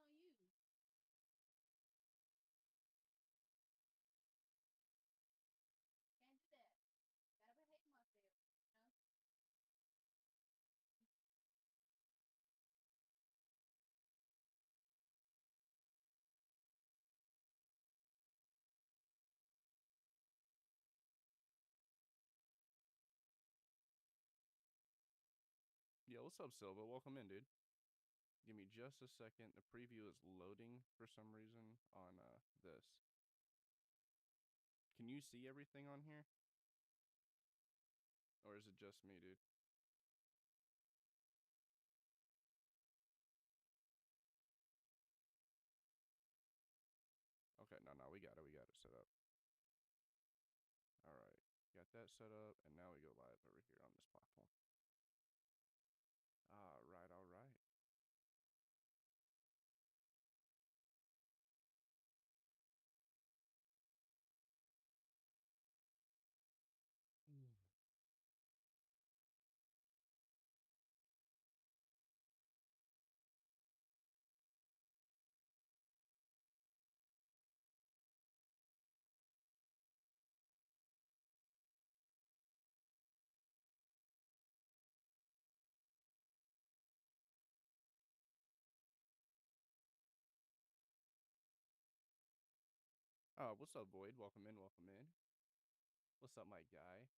on you. Can't do that. Gotta behave myself, you know? Yo, what's up, Silva? Welcome in, dude. Give me just a second. The preview is loading for some reason on this. Can you see everything on here? Or is it just me, dude? Okay, no, we got it set up. All right, got that set up, and now we go live over here on this platform. All right. Mm. What's up, Void? Welcome in, welcome in. What's up, my guy?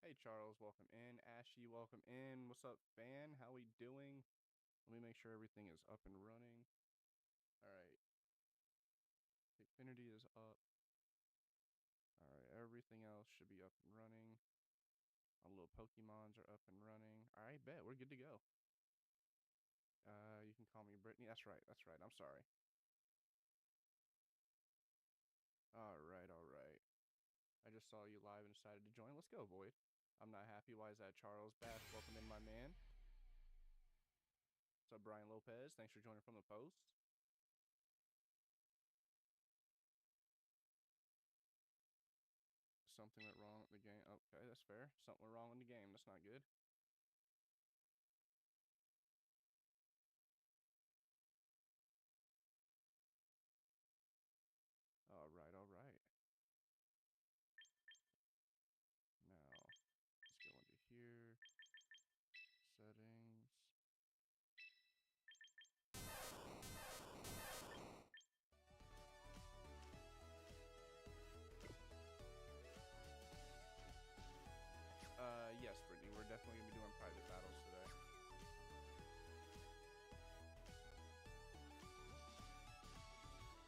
Hey, Charles, welcome in. Ashy, welcome in. What's up, fan? How we doing? Let me make sure everything is up and running. All right. Infinity is up. All right, everything else should be up and running. Our little Pokemons are up and running. All right, bet we're good to go. You can call me Brittany. That's right. That's right. I'm sorry. All right, all right. I just saw you live and decided to join. Let's go, Void. I'm not happy. Why is that, Charles? Bash, welcome in, my man. What's up, Brian Lopez? Thanks for joining from the post. Something went wrong with the game. Okay, that's fair. Something went wrong in the game. That's not good. All right, all right. Now, let's go into here. Settings. Yes, Brittany. We're definitely gonna be doing private battles today.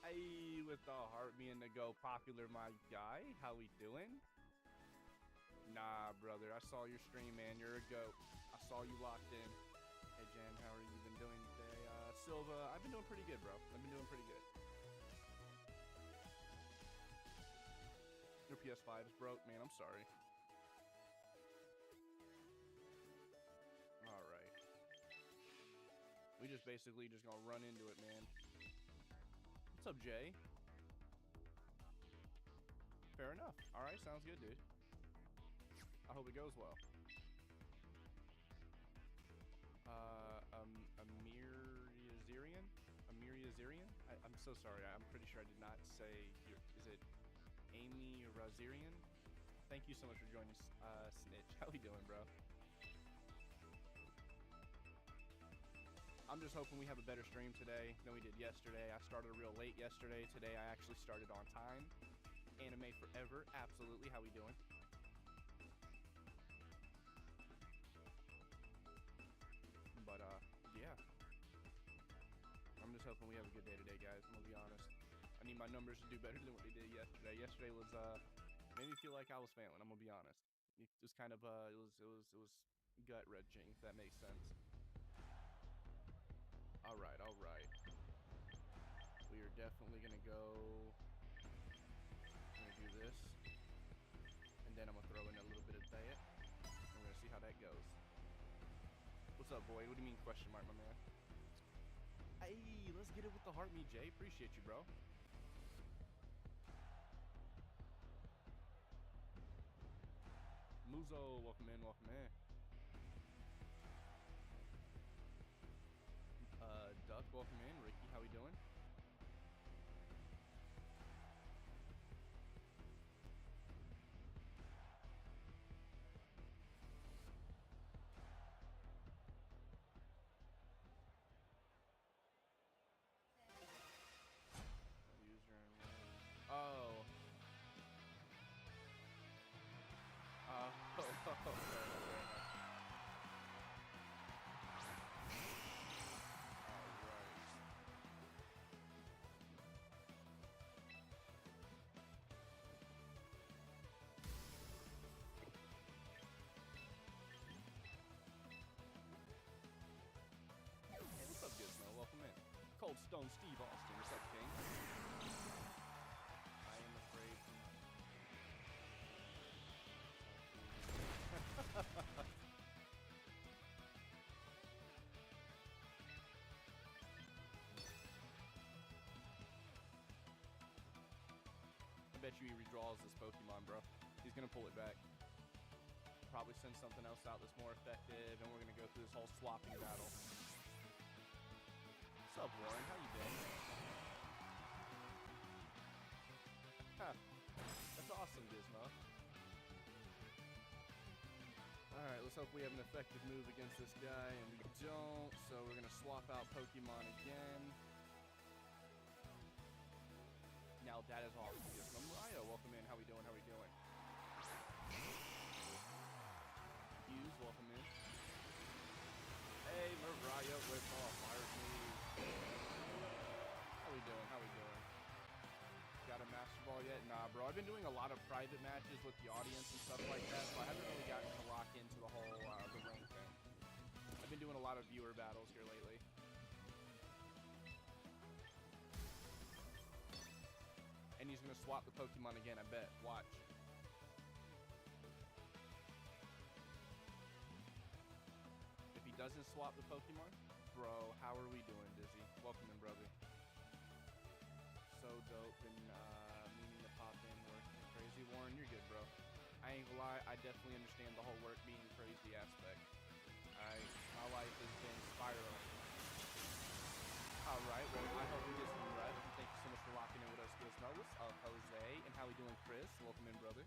Hey, with the heart being to go popular, my guy. How we doing? Nah, brother. I saw your stream, man. You're a goat. I saw you locked in. Hey, Jen. How are you been doing today? Silva. I've been doing pretty good, bro. I've been doing pretty good. Your PS5 is broke, man. I'm sorry. All right. We just basically just gonna run into it, man. What's up, Jay? Fair enough. All right, sounds good, dude. I hope it goes well. Amir Yazirian? I'm so sorry. I'm pretty sure I did not say your, is it Amy Razirian? Thank you so much for joining, Snitch. How we doing, bro? I'm just hoping we have a better stream today than we did yesterday. I started real late yesterday. Today I actually started on time. Anime forever. Absolutely. How we doing? But yeah. I'm just hoping we have a good day today, guys. I'm gonna be honest. I need my numbers to do better than what they did yesterday. Yesterday was made me feel like I was failing. I'm gonna be honest. It was kind of it was gut wrenching, if that makes sense. All right, all right. We are definitely gonna go. I'm gonna do this, and then I'm gonna throw in a little bit of that, and we're gonna see how that goes. What's up, boy? What do you mean question mark, my man? Hey, let's get it with the heart, me, Jay. Appreciate you, bro. Muzo, welcome in, welcome in. Duck, welcome in. Ricky, how we doing? User and oh. Fair enough, fair enough. Hey, what's up, Gizmo? Welcome in. Cold Stone Steve Austin, what's up, King? I am afraid. I bet you he redraws this Pokemon, bro. He's gonna pull it back. Probably send something else out that's more effective, and we're gonna go through this whole swapping battle. What's up, Warren? How you been? Huh. That's awesome, Gizmo. Alright, let's hope we have an effective move against this guy, and we don't, so we're gonna swap out Pokemon again. Now that is awesome, Gizmo. Mariah, welcome in. How we doing? How we doing? Hughes, welcome in. Hey, Mariah with Fire Move. How we doing? How we doing? Got a Master Ball yet? Nah, bro. I've been doing a lot of private matches with the audience and stuff like that, so I haven't really gotten to lock into the whole the rank thing. I've been doing a lot of viewer battles here lately. And he's gonna swap the Pokemon again, I bet. Watch. If he doesn't swap the Pokemon, bro, how are we doing, Dizzy? Welcome in, brother. So dope and meaning to pop in, working crazy. Warren, you're good, bro. I ain't gonna lie, I definitely understand the whole work being crazy aspect. My life has been spiraling. Alright, well, I hope we get some rest. Thank you so much for locking in with us, Gizmo. What's up, Jose? And how we doing, Chris? Welcome in, brother.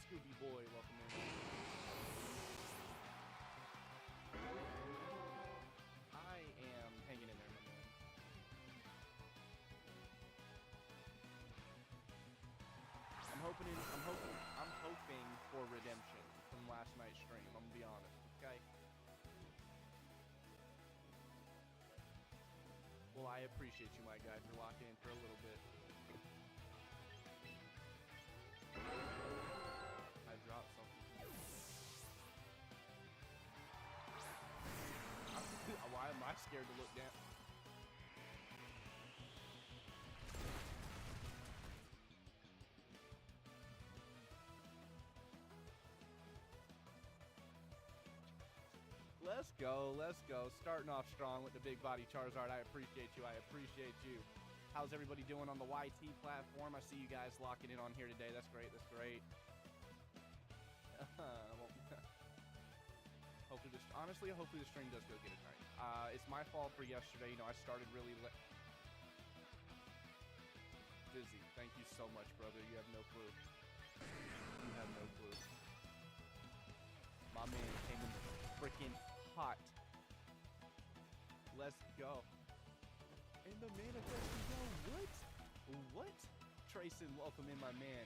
Scooby Boy, welcome in. I am hanging in there, my man. I'm hoping for redemption from last night's stream. I'm gonna be honest, okay? Well, I appreciate you, my guy, for locking in for a little bit. I dropped something. Why am I scared to look down? Let's go, let's go. Starting off strong with the big body Charizard. I appreciate you, I appreciate you. How's everybody doing on the YT platform? I see you guys locking in on here today. That's great, that's great. Hopefully the stream does go get it tonight. It's my fault for yesterday. You know, I started really late. Dizzy, thank you so much, brother. You have no clue. You have no clue. My man came in freaking hot. Let's go. And the manifesting, yo, what? What? Trayson, welcome in, my man.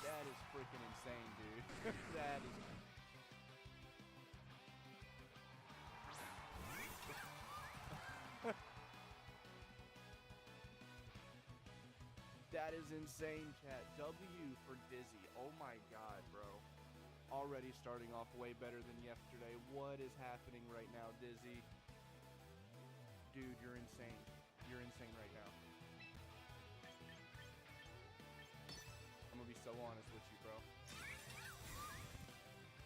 That is freaking insane, dude. That is... That is insane, chat. W for Dizzy. Oh my god, bro. Already starting off way better than yesterday. What is happening right now, Dizzy? Dude, you're insane. You're insane right now. I'm gonna be so honest with you, bro.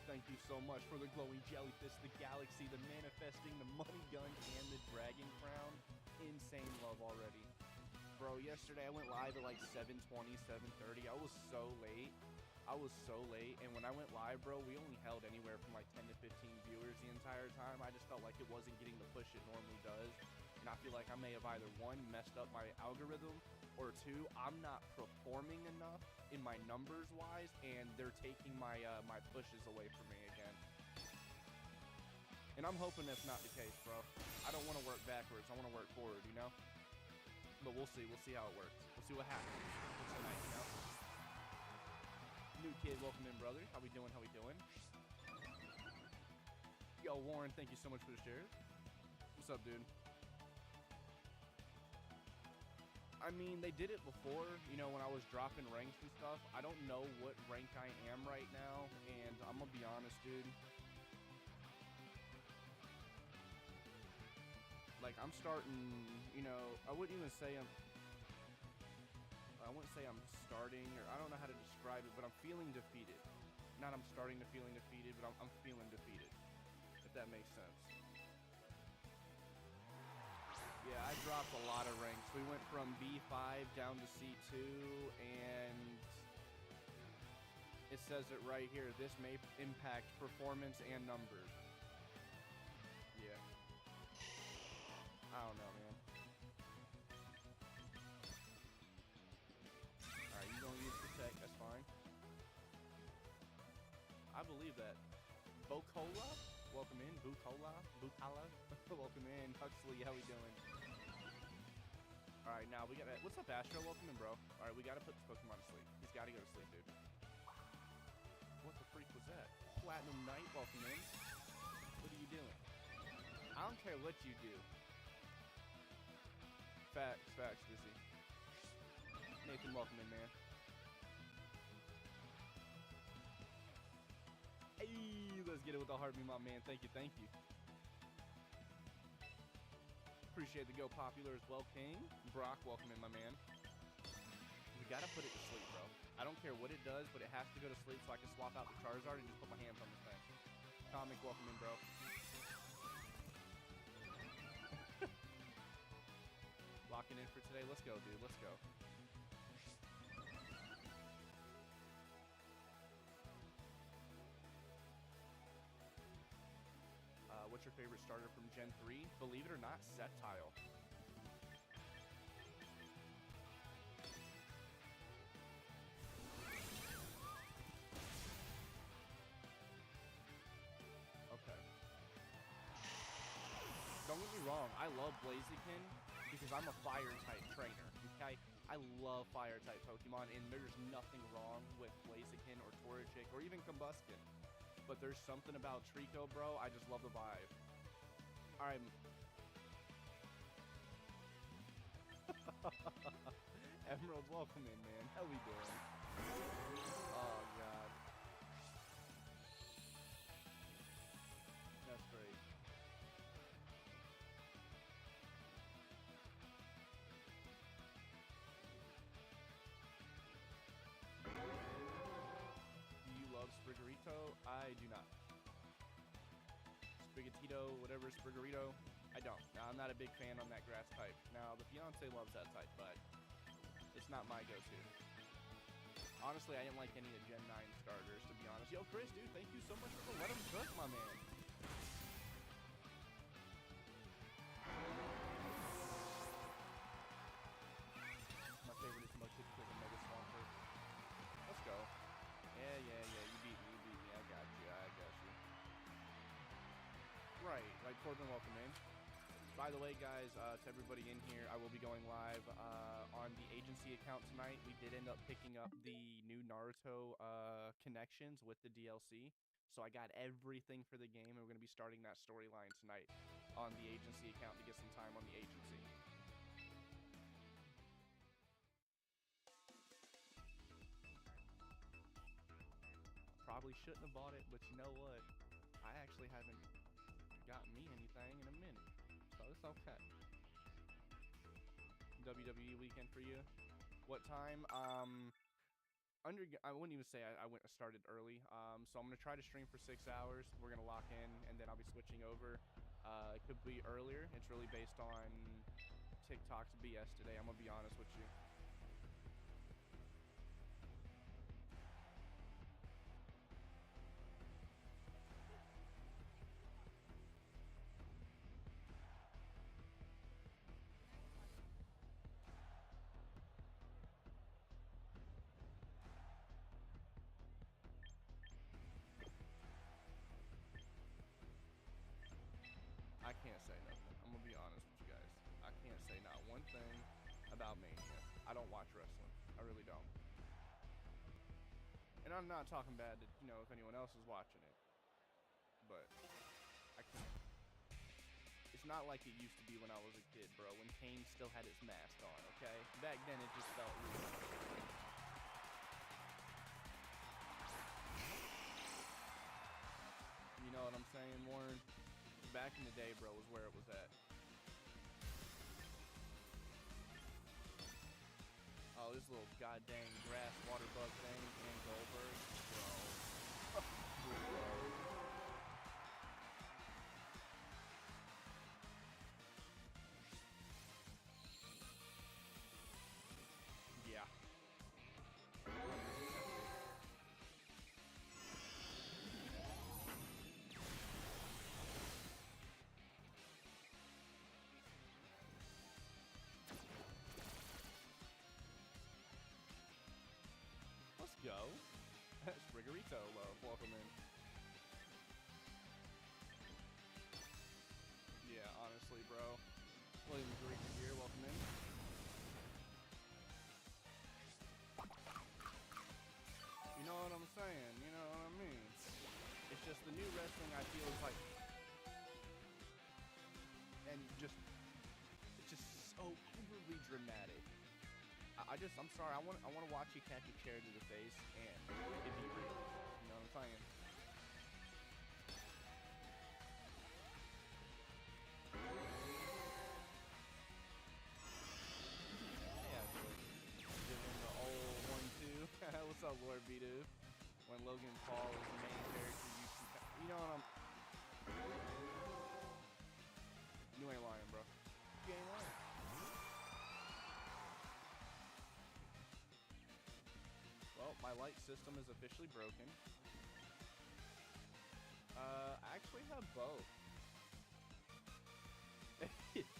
Thank you so much for the glowing jellyfish, the galaxy, the manifesting, the money gun, and the dragon crown. Insane love already. bro, yesterday I went live at like 7:20, 7:30. I was so late. And when I went live, bro, we only held anywhere from like 10 to 15 viewers the entire time. I just felt like it wasn't getting the push it normally does. And I feel like I may have either, one, messed up my algorithm, or two, I'm not performing enough in my numbers-wise, and they're taking my my pushes away from me again. And I'm hoping that's not the case, bro. I don't want to work backwards. I want to work forward, you know? But we'll see. We'll see how it works. We'll see what happens tonight, you know? New kid, welcome in, brother. How we doing? How we doing? Yo, Warren, thank you so much for the shares. What's up, dude? I mean, they did it before, you know, when I was dropping ranks and stuff. I don't know what rank I am right now, and I'm gonna be honest, dude. Like, I'm starting, you know, I wouldn't say I'm starting, or I don't know how to describe it, but I'm feeling defeated. Not I'm starting to feeling defeated, but I'm feeling defeated, if that makes sense. Yeah, I dropped a lot of ranks. We went from B5 down to C2, and it says it right here. This may impact performance and numbers. Yeah. I don't know, man. Alright, you gonna use Protect, that's fine. I believe that. Bocola, welcome in. Bucola, welcome in. Huxley, how we doing? Alright, now we gotta... What's up, Astro? Welcome in, bro. Alright, we gotta put this Pokemon to sleep. He's gotta go to sleep, dude. What the freak was that? Platinum Knight, welcome in. What are you doing? I don't care what you do. Facts, Dizzy. Nathan, welcome in, man. Hey, let's get it with the heartbeat, my man. Thank you. Appreciate the go popular as well, King. Brock, welcome in, my man. We gotta put it to sleep, bro. I don't care what it does, but it has to go to sleep so I can swap out the Charizard and just put my hands on this thing. Comic, welcome in, bro. Locking in for today. Let's go, dude. Let's go. What's your favorite starter from Gen 3? Believe it or not, Sceptile. Okay. Don't get me wrong, I love Blaziken because I'm a fire-type trainer, okay? I love fire-type Pokemon, and there's nothing wrong with Blaziken or Torchic or even Combusken. But there's something about Trico, bro. I just love the vibe. All right. Emerald, welcome in, man. How we doing? Oh, God. That's great. Do you love Sprigarito? I do not. Sprigatito, whatever, Sprigarito, I don't. Now, I'm not a big fan on that grass type. Now, the fiance loves that type, but it's not my go-to. Honestly, I didn't like any of Gen 9 starters, to be honest. Yo, Chris, dude, thank you so much for the Let 'em cook, my man. My favorite is Mochip because of Mega Swampert. Let's go. Yeah, you beat me. I got you. Right, like Corbin, welcome in. By the way, guys, to everybody in here, I will be going live on the agency account tonight. We did end up picking up the new Naruto connections with the DLC. So I got everything for the game, and we're going to be starting that storyline tonight on the agency account to get some time on the agency. Probably shouldn't have bought it, but you know what? I actually haven't gotten me anything in a minute, so it's okay. WWE weekend for you? What time? I wouldn't even say I started early. So I'm gonna try to stream for 6 hours. We're gonna lock in, and then I'll be switching over. It could be earlier. It's really based on TikTok's BS today. I'm gonna be honest with you. I can't say nothing. I'm gonna be honest with you guys. I can't say not one thing about Mania. I don't watch wrestling. I really don't. And I'm not talking bad to, if anyone else is watching it. But I can't. It's not like it used to be when I was a kid, bro. When Kane still had his mask on, okay? Back then it just felt real. You know what I'm saying, Warren? Back in the day, bro, was where it was at. Oh, this little goddamn grass water bug thing and Goldberg, bro. Bro. Yeah. Let's go. Rigorito, welcome in. Yeah, honestly, bro. William Greek here, welcome in. You know what I'm saying? You know what I mean? It's just the new wrestling I feel is like, and just, it's just so overly dramatic. I'm sorry. I want to watch you catch a chair to the face and it be real. You know what I'm saying? Yeah, give him the old 1-2. What's up, Lord B-Dude? When Logan Paul is the main character, you know what I'm. You ain't lying, bro. You ain't lying. Well, my light system is officially broken. I actually have both.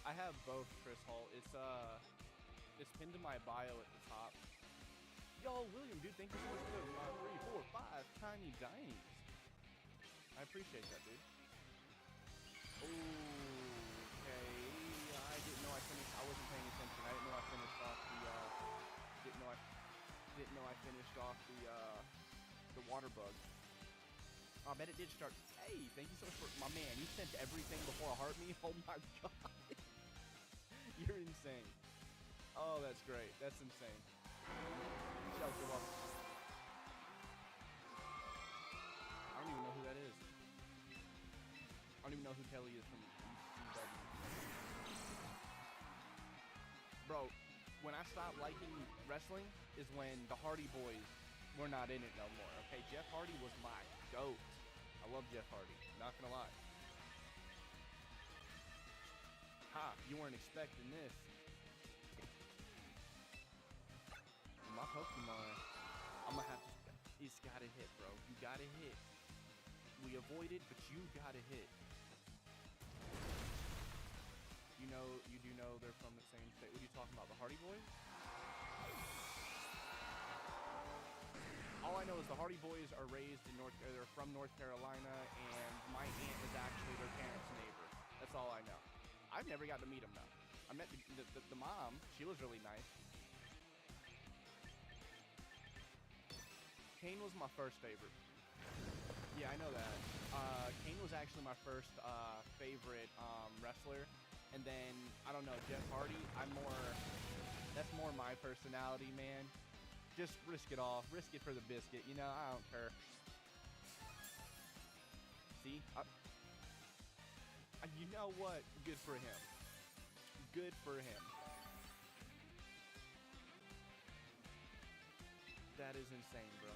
I have both, Chris Hall. It's pinned to my bio at the top. Yo, William, dude, thank you so much for the 3, 4, 5 tiny dimes. I appreciate that, dude. Okay, I didn't know I finished. I wasn't paying attention. I didn't know I finished off the. Didn't know I finished off the water bug. Oh, I bet it did start. Hey, thank you so much for my man. You sent everything before a heart me. Oh my god, you're insane. Oh, that's great. That's insane. Shelter welcome. I don't even know who that is. I don't even know who Kelly is from ECW. Bro, when I stopped liking wrestling is when the Hardy Boys were not in it no more, okay? Jeff Hardy was my GOAT. I love Jeff Hardy, not gonna lie. Ha, you weren't expecting this. My Pokemon, I'm gonna have to, it's gotta hit, bro. You gotta hit. We avoided, but you gotta hit. You do know they're from the same state. What are you talking about, the Hardy Boys? All I know is the Hardy Boys are raised in they're from North Carolina, and my aunt is actually their parents' neighbor. That's all I know. I've never got to meet them though. I met the mom. She was really nice. Kane was my first favorite. Yeah, I know that. Kane was actually my first favorite wrestler. And then, I don't know, Jeff Hardy, that's more my personality, man. Just risk it all. Risk it for the biscuit, you know? I don't care. See? You know what? Good for him. Good for him. That is insane, bro.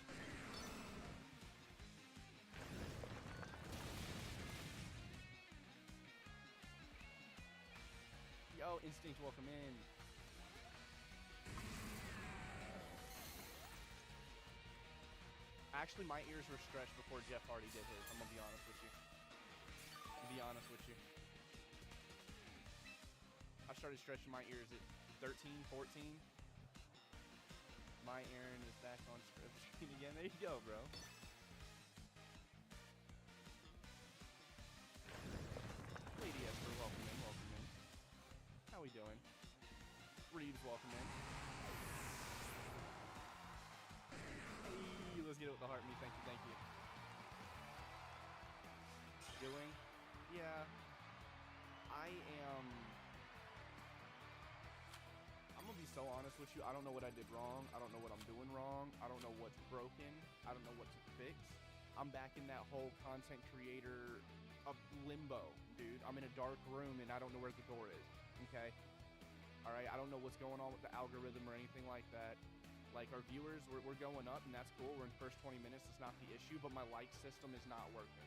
Yo, Instinct, welcome in. Actually, my ears were stretched before Jeff Hardy did his. I'm gonna be honest with you. I started stretching my ears at 13, 14. My Aaron is back on script screen again. There you go, bro. Lady Esper, welcome in, welcome in. How we doing? Reeves, welcome in. Hey, let's get it with the heart me. Thank you, thank you. Doing? Yeah. I'm gonna be so honest with you. I don't know what I did wrong. I don't know what I'm doing wrong. I don't know what's broken. I don't know what to fix. I'm back in that whole content creator limbo, dude. I'm in a dark room and I don't know where the door is, okay? All right, I don't know what's going on with the algorithm or anything like that. Like, our viewers, we're going up, and that's cool. We're in the first 20 minutes. It's not the issue, but my like system is not working.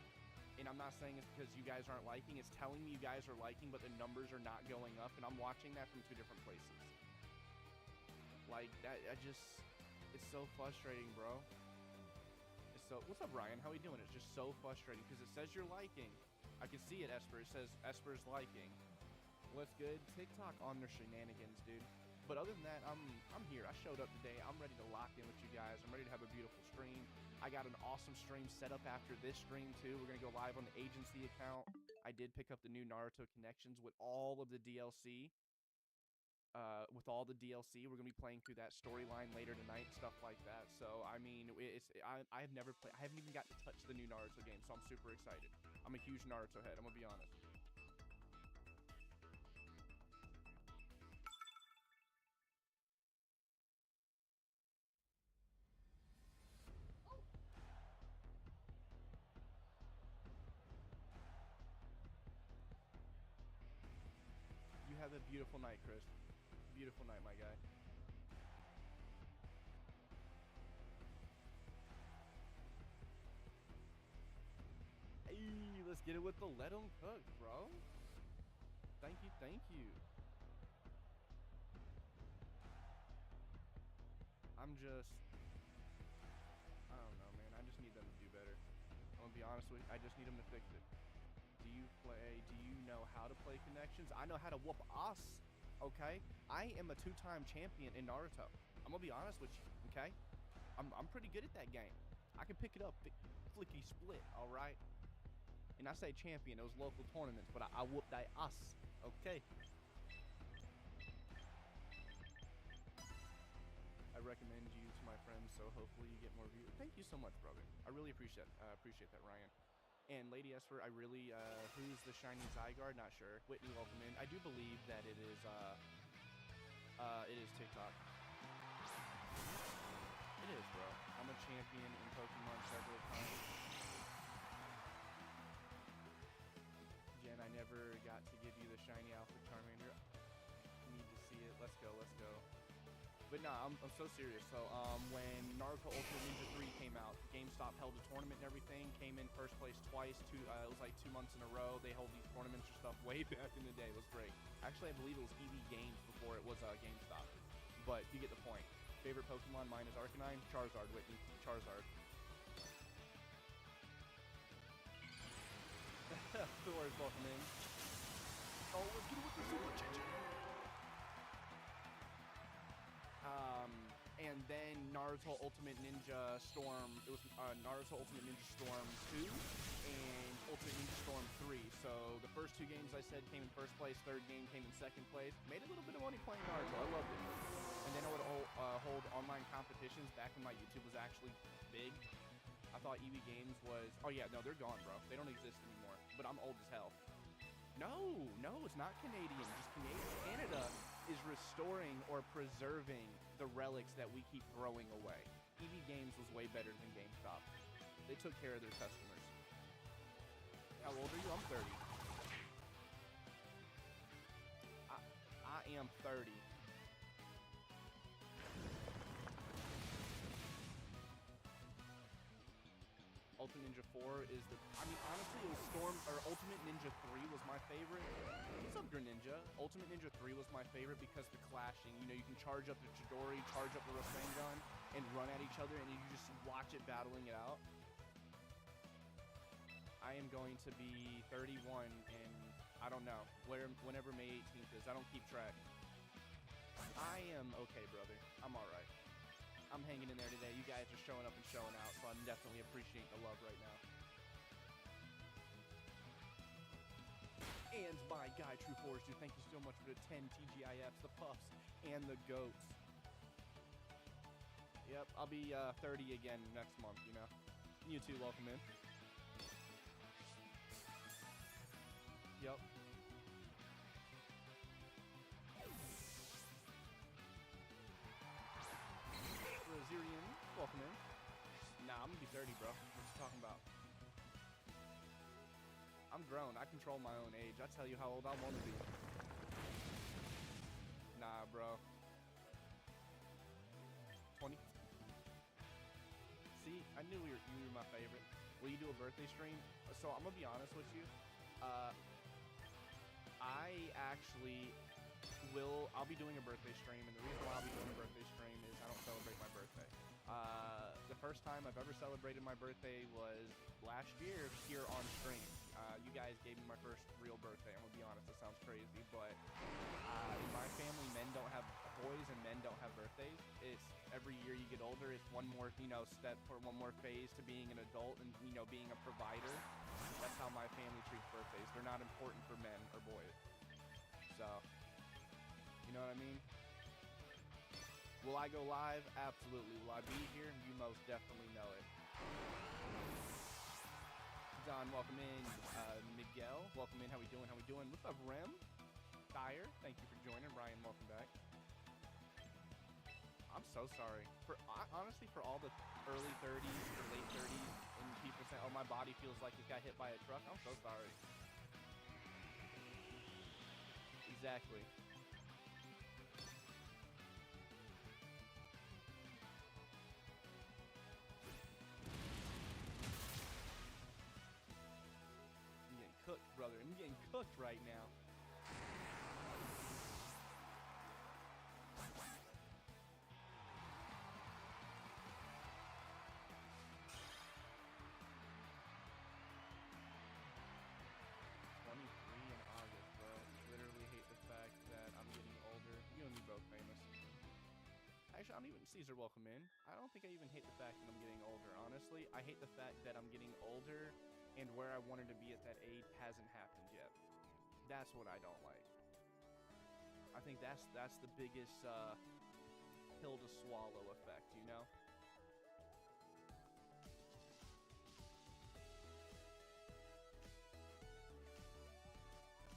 And I'm not saying it's because you guys aren't liking. It's telling me you guys are liking, but the numbers are not going up, and I'm watching that from 2 different places. Like, that, it's so frustrating, bro. What's up, Ryan? How we doing? It's just so frustrating because it says you're liking. I can see it, Esper. It says Esper's liking. What's good? TikTok on their shenanigans, dude. But other than that, I'm here. I showed up today. I'm ready to lock in with you guys. I'm ready to have a beautiful stream. I got an awesome stream set up after this stream, too. We're going to go live on the agency account. I did pick up the new Naruto Connections with all of the DLC. We're going to be playing through that storyline later tonight, stuff like that. So, I mean, I have never played. I haven't even got to touch the new Naruto game, so I'm super excited. I'm a huge Naruto head. I'm going to be honest. You have a beautiful night, Chris. Beautiful night, my guy. Hey, let's get it with the let 'em cook, bro. Thank you, thank you. I don't know, man. I just need them to do better. I'm gonna be honest with you. I just need them to fix it. Do you know how to play Connections? I know how to whoop ass, okay? I am a 2-time champion in Naruto. I'm gonna be honest with you, okay? I'm pretty good at that game. I can pick it up, flicky split, all right? And I say champion, it was local tournaments, but I whooped that ass, okay? I recommend you to my friends, so hopefully you get more views. Thank you so much, brother. I really appreciate that, Ryan. And Lady Esper, I really, who's the shiny Zygarde? Not sure. Whitney, welcome in. I do believe that it is TikTok. It is, bro. I'm a champion in Pokemon several times. Jen, I never got to give you the shiny Alpha Charmander. Need to see it. Let's go, let's go. But nah, I'm so serious. So when Naruto Ultimate Ninja 3 came out, GameStop held a tournament and everything, came in first place twice, it was like 2 months in a row. They hold these tournaments or stuff way back in the day. It was great. Actually, I believe it was EV Games before it was GameStop. But you get the point. Favorite Pokemon, mine is Arcanine, Charizard, Whitney, Charizard. Thor is welcome in. Oh, let's get it with the Super Chicken! And then Naruto Ultimate Ninja Storm, it was Naruto Ultimate Ninja Storm 2 and Ultimate Ninja Storm 3. So the first 2 games I said came in first place, 3rd game came in 2nd place. Made a little bit of money playing Naruto, I loved it. And then I would hold online competitions back when my YouTube was actually big. I thought EV Games was, oh yeah, no, they're gone, bro. They don't exist anymore, but I'm old as hell. No, it's not Canadian. Just Canada is restoring or preserving the relics that we keep throwing away. EV Games was way better than GameStop. They took care of their customers. How old are you? I'm 30. I am 30. Ultimate Ninja 4 is the, I mean, honestly, it was Ultimate Ninja 3 was my favorite. What's up, Greninja? Ultimate Ninja 3 was my favorite because the clashing, you know, you can charge up the Chidori, charge up the Rasengan, and run at each other, and you just watch it battling it out. I am going to be 31 in, I don't know, whenever May 18th is. I don't keep track. I am okay, brother. I'm all right. I'm hanging in there today. You guys are showing up and showing out, so I'm definitely appreciating the love right now. And my guy, True Forest, dude, thank you so much for the 10 TGIFs, the puffs, and the goats. Yep, I'll be 30 again next month, you know. You too, welcome in. Yep. Rosirian, welcome in. Nah, I'm gonna be 30, bro. What you talking about? I'm grown. I control my own age. I tell you how old I want to be. Nah, bro. 20. See, I knew you were my favorite. Will you do a birthday stream? So I'm gonna be honest with you. I actually I'll be doing a birthday stream, and the reason why I'll be doing a birthday stream is I don't celebrate my birthday. The first time I've ever celebrated my birthday was last year here on stream. You guys gave me my first real birthday. I'm gonna be honest, it sounds crazy, but in my family, boys and men don't have birthdays. It's every year you get older, it's one more, you know, step or one more phase to being an adult and, you know, being a provider. That's how my family treats birthdays. They're not important for men or boys. So, you know what I mean? Will I go live? Absolutely. Will I be here? You most definitely know it. Don, welcome in. Miguel, welcome in. How we doing? How we doing? What's up, Rem? Dyer, thank you for joining. Ryan, welcome back. I'm so sorry. Honestly, for all the early 30s or late 30s and people say, oh, my body feels like it got hit by a truck, I'm so sorry. Exactly. I'm getting cooked, brother. I'm getting cooked right now. Actually, I don't even, Caesar, welcome in. I don't think I even hate the fact that I'm getting older, honestly. I hate the fact that I'm getting older and where I wanted to be at that age hasn't happened yet. That's what I don't like. I think that's the biggest pill to swallow effect, you know?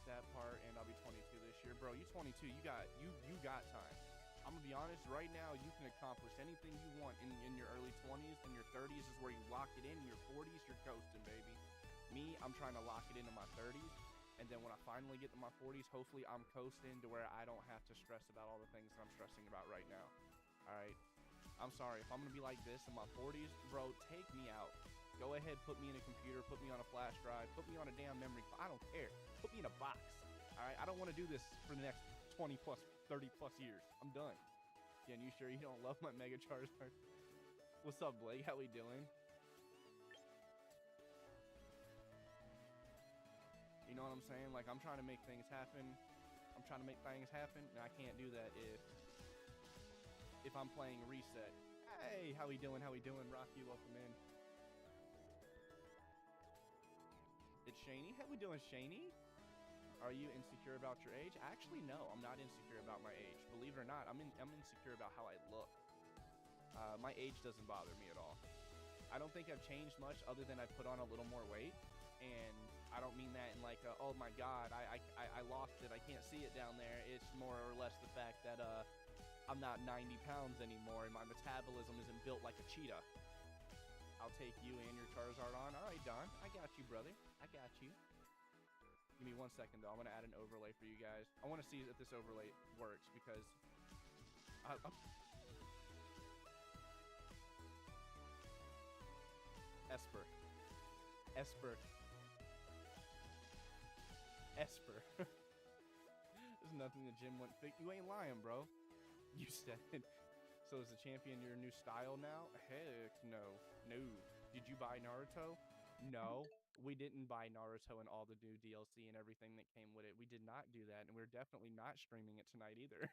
That part, and I'll be 22 this year. Bro, you 22, you got time. I'm gonna be honest, right now you can accomplish anything you want in your early 20s, and your 30s is where you lock it in. In your 40s, you're coasting, baby. Me, I'm trying to lock it into my 30s, and then when I finally get to my 40s, hopefully I'm coasting to where I don't have to stress about all the things that I'm stressing about right now. All right, I'm sorry, if I'm gonna be like this in my 40s, bro, take me out. Go ahead, put me in a computer, put me on a flash drive, put me on a damn memory card. I don't care. Put me in a box. All right, I don't want to do this for the next 20 plus, 30 plus years. I'm done. Again, you sure you don't love my Mega Charizard? What's up, Blake? How we doing? You know what I'm saying? Like, I'm trying to make things happen. I'm trying to make things happen, and I can't do that if I'm playing Reset. Hey, how we doing? How we doing? Rocky, welcome in. It's Shani. How we doing, Shani? Are you insecure about your age? Actually, no, I'm not insecure about my age. Believe it or not, I'm insecure about how I look. My age doesn't bother me at all. I don't think I've changed much other than I put on a little more weight. And I don't mean that in like, oh my God, I lost it. I can't see it down there. It's more or less the fact that I'm not 90 pounds anymore and my metabolism isn't built like a cheetah. I'll take you and your Charizard on. All right, Don, I got you, brother. I got you. Give me 1 second, though. I'm going to add an overlay for you guys. I want to see if this overlay works, because... Esper. Esper. Esper. There's nothing the gym wouldn't fix. You ain't lying, bro. You said it. So is the champion your new style now? Heck no. No. Did you buy Naruto? No. We didn't buy Naruto and all the new DLC and everything that came with it. We did not do that, and we're definitely not streaming it tonight either.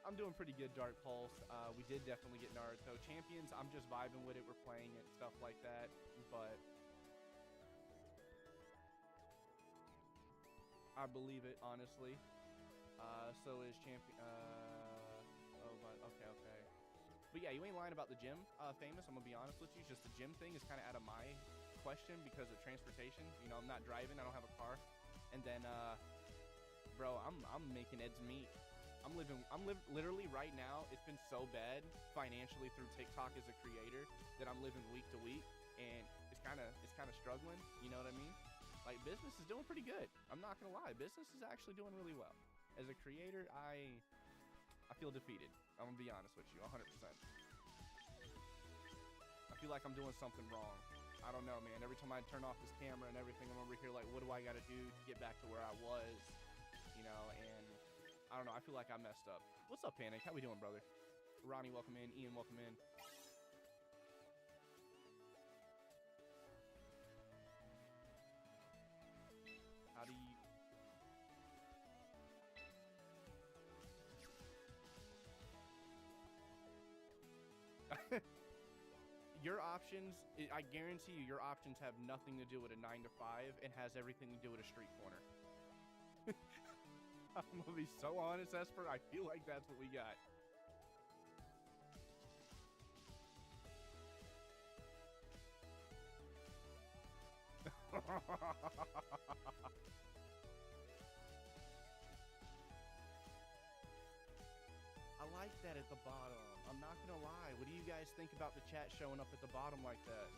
I'm doing pretty good, Dark Pulse. We did definitely get Naruto champions. I'm just vibing with it. We're playing it, stuff like that. But I believe it, honestly. So is champion. Oh, but okay. But yeah, you ain't lying about the gym, Famous. I'm gonna be honest with you. Just the gym thing is kind of out of my question because of transportation. You know, I'm not driving. I don't have a car. And then, bro, I'm making ends meet. I'm living literally right now. It's been so bad financially through TikTok as a creator that I'm living week to week, and it's kind of struggling. You know what I mean? Like, business is doing pretty good. I'm not gonna lie. Business is actually doing really well. As a creator, I feel defeated. I'm gonna be honest with you, 100%. I feel like I'm doing something wrong. I don't know, man. Every time I turn off this camera and everything, I'm over here like, what do I gotta do to get back to where I was? You know, and I don't know. I feel like I messed up. What's up, Panic? How we doing, brother? Ronnie, welcome in. Ian, welcome in. How do you... Your options, I guarantee you, your options have nothing to do with a 9 to 5 and has everything to do with a street corner. I'm gonna be so honest, Esper. I feel like that's what we got. I like that at the bottom. I'm not gonna lie. What do you guys think about the chat showing up at the bottom like that?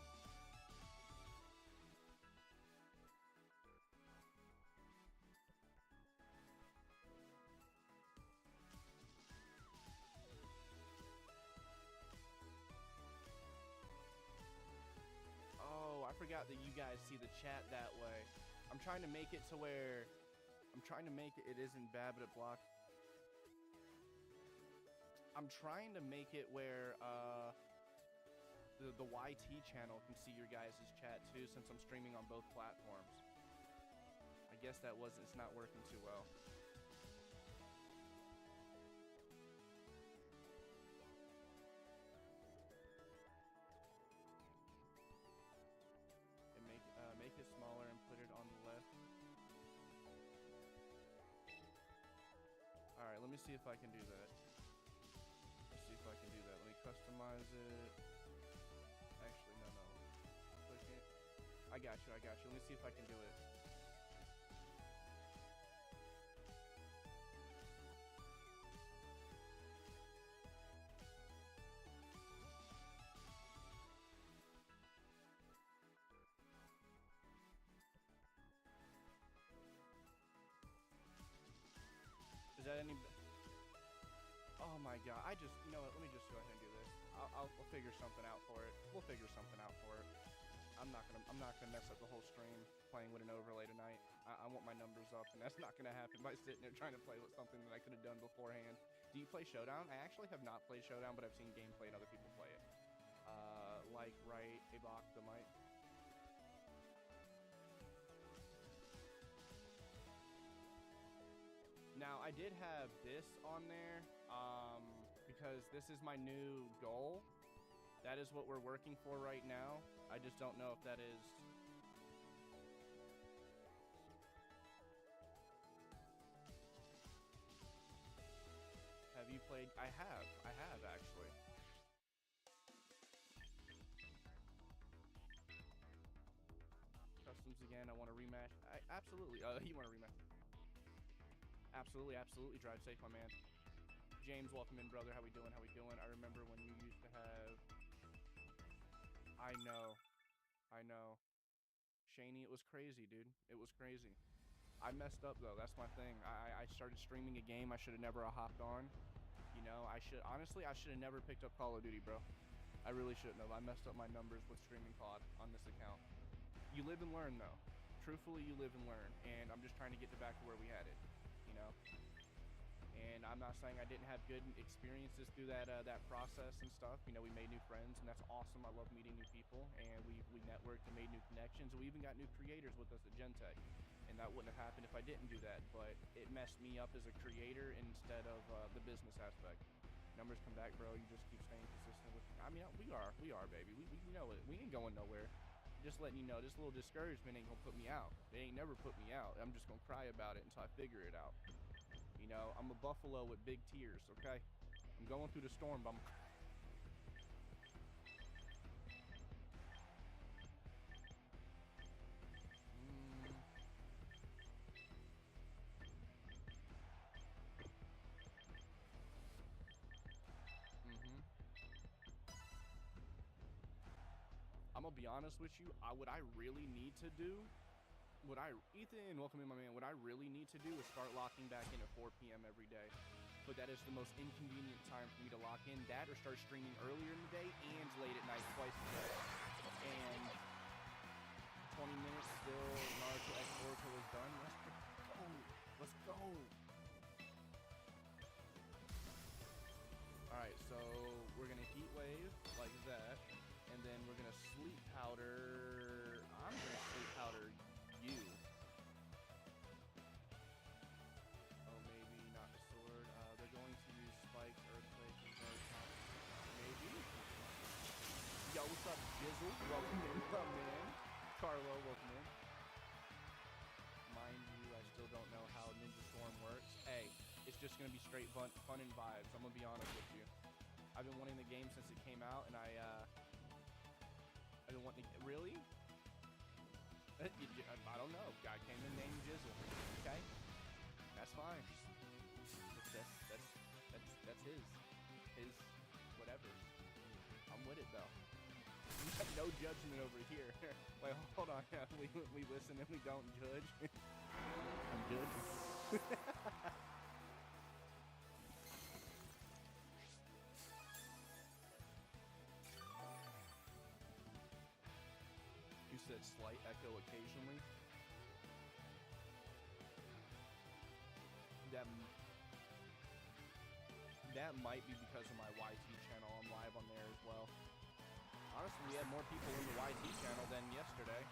Oh, I forgot that you guys see the chat that way. I'm trying to make it to where... it isn't bad, but it blocked. I'm trying to make it where the YT channel can see your guys' chat too, since I'm streaming on both platforms. I guess it's not working too well. And make it smaller and put it on the left. All right, let me see if I can do that. Let's see if I can do that. Let me customize it. Actually, no. Click it. I got you. Let me see if I can do it. Is that any... Oh my god, you know what, let me just go ahead and do this. We'll figure something out for it. We'll figure something out for it. I'm not gonna mess up the whole stream playing with an overlay tonight. I want my numbers up, and that's not gonna happen by sitting there trying to play with something that I could have done beforehand. Do you play Showdown? I actually have not played Showdown, but I've seen gameplay and other people play it. Like, right, Abok the mic. Now, I did have this on there, because this is my new goal. That is what we're working for right now. I just don't know if that is... Have you played? I have actually. Customs again, I want a rematch. Absolutely, you want a rematch. Absolutely, drive safe, my man. James, welcome in, brother. How we doing? I remember when you used to have... I know. Shaney, it was crazy, dude. It was crazy. I messed up, though. That's my thing. I started streaming a game I should have never hopped on. You know, I should have never picked up Call of Duty, bro. I really shouldn't have. I messed up my numbers with streaming pod on this account. You live and learn, though. Truthfully, you live and learn, and I'm just trying to get to back to where we had it, you know. And I'm not saying I didn't have good experiences through that process and stuff. You know, we made new friends, and that's awesome. I love meeting new people, and we networked and made new connections, and we even got new creators with us at Gentech. And that wouldn't have happened if I didn't do that, but it messed me up as a creator instead of the business aspect. Numbers come back, bro. You just keep staying consistent with. I mean, we are, baby. We know it. We ain't going nowhere. Just letting you know, this little discouragement ain't gonna put me out. It ain't never put me out. I'm just gonna cry about it until I figure it out. You know, I'm a buffalo with big tears. Okay, I'm going through the storm, but I'm. I'm gonna be honest with you. What I really need to do, Ethan, welcome in, my man. What I really need to do is start locking back in at 4 p.m. every day. But that is the most inconvenient time for me to lock in. That or start streaming earlier in the day and late at night twice a day. And 20 minutes still. Naruto X Boruto is done. Let's go. Let's go. All right, so we're gonna heat wave like that. And then we're gonna sleep powder. I'm gonna sleep powder you. Oh, maybe not the sword. They're going to use spikes, earthquake, and maybe. Yo, what's up, Jizzle? Welcome in, man. Carlo, welcome in. Mind you, I still don't know how Ninja Storm works. Hey, it's just gonna be straight fun and vibes. I'm gonna be honest with you. I've been wanting the game since it came out, and I've been wanting to really? I don't know. Guy came in named Jizzle. Okay, that's fine. That's his whatever. I'm with it though. No judgment over here. Wait, hold on. We listen and we don't judge. I'm judging. You said slight echo occasionally. That might be because of my YT channel. I'm live on there as well. Honestly, we had more people in the YT channel than yesterday.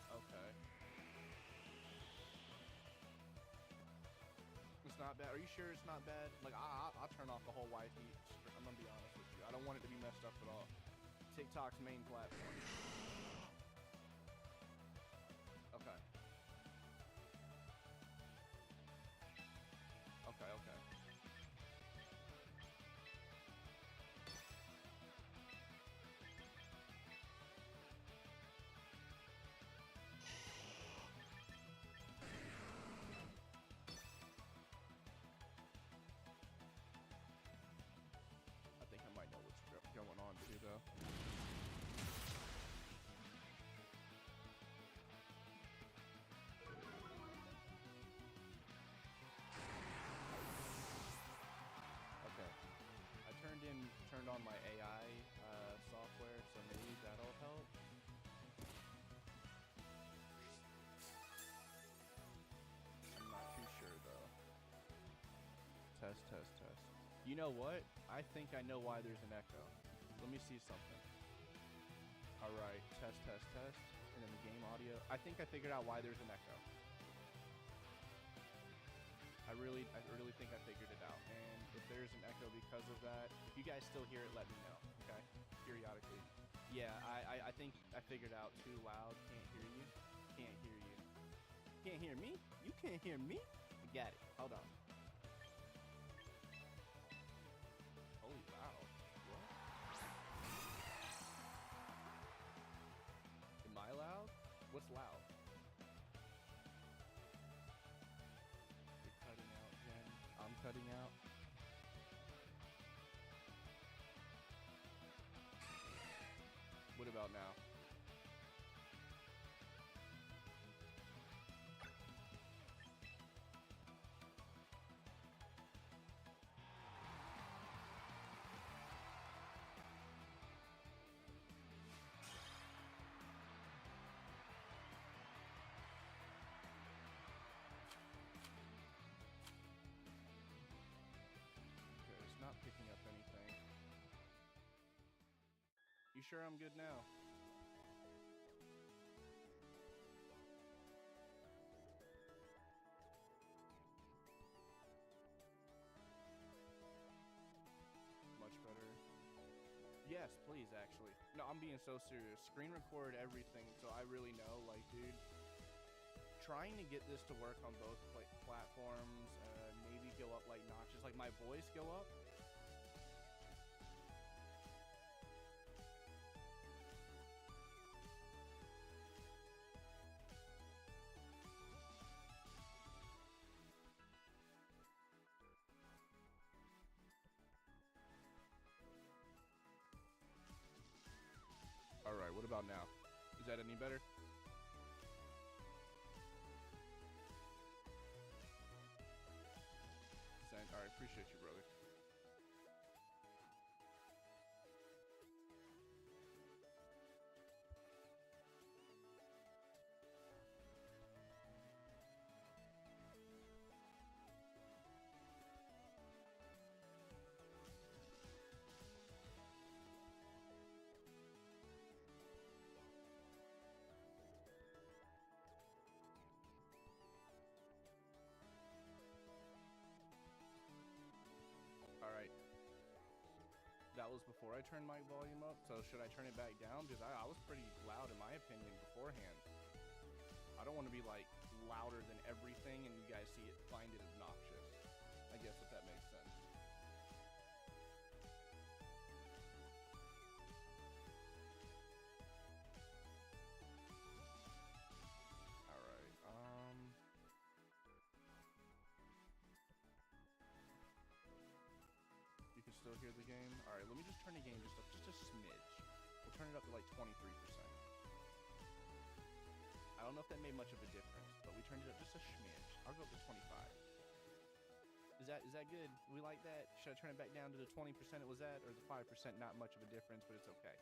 Okay. It's not bad. Are you sure it's not bad? Like, I'll turn off the whole YT. I'm gonna be honest with you. I don't want it to be messed up at all. TikTok's main platform. Okay. Okay. I think I might know what's going on too, though. Turned on my AI software, so maybe that'll help. I'm not too sure though. Test. You know what? I think I know why there's an echo. Let me see something. All right, test, and then the game audio. I think I figured out why there's an echo. I really think I figured it out, and if there's an echo because of that, if you guys still hear it, let me know, okay? Periodically. Yeah, I think I figured out. Too loud, can't hear you. Can't hear me? You can't hear me? I got it. Hold on. Holy loud. What? Am I loud? What's loud? I'm cutting out. What about now? sure I'm good now. Much better. Yes, please, actually. No, I'm being so serious. Screen record everything, so I really know, like, dude, trying to get this to work on both platforms, maybe go up, like, notches, like, my voice go up. All right, what about now? Is that any better? All right, appreciate you, brother. All right. That was before I turned my volume up, so should I turn it back down? Because I was pretty loud in my opinion beforehand. I don't want to be like louder than everything and you guys find it obnoxious. I guess if that makes sense. All right. You can still hear the game. All right, let me just turn the game just a smidge. We'll turn it up to like 23%. I don't know if that made much of a difference, but we turned it up just a smidge. I'll go up to 25. Is that good? We like that? Should I turn it back down to the 20% it was at, or the 5%? Not much of a difference, but it's okay.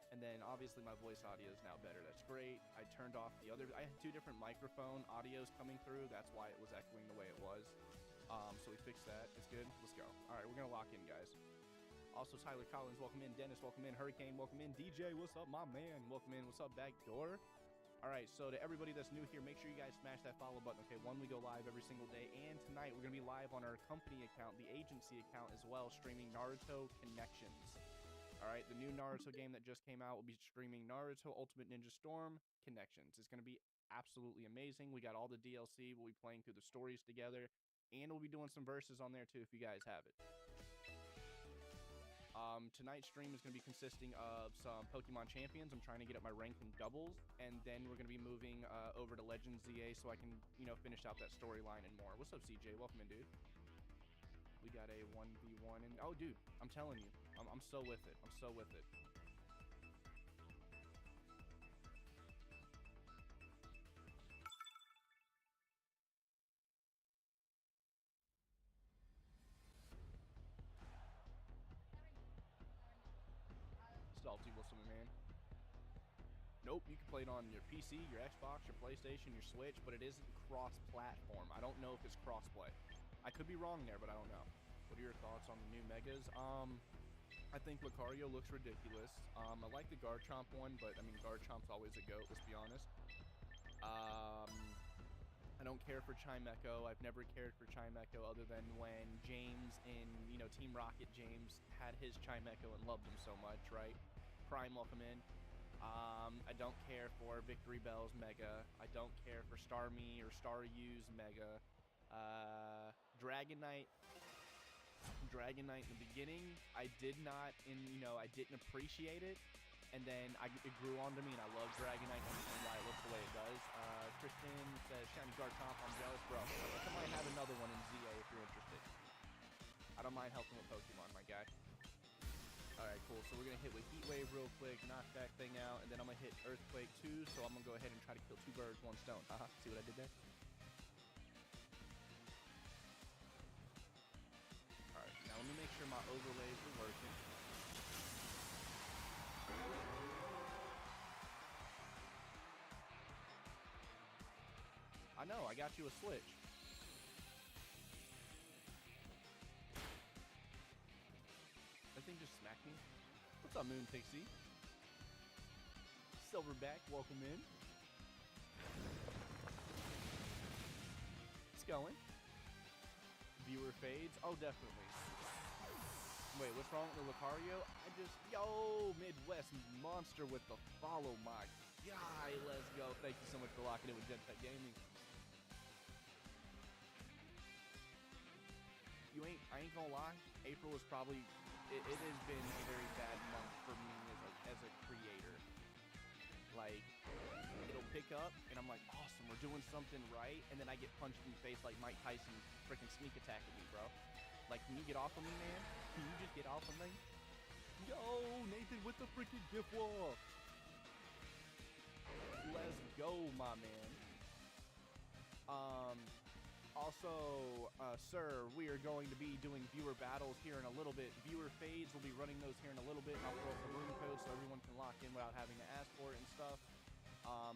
And then obviously my voice audio is now better. That's great. I turned off the other. I had two different microphone audios coming through. That's why it was echoing the way it was. So we fixed that. It's good. Let's go. All right, we're gonna lock in, guys. Also, Tyler Collins, welcome in. Dennis, welcome in. Hurricane, welcome in. DJ, what's up, my man? Welcome in. What's up, Backdoor? All right, so to everybody that's new here, make sure you guys smash that follow button, okay? One, we go live every single day, and tonight we're going to be live on our company account, the agency account as well, streaming Naruto Connections. All right, the new Naruto game that just came out will be streaming Naruto Ultimate Ninja Storm Connections. It's going to be absolutely amazing. We got all the DLC. We'll be playing through the stories together, and we'll be doing some verses on there too if you guys have it. Tonight's stream is going to be consisting of some Pokemon champions. I'm trying to get up my rank in doubles, and then we're going to be moving over to Legends ZA so I can, finish out that storyline and more. What's up, CJ? Welcome in, dude. We got a 1v1, and oh, dude, I'm telling you, I'm so with it. I'm so with it. Salty, what's up, man? Nope, you can play it on your PC, your Xbox, your PlayStation, your Switch, but it isn't cross-platform. I don't know if it's cross-play. I could be wrong there, but I don't know. What are your thoughts on the new Megas? I think Lucario looks ridiculous. I like the Garchomp one, but I mean, Garchomp's always a GOAT, let's be honest. I don't care for Chimecho. I've never cared for Chimecho other than when James in, Team Rocket James had his Chimecho and loved him so much, right? Prime, welcome in. I don't care for Victory Bell's Mega. I don't care for Starmie or Staryu's Mega. Dragonite in the beginning, I did not, I didn't appreciate it. And then it grew onto me, and I love Dragonite and why it looks the way it does. Kristen says, Shiny Garchomp, I'm jealous, bro. I might have another one in ZA if you're interested. I don't mind helping with Pokemon, my guy. Alright, cool. So we're going to hit with Heat Wave real quick, knock that thing out, and then I'm going to hit Earthquake too, so I'm going to go ahead and try to kill two birds, one stone. See what I did there? Alright, now let me make sure my overlays are working. I know, I got you a Switch. That thing just smacked me. What the What's up, Moon Pixie? Silverback, welcome in. It's going. Viewer fades. Oh, definitely. Wait, what's wrong with the Lucario? Yo, Midwest Monster with the follow, my guy. Let's go. Thank you so much for locking in with Jet Tech Gaming. I ain't gonna lie. April is probably, it has been a very bad month for me as a creator. Like, it'll pick up, and I'm like, awesome, we're doing something right, and then I get punched in the face like Mike Tyson freaking sneak attacking me, bro. Like, can you get off of me, man? Can you just get off of me? Yo, Nathan with the freaking gift wall. Let's go, my man. Also, sir, we are going to be doing viewer battles here in a little bit. Viewer fades, we'll be running those here in a little bit. I'll throw up the room code so everyone can lock in without having to ask for it and stuff.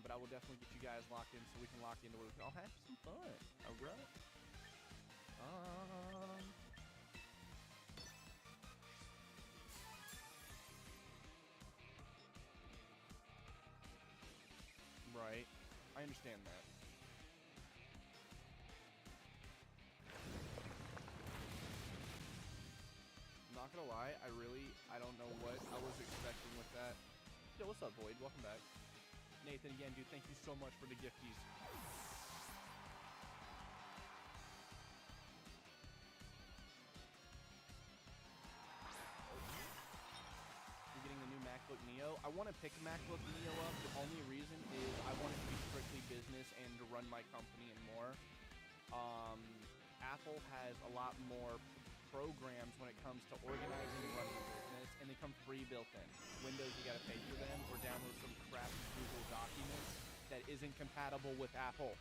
But I will definitely get you guys locked in so we can lock into where we can all have some fun. All right. Right. I understand that. Not gonna lie, I don't know what I was expecting with that. Yo, what's up, Void? Welcome back. Nathan, again, dude, thank you so much for the gifties. You're getting the new MacBook Neo. I want to pick MacBook Neo up. The only reason is I want it to be strictly business and to run my company and more. Apple has a lot more programs when it comes to organizing and running a business, and they come free built in. Windows, you gotta pay for them, or download some crappy Google documents that isn't compatible with Apple.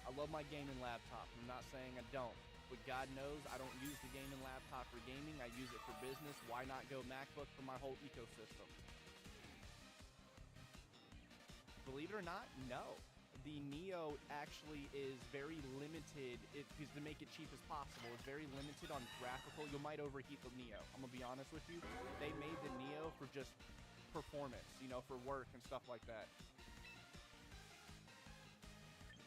I love my gaming laptop. I'm not saying I don't, but God knows I don't use the gaming laptop for gaming. I use it for business. Why not go MacBook for my whole ecosystem? Believe it or not, no. The Neo actually is very limited, because to make it cheap as possible, it's very limited on graphical. You might overheat the Neo. I'm gonna be honest with you. They made the Neo for just performance, you know, for work and stuff like that.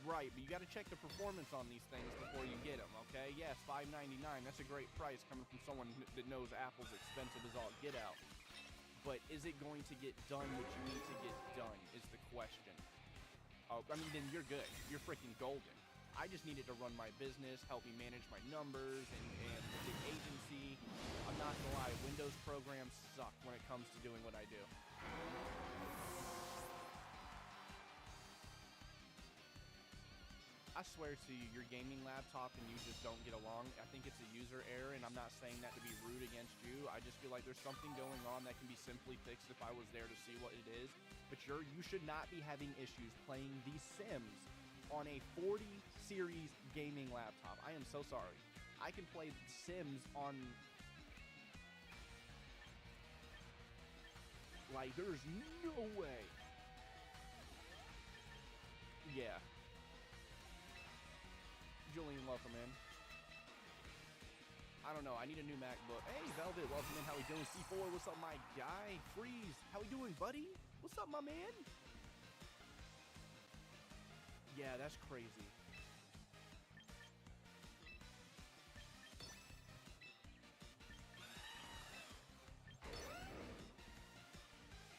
Right, but you gotta check the performance on these things before you get them, okay? Yes, $599, that's a great price coming from someone that knows Apple's expensive as all get out. But is it going to get done what you need to get done is the question. Oh, I mean, then you're good. You're freaking golden. I just need it to run my business, help me manage my numbers and the agency. I'm not gonna lie, Windows programs suck when it comes to doing what I do. I swear to you, your gaming laptop and you just don't get along. I think it's a user error, and I'm not saying that to be rude against you. I just feel like there's something going on that can be simply fixed if I was there to see what it is. But you should not be having issues playing The Sims on a 40 series gaming laptop. I am so sorry. I can play Sims on... Like, there's no way. Yeah. Julian, welcome in. I don't know. I need a new MacBook. Hey, Velvet, welcome in. How we doing? C4, what's up, my guy? Freeze, how we doing, buddy? What's up, my man? Yeah, that's crazy.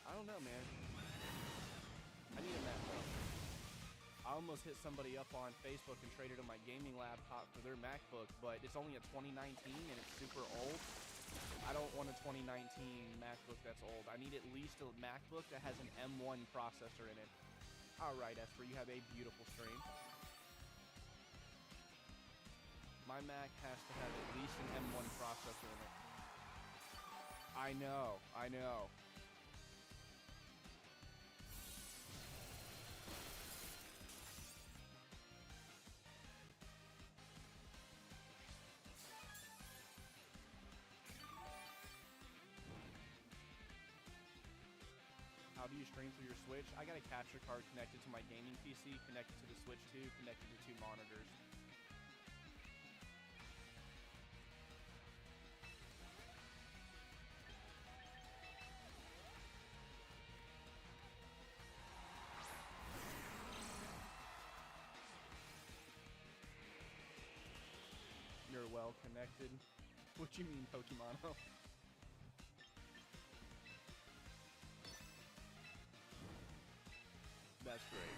I don't know, man. I need a MacBook. I almost hit somebody up on Facebook and traded in my gaming laptop for their MacBook, but it's only a 2019 and it's super old. I don't want a 2019 MacBook that's old. I need at least a MacBook that has an M1 processor in it. All right, Esper, you have a beautiful stream. My Mac has to have at least an M1 processor in it. I know, I know. How do you stream through your Switch? I got a capture card connected to my gaming PC, connected to the Switch 2, connected to 2 monitors. well connected. What you mean, Pokemon? That's great.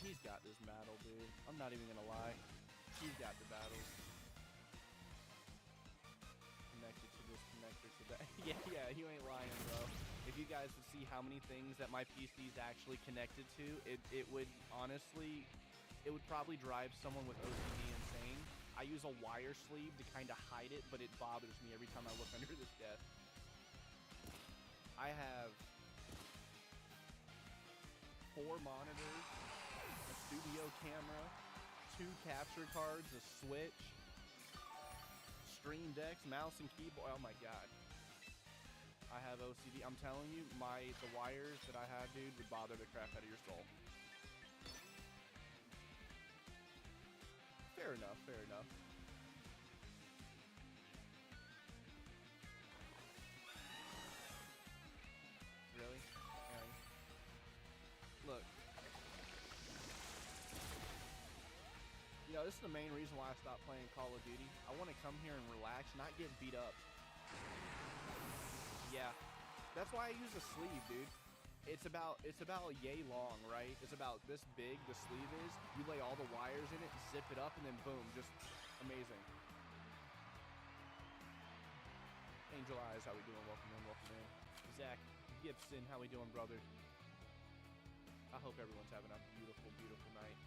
He's got this battle, dude. I'm not even gonna lie. He's got the battles. Connected to this, connected to that. yeah, you ain't lying, bro. If you guys would see how many things that my PC is actually connected to, it would honestly, it would probably drive someone with OCD insane. I use a wire sleeve to kind of hide it, but it bothers me every time I look under this desk. I have 4 monitors, a studio camera, 2 capture cards, a Switch, Stream Decks, mouse and keyboard. Oh my god. I have OCD. I'm telling you, the wires that I have, dude, would bother the crap out of your soul. Fair enough, fair enough. Really? Okay. Look. You know, this is the main reason why I stopped playing Call of Duty. I want to come here and relax, not get beat up. Yeah. That's why I use a sleeve, dude. It's about yay long, right? It's about this big, the sleeve is. You lay all the wires in it, zip it up, and then boom, just amazing. Angel Eyes, how we doing? Welcome in, welcome in. Zach Gibson, how we doing, brother? I hope everyone's having a beautiful, beautiful night.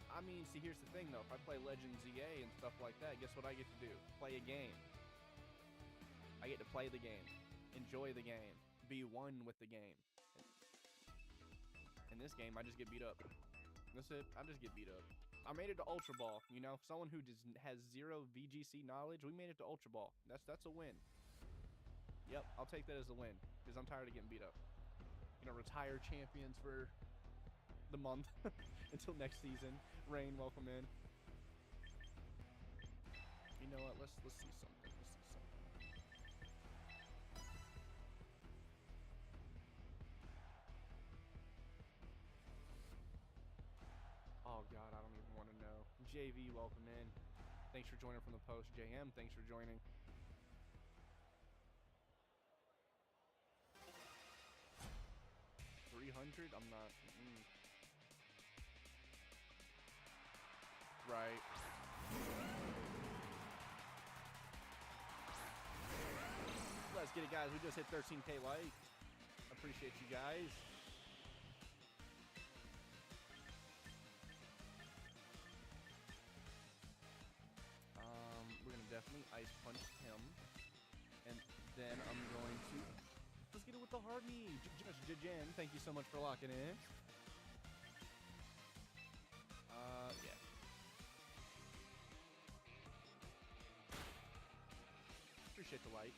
I mean, see, here's the thing, though. If I play Legends EA and stuff like that, guess what I get to do? Play a game. I get to play the game. Enjoy the game. Be one with the game. In this game, I just get beat up. That's it. I just get beat up. I made it to Ultra Ball, you know? Someone who has 0 VGC knowledge, we made it to Ultra Ball. That's a win. Yep, I'll take that as a win, because I'm tired of getting beat up. You know, retire champions for the month until next season. Rain, welcome in. You know what? Let's see something. Let's see something. Oh god, I don't even want to know. JV, welcome in. Thanks for joining from the post. JM, thanks for joining. $300? I'm not. Right. Let's get it, guys. We just hit 13K likes. Appreciate you guys. We're gonna definitely ice punch him, and then I'm going to let's get it with the hard knee. Jen, thank you so much for locking in. Yeah. Appreciate the likes.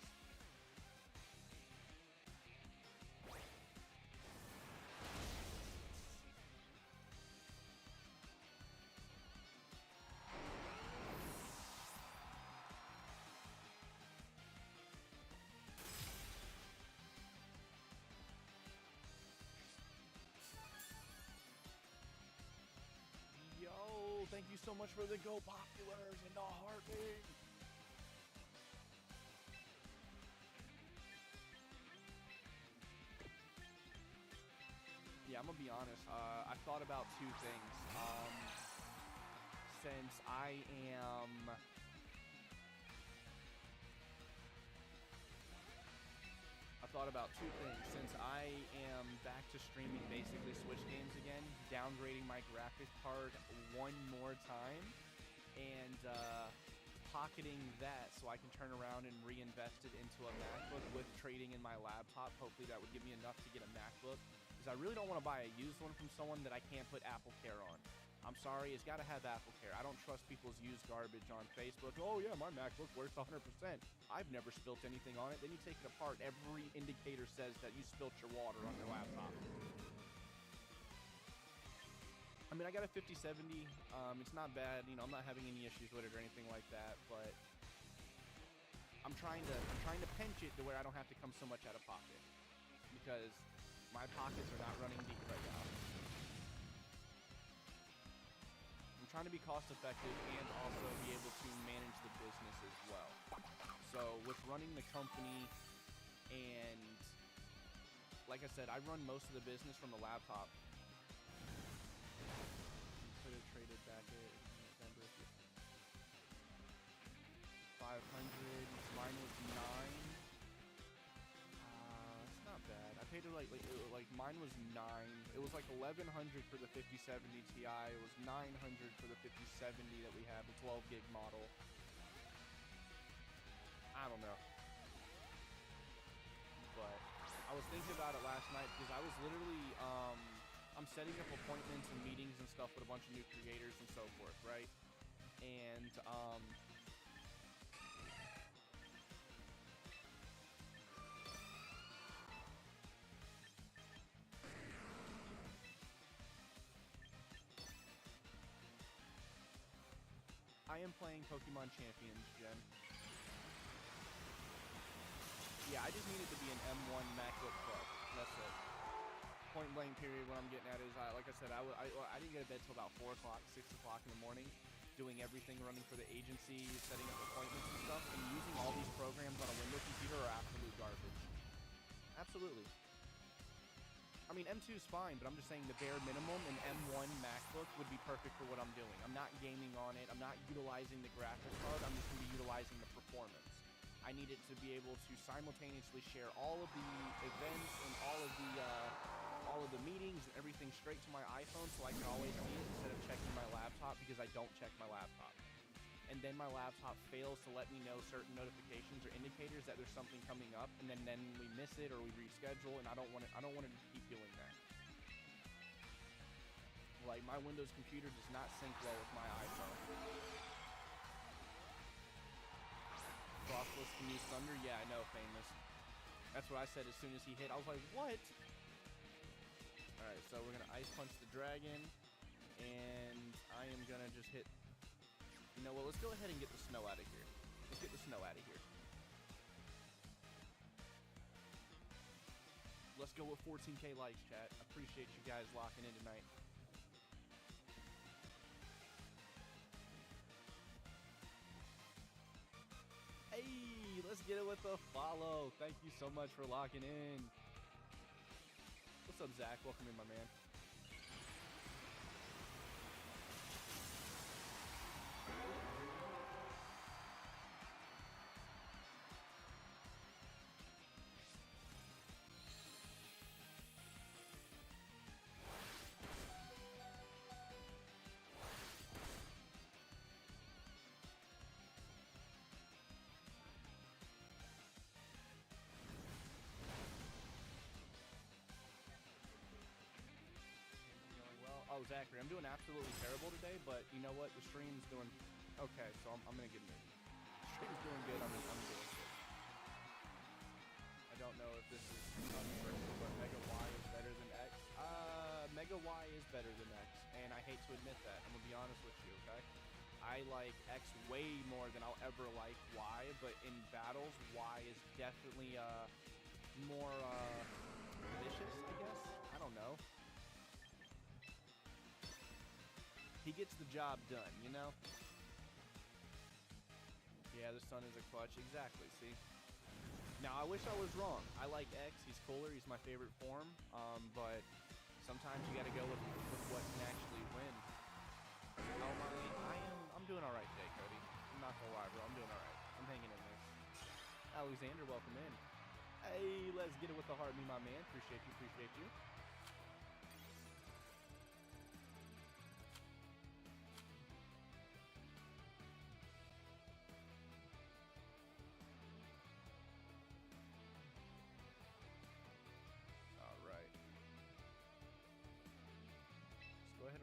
Yo, thank you so much for the Go Populars and the hearting. Yeah, I'm gonna be honest. I thought about 2 things. Since I thought about 2 things. Since I am back to streaming basically Switch games again, downgrading my graphics card 1 more time, and pocketing that so I can turn around and reinvest it into a MacBook with trading in my laptop. Hopefully that would give me enough to get a MacBook, because I really don't want to buy a used one from someone that I can't put Apple Care on. I'm sorry, it's got to have Apple Care. I don't trust people's used garbage on Facebook. Oh yeah, my MacBook works 100%. I've never spilt anything on it. Then you take it apart. Every indicator says that you spilt your water on your laptop. I mean, I got a 5070. It's not bad. You know, I'm not having any issues with it or anything like that. But I'm trying to pinch it to where I don't have to come so much out of pocket, because My pockets are not running deep right now. I'm trying to be cost effective and also be able to manage the business as well. So with running the company, and like I said, I run most of the business from the laptop. Could have traded back in November. 500. Mine was 9. It's not bad. I paid it like mine was 9. It was like 1100 for the 5070 Ti. It was 900 for the 5070 that we have, the 12 gig model. I don't know. But I was thinking about it last night because I was literally I'm setting up appointments and meetings and stuff with a bunch of new creators and so forth, right? And I am playing Pokemon Champions, Jen. Yeah, I just need it to be an M1 MacBook Pro. That's it. Point blank period. What I'm getting at is, like I said, I didn't get to bed till about 4 o'clock, 6 o'clock in the morning, doing everything, running for the agency, setting up appointments and stuff, and using all these programs on a Windows computer are absolute garbage. Absolutely. I mean, M2 is fine, but I'm just saying the bare minimum, an M1 MacBook would be perfect for what I'm doing. I'm not gaming on it. I'm not utilizing the graphics card. I'm just going to be utilizing the performance. I need it to be able to simultaneously share all of the events and all of the meetings and everything straight to my iPhone so I can always see it instead of checking my laptop, because I don't check my laptop. And then my laptop fails to let me know certain notifications or indicators that there's something coming up, and then we miss it or we reschedule, and I don't want to keep doing that. Like, my Windows computer does not sync well with my iPhone. Frostless can use Thunder? Yeah, I know, Famous. That's what I said as soon as he hit. I was like, what? Alright, so we're going to Ice Punch the Dragon, and I am going to just hit... You know what, let's go ahead and get the snow out of here. Let's get the snow out of here. Let's go with 14K likes, chat. Appreciate you guys locking in tonight. Hey, let's get it with the follow. Thank you so much for locking in. What's up, Zach? Welcome in, my man. Oh, Zachary, I'm doing absolutely terrible today, but you know what? The stream's doing... Okay, so I'm going to get moved. The stream's doing good. I'm doing good. I don't know if this is controversial, but Mega Y is better than X. Mega Y is better than X, and I hate to admit that. I'm going to be honest with you, okay? I like X way more than I'll ever like Y, but in battles, Y is definitely more vicious, I guess? I don't know. He gets the job done, you know? Yeah, the sun is a clutch. Exactly, see? Now, I wish I was wrong. I like X. He's cooler. He's my favorite form. But sometimes you gotta go with what can actually win. Oh, I'm doing all right today, Cody. I'm not gonna lie, bro. I'm doing all right. I'm hanging in there. Alexander, welcome in. Hey, let's get it with the heart, me, my man. Appreciate you, appreciate you.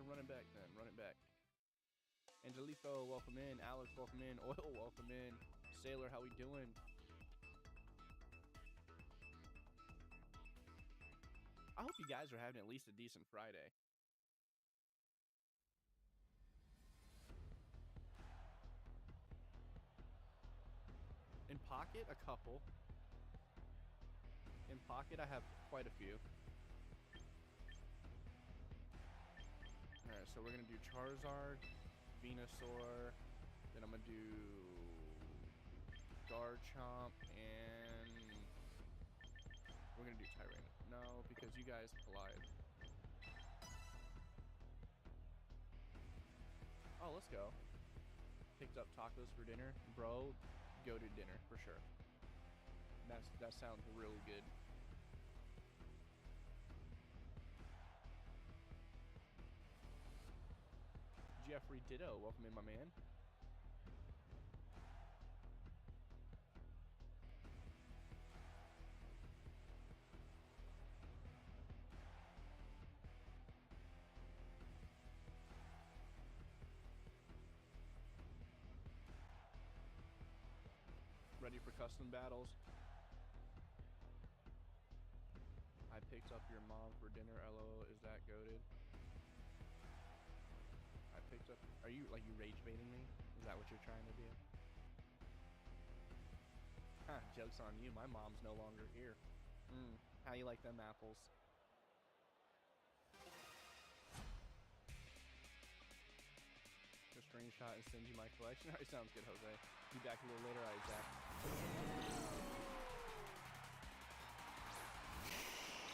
Run it back then. Run it back. Angelito, welcome in. Alex, welcome in. Oil, welcome in. Sailor, how we doing? I hope you guys are having at least a decent Friday. In Pocket, a couple. In Pocket, I have quite a few. Alright, so we're gonna do Charizard, Venusaur, then I'm gonna do Garchomp, and we're gonna do Tyrant. No, because you guys collide. Oh, let's go. Picked up tacos for dinner. Bro, go to dinner for sure. That sounds really good. Jeffrey Ditto, welcome in, my man. Ready for custom battles? I picked up your mom for dinner. LOL, is that goated? I picked up. Are you like you rage baiting me? Is that what you're trying to do? Huh, joke's on you. My mom's no longer here. How you like them apples? A screenshot and send you my collection. Alright, sounds good, Jose. Be back a little later. Alright, Zach.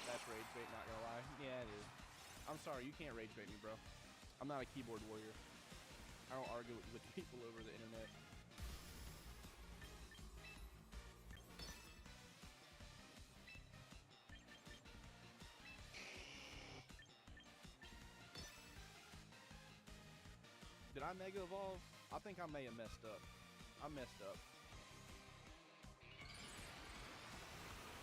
That's rage bait, not gonna lie. Yeah, it is. I'm sorry, you can't rage bait me, bro. I'm not a keyboard warrior. I don't argue with people over the internet. Did I Mega Evolve? I think I may have messed up. I messed up.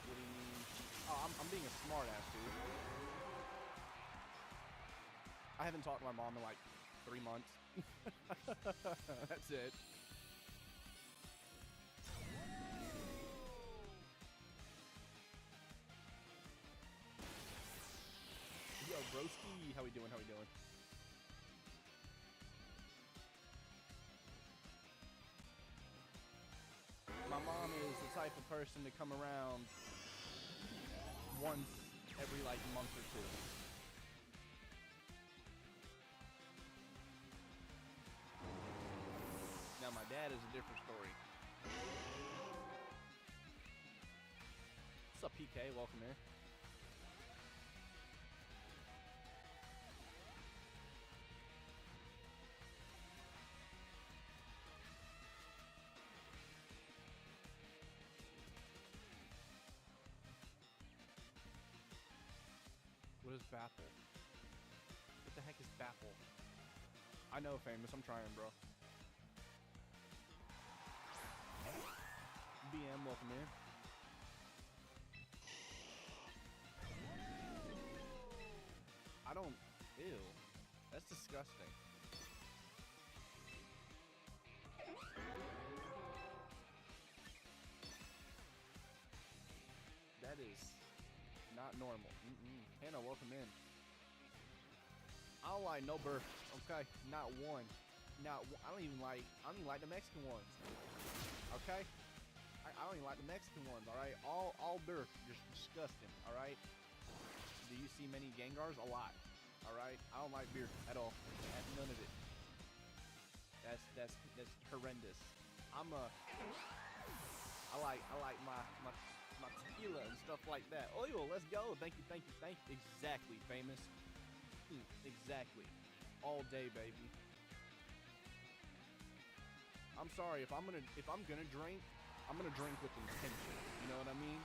What do you mean? Oh, I'm being a smart ass, dude. I haven't talked to my mom in like 3 months. That's it. Yo, broski, how we doing? How we doing? My mom is the type of person to come around once every like month or two. Now my dad is a different story. What's up, PK? Welcome in. What is Baffle? What the heck is Baffle? I know, Famous. I'm trying, bro. BM, welcome in. I don't... Ew. That's disgusting. That is not normal. Hannah, welcome in. I don't like no burgers, okay? Not one. I don't even like the Mexican ones. Okay? I don't even like the Mexican ones, alright? All dirt, just disgusting, alright? Do you see many Gengars? A lot. Alright? I don't like beer at all. None of it. That's horrendous. I like my tequila and stuff like that. Oh, let's go. Thank you. Exactly, Famous. Exactly. All day, baby. I'm sorry, if I'm gonna drink, I'm gonna drink with intention. You know what I mean?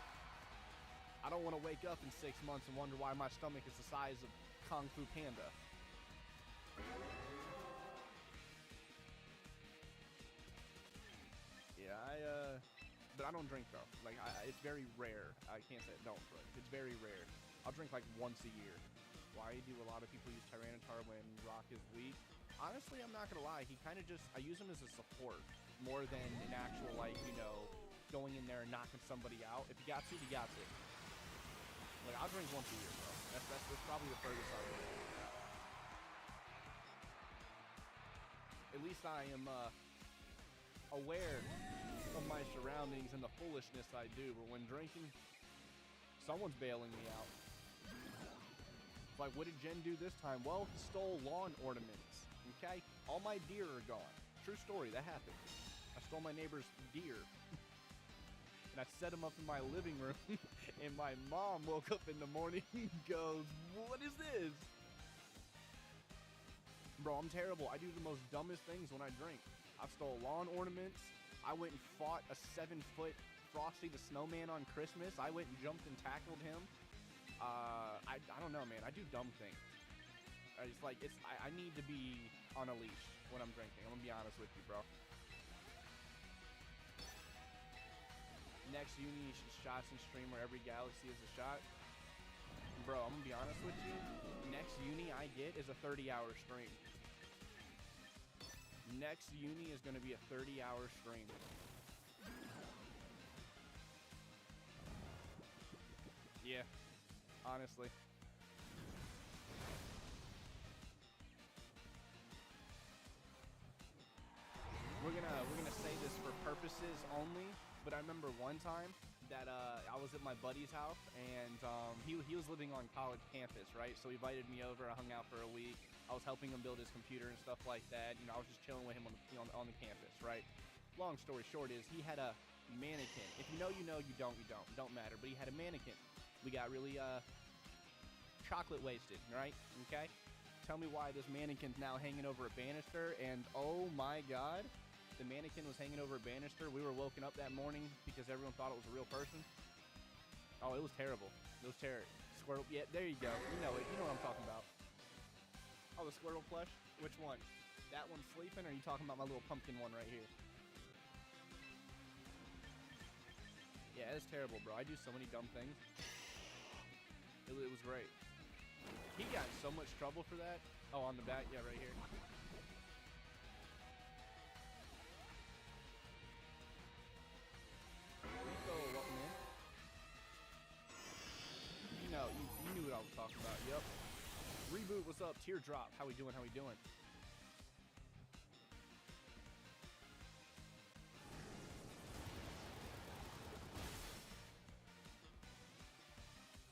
I don't want to wake up in 6 months and wonder why my stomach is the size of Kung Fu Panda. Yeah, but I don't drink though. Like, it's very rare. I can't say don't drink. It's very rare. I'll drink like once a year. Why do a lot of people use Tyranitar when Rock is weak? Honestly, I'm not gonna lie. He kind of I use him as a support more than an actual, like, you know, going in there and knocking somebody out. If you got to, you got to. Like, I'll drink once a year, bro. That's probably the furthest I'll go. At least I am aware of my surroundings and the foolishness I do. But when drinking, someone's bailing me out. It's like, what did Jen do this time? Well, he stole lawn ornaments. Okay, all my deer are gone. True story, that happened. I stole my neighbor's deer, and I set them up in my living room. And my mom woke up in the morning and goes, "What is this?" Bro, I'm terrible. I do the most dumbest things when I drink. I stole lawn ornaments. I went and fought a 7-foot Frosty the Snowman on Christmas. I went and jumped and tackled him. I don't know, man. I do dumb things. It's like, I need to be on a leash when I'm drinking. I'm gonna be honest with you, bro. Next uni shots and stream where every galaxy is a shot. Bro, I'm gonna be honest with you. Next uni I get is a 30-hour stream. Next uni is gonna be a 30-hour stream. Yeah, honestly. We're gonna say this for purposes only, but I remember one time that I was at my buddy's house, and he was living on college campus, right? So he invited me over. I hung out for a week. I was helping him build his computer and stuff like that. You know, I was just chilling with him on the campus, right? Long story short is he had a mannequin. If you know, you know. You don't, you don't. Don't matter. But he had a mannequin. We got really chocolate wasted, right? Okay. Tell me why this mannequin's now hanging over a banister, and oh my god, the mannequin was hanging over a banister. We were woken up that morning because everyone thought it was a real person. Oh, it was terrible. It was terrible. Squirrel. Yeah, there you go. You know it. You know what I'm talking about. Oh, the squirrel plush? Which one? That one sleeping, or are you talking about my little pumpkin one right here? Yeah, it's terrible, bro. I do so many dumb things. It was great. He got in so much trouble for that. Oh, on the back? Yeah, right here. Rico, what, man? You know, you knew what I was talking about. Yep. Reboot, what's up? Teardrop, how we doing? How we doing?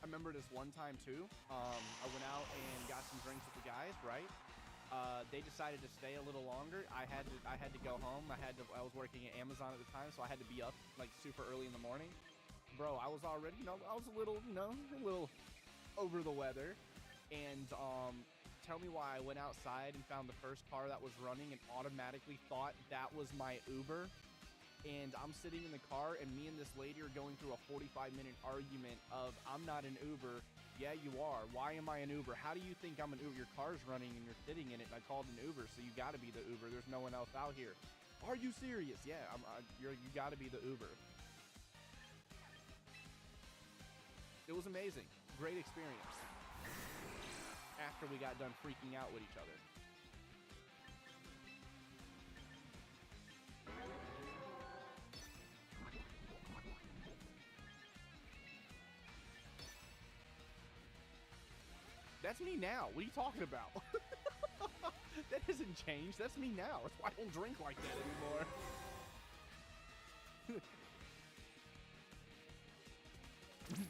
I remember this one time too. I went out and got some drinks with the guys, right? They decided to stay a little longer. I had to go home. I was working at Amazon at the time, so I had to be up like super early in the morning. Bro, I was already, I was a little over the weather. And tell me why I went outside and found the first car that was running and automatically thought that was my Uber. And I'm sitting in the car, and me and this lady are going through a 45-minute argument of, I'm not an Uber. Yeah, you are. Why am I an Uber? How do you think I'm an Uber? Your car's running, and you're sitting in it, and I called an Uber, so you got to be the Uber. There's no one else out here. Are you serious? Yeah, you got to be the Uber. It was amazing. Great experience. After we got done freaking out with each other. That's me now. What are you talking about? That hasn't changed. That's me now. That's why I don't drink like that anymore.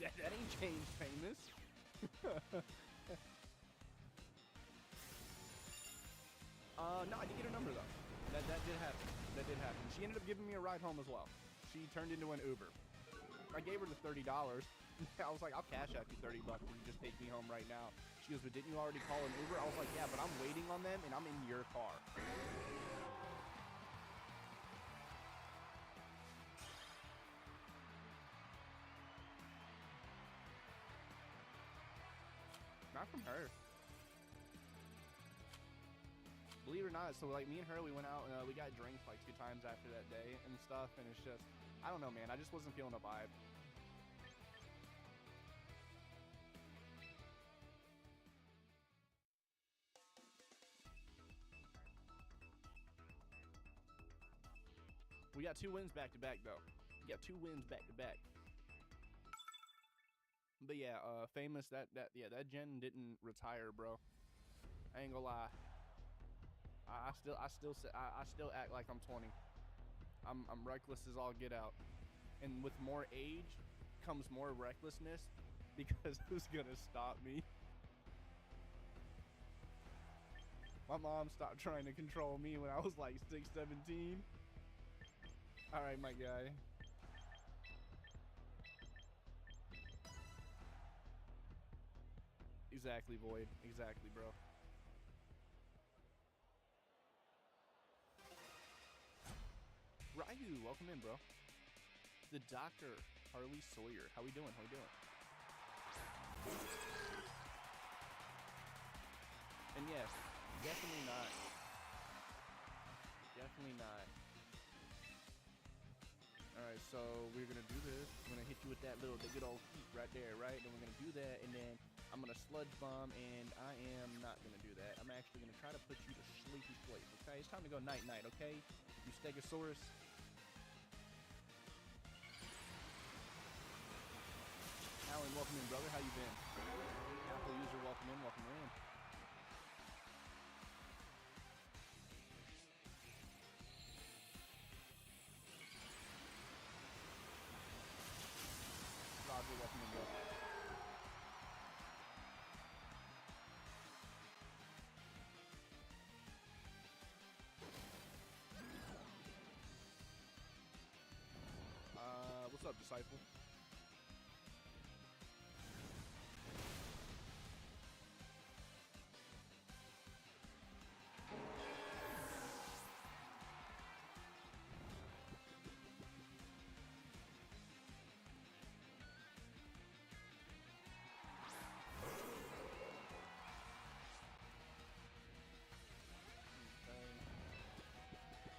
that ain't changed, famous. No, I did get her number though. That did happen. That did happen. She ended up giving me a ride home as well. She turned into an Uber. I gave her the $30. I was like, I'll cash out you $30 if you just take me home right now. She goes, but didn't you already call an Uber? I was like, yeah, but I'm waiting on them and I'm in your car. Not from her. Believe it or not, so like me and her, we went out and we got drinks like 2 times after that day and stuff, and it's just, I don't know, man. I just wasn't feeling the vibe. We got 2 wins back to back though. We got 2 wins back to back. But yeah, famous that gen didn't retire, bro. I ain't gonna lie. I still act like I'm 20. I'm reckless as all get out, and with more age comes more recklessness, because who's gonna stop me? My mom stopped trying to control me when I was like 6, 17. All right, my guy. Exactly, Void. Exactly, bro. Ryu, welcome in, bro. The Doctor, Harley Sawyer. How we doing? How we doing? And yes, definitely not. Definitely not. Alright, so we're gonna do this. I'm gonna hit you with that little, the good old heat right there, right? Then we're gonna do that, and then I'm gonna sludge bomb, and I am not gonna do that. I'm actually gonna try to put you to sleepy sleep, okay? It's time to go night-night, okay? You Stegosaurus. Alan, welcome in, brother. How you been? Apple user, welcome in, welcome in. Roger, welcome in, bro. What's up, Disciple?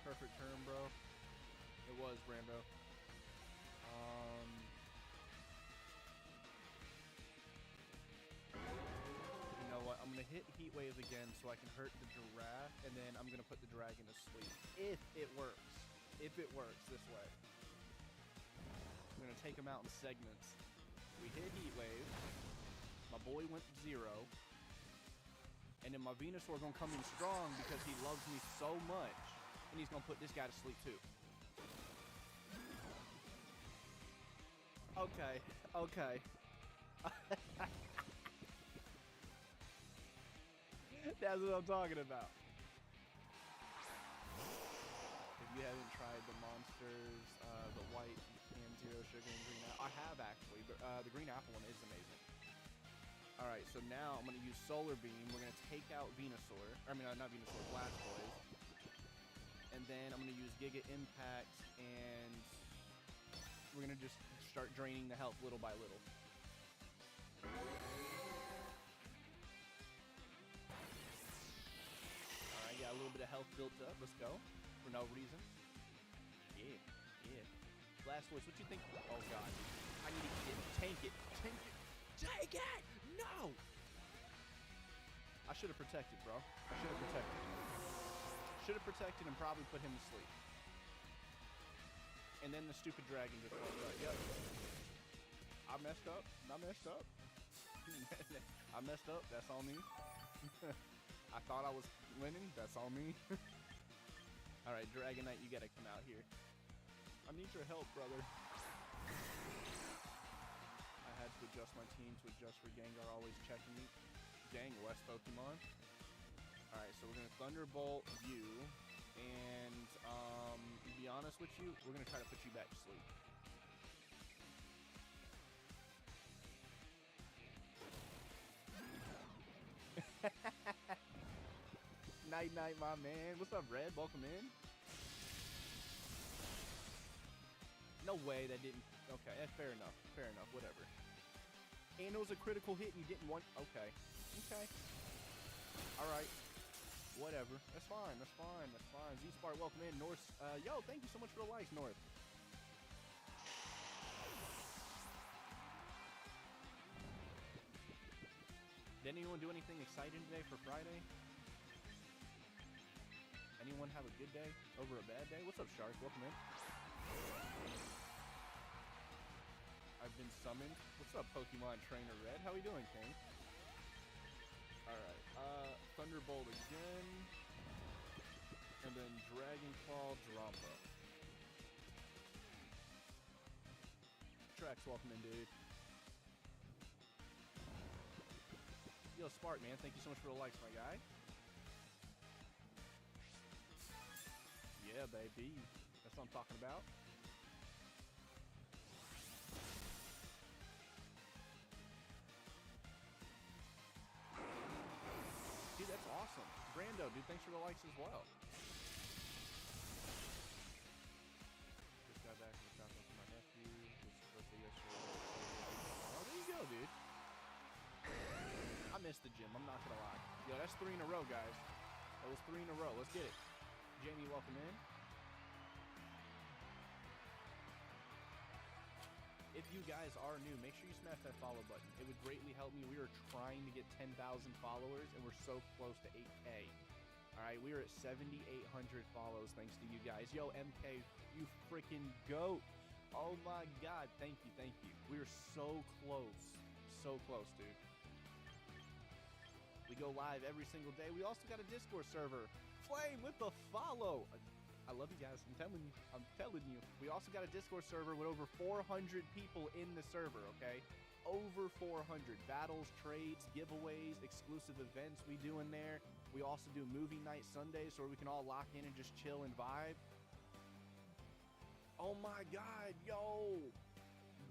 Perfect turn, bro. It was, Brando. You know what? I'm gonna hit Heat Wave again so I can hurt the giraffe, and then I'm gonna put the dragon to sleep. If it works. If it works this way. I'm gonna take him out in segments. We hit Heat Wave. My boy went 0. And then my Venusaur gonna come in strong because he loves me so much. And he's gonna put this guy to sleep too. Okay, okay. That's what I'm talking about. If you haven't tried the monsters, the white and zero sugar and green apple, I have actually, but the green apple one is amazing. All right, so now I'm gonna use Solar Beam. We're gonna take out Venusaur. I mean, not Venusaur, Blastoise. And then I'm gonna use Giga Impact, and we're gonna just start draining the health little by little. Alright, got a little bit of health built up. Let's go. For no reason. Yeah, yeah. Blastoise, what you think? Oh god. I need to get it. Tank it. Tank it. Take it! No! I should have protected, bro. I should have protected. Should have protected and probably put him to sleep. And then the stupid dragon just walked right. Yep. I messed up. I messed up. I messed up. That's all me. I thought I was winning. That's all me. Alright, Dragonite, you gotta come out here. I need your help, brother. I had to adjust my team to adjust for Gengar always checking me. Dang, West Pokemon. Alright, so we're gonna Thunderbolt you. And, to be honest with you, we're gonna try to put you back to sleep. Night night, my man. What's up, Red? Welcome in. No way that didn't. Okay, that's fair enough. Fair enough. Whatever. And it was a critical hit, and you didn't want. Okay. Okay. All right. Whatever. That's fine. That's fine. That's fine. Z-Spark, welcome in. North. Yo, thank you so much for the likes, North. Did anyone do anything exciting today for Friday? Anyone have a good day over a bad day? What's up, Shark? Welcome in. I've been summoned. What's up, Pokemon Trainer Red? How we doing, King? Alright, Thunderbolt again. And then Dragon Claw Drampa. Trex, welcome in, dude. Yo, Spark, man, thank you so much for the likes, my guy. Yeah, baby. That's what I'm talking about. Dude, that's awesome. Brando, dude, thanks for the likes as well. Just got back from the conference with my nephew. Was supposed to yesterday. Oh, there you go, dude. I missed the gym. I'm not gonna lie. Yo, that's 3 in a row, guys. That was 3 in a row. Let's get it. Jamie, welcome in. If you guys are new, make sure you smash that follow button. It would greatly help me. We are trying to get 10,000 followers, and we're so close to 8K. All right, we are at 7,800 follows thanks to you guys. Yo, MK, you freaking goat. Oh my God, thank you, thank you. We are so close, dude. We go live every single day. We also got a Discord server. Flame with the follow. I love you guys. I'm telling you. We also got a Discord server with over 400 people in the server, okay? Over 400. Battles, trades, giveaways, exclusive events we do in there. We also do movie night Sundays so we can all lock in and just chill and vibe. Oh my God, yo.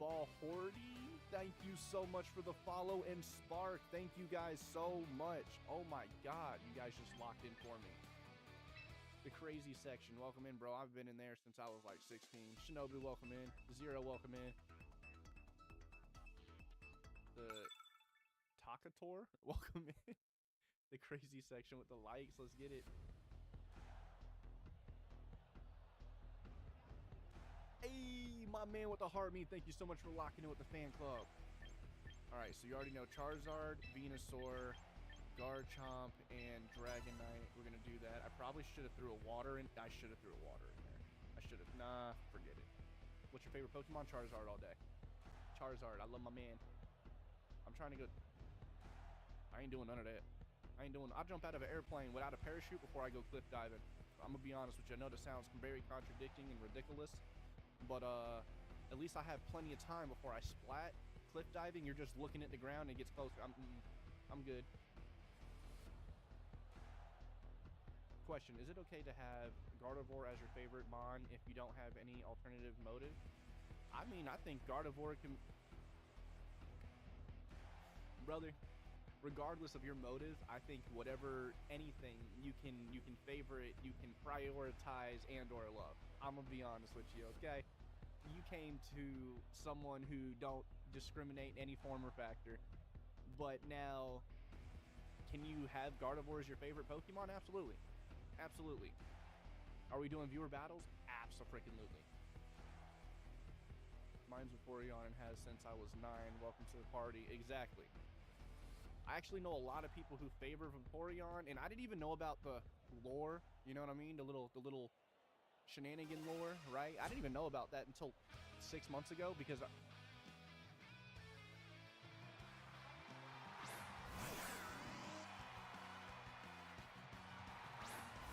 Ball Hordy, thank you so much for the follow. And Spark, thank you guys so much. Oh my God, you guys just locked in for me. The crazy section, welcome in, bro. I've been in there since I was like 16. Shinobi, welcome in. Zero, welcome in. The Takator, welcome in. The crazy section with the likes, let's get it. Hey, my man with the heart me, thank you so much for locking in with the fan club. All right, so you already know Charizard, Venusaur, Garchomp, and Dragonite. We're gonna do that. I probably should have threw a water in. I should have threw a water in there. I should have. Nah, forget it. What's your favorite Pokemon? Charizard all day. Charizard. I love my man. I'm trying to go. I ain't doing none of that. I'll jump out of an airplane without a parachute before I go cliff diving. I'm gonna be honest with you. I know that sounds very contradicting and ridiculous, but at least I have plenty of time before I splat. Cliff diving, you're just looking at the ground and it gets closer. I'm good. Question, is it okay to have Gardevoir as your favorite Mon if you don't have any alternative motive? I mean, I think Gardevoir can... Brother, regardless of your motive, I think anything, you can favor it, you can prioritize and or love. I'm gonna be honest with you, okay? You came to someone who don't discriminate in any form or factor, but now, can you have Gardevoir as your favorite Pokemon? Absolutely. Absolutely. Are we doing viewer battles? Abso-freaking-lutely. Mine's Vaporeon and has since I was 9. Welcome to the party. Exactly. I actually know a lot of people who favor Vaporeon, and I didn't even know about the lore. You know what I mean? The little shenanigan lore, right? I didn't even know about that until 6 months ago because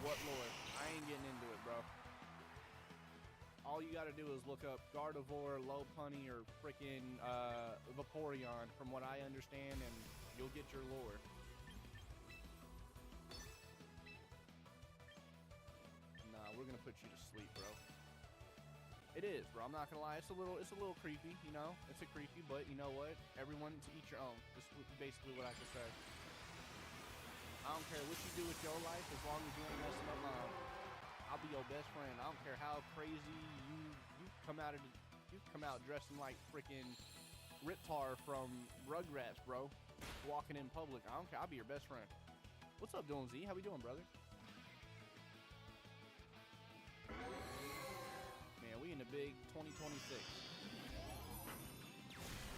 what lore? I ain't getting into it, bro. All you gotta do is look up Gardevoir, Lopunny, or freaking Vaporeon, from what I understand, and you'll get your lore. Nah, we're gonna put you to sleep, bro. It is, bro. I'm not gonna lie. It's a little creepy, you know. It's a creepy, but you know what? Everyone to each your own. This is basically what I can say. I don't care what you do with your life as long as you ain't messing up mine. I'll be your best friend. I don't care how crazy you come out dressing like freaking Riptar from Rugrats, bro. Walking in public. I don't care. I'll be your best friend. What's up, doing, Z? How we doing, brother? Man, we in the big 2026.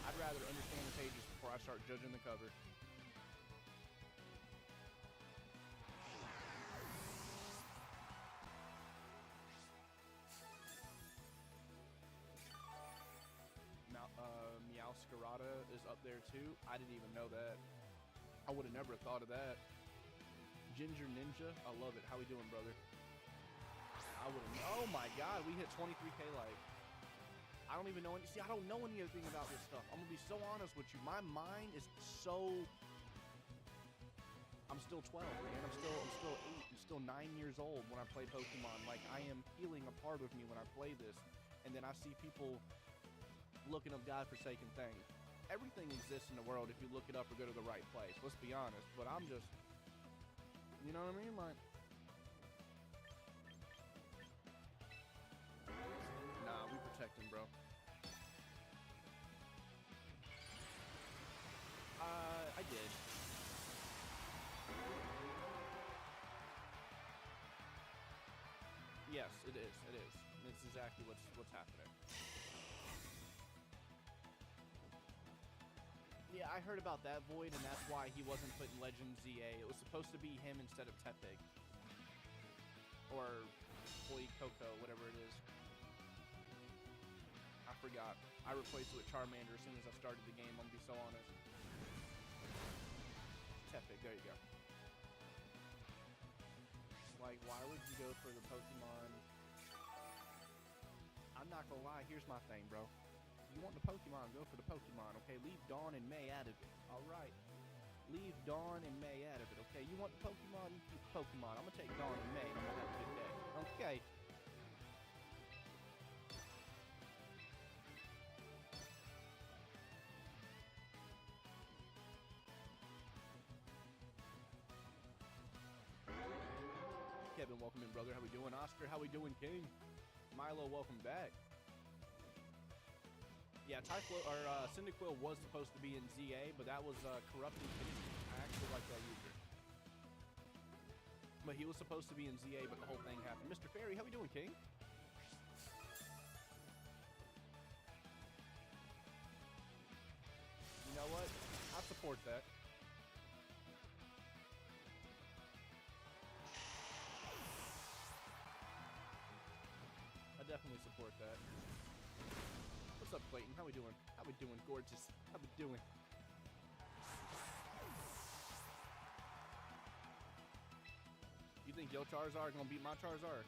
I'd rather understand the pages before I start judging the cover. Meowscarada is up there too. I didn't even know that. I would have never thought of that. Ginger Ninja, I love it. How we doing, brother? I would have. Oh my God, we hit 23K like. I don't even know any. See, I don't know anything about this stuff. I'm gonna be so honest with you. My mind is so. I'm still 12, man. I'm still 8. I'm still 9 years old when I play Pokemon. Like, I am feeling a part of me when I play this. And then I see people looking up godforsaken things. Everything exists in the world if you look it up or go to the right place. Let's be honest. But I'm just, you know what I mean? Like, nah, we protect him, bro. I did. Yes, it is. It is. It's exactly what's happening. Yeah, I heard about that Void, and that's why he wasn't put in Legend ZA. It was supposed to be him instead of Tepig. Or Boy Coco, whatever it is. I forgot. I replaced it with Charmander as soon as I started the game, I'm gonna be so honest. Tepig, there you go. Like, why would you go for the Pokemon? I'm not gonna lie, here's my thing, bro. You want the Pokemon, go for the Pokemon, okay? Leave Dawn and May out of it, alright? Leave Dawn and May out of it, okay? You want the Pokemon, you keep Pokemon. I'm gonna take Dawn and May, and I'm gonna have a good day, okay? Kevin, welcome in, brother. How we doing? Oscar, how we doing, King? Milo, welcome back. Yeah, Cyndaquil was supposed to be in ZA, but that was corrupted Infinity. I actually like that user. But he was supposed to be in ZA, but the whole thing happened. Mr. Fairy, how we doing, King? You know what? I support that. I definitely support that. What's up, Clayton? How we doing? How we doing, gorgeous? How we doing? You think your Charizard gonna beat my Charizard?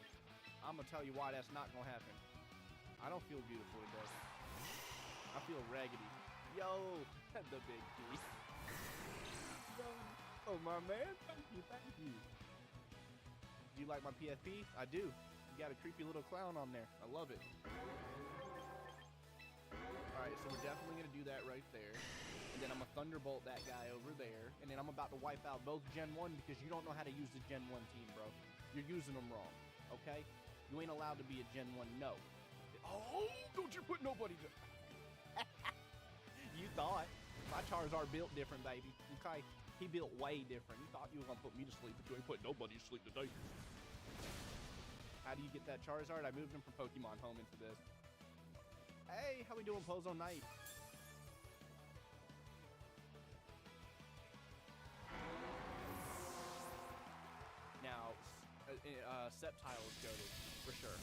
I'm gonna tell you why that's not gonna happen. I don't feel beautiful today. I feel raggedy. Yo, the big D. Yo, oh my man, thank you, thank you. Do you like my PFP? I do. You got a creepy little clown on there. I love it. Alright, so we're definitely going to do that right there. And then I'm going to Thunderbolt that guy over there. And then I'm about to wipe out both Gen 1 because you don't know how to use the Gen 1 team, bro. You're using them wrong, okay? You ain't allowed to be a Gen 1, no. Oh, don't you put nobody to... You thought. My Charizard built different, baby, okay? He built way different. You thought you were going to put me to sleep, but you ain't put nobody to sleep today. How do you get that Charizard? I moved him from Pokemon Home into this. Hey, how we doing, Pozo Knight? Now, Sceptile is goated, for sure.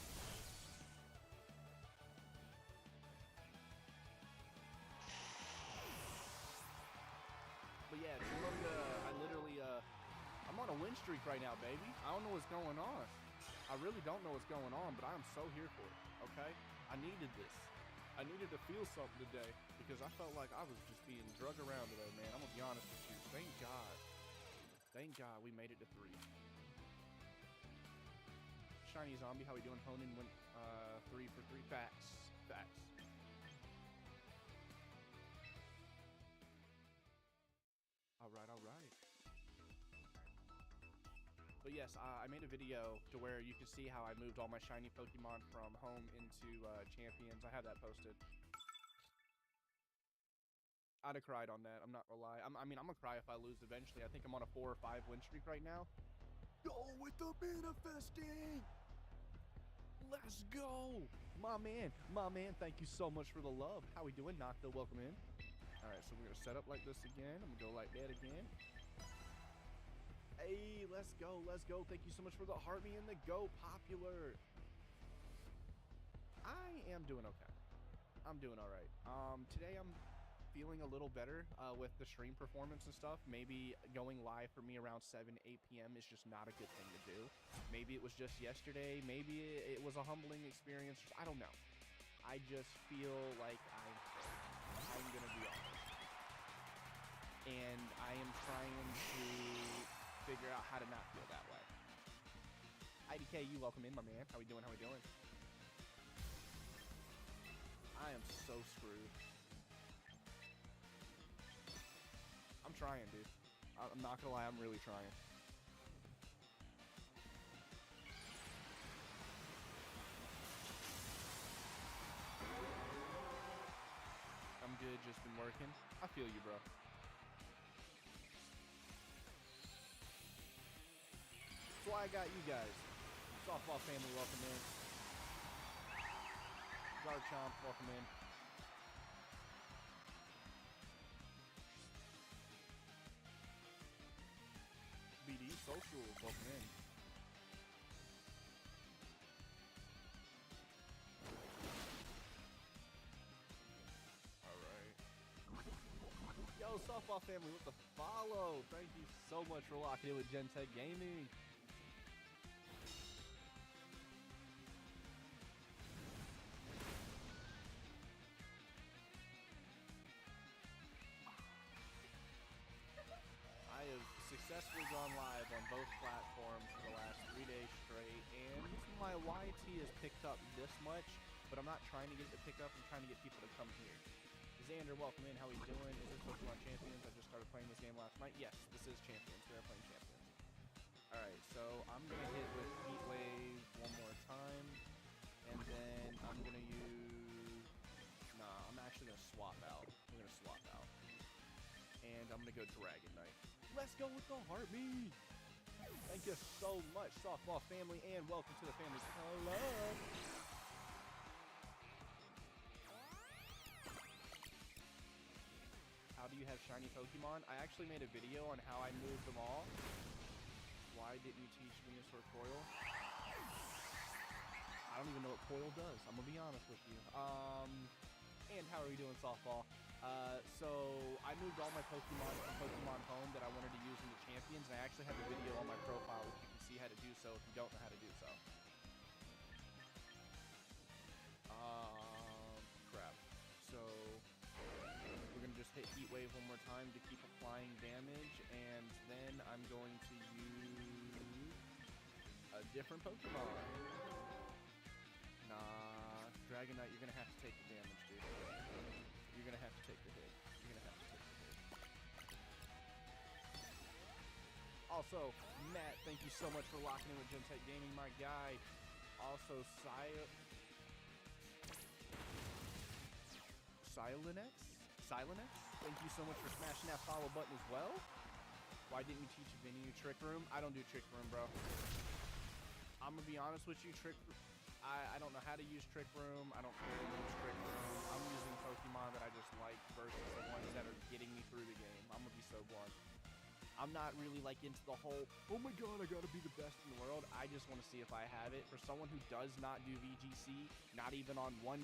But yeah, I literally, I'm on a win streak right now, baby. I don't know what's going on. I really don't know what's going on, but I'm so here for it, okay? I needed this. I needed to feel something today because I felt like I was just being drug around today, man. I'm gonna be honest with you. Thank God. Thank God we made it to 3. Shiny Zombie, how we doing? Honan went 3 for 3. Facts. Facts. Alright, alright. But yes, I made a video to where you can see how I moved all my shiny Pokemon from home into Champions. I have that posted. I'd have cried on that, I'm not gonna lie. I mean, I'm gonna cry if I lose eventually. I think I'm on a 4 or 5 win streak right now. Go with the manifesting! Let's go! My man, thank you so much for the love. How we doing, Nocta? Welcome in. Alright, so we're gonna set up like this again. I'm gonna go like that again. Hey, let's go, let's go. Thank you so much for the heart me and the go popular. I am doing okay. I'm doing all right. Today I'm feeling a little better with the stream performance and stuff. Maybe going live for me around 7, 8 p.m. is just not a good thing to do. Maybe it was just yesterday. Maybe it was a humbling experience. I don't know. I just feel like I'm gonna be honest. And I am trying to figure out how to not feel that way. IDK, you welcome in, my man. How we doing? How we doing? I am so screwed. I'm trying, dude. I'm not gonna lie, I'm really trying. I'm good, just been working. I feel you, bro. That's why I got you guys. Softball family, welcome in. Garchomp, welcome in. BD Social, welcome in. Alright. Yo, Softball family, with the follow. Thank you so much for locking in with Gentech Gaming. I have successfully gone live on both platforms for the last 3 days straight, and my YT has picked up this much, but I'm not trying to get it to pick up, I'm trying to get people to come here. Xander, welcome in, how are you doing? Is this Pokemon Champions? I just started playing this game last night. Yes, this is Champions, we are playing Champions. Alright, so I'm going to hit with Heat Wave one more time, and then I'm going to use... Nah, I'm actually going to swap out. I'm going to swap out. And I'm going to go Dragonite. Let's go with the Heartbeat! Thank you so much, Softball family, and welcome to the family club. How do you have shiny Pokemon? I actually made a video on how I moved them all. Why didn't you teach Venusaur Coil? I don't even know what Coil does. I'm gonna be honest with you. And how are you doing, Softball? So I moved all my Pokemon from Pokemon Home that I wanted to use in the Champions, and I actually have a video on my profile which you can see how to do so if you don't know how to do so. Crap. So we're gonna just hit Heat Wave one more time to keep applying damage, and then I'm going to use a different Pokemon. Nah, Dragonite, you're gonna have to take the damage, dude. You're gonna have to take the hit. You're gonna have to take the hit. Also, Matt, thank you so much for locking in with Gentech Gaming, my guy. Also, Silenex, thank you so much for smashing that follow button as well. Why didn't you teach Vinny Trick Room? I don't do Trick Room, bro. I'm gonna be honest with you, I don't know how to use Trick Room. I don't really use Trick Room. I'm using Pokemon that I just like versus the ones that are getting me through the game. I'm gonna be so blunt. I'm not really like into the whole, oh my god, I gotta be the best in the world. I just want to see if I have it. For someone who does not do VGC, not even on 1%,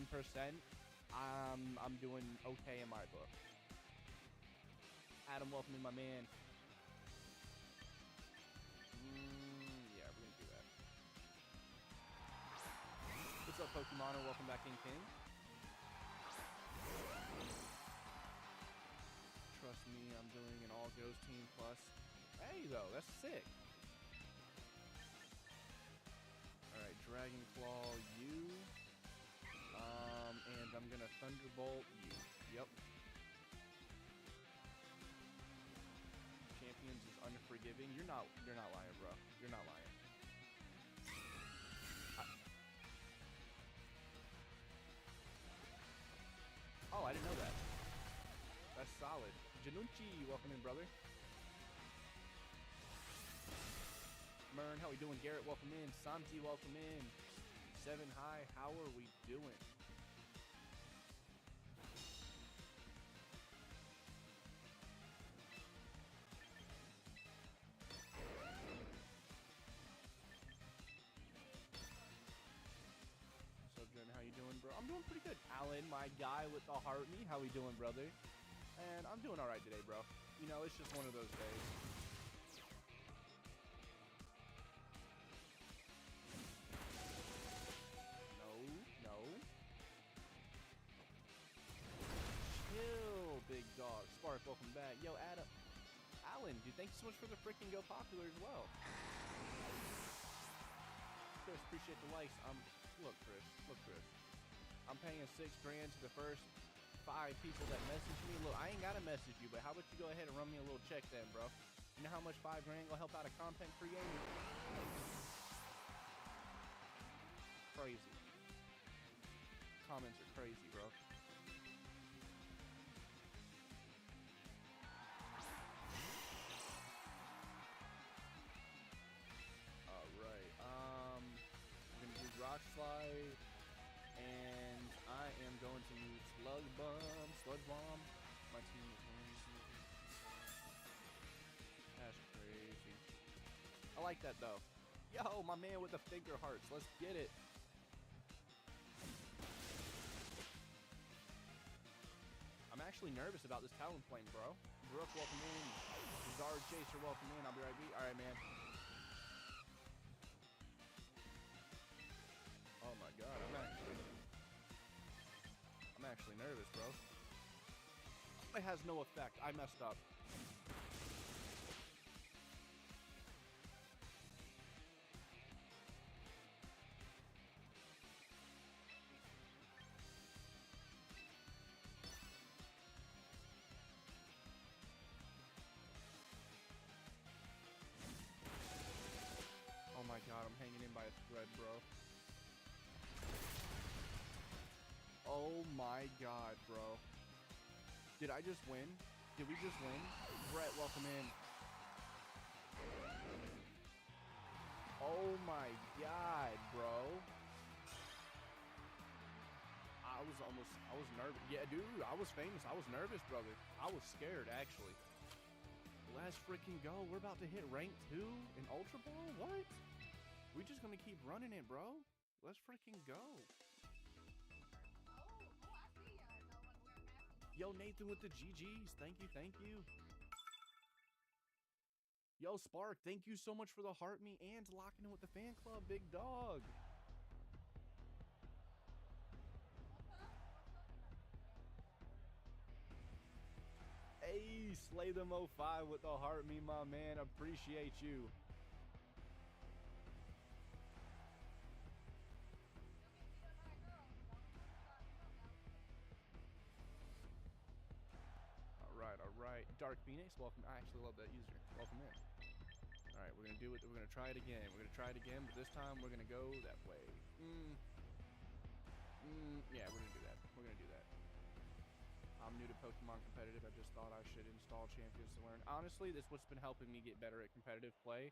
I'm doing okay in my book. Adam, welcome in, my man. Yeah, we're gonna do that. What's up, Pokemoner? Welcome back in, King. Trust me, I'm doing an all goes team plus. Hey, though, that's sick. Alright, Dragon Claw you. And I'm gonna Thunderbolt you. Yep. Champions is unforgiving. You're not lying, bro. You're not lying. Oh, I didn't know that. That's solid. Janunchi, welcome in, brother. Mern, how we doing? Garrett, welcome in. Santi, welcome in. Seven, hi. How are we doing? What's up, Jen? How you doing, bro? I'm doing pretty good. Alan, my guy with the heart me. How we doing, brother? And I'm doing all right today, bro. You know, it's just one of those days. No. Chill, big dog. Spark, welcome back. Yo, Adam. Talon, dude, thank you so much for the freaking Go Popular as well. Chris, appreciate the likes. Look, Chris. I'm paying $6 grand to the first 5 people that message me. Look, I ain't gotta message you, but how about you go ahead and run me a little check then, bro? You know how much $5 grand gonna help out a content creator? Crazy. Comments are crazy, bro. Alright, I'm gonna use Rock Slide, and I am going to use Sludge Bomb. My team is winning. That's crazy. I like that though. Yo, my man with the finger hearts. Let's get it. I'm actually nervous about this Talonflame, bro. Brooke, welcome in. Zard Chaser, welcome in. I'll be right back. All right, man. Oh my God, I'm actually nervous, bro. It has no effect. I messed up. Oh my God, I'm hanging in by a thread, bro. Oh my God, bro. Did I just win? Did we just win? Brett, welcome in. Oh my God, bro. I was nervous. Yeah, dude, I was famous. I was nervous, brother. I was scared, actually. Let's freaking go. We're about to hit rank 2 in Ultra Ball? What? We just gonna keep running it, bro. Let's freaking go. Yo, Nathan with the GGs. Thank you, thank you. Yo, Spark, thank you so much for the heart me and locking in with the fan club, big dog. Hey, Slay them 05 with the heart me, my man. Appreciate you. All right. Dark Phoenix, welcome. I actually love that user. Welcome in. All right, we're gonna do it. We're gonna try it again. But this time we're gonna go that way. Yeah, we're gonna do that. I'm new to Pokemon competitive. I just thought I should install Champions to learn. Honestly, this is what's been helping me get better at competitive play.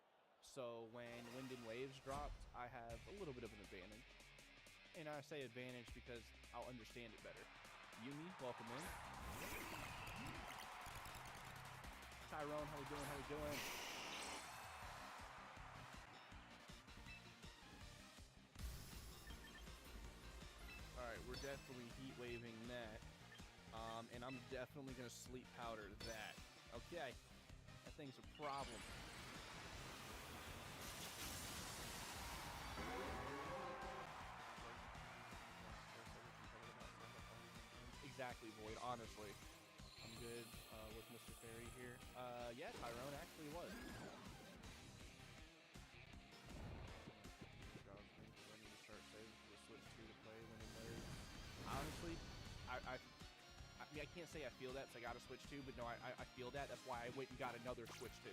So when Wind and Waves dropped, I have a little bit of an advantage. And I say advantage because I'll understand it better. Yumi, welcome in. Tyrone, how we doing? Alright, we're definitely heat waving that. And I'm definitely gonna sleep powder that. Okay. That thing's a problem. Exactly, Void, honestly. I'm good with Mr. Fairy here. Yeah, Tyrone actually was. I need to start saving for the Switch 2 to play when in there. Honestly, I can't say I feel that because I got a Switch 2, but no, I feel that. That's why I went and got another Switch 2.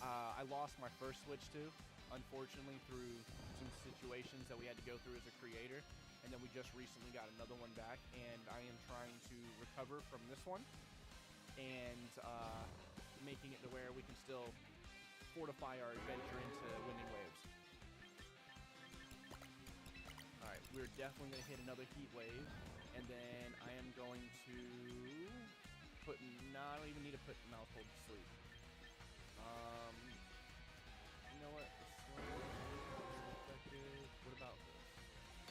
I lost my first Switch 2, unfortunately, through some situations that we had to go through as a creator. And then we just recently got another one back, and I am trying to recover from this one and making it to where we can still fortify our adventure into Wind and Waves. Alright, we're definitely going to hit another Heat Wave, and then I am going to put... No, I don't even need to put Mouthhold to sleep. You know what? Effective. What about this?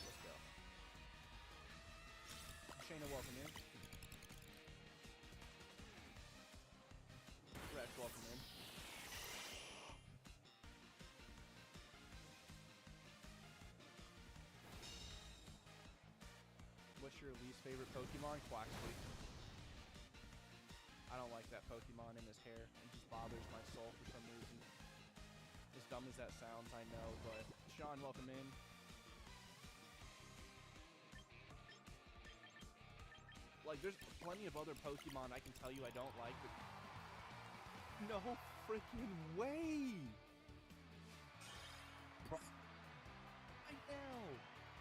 Let's go. Shayna, welcome in. Rex, welcome in. What's your least favorite Pokemon? Quaxly. I don't like that Pokemon in his hair. It just bothers my soul for some reason. As dumb as that sounds, I know, but Sean, welcome in. Like, there's plenty of other Pokemon I can tell you I don't like, but no freaking way! Right now!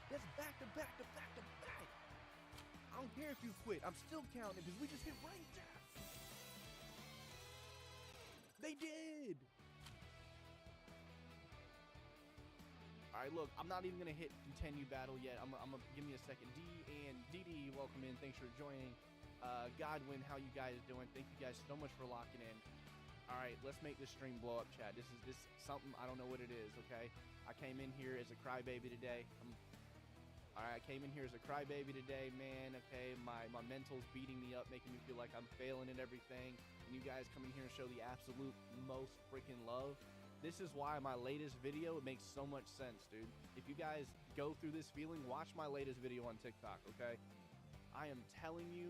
That's back to back to back to back! I don't care if you quit, I'm still counting because we just hit rank death! They did! Alright, look, I'm not even gonna hit continue battle yet. I'm gonna give me a second. D and DD, welcome in. Thanks for joining. Godwin, how you guys doing? Thank you guys so much for locking in. Alright, let's make this stream blow up, chat. This is something, I don't know what it is, okay? I came in here as a crybaby today. Alright, I came in here as a crybaby today, man, okay? My mental's beating me up, making me feel like I'm failing at everything. And you guys come in here and show the absolute most freaking love. This is why my latest video, it makes so much sense, dude. If you guys go through this feeling, watch my latest video on TikTok, okay? I am telling you,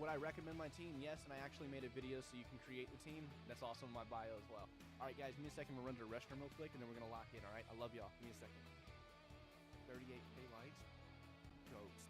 would I recommend my team? Yes, and I actually made a video so you can create the team. That's also in my bio as well. All right, guys, give me a second. We'll run to the restroom real quick, and then we're going to lock in, all right? I love y'all. Give me a second. 38K likes. Ghost.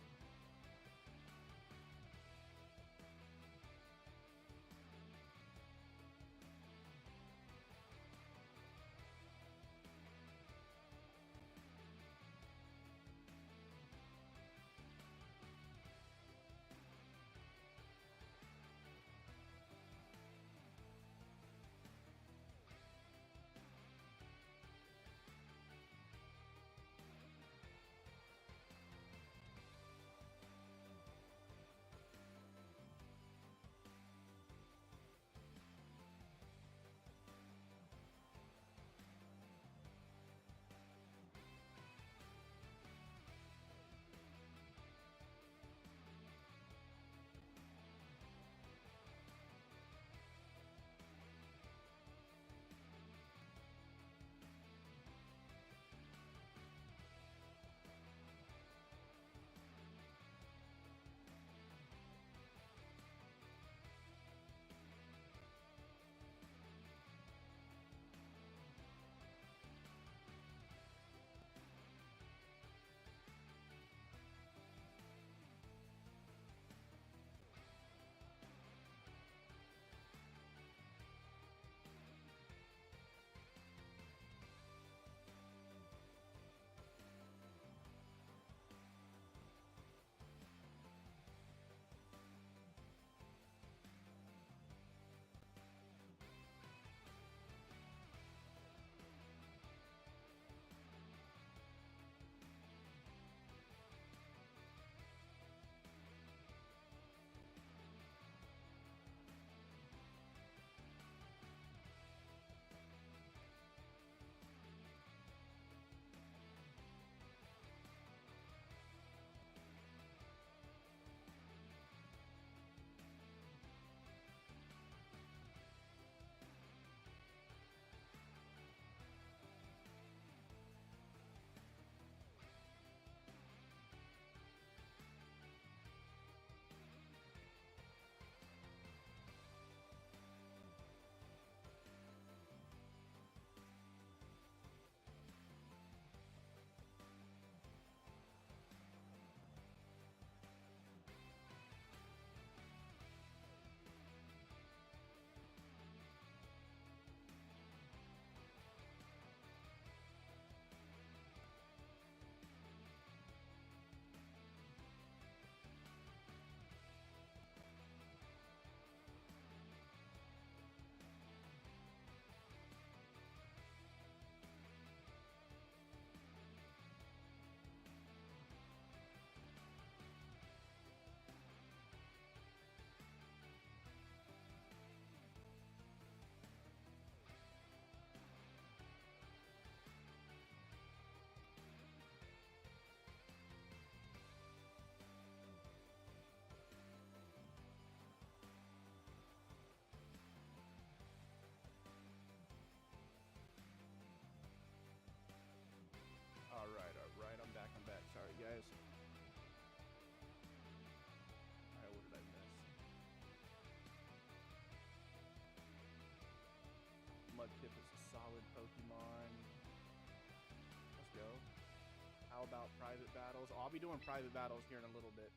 about private battles. Oh, I'll be doing private battles here in a little bit.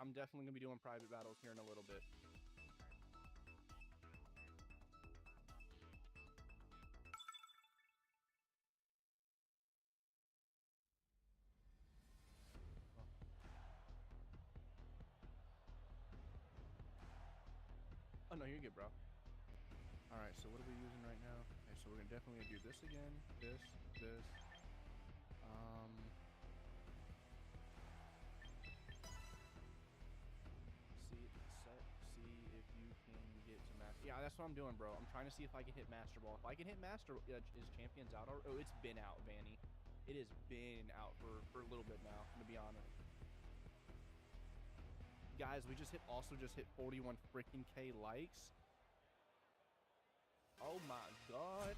I'm definitely gonna be doing private battles here in a little bit. Oh no, you're good, bro. All right, so what are we using right now? Okay, so we're gonna definitely do this again. This. See if you can get to master. Yeah, that's what I'm doing, bro. I'm trying to see if I can hit master ball. If I can hit master, is champions out? Oh, it's been out, Vanny. It has been out for a little bit now, to be honest. Guys, we just hit 41 freaking K likes. Oh my god.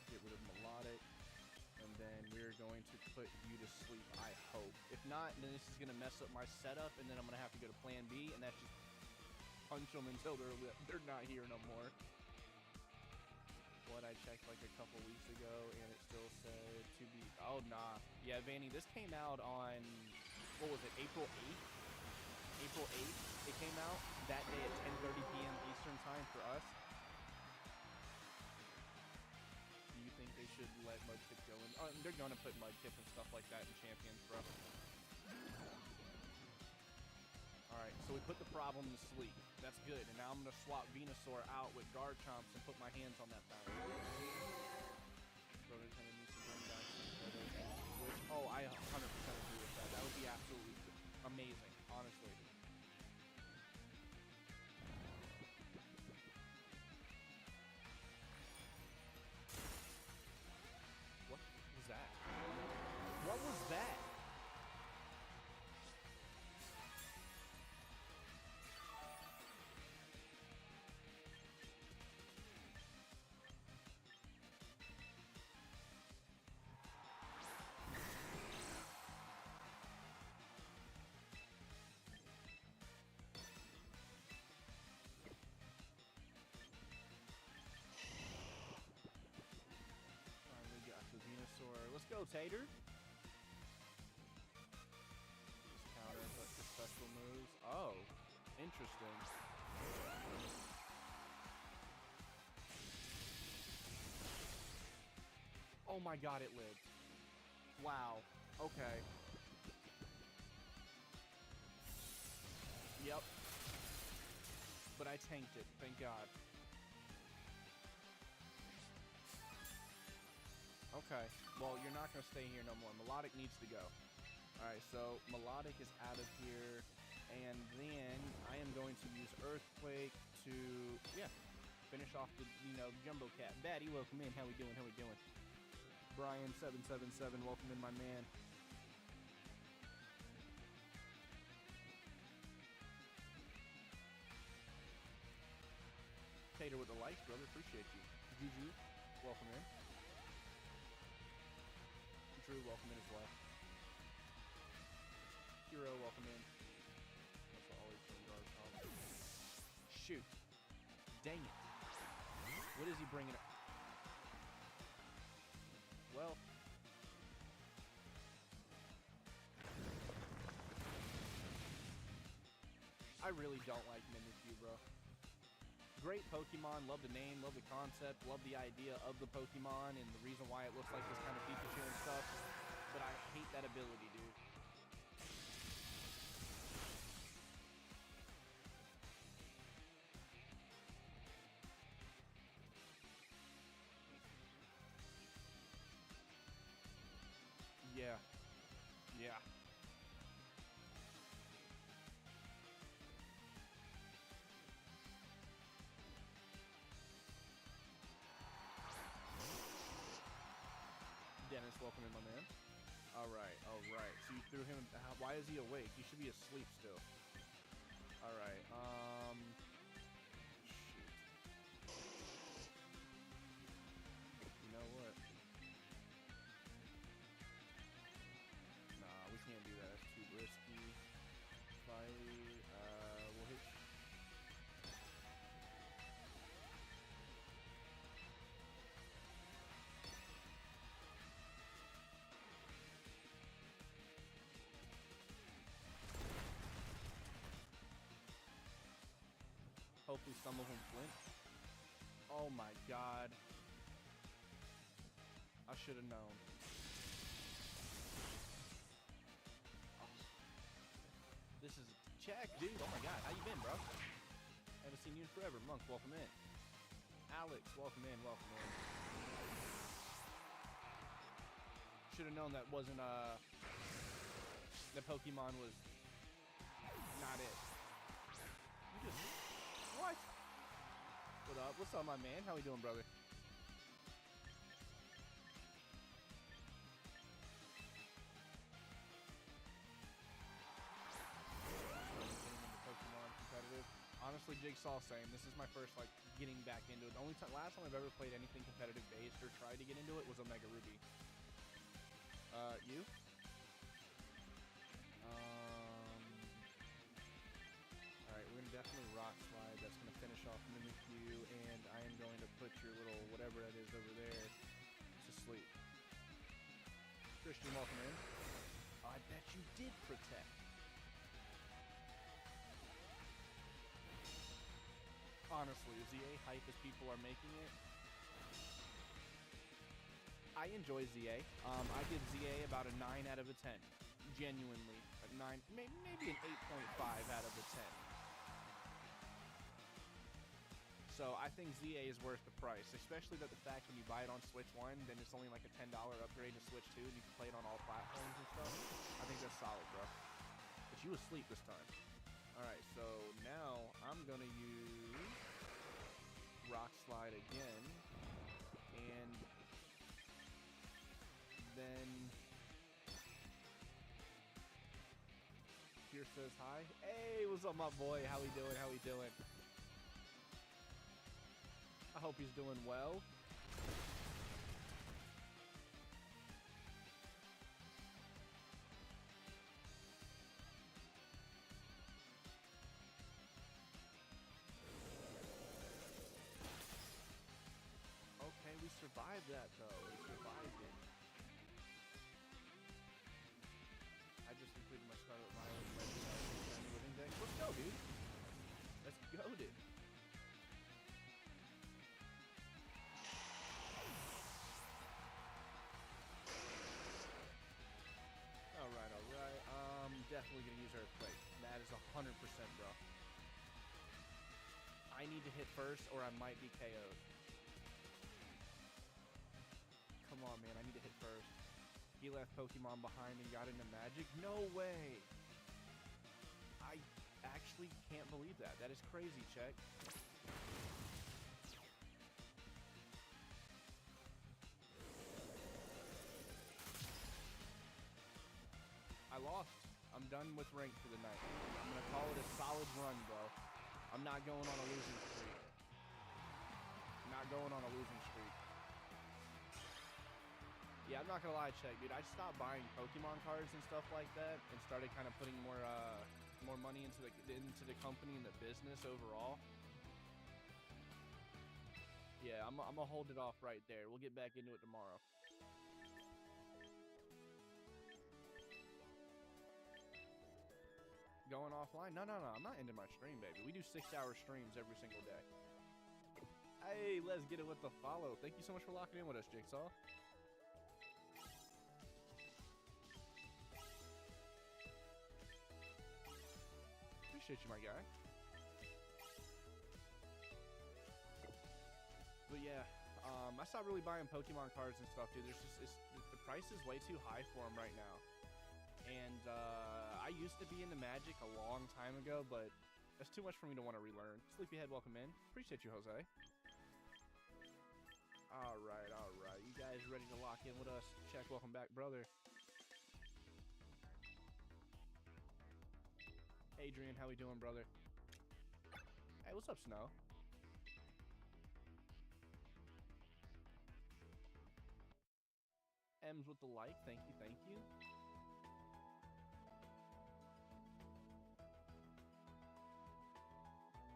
Get rid of melodic, and then we're going to put you to sleep, I hope. If not, then this is going to mess up my setup, and then I'm going to have to go to plan B, and that's just punch them until they're not here no more. What I checked like a couple weeks ago, and it still said to be, oh nah. Yeah, Vanny, this came out on, what was it, April 8th? April 8th, it came out that day at 10:30 p.m. Eastern time for us. Do you think they should let Mudkip go in? Oh, they're going to put Mudkip and stuff like that in Champions, bro. Alright, so we put the problem to sleep. That's good. And now I'm going to swap Venusaur out with Garchomps and put my hands on that battle. Brothers going to need to bring back some photos. Which, oh, I 100% agree with that. That would be absolutely amazing, honestly. What was that? What was that? Let's go, Tater. Just counter, but the special moves. Oh, interesting. Oh my god, it lived. Wow. Okay. Yep. But I tanked it, thank god. Okay, well, you're not going to stay here no more. Melodic needs to go. Alright, so Melodic is out of here. And then I am going to use Earthquake to, yeah, finish off the, Jumbo Cat. Batty, welcome in. How we doing? Brian777, welcome in, my man. Tater with the likes, brother. Appreciate you. Juju, welcome in. Drew, welcome in as well. Hero, welcome in. That's always from Garchomp. Shoot. Dang it. What is he bringing up? Well. I really don't like Mimikyu, bro. Great Pokemon, love the name, love the concept, love the idea of the Pokemon and the reason why it looks like this kind of Pikachu and stuff, but I hate that ability, dude. Yeah. Yeah. Dennis, welcome in, my man. All right. So you threw him. Why is he awake? He should be asleep still. All right. Shoot. You know what? Nah, we can't do that. That's too risky. Smiley. We'll hit. Hopefully some of them flint. Oh my god. I should have known. This is check, dude. Oh my god, how you been, bro? Haven't seen you in forever. Monk, welcome in. Alex, welcome in, welcome in. Should have known that wasn't the Pokemon was not it. You just what? What up? What's up, my man? How we doing, brother? Pokemon competitive. Honestly, Jigsaw, same. This is my first like getting back into it. The only time, last time I've ever played anything competitive based or tried to get into it was Omega Ruby. You? Alright, we're gonna definitely rock slide. That's gonna finish off Mimikyu, and I am going to put your little whatever that is over there to sleep. Christian, welcome in. I bet you did protect. Honestly, ZA hype as people are making it. I enjoy ZA. I give ZA about a 9 out of a 10. Genuinely, a 9, maybe an 8.5 out of a 10. So I think ZA is worth the price, especially that the fact when you buy it on Switch 1, then it's only like a $10 upgrade to Switch 2, and you can play it on all platforms and stuff. I think that's solid, bro. But you asleep this time. Alright, so now I'm gonna use Rock Slide again, and then Pierce says hi. Hey, what's up, my boy? How we doing? How we doing? I hope he's doing well. Okay, we survived that though. We survived it. I just completed my Scarlet Violet living deck. Let's go, dude. Let's go, dude. Alright, alright. Definitely gonna use Earthquake. That is 100%, bro. I need to hit first or I might be KO'd. Come on, man. I need to hit first. He left Pokemon behind and got into Magic? No way! I actually can't believe that. That is crazy, Check. I lost. I'm done with rank for the night. I'm gonna call it a solid run, bro. I'm not going on a losing streak. Not going on a losing streak. Yeah, I'm not gonna lie, Check, dude. I stopped buying Pokemon cards and stuff like that, and started kind of putting more money into the company and the business overall. Yeah, I'm gonna hold it off right there. We'll get back into it tomorrow. Going offline? No. I'm not ending my stream, baby. We do 6-hour streams every single day. Hey, let's get it with the follow. Thank you so much for locking in with us, Jigsaw. Appreciate you, my guy. But yeah, I stopped really buying Pokemon cards and stuff, dude. The price is way too high for them right now. And I used to be into Magic a long time ago, but that's too much for me to want to relearn. Sleepyhead, welcome in. Appreciate you, Jose. Alright. You guys ready to lock in with us? Check, welcome back, brother. Adrian, how we doing, brother? Hey, what's up, Snow? M's with the like. Thank you, thank you.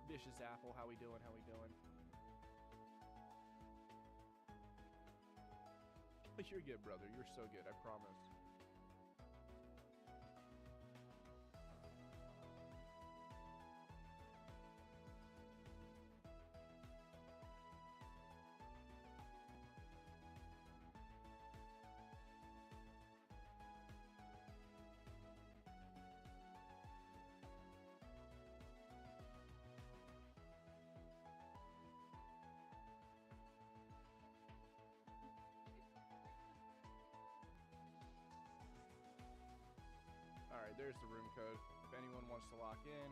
Vicious Apple, how we doing? How we doing? But you're good, brother. You're so good. I promise. All right, there's the room code. If anyone wants to lock in.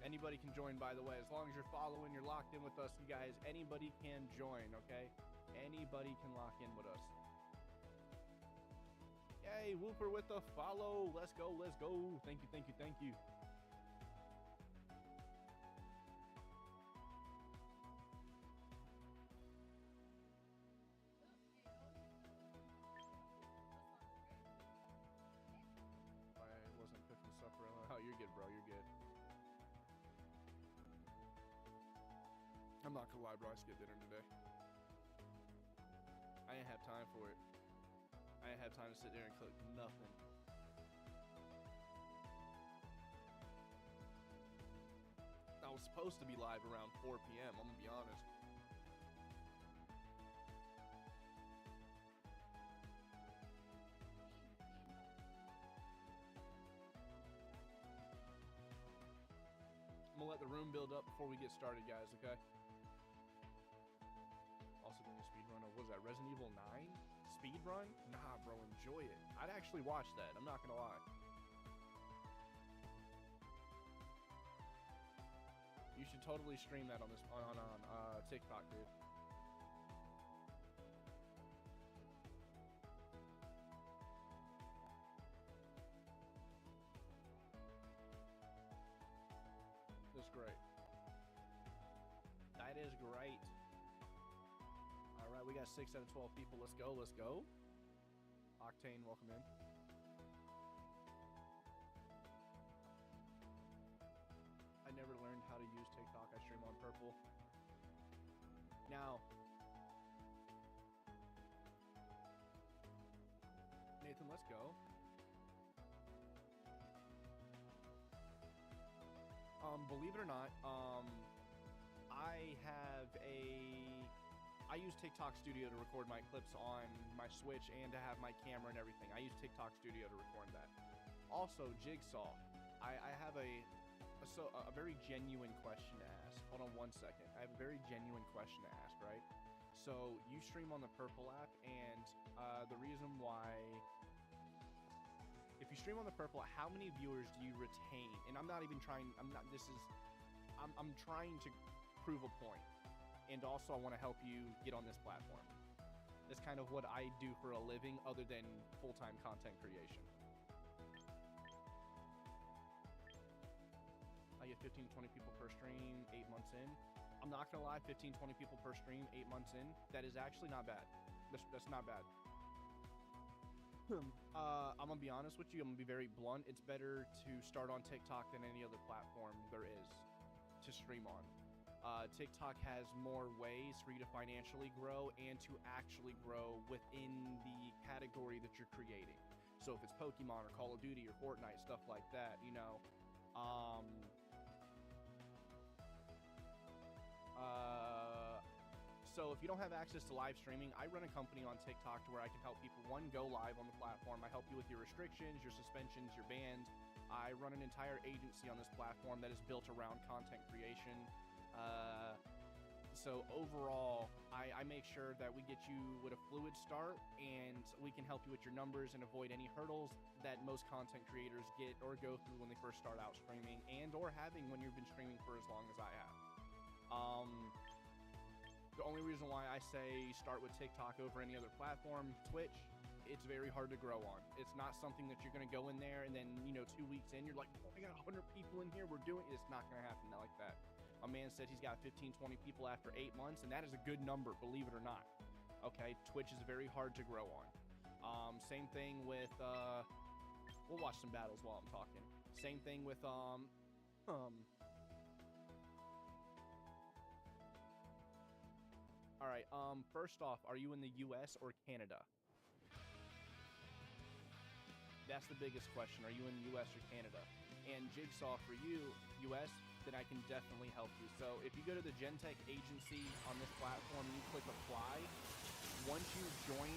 Anybody can join, by the way. As long as you're following, you're locked in with us, you guys. Anybody can join, okay? Anybody can lock in with us. Yay, Whooper with the follow. Let's go, let's go. Thank you, thank you, thank you. I wasn't cooking supper. Oh, you're good, bro. You're good. I'm not gonna lie, bro. I skipped dinner today. I didn't have time for it. I didn't have time to sit there and cook nothing. I was supposed to be live around 4 p.m. I'm gonna be honest. I'm gonna let the room build up before we get started, guys, okay? Also doing a speed run of, what was that, Resident Evil 9? Speed run? Nah, bro, enjoy it. I'd actually watch that, I'm not gonna lie. You should totally stream that on this on TikTok, dude. That's great. That is great. All right, we got 6 out of 12 people. Let's go, let's go. Octane, welcome in. I never learned how to use TikTok. I stream on Purple. Now, Nathan, let's go. Believe it or not, I use TikTok Studio to record my clips on my Switch and to have my camera and everything. I use TikTok Studio to record that. Also, Jigsaw, I have a very genuine question to ask. Hold on one second. I have a very genuine question to ask, right? So you stream on the Purple app, and the reason why, if you stream on the Purple app, how many viewers do you retain? And I'm trying to prove a point. And also I want to help you get on this platform. That's kind of what I do for a living other than full-time content creation. I get 15 to 20 people per stream 8 months in. I'm not gonna lie, 15 20 people per stream 8 months in, that is actually not bad. That's not bad. I'm gonna be honest with you, I'm gonna be very blunt. It's better to start on TikTok than any other platform there is to stream on. TikTok has more ways for you to financially grow and to actually grow within the category that you're creating. So if it's Pokemon or Call of Duty or Fortnite, stuff like that, you know. So if you don't have access to live streaming, I run a company on TikTok to where I can help people, one, go live on the platform. I help you with your restrictions, your suspensions, your bans. I run an entire agency on this platform that is built around content creation. So overall, I make sure that we get you with a fluid start, and we can help you with your numbers and avoid any hurdles that most content creators get or go through when they first start out streaming, and or having when you've been streaming for as long as I have. The only reason why I say start with TikTok over any other platform, Twitch, it's very hard to grow on. It's not something that you're going to go in there and then, 2 weeks in, you're like, oh, I got 100 people in here, we're doing it. It's not going to happen like that. My man said he's got 15, 20 people after 8 months, and that is a good number, believe it or not. Okay, Twitch is very hard to grow on. Same thing with, we'll watch some battles while I'm talking. Same thing with, all right, first off, are you in the US or Canada? That's the biggest question. Are you in the US or Canada? And Jigsaw, for you, US, then I can definitely help you. So if you go to the Gentech agency on this platform and you click apply, once you join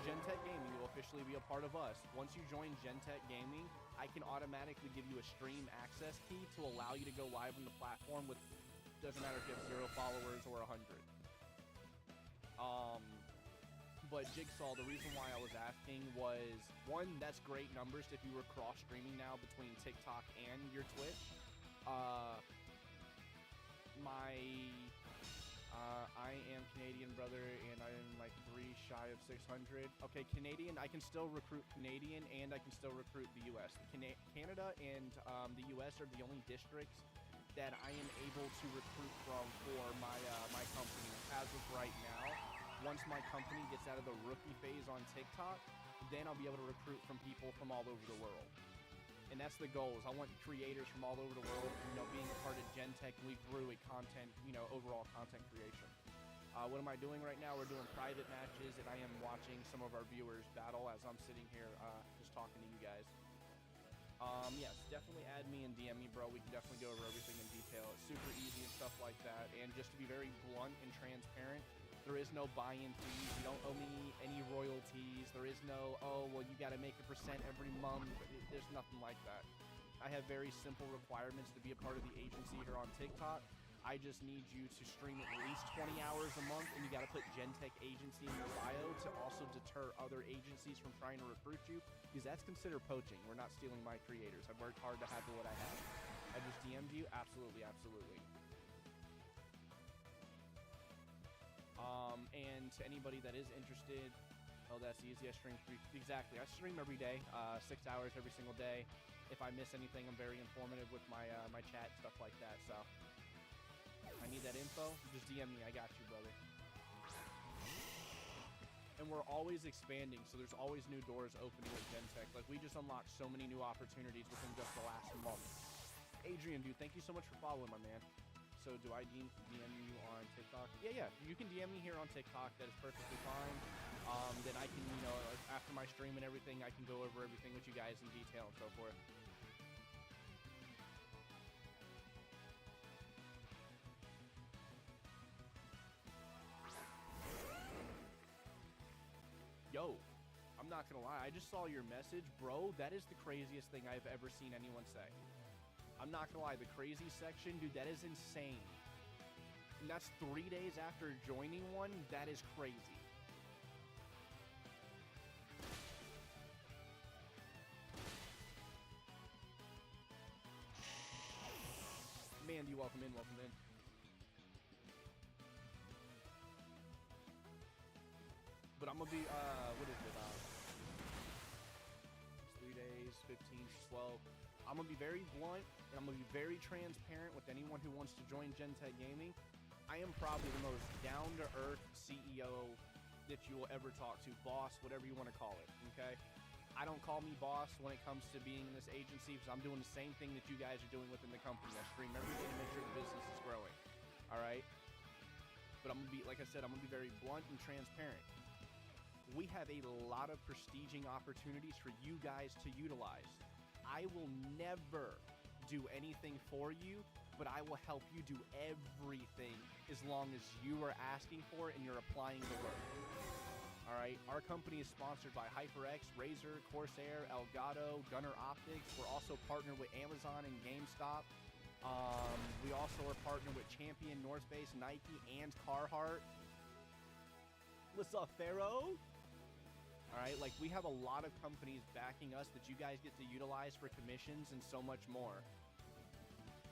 Gentech Gaming, you'll officially be a part of us. Once you join Gentech Gaming, I can automatically give you a stream access key to allow you to go live on the platform with, doesn't matter if you have 0 followers or 100. But Jigsaw, the reason why I was asking was, one, that's great numbers if you were cross-streaming now between TikTok and your Twitch. I am Canadian, brother, and I am like 3 shy of 600. Okay, Canadian, I can still recruit Canadian, and I can still recruit the US. Canada and the US are the only districts that I am able to recruit from for my company as of right now. Once my company gets out of the rookie phase on TikTok, then I'll be able to recruit from people from all over the world. And that's the goal, is I want creators from all over the world, being a part of Gentech, and we grew a content, overall content creation. What am I doing right now? We're doing private matches, and I am watching some of our viewers battle as I'm sitting here just talking to you guys. Yes, definitely add me and DM me, bro. We can definitely go over everything in detail. It's super easy and stuff like that. And just to be very blunt and transparent, there is no buy-in fees. You don't owe me any royalties. There is no, oh, well, you got to make a percent every month. There's nothing like that. I have very simple requirements to be a part of the agency here on TikTok. I just need you to stream at least 20 hours a month, and you got to put Gentech Agency in your bio to also deter other agencies from trying to recruit you, because that's considered poaching. We're not stealing my creators. I've worked hard to have what I have. I just DM'd you. Absolutely, absolutely. And to anybody that is interested, oh, that's easy. I stream exactly. I stream every day, 6 hours every single day. If I miss anything, I'm very informative with my my chat, stuff like that. So I need that info. Just DM me. I got you, brother. And we're always expanding, so there's always new doors opening with Gentech. Like, we just unlocked so many new opportunities within just the last month. Adrian, dude, thank you so much for following, my man. So do I DM you on TikTok? Yeah, you can DM me here on TikTok. That is perfectly fine. Then I can, after my stream and everything, I can go over everything with you guys in detail and so forth. Yo, I'm not gonna lie, I just saw your message, bro. That is the craziest thing I've ever seen anyone say. I'm not gonna lie, the crazy section, dude, that is insane. And that's 3 days after joining one. That is crazy. Mandy, welcome in, welcome in. But I'm gonna be, what is it, it's 3 days, 15, 12. I'm gonna be very blunt, and I'm gonna be very transparent with anyone who wants to join Gentech Gaming. I am probably the most down-to-earth CEO that you will ever talk to, boss, whatever you want to call it, okay? I don't call me boss when it comes to being in this agency, because I'm doing the same thing that you guys are doing within the company. I stream every day to make sure the business is growing, all right? But I'm gonna be, like I said, I'm gonna be very blunt and transparent. We have a lot of prestiging opportunities for you guys to utilize. I will never do anything for you, but I will help you do everything as long as you are asking for it and you're applying the work. All right, our company is sponsored by HyperX, Razer, Corsair, Elgato, Gunner Optics. We're also partnered with Amazon and GameStop. We also are partnered with Champion, North Face, Nike, and Carhartt. What's up, Pharaoh? All right, like, we have a lot of companies backing us that you guys get to utilize for commissions and so much more.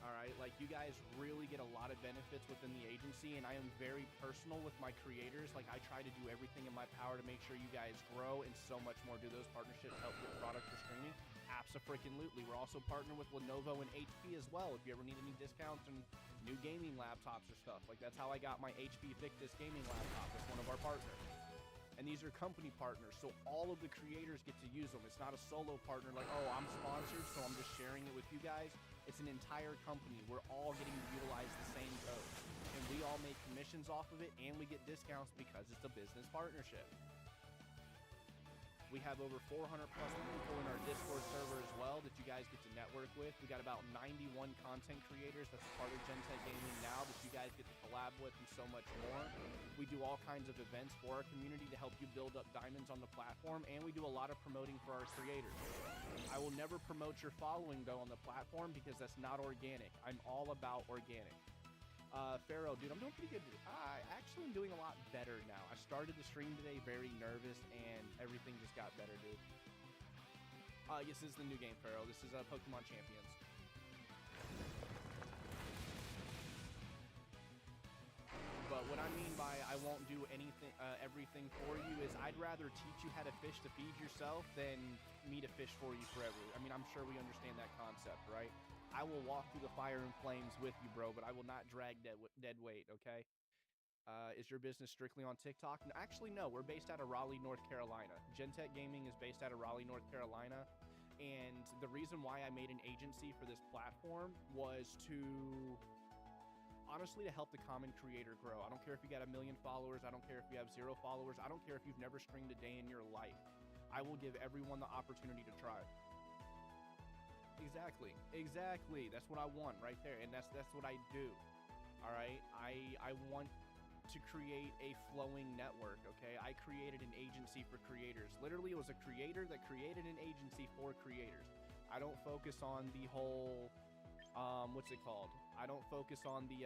All right, Like, you guys really get a lot of benefits within the agency, and I am very personal with my creators. Like, I try to do everything in my power to make sure you guys grow and so much more. Do those partnerships help get product for streaming? Abso-freaking-lutely. We're also partnered with Lenovo and HP as well. If you ever need any discounts and new gaming laptops or stuff, like that's how I got my HP Victus gaming laptop. It's one of our partners. And these are company partners, so all of the creators get to use them. It's not a solo partner like, oh, I'm sponsored, so I'm just sharing it with you guys. It's an entire company. We're all getting to utilize the same code. And we all make commissions off of it, and we get discounts because it's a business partnership. We have over 400 plus people in our Discord server as well that you guys get to network with. We got about 91 content creators that's a part of Gentech Gaming now that you guys get to collab with and so much more. We do all kinds of events for our community to help you build up diamonds on the platform, and we do a lot of promoting for our creators. I will never promote your following though on the platform because that's not organic. I'm all about organic. Pharaoh, dude, I'm doing pretty good. I actually am doing a lot better now. I started the stream today very nervous, and everything just got better, dude. Yes, this is the new game, Pharaoh. This is Pokemon Champions. But what I mean by I won't do anything, everything for you is I'd rather teach you how to fish to feed yourself than me to fish for you forever. I mean, I'm sure we understand that concept, right? I will walk through the fire and flames with you, bro, but I will not drag dead weight, okay? Is your business strictly on TikTok? No, actually, no. We're based out of Raleigh, North Carolina. Gentech Gaming is based out of Raleigh, North Carolina. And the reason why I made an agency for this platform was to, honestly, to help the common creator grow. I don't care if you got 1 million followers. I don't care if you have 0 followers. I don't care if you've never streamed a day in your life. I will give everyone the opportunity to try. Exactly. That's what I want right there, and that's what I do. All right, I want to create a flowing network. Okay, I created an agency for creators. Literally, it was a creator that created an agency for creators. I don't focus on the whole, what's it called? I don't focus on the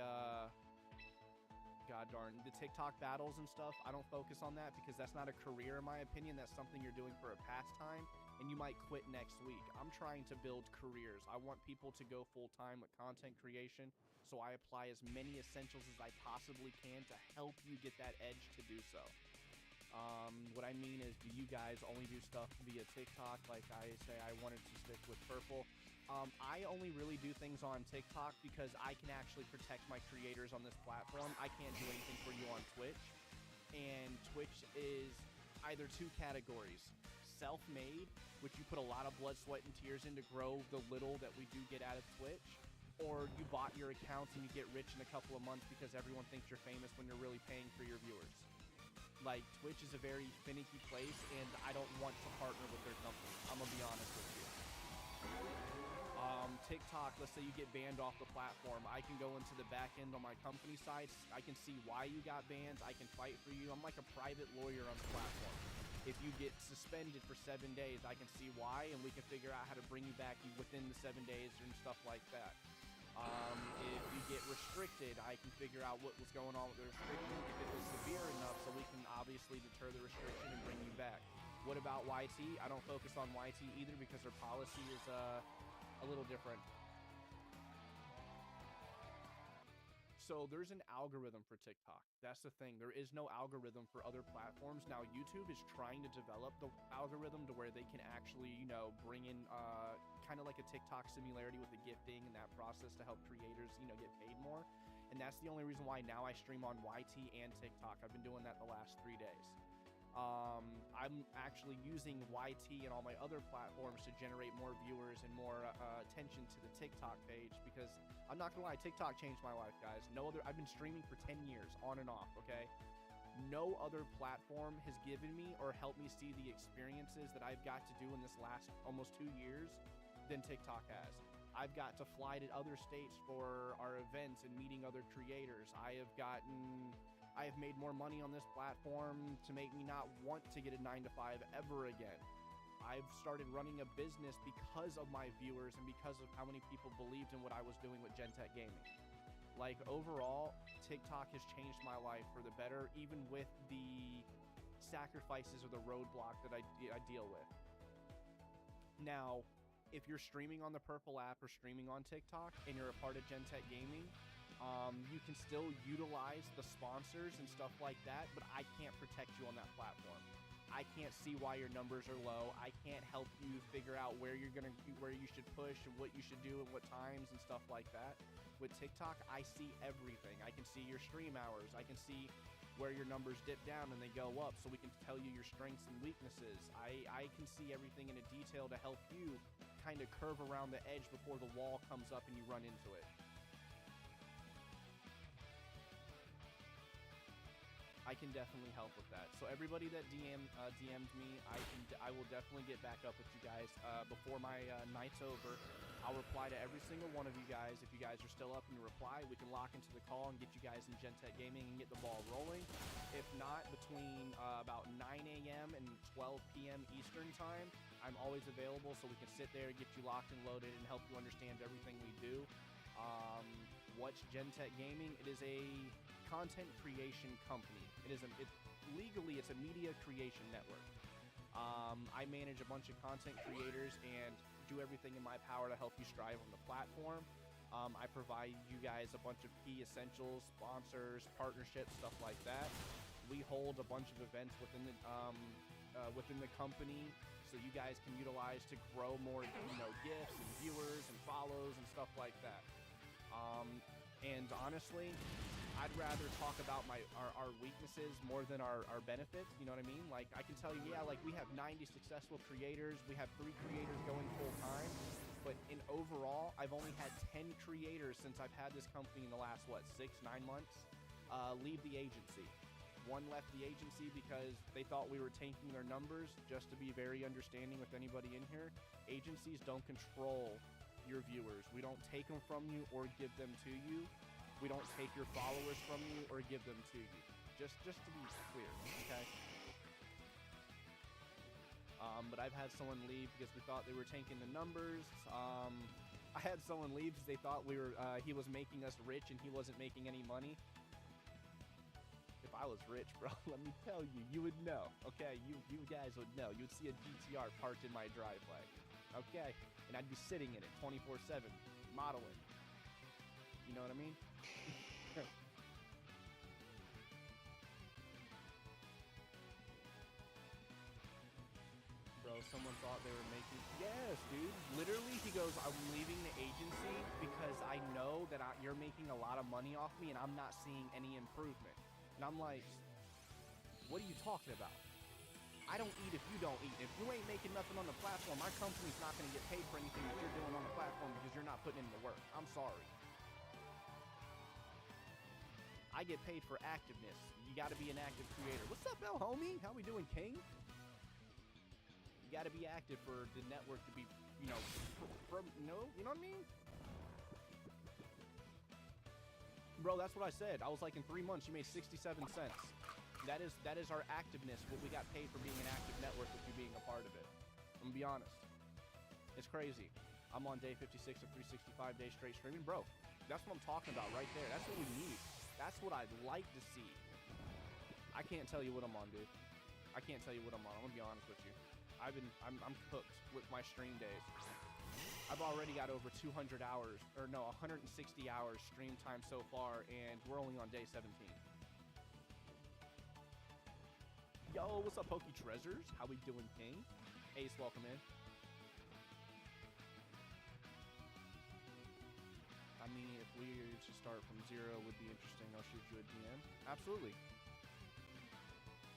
god darn, the TikTok battles and stuff. I don't focus on that because that's not a career in my opinion. That's something you're doing for a pastime, and you might quit next week. I'm trying to build careers. I want people to go full-time with content creation, so I apply as many essentials as I possibly can to help you get that edge to do so. What I mean is, do you guys only do stuff via TikTok? Like I say, I wanted to stick with Purple. I only really do things on TikTok because I can actually protect my creators on this platform. I can't do anything for you on Twitch. And Twitch is either 2 categories. Self-made, which you put a lot of blood, sweat, and tears in to grow the little that we do get out of Twitch. Or you bought your accounts and you get rich in a couple of months because everyone thinks you're famous when you're really paying for your viewers. Like, Twitch is a very finicky place, and I don't want to partner with their company. I'm gonna be honest with you. TikTok, let's say you get banned off the platform. I can go into the back end on my company side. I can see why you got banned. I can fight for you. I'm like a private lawyer on the platform. If you get suspended for 7 days, I can see why, and we can figure out how to bring you back within the 7 days and stuff like that. If you get restricted, I can figure out what was going on with the restriction, if it was severe enough, so we can obviously deter the restriction and bring you back. What about YT? I don't focus on YT either because their policy is a little different. So there's an algorithm for TikTok. That's the thing. There is no algorithm for other platforms. Now, YouTube is trying to develop the algorithm to where they can actually, you know, bring in kind of like a TikTok similarity with the gifting and that process to help creators, you know, get paid more. And that's the only reason why now I stream on YT and TikTok. I've been doing that the last 3 days. I'm actually using YT and all my other platforms to generate more viewers and more attention to the TikTok page because I'm not gonna lie, TikTok changed my life, guys. I've been streaming for 10 years, on and off, okay? No other platform has given me or helped me see the experiences that I've got to do in this last almost 2 years than TikTok has. I've got to fly to other states for our events and meeting other creators. I have made more money on this platform to make me not want to get a 9-to-5 ever again. I've started running a business because of my viewers and because of how many people believed in what I was doing with Gentech Gaming. Like, overall, TikTok has changed my life for the better, even with the sacrifices or the roadblock that I deal with. Now, if you're streaming on the Purple app or streaming on TikTok and you're a part of Gentech Gaming, you can still utilize the sponsors and stuff like that, but I can't protect you on that platform. I can't see why your numbers are low. I can't help you figure out where you should push and what you should do and what times and stuff like that. With TikTok, I see everything. I can see your stream hours. I can see where your numbers dip down and they go up, so we can tell you your strengths and weaknesses. I can see everything in a detail to help you kind of curve around the edge before the wall comes up and you run into it. I can definitely help with that. So everybody that DM'd me, I will definitely get back up with you guys before my night's over. I'll reply to every single one of you guys. If you guys are still up and you reply, we can lock into the call and get you guys in Gentech Gaming and get the ball rolling. If not, between about 9 a.m. and 12 p.m. Eastern time, I'm always available, so we can sit there, get you locked and loaded, and help you understand everything we do. What's Gentech Gaming? It is a content creation company. Legally, it's a media creation network. I manage a bunch of content creators and do everything in my power to help you strive on the platform. I provide you guys a bunch of key essentials, sponsors, partnerships, stuff like that. We hold a bunch of events within the company, so you guys can utilize to grow more, gifts and viewers and follows and stuff like that. And honestly, I'd rather talk about our weaknesses more than our benefits. You know what I mean? Like, I can tell you, yeah, like, we have 90 successful creators. We have 3 creators going full time. But in overall, I've only had 10 creators since I've had this company in the last, 6, 9 months, leave the agency. One left the agency because they thought we were tanking their numbers. Just to be very understanding with anybody in here, agencies don't control your viewers. We don't take them from you or give them to you. We don't take your followers from you or give them to you. Just to be clear, okay? But I've had someone leave because we thought they were tanking the numbers. I had someone leave because they thought he was making us rich and he wasn't making any money. If I was rich, bro, let me tell you, you would know, okay? You guys would know. You would see a GTR parked in my driveway, okay? And I'd be sitting in it 24/7, modeling. You know what I mean? Bro, someone thought they were making... Yes, dude. Literally, he goes, I'm leaving the agency because I know that you're making a lot of money off me and I'm not seeing any improvement. And I'm like, what are you talking about? I don't eat if you don't eat. If you ain't making nothing on the platform, my company's not going to get paid for anything that you're doing on the platform because you're not putting in the work. I'm sorry. I get paid for activeness. You got to be an active creator. What's up, Bell, homie? How we doing, King? You got to be active for the network to be, you know what I mean? Bro, that's what I said. I was like, in 3 months, you made 67 cents. That is our activeness, what we got paid for being an active network with you being a part of it. I'm gonna be honest. It's crazy. I'm on day 56 of 365 days straight streaming. Bro, that's what I'm talking about right there. That's what we need. That's what I'd like to see. I can't tell you what I'm on, dude. I can't tell you what I'm on. I'm gonna be honest with you. I'm cooked with my stream days. I've already got over 200 hours, or no, 160 hours stream time so far, and we're only on day 17. Yo, what's up, Pokey Treasures? How we doing, King? Ace, welcome in. I mean, if we to start from 0 would be interesting. I'll shoot you a DM. Absolutely.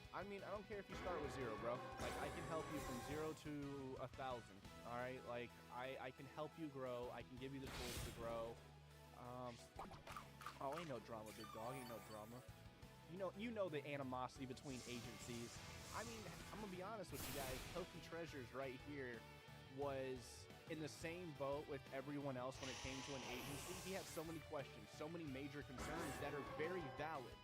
I mean, I don't care if you start with 0, bro. Like, I can help you from 0 to 1,000. All right, like, I can help you grow. I can give you the tools to grow. Oh, ain't no drama, big dog. Ain't no drama. You know the animosity between agencies. I mean, I'm gonna be honest with you guys. Pokey Treasures right here was in the same boat with everyone else when it came to an agency. He had so many questions, so many major concerns that are very valid.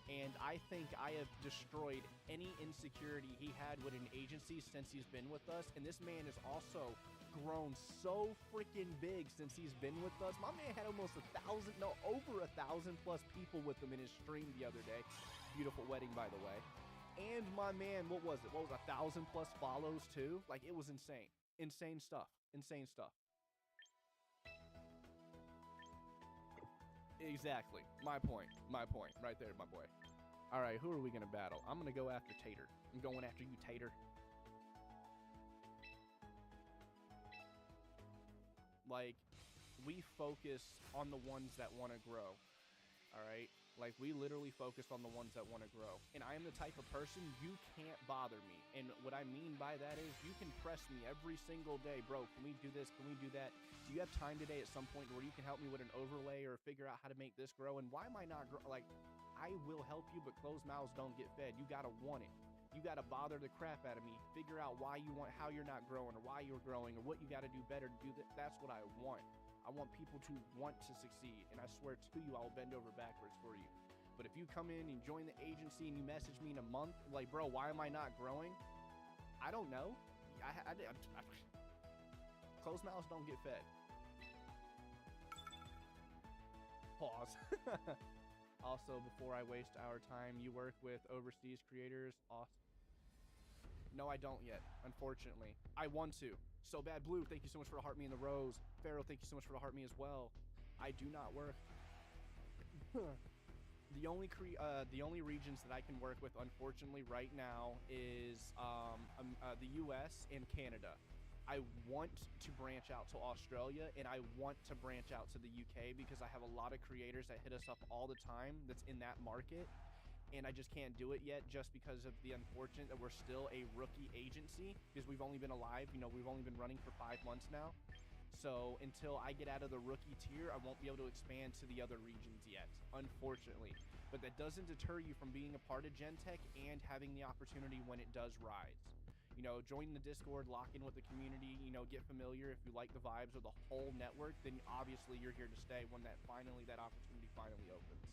And I think I have destroyed any insecurity he had with an agency since he's been with us. And this man has also grown so freaking big since he's been with us. My man had almost over 1,000 plus people with him in his stream the other day. Beautiful wedding, by the way. And my man, what was it? 1,000 plus follows too? Like, it was insane. Insane stuff. Insane stuff. Exactly. My point. My point. Right there, my boy. All right, who are we going to battle? I'm going to go after Tater. I'm going after you, Tater. Like, we focus on the ones that want to grow. All right? Like, we literally focus on the ones that want to grow. And I am the type of person, you can't bother me. And what I mean by that is you can press me every single day. Bro, can we do this? Can we do that? Do you have time today at some point where you can help me with an overlay or figure out how to make this grow? And why am I not like, I will help you, but closed mouths don't get fed. You got to want it. You got to bother the crap out of me. Figure out why you want, how you're not growing or why you're growing or what you got to do better to do that. That's what I want. I want people to want to succeed, and I swear to you, I will bend over backwards for you. But if you come in and join the agency and you message me in a month, like, bro, why am I not growing? I don't know. Closed mouths don't get fed. Pause. Also, before I waste our time, you work with overseas creators. Awesome. No, I don't yet, unfortunately. I want to. So Bad Blue, thank you so much for the heart me in the rose. Pharaoh, thank you so much for the heart me as well. I do not work. The only regions that I can work with, unfortunately, right now is the U.S. and Canada. I want to branch out to Australia, and I want to branch out to the U.K. because I have a lot of creators that hit us up all the time that's in that market, and I just can't do it yet just because of the unfortunate that we're still a rookie agency because we've only been alive, we've only been running for 5 months now. So until I get out of the rookie tier, I won't be able to expand to the other regions yet, unfortunately. But that doesn't deter you from being a part of Gen-Tech and having the opportunity when it does rise. Join the Discord, lock in with the community, get familiar. If you like the vibes of the whole network, then obviously you're here to stay when that opportunity finally opens.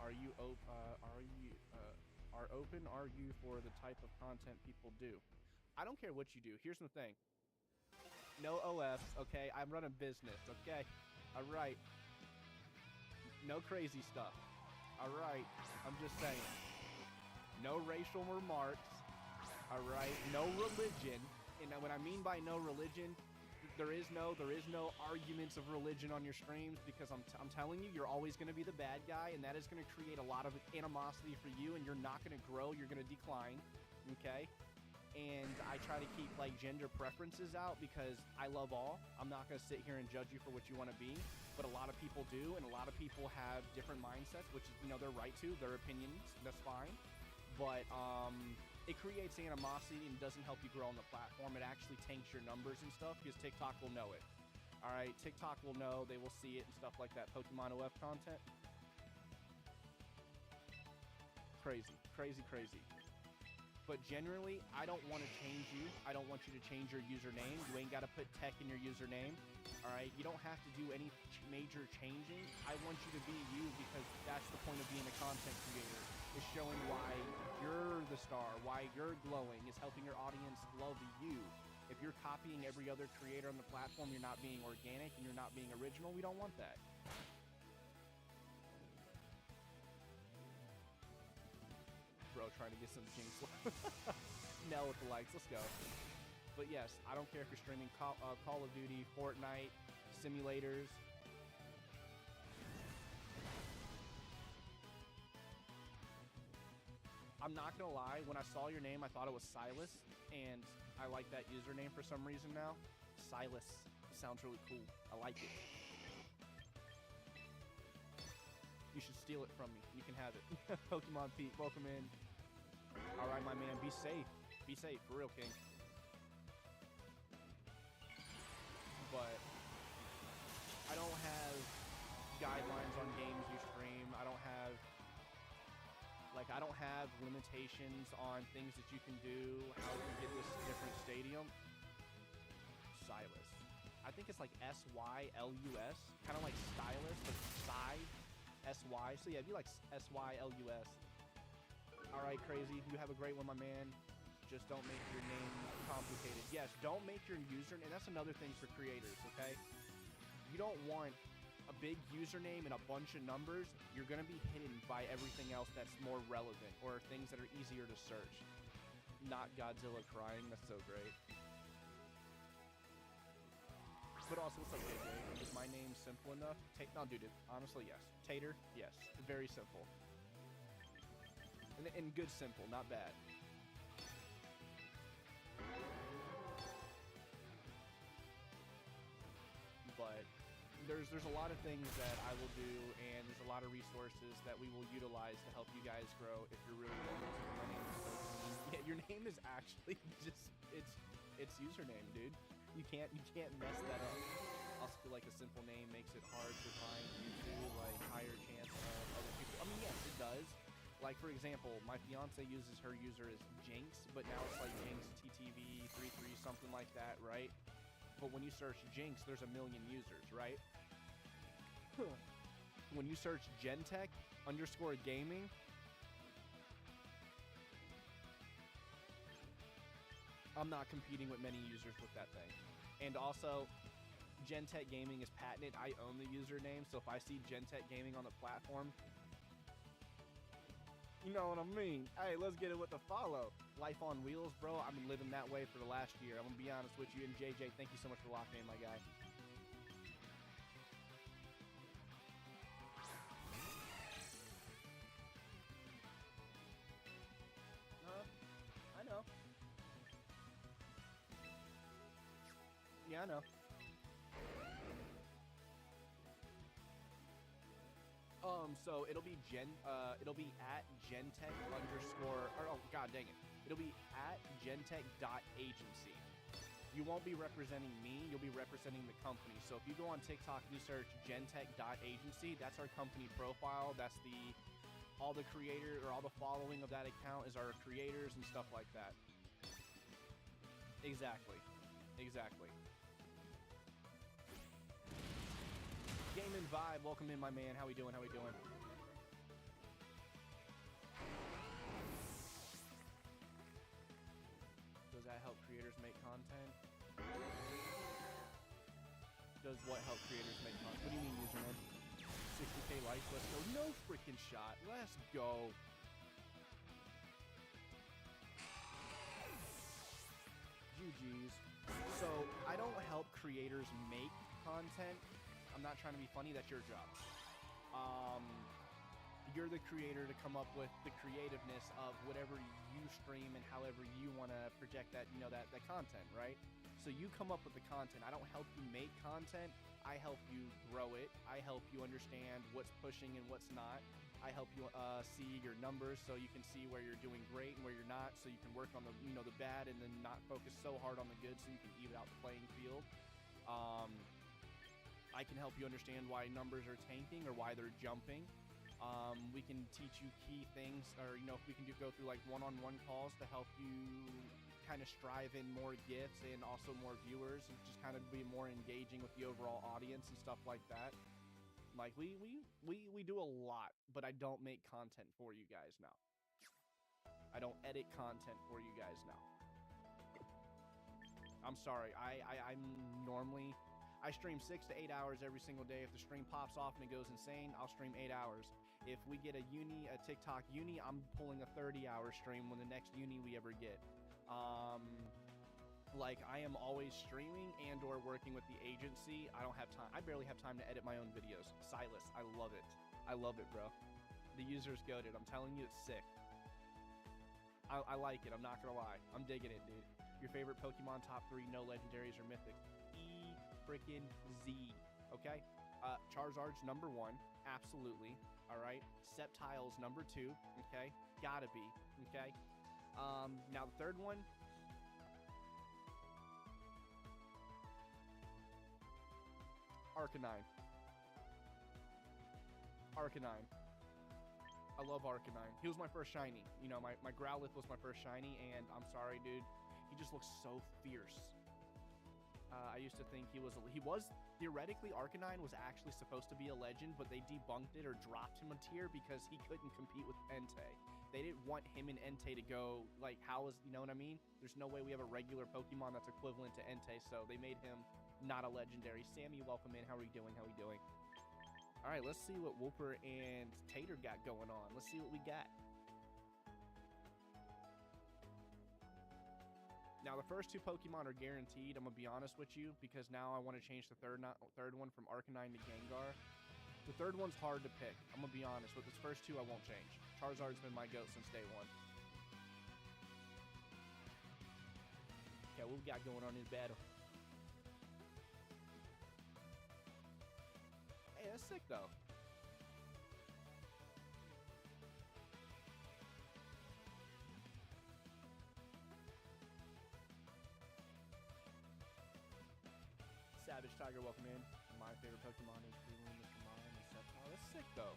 Are you for the type of content people do? I don't care what you do. Here's the thing. No OFs, okay? I'm running business, okay? All right. No crazy stuff. All right. I'm just saying. No racial remarks. All right. No religion. And what I mean by no religion, there is no arguments of religion on your streams because I'm telling you, you're always going to be the bad guy, and that is going to create a lot of animosity for you, and you're not going to grow. You're going to decline, okay? And I try to keep like gender preferences out because I love all. I'm not going to sit here and judge you for what you want to be, but a lot of people do, and a lot of people have different mindsets, which they're right to, their opinions, that's fine. But it creates animosity and doesn't help you grow on the platform. It actually tanks your numbers and stuff because TikTok will know it. All right, TikTok will know, they will see it and stuff like that. Pokemon OF content. Crazy, crazy, crazy. But generally, I don't want to change you. I don't want you to change your username. You ain't got to put tech in your username. All right? You don't have to do any major changing. I want you to be you because that's the point of being a content creator, is showing why you're the star, why you're glowing, is helping your audience love you. If you're copying every other creator on the platform, you're not being organic and you're not being original. We don't want that. Bro, trying to get some jinx. Nell with the likes. Let's go. But yes, I don't care if you're streaming Call of Duty, Fortnite, simulators. I'm not gonna lie, when I saw your name, I thought it was Silas, and I like that username for some reason now. Silas. It sounds really cool. I like it. You should steal it from me. You can have it. Pokemon Pete, welcome in. All right, my man, be safe. Be safe, for real, King. But I don't have guidelines on games you stream. I don't have limitations on things that you can do, how you get this different stadium. Silas. I think it's like S-Y-L-U-S. Kind of like stylus, but Psy. S-Y. So yeah, it'd be like S-Y-L-U-S. All right, Crazy. You have a great one, my man. Just don't make your name complicated. Yes, don't make your username. And that's another thing for creators, okay? You don't want a big username and a bunch of numbers. You're going to be hidden by everything else that's more relevant or things that are easier to search. not Godzilla crying. That's so great. But also, what's up, JJ? Is my name simple enough? No, dude, honestly, yes. Tater, yes. Very simple. And good simple, not bad. But there's a lot of things that I will do, and there's a lot of resources that we will utilize to help you guys grow if you're really willing to. My name is Pokemon. Yeah, your name is actually just it's username, dude. You can't mess that up. I also feel like a simple name makes it hard to find YouTube, like higher chance of other people. I mean, yes, it does. Like, for example, my fiance uses her user as Jinx, but now it's like Jinx TTV33 something like that, right? But when you search Jinx, there's a million users, right? When you search Gentech _gaming, I'm not competing with many users with that thing. And also, Gentech Gaming is patented. I own the username, so if I see Gentech Gaming on the platform, you know what I mean. Hey, let's get it with the follow. Life on wheels, bro. I've been living that way for the last year. I'm gonna be honest with you. And JJ, thank you so much for locking in, my guy. I know. Yeah, I know. So it'll be it'll be at Gentech _ or oh god dang it. It'll be at gentech.agency. You won't be representing me, you'll be representing the company. So if you go on TikTok and you search gentech.agency, that's our company profile. That's all the creator or all the following of that account is our creators and stuff like that. Exactly. Exactly. Game and Vibe, welcome in, my man. How we doing? How we doing? Does that help creators make content? Does what help creators make content? What do you mean, username? 60k likes, let's go. No freaking shot. Let's go. GG's. So, I don't help creators make content. I'm not trying to be funny, that's your job. You're the creator to come up with the creativeness of whatever you stream and however you want to project that, that content, right? So you come up with the content. I don't help you make content. I help you grow it. I help you understand what's pushing and what's not. I help you see your numbers so you can see where you're doing great and where you're not, so you can work on the, the bad and then not focus so hard on the good so you can even out the playing field. I can help you understand why numbers are tanking or why they're jumping. We can teach you key things, or if we can go through like one-on-one calls to help you kind of strive in more gifts and also more viewers, and just kind of be more engaging with the overall audience and stuff like that. Like we do a lot, but I don't make content for you guys now. I don't edit content for you guys now. I'm sorry. I'm normally, I stream 6 to 8 hours every single day. If the stream pops off and it goes insane, I'll stream 8 hours. If we get a TikTok uni, I'm pulling a 30-hour stream when the next uni we ever get. Like, I am always streaming and or working with the agency. I don't have time. I barely have time to edit my own videos. Silas, I love it. I love it, bro. The user's goated. I'm telling you, it's sick. I like it. I'm not gonna lie. I'm digging it, dude. Your favorite Pokemon top 3, no legendaries or mythics. Freaking Z. Okay? Charizard's number 1. Absolutely. All right. Sceptile's number 2. Okay? Gotta be. Okay? Now the third one. Arcanine. Arcanine. I love Arcanine. He was my first shiny. My Growlithe was my first shiny, and I'm sorry, dude. He just looks so fierce. I used to think he was theoretically, Arcanine was actually supposed to be a legend, but they debunked it or dropped him a tier because he couldn't compete with Entei. They didn't want him and Entei to go, like, you know what I mean? There's no way we have a regular Pokemon that's equivalent to Entei, so they made him not a legendary. Sammy, welcome in. How are you doing? How are we doing? All right, let's see what Whooper and Tater got going on. Let's see what we got. Now, the first two Pokemon are guaranteed, I'm going to be honest with you, because now I want to change the third one from Arcanine to Gengar. The third one's hard to pick. I'm going to be honest. With this first two, I won't change. Charizard's been my GOAT since day one. Yeah, what we got going on in this battle? Hey, that's sick, though. Savage Tiger, welcome in. My favorite Pokemon is Breloom, Mr. Mime, and Sceptile. That's sick, though.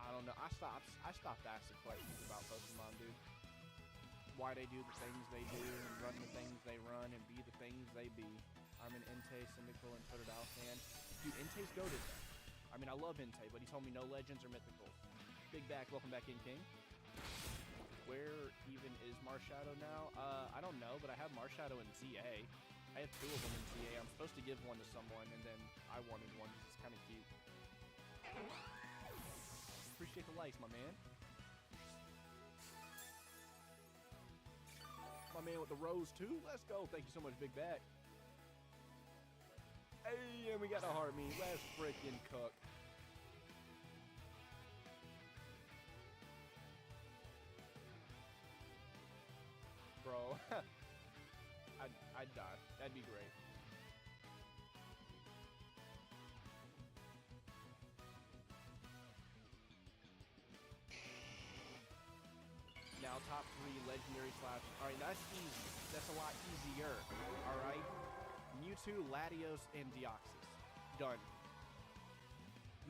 I don't know. I stopped asking questions about Pokemon, dude. Why they do the things they do, and run the things they run, and be the things they be. I'm an Entei, Cyndaquil, and Totodile fan. Dude, Entei's goated. I mean, I love Entei, but he told me no legends or mythicals. Big Back, welcome back in, King. Where even is Marshadow now? I don't know, but I have Marshadow in ZA. I have two of them in ZA. I'm supposed to give one to someone, and then I wanted one because it's kind of cute. Appreciate the likes, my man. My man with the rose, too. Let's go. Thank you so much, Big Back. Hey, and we got a heart meet. Let's freaking cook. Bro, I'd die. That'd be great. Now, top 3 legendary slash. All right, that's easy. That's a lot easier. All right. Mewtwo, Latios, and Deoxys. Done.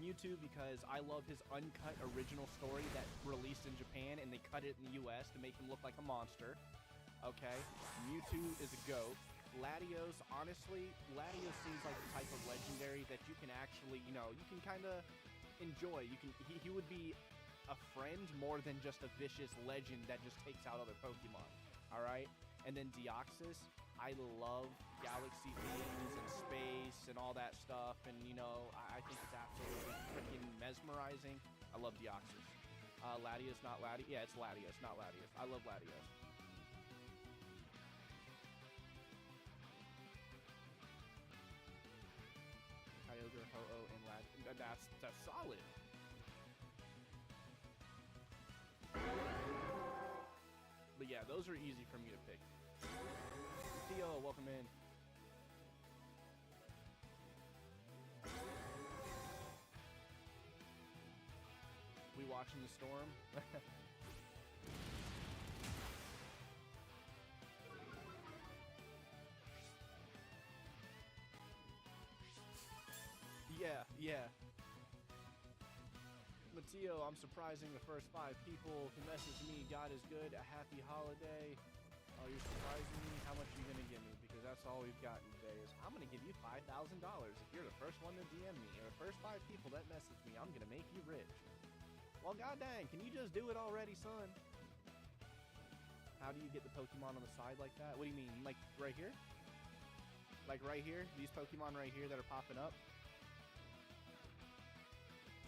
Mewtwo because I love his uncut original story that released in Japan, and they cut it in the US to make him look like a monster. Okay, Mewtwo is a GOAT. Latios, honestly, Latios seems like the type of legendary that you can actually, you know, you can kind of enjoy. He would be a friend more than just a vicious legend that just takes out other Pokemon. All right, and then Deoxys, I love galaxy themes and space and all that stuff, and you know, I think it's absolutely freaking mesmerizing. I love Deoxys. Latios, not Latios. Yeah, it's Latios, not Latios. I love Latios. Kyogre, Ho-Oh, and Latios. That's solid. But yeah, those are easy for me to pick. Theo, welcome in. We watching the storm? Yeah. Mateo, I'm surprising the first 5 people who messaged me. God is good. A happy holiday. Oh, you're surprising me? How much are you going to give me? Because that's all we've gotten today is I'm going to give you $5,000 if you're the first one to DM me. Or the first 5 people that message me, I'm going to make you rich. Well, god dang, can you just do it already, son? How do you get the Pokemon on the side like that? What do you mean? Like right here? Like right here? These Pokemon right here that are popping up?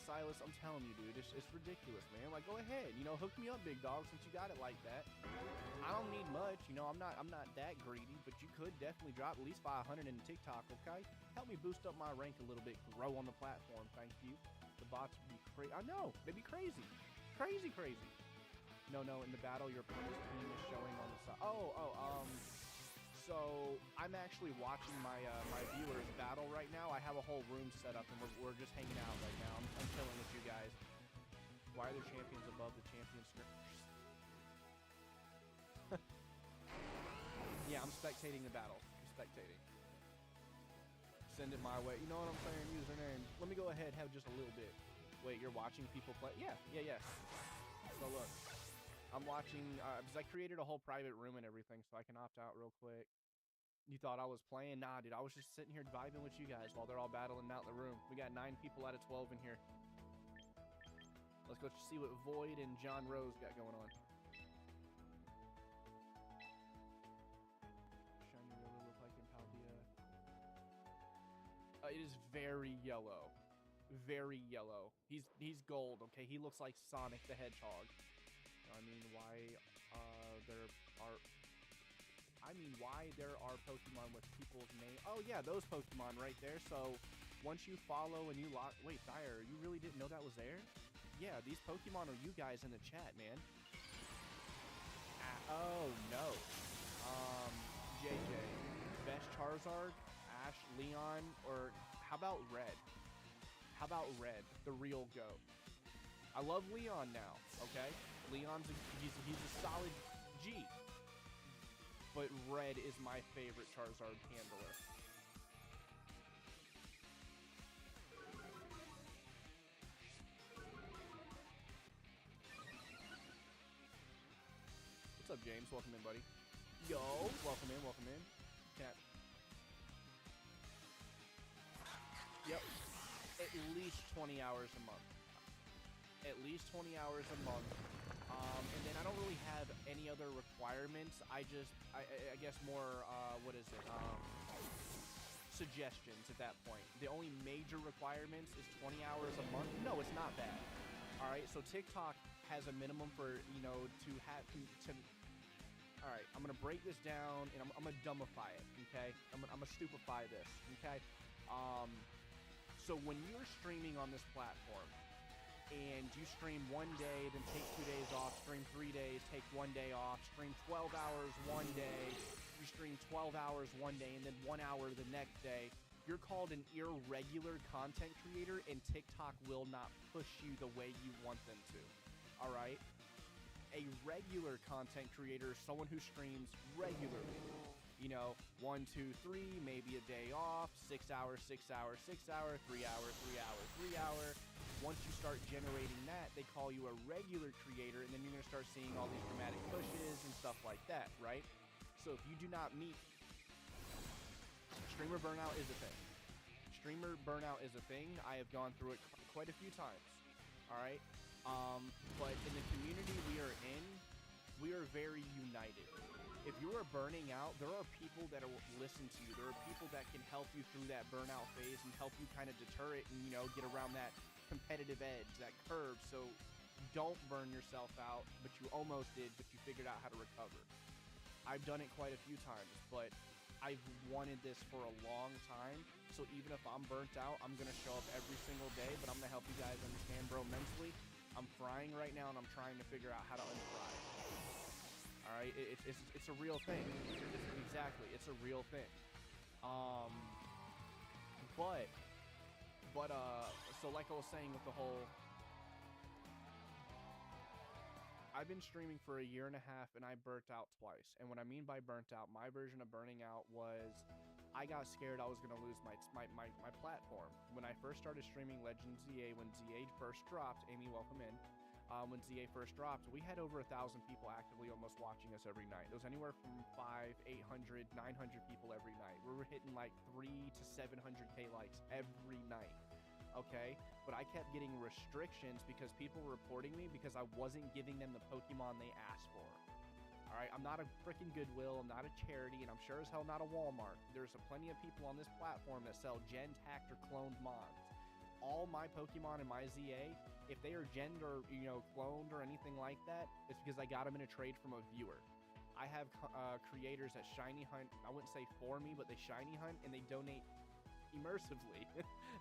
Silas, I'm telling you, dude, it's ridiculous, man. Like, go ahead, you know, hook me up, big dog, since you got it like that. I don't need much, you know, I'm not that greedy, but you could definitely drop at least 500 in TikTok, okay? Help me boost up my rank a little bit, grow on the platform, thank you. The bots would be crazy. I know, they'd be crazy. Crazy. No, in the battle, your opponent's team is showing on the side. So I'm actually watching my viewers battle right now. I have a whole room set up, and we're just hanging out right now. I'm chilling with you guys. Why are the champions above the champion screen? Yeah, I'm spectating the battle. I'm spectating. Send it my way. You know what I'm saying? Username. Let me go ahead and have just a little bit. Wait, you're watching people play? Yeah. So look. I'm watching, because I created a whole private room and everything, so I can opt out real quick. You thought I was playing? Nah, dude, I was just sitting here vibing with you guys while they're all battling out in the room. We got 9 people out of 12 in here. Let's go see what Void and John Rose got going on. Shiny yellow look like in Paldea. It is very yellow. very yellow. He's gold, okay? He looks like Sonic the Hedgehog. I mean, why there are Pokemon with people's name. Oh yeah, those Pokemon right there. So once you follow and you lock. Wait, Dyer, you really didn't know that was there? Yeah, these Pokemon are you guys in the chat, man. Oh no. JJ, best Charizard, Ash, Leon, or how about Red? How about Red, the real GOAT? I love Leon now, okay? Leon's he's a solid G. But Red is my favorite Charizard handler. What's up, James? Welcome in, buddy. Yo, welcome in, welcome in. Cat. Yep. At least 20 hours a month. At least 20 hours a month. And then I don't really have any other requirements. I guess more, what is it? Suggestions at that point. The only major requirements is 20 hours a month. No, it's not bad. All right, so TikTok has a minimum for, you know, all right, I'm going to break this down, and I'm going to dumbify it, okay? I'm going to stupefy this, okay? So when you're streaming on this platform, and you stream one day, then take 2 days off, stream 3 days, take 1 day off, stream 12 hours one day, you stream 12 hours one day, and then 1 hour the next day, you're called an irregular content creator, and TikTok will not push you the way you want them to, all right? A regular content creator is someone who streams regularly. You know, 1, 2, 3, maybe a day off, 6 hours, 6 hours, 6 hours, 3 hours, 3 hours, 3 hours. Once you start generating that, they call you a regular creator, and then you're going to start seeing all these dramatic pushes and stuff like that, right? So if you do not meet, streamer burnout is a thing. Streamer burnout is a thing. I have gone through it quite a few times, all right? But in the community we are in, we are very united. If you are burning out, there are people that will listen to you. There are people that can help you through that burnout phase and help you kind of deter it and, you know, get around that competitive edge, that curve, so you don't burn yourself out, but you almost did, but you figured out how to recover. I've done it quite a few times, but I've wanted this for a long time, so even if I'm burnt out, I'm going to show up every single day, but I'm going to help you guys understand, bro, mentally, I'm frying right now, and I'm trying to figure out how to unfry. All right, it's a real thing. Exactly, it's a real thing. So like I was saying with the whole, I've been streaming for 1.5 years, and I burnt out twice. And what I mean by burnt out, my version of burning out was I got scared I was going to lose my platform. When I first started streaming Legend ZA, when ZA first dropped, Amy, welcome in. When ZA first dropped, we had over 1,000 people actively almost watching us every night. There was anywhere from 500, 800, 900 people every night. We were hitting like 300 to 700K likes every night. Okay, but I kept getting restrictions because people were reporting me because I wasn't giving them the Pokemon they asked for. All right, I'm not a freaking Goodwill, I'm not a charity, and I'm sure as hell not a Walmart. There's plenty of people on this platform that sell gen-tacked or cloned mons. All my Pokemon in my ZA, if they are gen or, you know, cloned or anything like that, it's because I got them in a trade from a viewer. I have creators that shiny hunt, I wouldn't say for me, but they shiny hunt and they donate immersively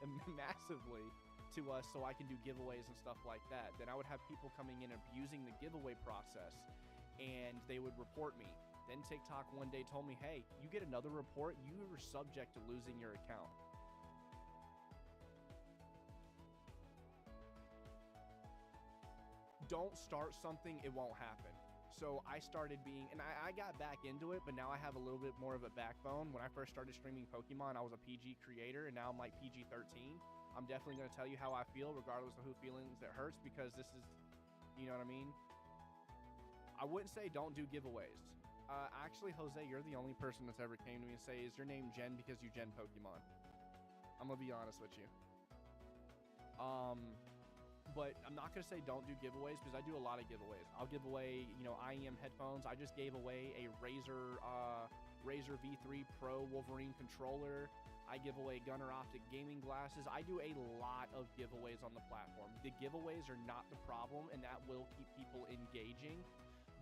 and massively to us so I can do giveaways and stuff like that. Then I would have people coming in abusing the giveaway process, and they would report me. Then TikTok one day told me, hey, you get another report, you are subject to losing your account. Don't start something, it won't happen. So I started being, and I got back into it, but now I have a little bit more of a backbone. When I first started streaming Pokemon, I was a PG creator, and now I'm like PG-13. I'm definitely going to tell you how I feel, regardless of who feelings it hurts, because this is, you know what I mean? I wouldn't say don't do giveaways. Actually, Jose, you're the only person that's ever came to me and say, is your name Jen because you gen Pokemon? I'm going to be honest with you. But I'm not going to say don't do giveaways because I do a lot of giveaways. I'll give away, you know, IEM headphones. I just gave away a Razer V3 Pro Wolverine controller. I give away Gunner Optic gaming glasses. I do a lot of giveaways on the platform. The giveaways are not the problem, and that will keep people engaging.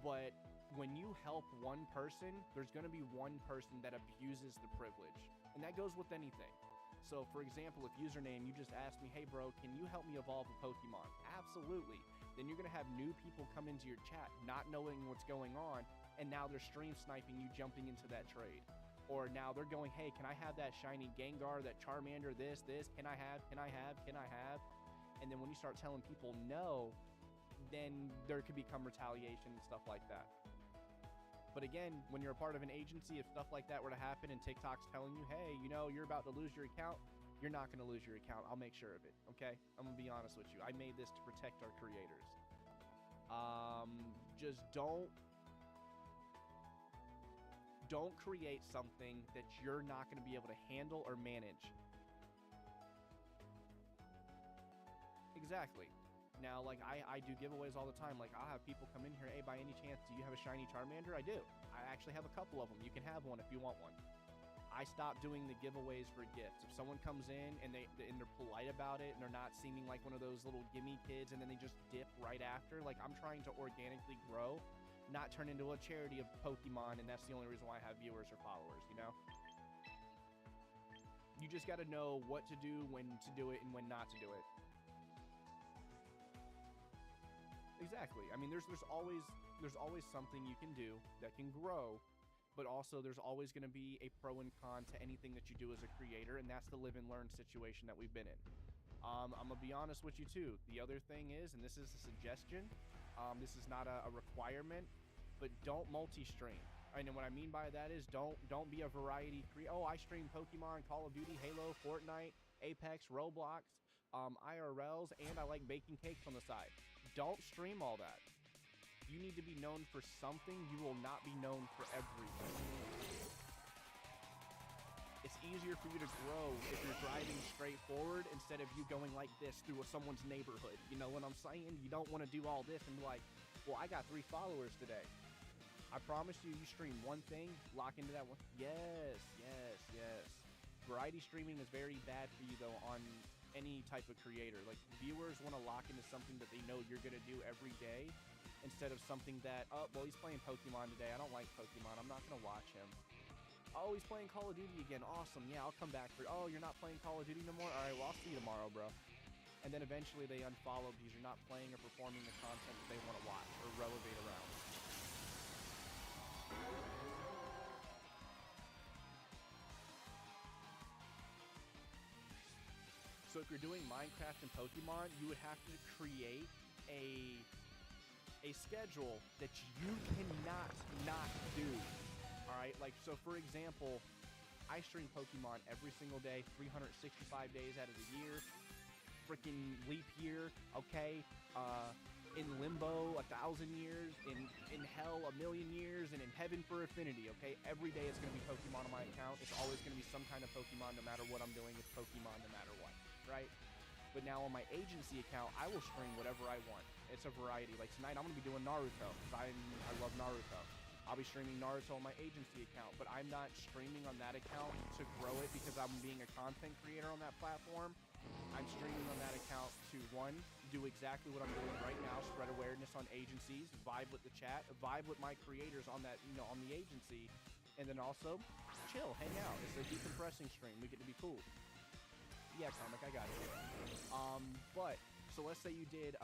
But when you help one person, there's going to be one person that abuses the privilege. And that goes with anything. So, for example, if username, you just asked me, hey, bro, can you help me evolve a Pokemon? Absolutely. Then you're going to have new people come into your chat not knowing what's going on, and now they're stream sniping you jumping into that trade. Or now they're going, hey, can I have that shiny Gengar, that Charmander, this, can I have? And then when you start telling people no, then there could become retaliation and stuff like that. But again, when you're a part of an agency, if stuff like that were to happen and TikTok's telling you, hey, you know, you're about to lose your account, you're not going to lose your account. I'll make sure of it, okay? I'm going to be honest with you. I made this to protect our creators. Just don't create something that you're not going to be able to handle or manage. Exactly. Now, like, I do giveaways all the time. Like, I'll have people come in here, hey, by any chance, do you have a shiny Charmander? I do. I actually have a couple of them. You can have one if you want one. I stopped doing the giveaways for gifts. If someone comes in and they're polite about it and they're not seeming like one of those little gimme kids and then they just dip right after, like, I'm trying to organically grow, not turn into a charity of Pokemon, and that's the only reason why I have viewers or followers, you know? You just got to know what to do, when to do it, and when not to do it. Exactly. I mean, there's always something you can do that can grow, but also there's always going to be a pro and con to anything that you do as a creator, and that's the live and learn situation that we've been in. I'm gonna be honest with you too. The other thing is, and this is a suggestion, this is not a requirement, but don't multi-stream. And what I mean by that is don't be a variety creator. Oh, I stream Pokemon, Call of Duty, Halo, Fortnite, Apex, Roblox, IRLs, and I like baking cakes on the side. Don't stream all that. You need to be known for something. You will not be known for everything. It's easier for you to grow if you're driving straight forward instead of you going like this through someone's neighborhood. You know what I'm saying? You don't want to do all this and be like, well, I got 3 followers today. I promise you, you stream one thing, lock into that one. Yes. Variety streaming is very bad for you, though, on any type of creator. Like, viewers want to lock into something that they know you're going to do every day instead of something that, oh, well, he's playing Pokemon today. I don't like Pokemon. I'm not going to watch him. Oh, he's playing Call of Duty again. Awesome. Yeah, I'll come back for, oh, you're not playing Call of Duty no more? All right, well, I'll see you tomorrow, bro. And then eventually they unfollow because you're not playing or performing the content that they want to watch or relevate around. So if you're doing Minecraft and Pokemon, you would have to create a schedule that you cannot not do. All right, like, so for example, I stream Pokemon every single day, 365 days out of the year, freaking leap year, okay, in limbo 1,000 years, in hell 1,000,000 years, and in heaven for infinity, okay? Every day it's going to be Pokemon on my account. It's always going to be some kind of Pokemon no matter what I'm doing. It's Pokemon no matter what, right? But now on my agency account, I will stream whatever I want. It's a variety. Like tonight, I'm going to be doing Naruto because I love Naruto. I'll be streaming Naruto on my agency account, but I'm not streaming on that account to grow it because I'm being a content creator on that platform. I'm streaming on that account to, one, do exactly what I'm doing right now, spread awareness on agencies, vibe with the chat, vibe with my creators on that, you know, on the agency, and then also chill, hang out. It's a decompressing stream. We get to be cool. Yeah, Comic, I got it. But so let's say you did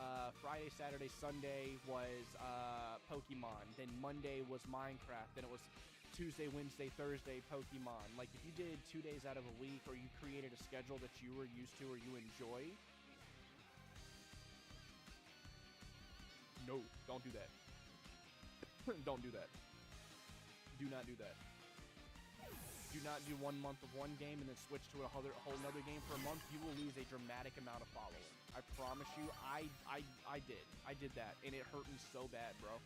Friday, Saturday, Sunday was Pokemon, then Monday was Minecraft, then it was Tuesday, Wednesday, Thursday, Pokemon. Like, if you did 2 days out of a week, or you created a schedule that you were used to or you enjoy, no, don't do that. Don't do that. Do not do that. Do not do 1 month of one game and then switch to a whole nother game for a month. You will lose a dramatic amount of followers. I promise you, I did that, and it hurt me so bad, bro.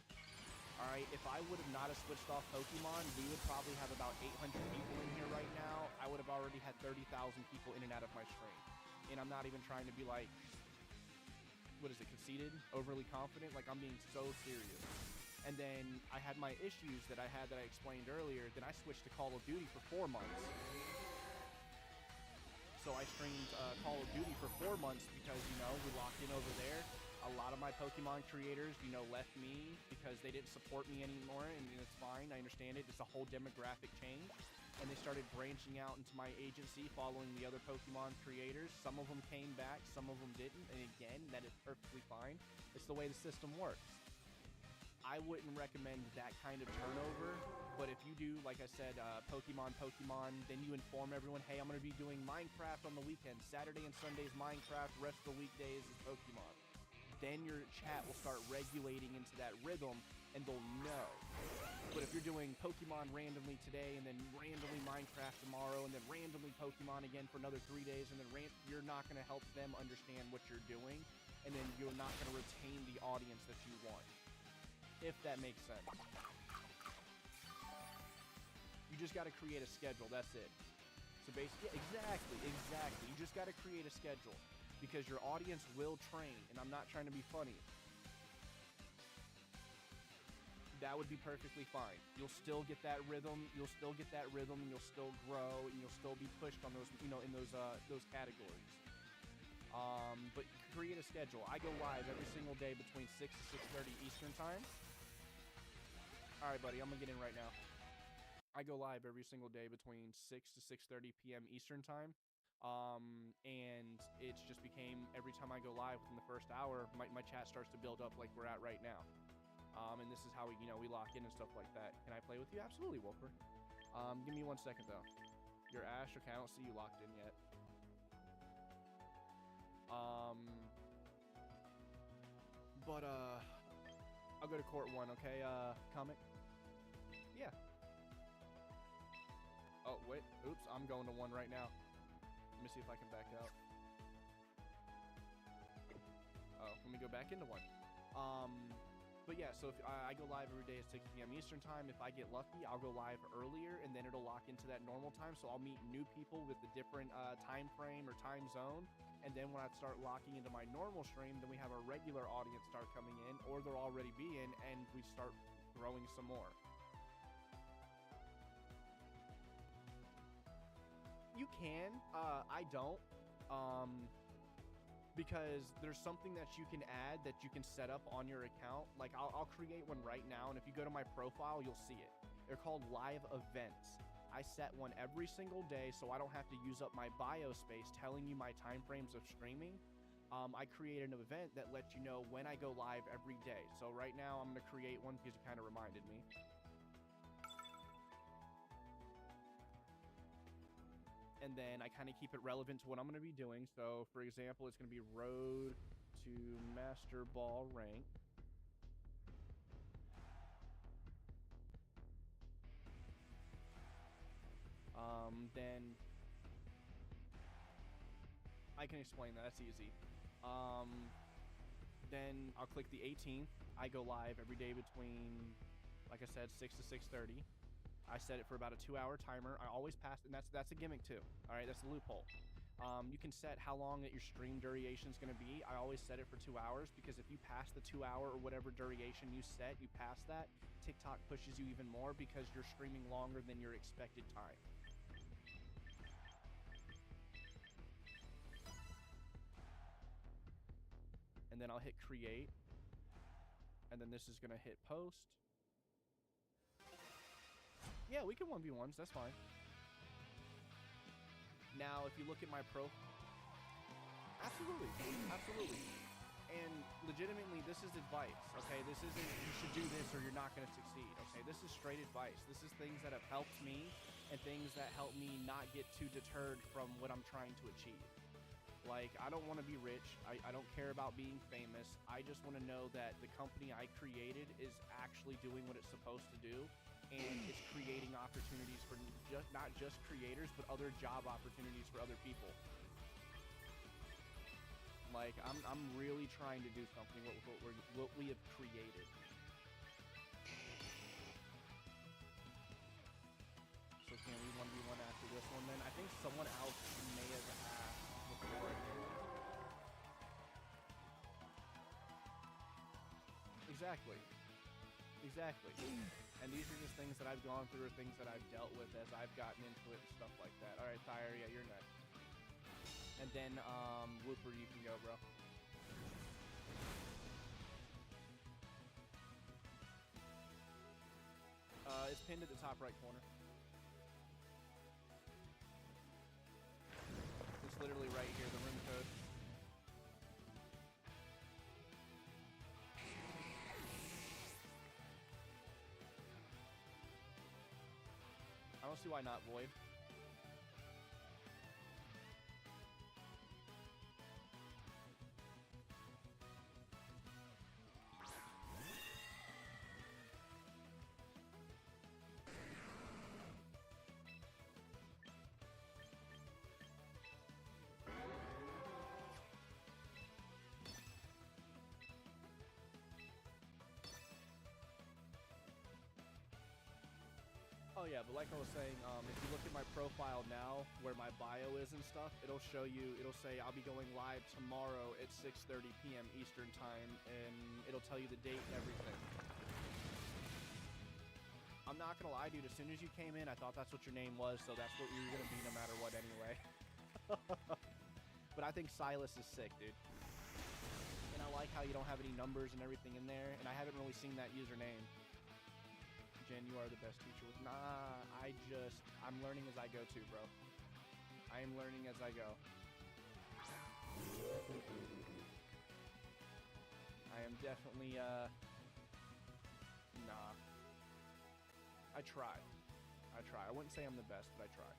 All right, if I would have not have switched off Pokemon, we would probably have about 800 people in here right now. I would have already had 30,000 people in and out of my stream. And I'm not even trying to be like, what is it, conceited, overly confident? Like, I'm being so serious. And then I had my issues that I explained earlier. Then I switched to Call of Duty for 4 months. So I streamed Call of Duty for 4 months because, you know, we locked in over there. A lot of my Pokemon creators, you know, left me because they didn't support me anymore, and it's fine. I understand it. It's a whole demographic change. And they started branching out into my agency, following the other Pokemon creators. Some of them came back, some of them didn't. And again, that is perfectly fine. It's the way the system works. I wouldn't recommend that kind of turnover, but if you do, like I said, Pokemon, then you inform everyone, hey, I'm going to be doing Minecraft on the weekend. Saturday and Sundays, Minecraft, rest of the weekdays is Pokemon. Then your chat will start regulating into that rhythm, and they'll know. But if you're doing Pokemon randomly today, and then randomly Minecraft tomorrow, and then randomly Pokemon again for another 3 days, and then you're not going to help them understand what you're doing, and then you're not going to retain the audience that you want. If that makes sense. You just got to create a schedule, that's it. So basically, exactly. You just got to create a schedule because your audience will train, and I'm not trying to be funny. That would be perfectly fine. You'll still get that rhythm, and you'll still grow, and you'll still be pushed on those, you know, in those categories. But create a schedule. I go live every single day between 6 to 6:30 Eastern time. All right, buddy, I'm gonna get in right now. I go live every single day between 6 to 6:30 p.m. Eastern time. And it's just became every time I go live within the first hour, my chat starts to build up like we're at right now. And this is how we, you know, we lock in and stuff like that. Can I play with you? Absolutely, Wolfer. Give me 1 second though. You're Ash. Okay, I don't see you locked in yet. But I'll go to court 1, okay, Comic? Yeah. Oh, wait, oops, I'm going to 1 right now. Let me see if I can back out. Oh, let me go back into 1. But yeah, so if I go live every day at 6 p.m. Eastern time. If I get lucky, I'll go live earlier, and then it'll lock into that normal time, so I'll meet new people with a different time frame or time zone. And then when I start locking into my normal stream, then we have our regular audience start coming in, or they'll already be in, and we start growing some more. You can. I don't. Because there's something that you can add that you can set up on your account. Like I'll create one right now, and if you go to my profile, you'll see it. They're called live events. I set one every single day so I don't have to use up my bio space telling you my time frames of streaming. I create an event that lets you know when I go live every day. So right now I'm going to create one because you kind of reminded me. And then I kind of keep it relevant to what I'm going to be doing. So for example, it's going to be Road to Master Ball rank. Then I can explain that. That's easy. Then I'll click the 18th. I go live every day between, like I said, 6 to 6:30. I set it for about a 2-hour timer. I always pass, and that's a gimmick too. All right, that's a loophole. You can set how long that your stream duration is going to be. I always set it for 2 hours because if you pass the 2 hour or whatever duration you set, you pass that, TikTok pushes you even more because you're streaming longer than your expected time. And then I'll hit create. And then this is going to hit post. Yeah, we can 1v1s, that's fine. Now, if you look at my absolutely. And legitimately, this is advice, okay? This isn't, you should do this or you're not gonna succeed, okay? This is straight advice. This is things that have helped me and things that help me not get too deterred from what I'm trying to achieve. Like, I don't want to be rich. I don't care about being famous. I just want to know that the company I created is actually doing what it's supposed to do. And it's creating opportunities for not just creators, but other job opportunities for other people. Like, I'm really trying to do something what we have created. So can we 1v1 after this one then? I think someone else may have asked before. Exactly. And these are just things that I've gone through or things that I've dealt with as I've gotten into it and stuff like that. All right, Tyre, yeah, you're next. And then, Whooper, you can go, bro. It's pinned at the top right corner. It's literally right here, the room code. I don't see why not Void. Oh yeah, but like I was saying, if you look at my profile now, where my bio is and stuff, it'll show you, it'll say I'll be going live tomorrow at 6:30 p.m. Eastern time, and it'll tell you the date and everything. I'm not gonna lie, dude, as soon as you came in, I thought that's what your name was, so that's what you were gonna be no matter what anyway. But I think Silas is sick, dude. And I like how you don't have any numbers and everything in there, and I haven't really seen that username. Jen, you are the best teacher. Nah, I'm learning as I go too, bro. I am learning as I go. I am definitely, nah. I try. I wouldn't say I'm the best, but I try.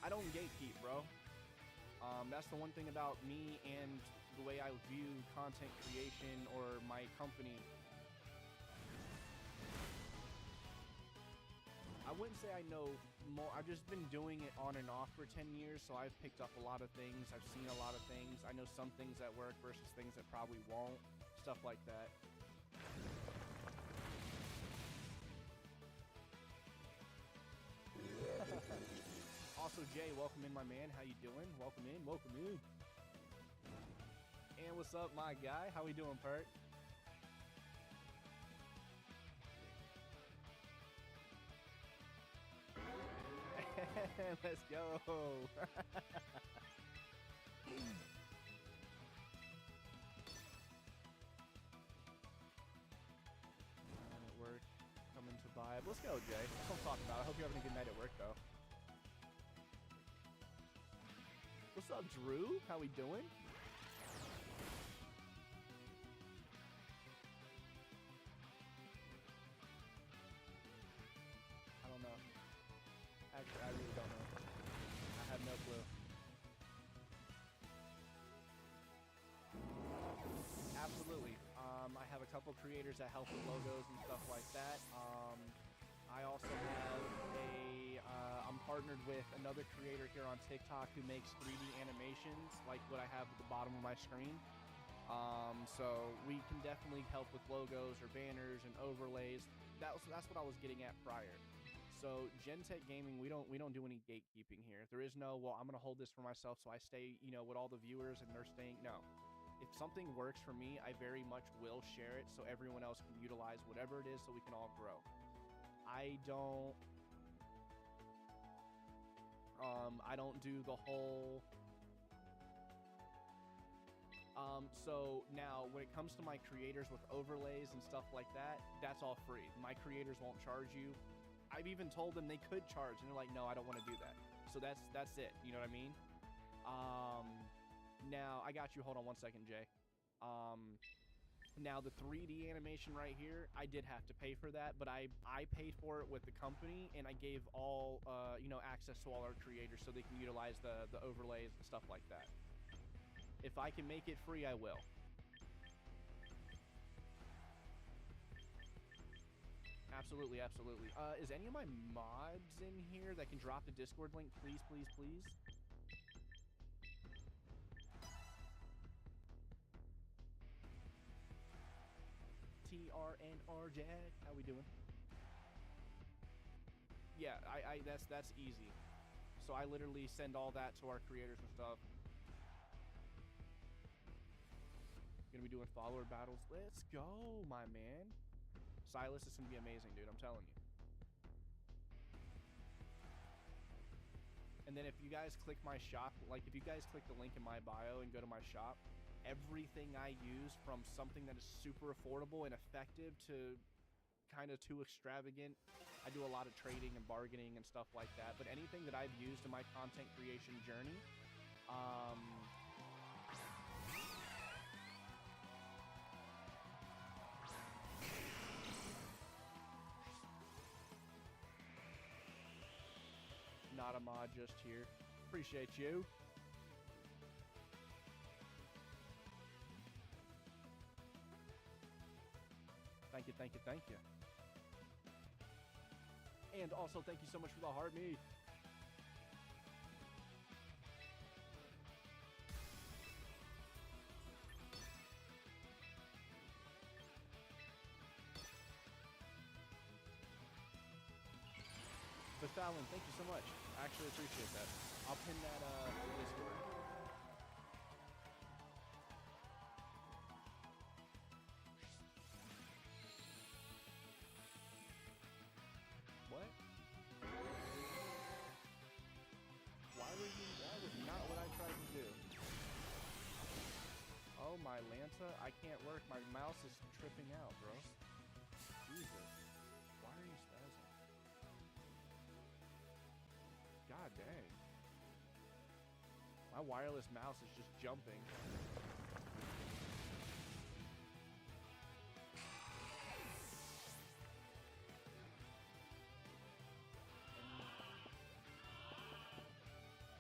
I don't gatekeep, bro. That's the one thing about me and the way I view content creation or my company. I wouldn't say I know more. I've just been doing it on and off for 10 years, so I've picked up a lot of things. I've seen a lot of things. I know some things that work versus things that probably won't. Stuff like that. Also, Jay, welcome in, my man. How you doing? Welcome in. Welcome in. And what's up, my guy? How we doing, Pert? Let's go. At work, coming to buy. Let's go, Jay. That's what I'm talking about. I hope you're having a good night at work, though. What's up, Drew? How we doing? I don't know. Actually, I really don't know. I have no clue. Absolutely. I have a couple creators that help with logos and stuff like that. I also have I'm partnered with another creator here on TikTok who makes 3D animations, like what I have at the bottom of my screen. So we can definitely help with logos or banners and overlays. That's what I was getting at prior. So Gentech Gaming, we don't do any gatekeeping here. There is no, well, I'm gonna hold this for myself so I stay, with all the viewers and they're staying. No. If something works for me, I very much will share it so everyone else can utilize whatever it is so we can all grow. I don't do the whole so now when it comes to my creators with overlays and stuff like that, that's all free. My creators won't charge you. I've even told them they could charge and they're like, no, I don't want to do that. So that's it. You know what I mean? Now I got you. Hold on one second, Jay. Now the 3D animation right here, I did have to pay for that, but I paid for it with the company and I gave all access to all our creators so they can utilize the overlays and stuff like that. If I can make it free, I will. Absolutely, absolutely. Is any of my mods in here that can drop the Discord link, please, please, please? TRNR Jack, how we doing? Yeah, that's easy. So I literally send all that to our creators and stuff. Gonna be doing follower battles. Let's go, my man. Silas is gonna be amazing, dude. I'm telling you. And then if you guys click my shop, like if you guys click the link in my bio and go to my shop, everything I use, from something that is super affordable and effective to kind of too extravagant. I do a lot of trading and bargaining and stuff like that, but anything that I've used in my content creation journey, not a mod, just here. Appreciate you. Thank you, thank you, thank you. And also, thank you so much for the heart me. But Fallon, thank you so much. I actually appreciate that. I'll pin that to Discord. What? That was not what I tried to do. Oh, my Lanta, I can't work. My mouse is tripping out, bro. Jesus. Why are you spazzing? God dang. My wireless mouse is just jumping.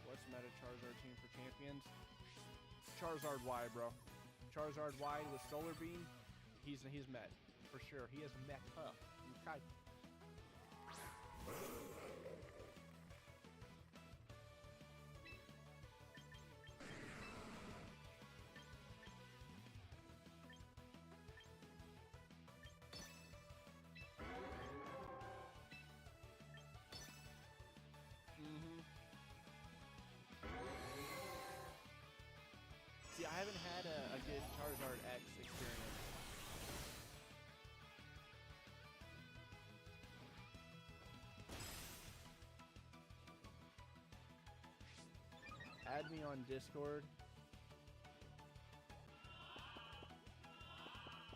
What's meta Charizard team for champions? Charizard Y, bro. Charizard Y with Solar Beam. He's met. For sure. He is meta. Okay. See, I haven't had a good Charizard X experience. Add me on Discord.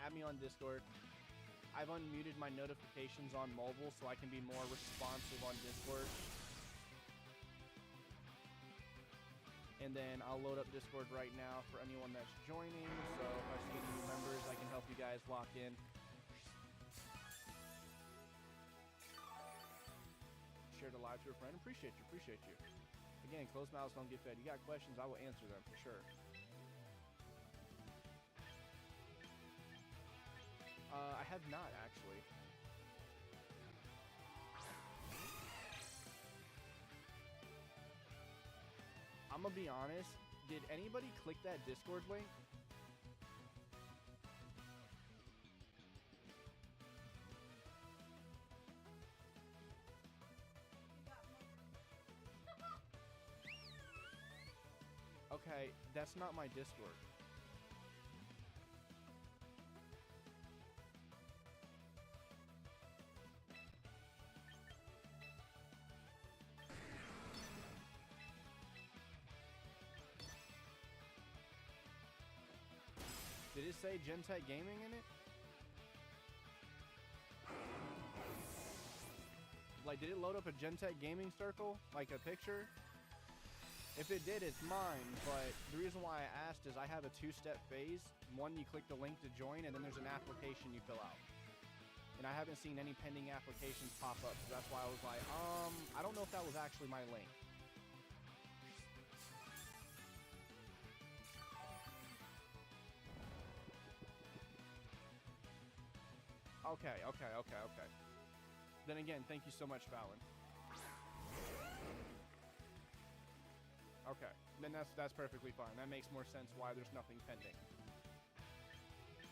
Add me on Discord. I've unmuted my notifications on mobile so I can be more responsive on Discord. And then I'll load up Discord right now for anyone that's joining. So if I see any new members, I can help you guys lock in. Share the live to a friend. Appreciate you. Appreciate you. Again, closed mouths don't get fed. You got questions, I will answer them for sure. I have not, actually. I'm gonna be honest, did anybody click that Discord link? Okay, that's not my Discord. Did it say Gentech Gaming in it? Like, did it load up a Gentech Gaming circle? Like a picture? If it did, it's mine, but the reason why I asked is I have a two-step phase. One, you click the link to join, and then there's an application you fill out. And I haven't seen any pending applications pop up, so that's why I was like, I don't know if that was actually my link. Okay. Then again, thank you so much, Fallon. Okay, then that's perfectly fine. That makes more sense why there's nothing pending.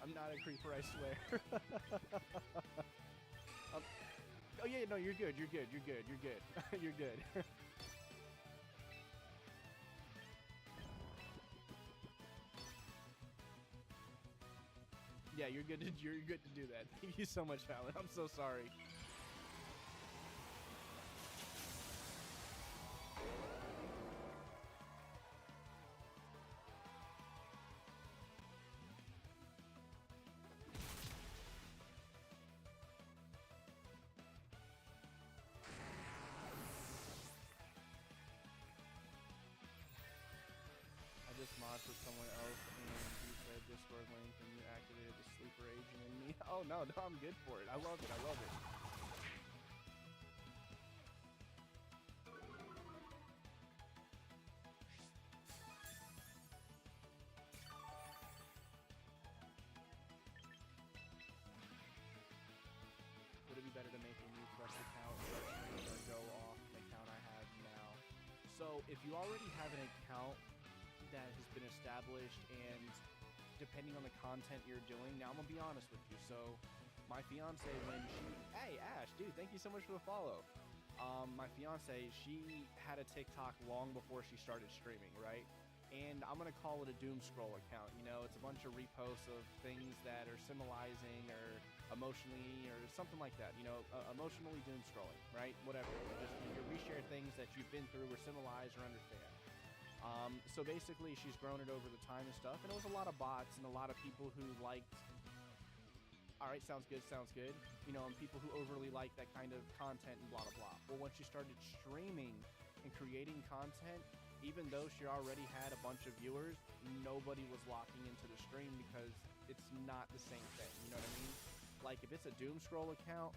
I'm not a creeper, I swear. Oh yeah, no, you're good. You're good. You're good. Yeah, you're good to do that. Thank you so much, Fallon. I'm so sorry. I just mod for someone else and you said Discord link and you activated the sleeper agent in me. Oh no, I'm good for it. I love it. I love it. Would it be better to make a new fresh account or go off the account I have now? So if you already have an account that has been established and depending on the content you're doing, now I'm gonna be honest with you. So my fiance, hey Ash, dude, thank you so much for the follow. My fiance, she had a TikTok long before she started streaming, right? And I'm gonna call it a doom scroll account. You know, it's a bunch of reposts of things that are symbolizing or emotionally or something like that. You know, emotionally doom scrolling, right? Whatever. Just you reshare things that you've been through or symbolize or understand. So basically, she's grown it over the time and stuff, and it was a lot of bots and a lot of people who liked. All right, sounds good, sounds good. You know, and people who overly like that kind of content and blah blah blah. Well, once she started streaming and creating content, even though she already had a bunch of viewers, nobody was locking into the stream because it's not the same thing. You know what I mean? Like if it's a doom scroll account,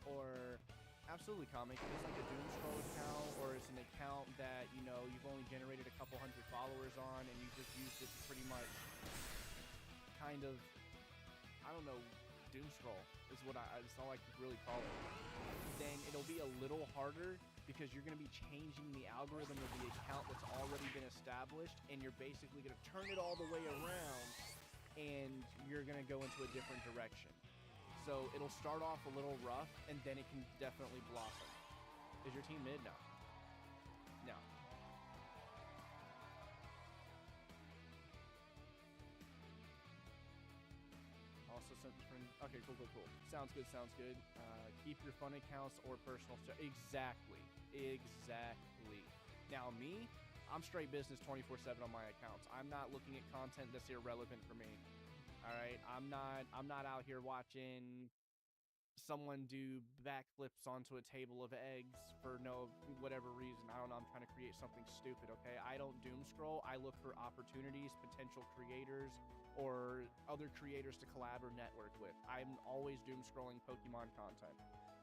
or absolutely comic, if it's like a doom scroll account, or it's an account that you know you've only generated a couple hundred followers on, and you just used it to pretty much kind of, I don't know, doom scroll is what that's all I could really call it. Then it'll be a little harder because you're going to be changing the algorithm of the account that's already been established, and you're basically going to turn it all the way around, and you're going to go into a different direction. So it'll start off a little rough, and then it can definitely blossom. Is your team mid? No. No. Also something. Okay, cool. Sounds good. Keep your fun accounts or personal stuff. Exactly. Now me, I'm straight business 24/7 on my accounts. I'm not looking at content that's irrelevant for me. All right, I'm not out here watching someone do backflips onto a table of eggs for no whatever reason. I don't know. I'm trying to create something stupid. Okay, I don't doom scroll. I look for opportunities, potential creators, or other creators to collab or network with. I'm always doom scrolling Pokemon content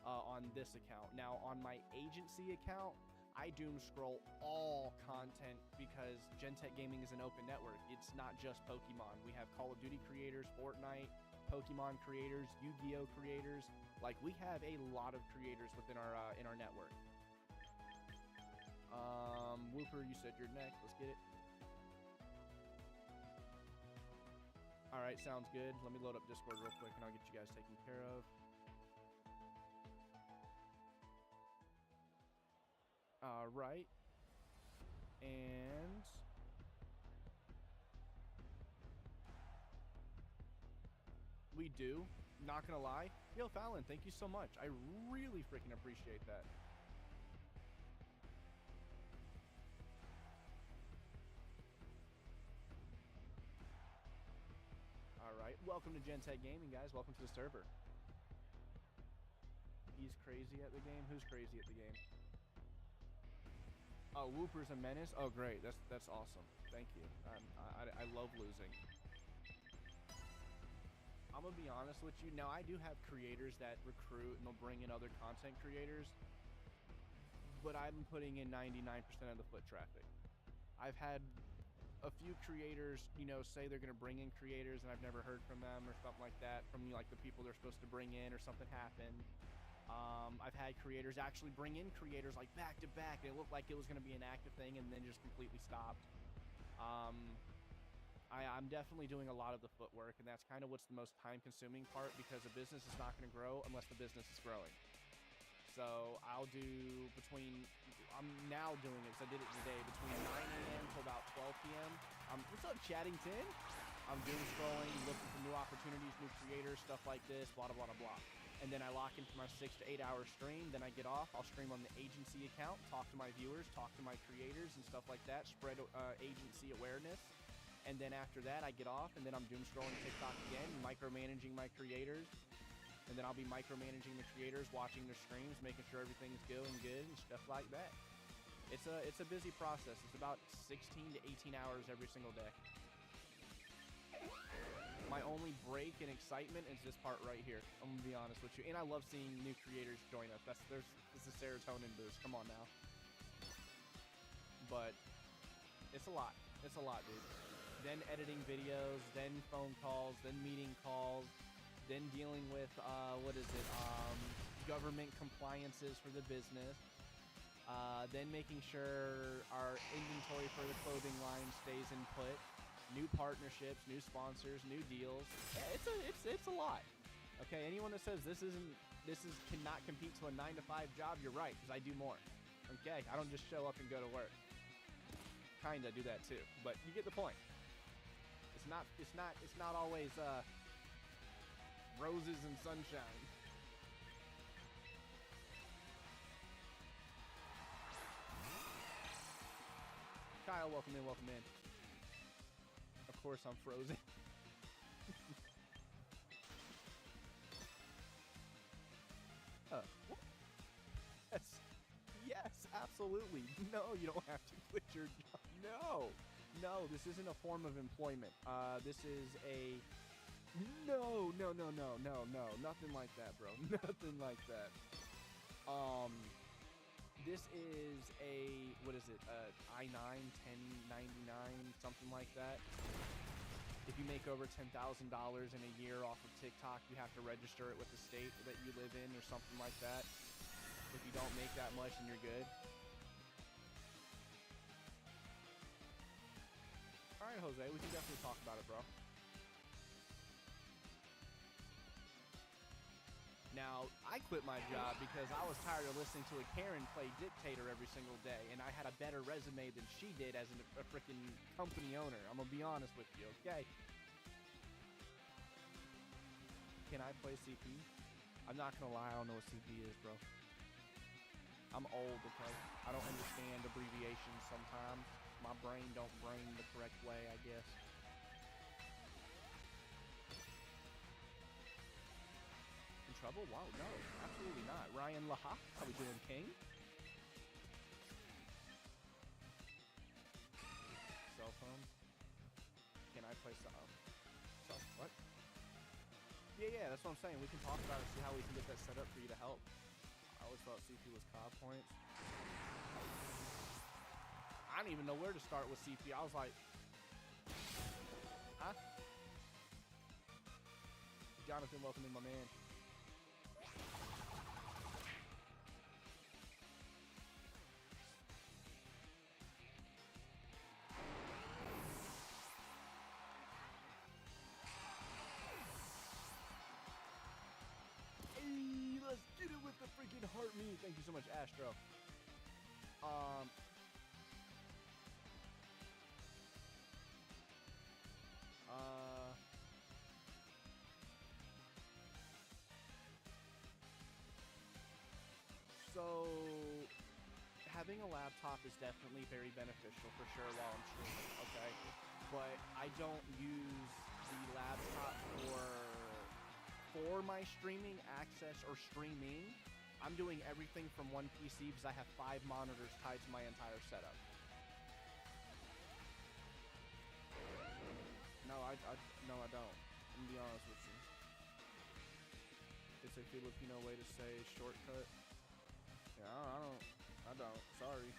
on this account. Now on my agency account, I doom scroll all content because Gentech Gaming is an open network. It's not just Pokemon. We have Call of Duty creators, Fortnite, Pokemon creators, Yu-Gi-Oh creators. Like we have a lot of creators within our in our network. Whooper, you said you're next. Let's get it. All right, sounds good. Let me load up Discord real quick and I'll get you guys taken care of. All right. And we do. Not gonna lie. Yo, Fallon, thank you so much. I really freaking appreciate that. All right. Welcome to Gentech Gaming, guys. Welcome to the server. He's crazy at the game. Who's crazy at the game? Oh, Whooper's a menace. Oh, great. That's awesome. Thank you. I love losing. I'm gonna be honest with you. Now, I do have creators that recruit and they'll bring in other content creators, but I'm putting in 99% of the foot traffic. I've had a few creators, you know, say they're gonna bring in creators and I've never heard from them or something like that from like the people they're supposed to bring in or something happened. I've had creators actually bring in creators like back to back. It looked like it was going to be an active thing and then just completely stopped. I'm definitely doing a lot of the footwork, and that's kind of what's the most time-consuming part because a business is not going to grow unless the business is growing. So I'll do I'm now doing it because I did it today, between 9 a.m. to about 12 p.m. What's up, Chaddington? I'm doom scrolling, looking for new opportunities, new creators, stuff like this, blah, blah, blah, blah. And then I lock in for my 6 to 8 hour stream. Then I get off. I'll stream on the agency account, talk to my viewers, talk to my creators and stuff like that, spread agency awareness. And then after that, I get off, and then I'm doom scrolling TikTok again, micromanaging my creators. And then I'll be micromanaging the creators, watching their streams, making sure everything's going good and stuff like that. It's a busy process. It's about 16 to 18 hours every single day. My only break in excitement is this part right here. I'm gonna be honest with you, and I love seeing new creators join us. It's a serotonin boost. Come on now. But it's a lot. It's a lot, dude. Then editing videos, then phone calls, then meeting calls, then dealing with government compliances for the business. Then making sure our inventory for the clothing line stays in put. New partnerships, new sponsors, new deals. Yeah, it's a lot. Okay, anyone that says this cannot compete to a 9-to-5 job, you're right, because I do more. Okay, I don't just show up and go to work. Kinda do that too, but you get the point. It's not always roses and sunshine. Kyle, welcome in, welcome in. Of course I'm frozen. What? Yes, absolutely. No, you don't have to quit your job. No, this isn't a form of employment. This is a... No, nothing like that, bro. Nothing like that. This is a, what is it, I-9, 1099, something like that. If you make over $10,000 in a year off of TikTok, you have to register it with the state that you live in or something like that. If you don't make that much, then you're good. All right, Jose, we can definitely talk about it, bro. Now, I quit my job because I was tired of listening to a Karen play dictator every single day, and I had a better resume than she did as a freaking company owner. I'm gonna be honest with you, okay? Can I play CP? I'm not gonna lie, I don't know what CP is, bro. I'm old, okay? I don't understand abbreviations sometimes. My brain don't brain the correct way, I guess. Trouble? Wow, no, absolutely not. Ryan Laha, how we doing, King? Cell phone. Can I play some? What? Yeah, that's what I'm saying. We can talk about it, see how we can get that set up for you to help. I always thought CP was COD points. I don't even know where to start with CP. I was like, huh? Jonathan, welcome in, my man. Let's get it with the freaking heart me. Thank you so much, Astro. So having a laptop is definitely very beneficial for sure while I'm streaming, okay? But I don't use the laptop for my streaming access or streaming. I'm doing everything from one PC because I have 5 monitors tied to my entire setup. No, I don't. I'm gonna be honest with you. It's a Filipino way to say shortcut. Yeah, I don't. Sorry.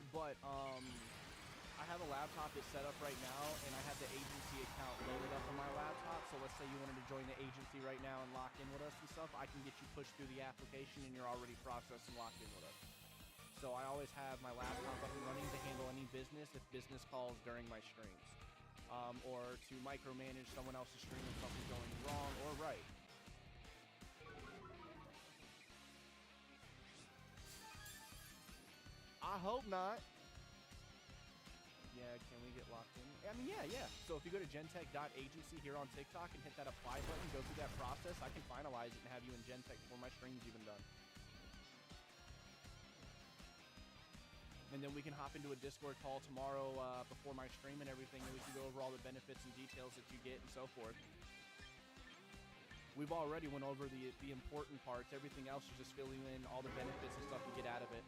But I have a laptop that's set up right now, and I have the agency account loaded up on my laptop. So let's say you wanted to join the agency right now and lock in with us and stuff. I can get you pushed through the application, and you're already processed and locked in with us. So I always have my laptop up and running to handle any business if business calls during my streams, or to micromanage someone else's stream if something's going wrong or right. I hope not. Can we get locked in? I mean, yeah. So if you go to gentech.agency here on TikTok and hit that apply button, go through that process, I can finalize it and have you in Gentech before my stream's even done. And then we can hop into a Discord call tomorrow before my stream and everything, and we can go over all the benefits and details that you get and so forth. We've already went over the important parts. Everything else is just filling in all the benefits and stuff you get out of it.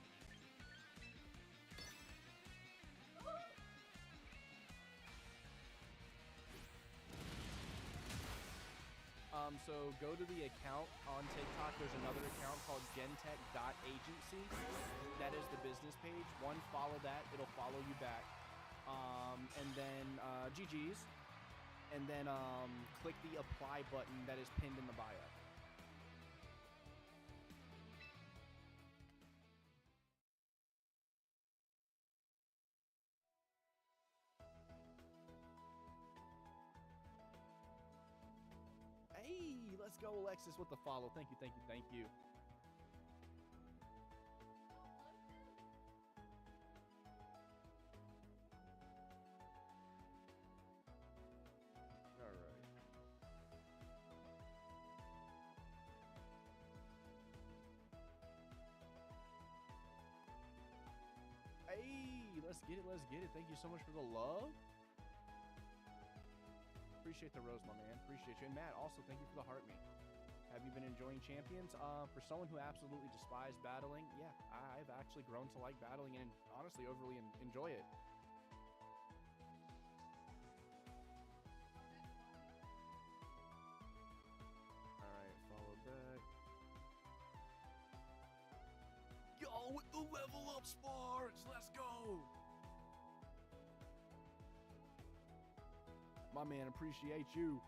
So go to the account on TikTok. There's another account called gentech.agency. That is the business page. One, follow that. It'll follow you back. And then GG's. And then click the apply button that is pinned in the bio. Hey, let's go, Alexis, with the follow. Thank you. All right. Hey, let's get it. Thank you so much for the love. Appreciate the rose, my man. Appreciate you. And Matt, also, thank you for the heart me. Have you been enjoying Champions? For someone who absolutely despised battling, yeah, I've actually grown to like battling and honestly overly enjoy it. All right, follow back. Yo, with the level up Sparks, let's go. My man, appreciate you.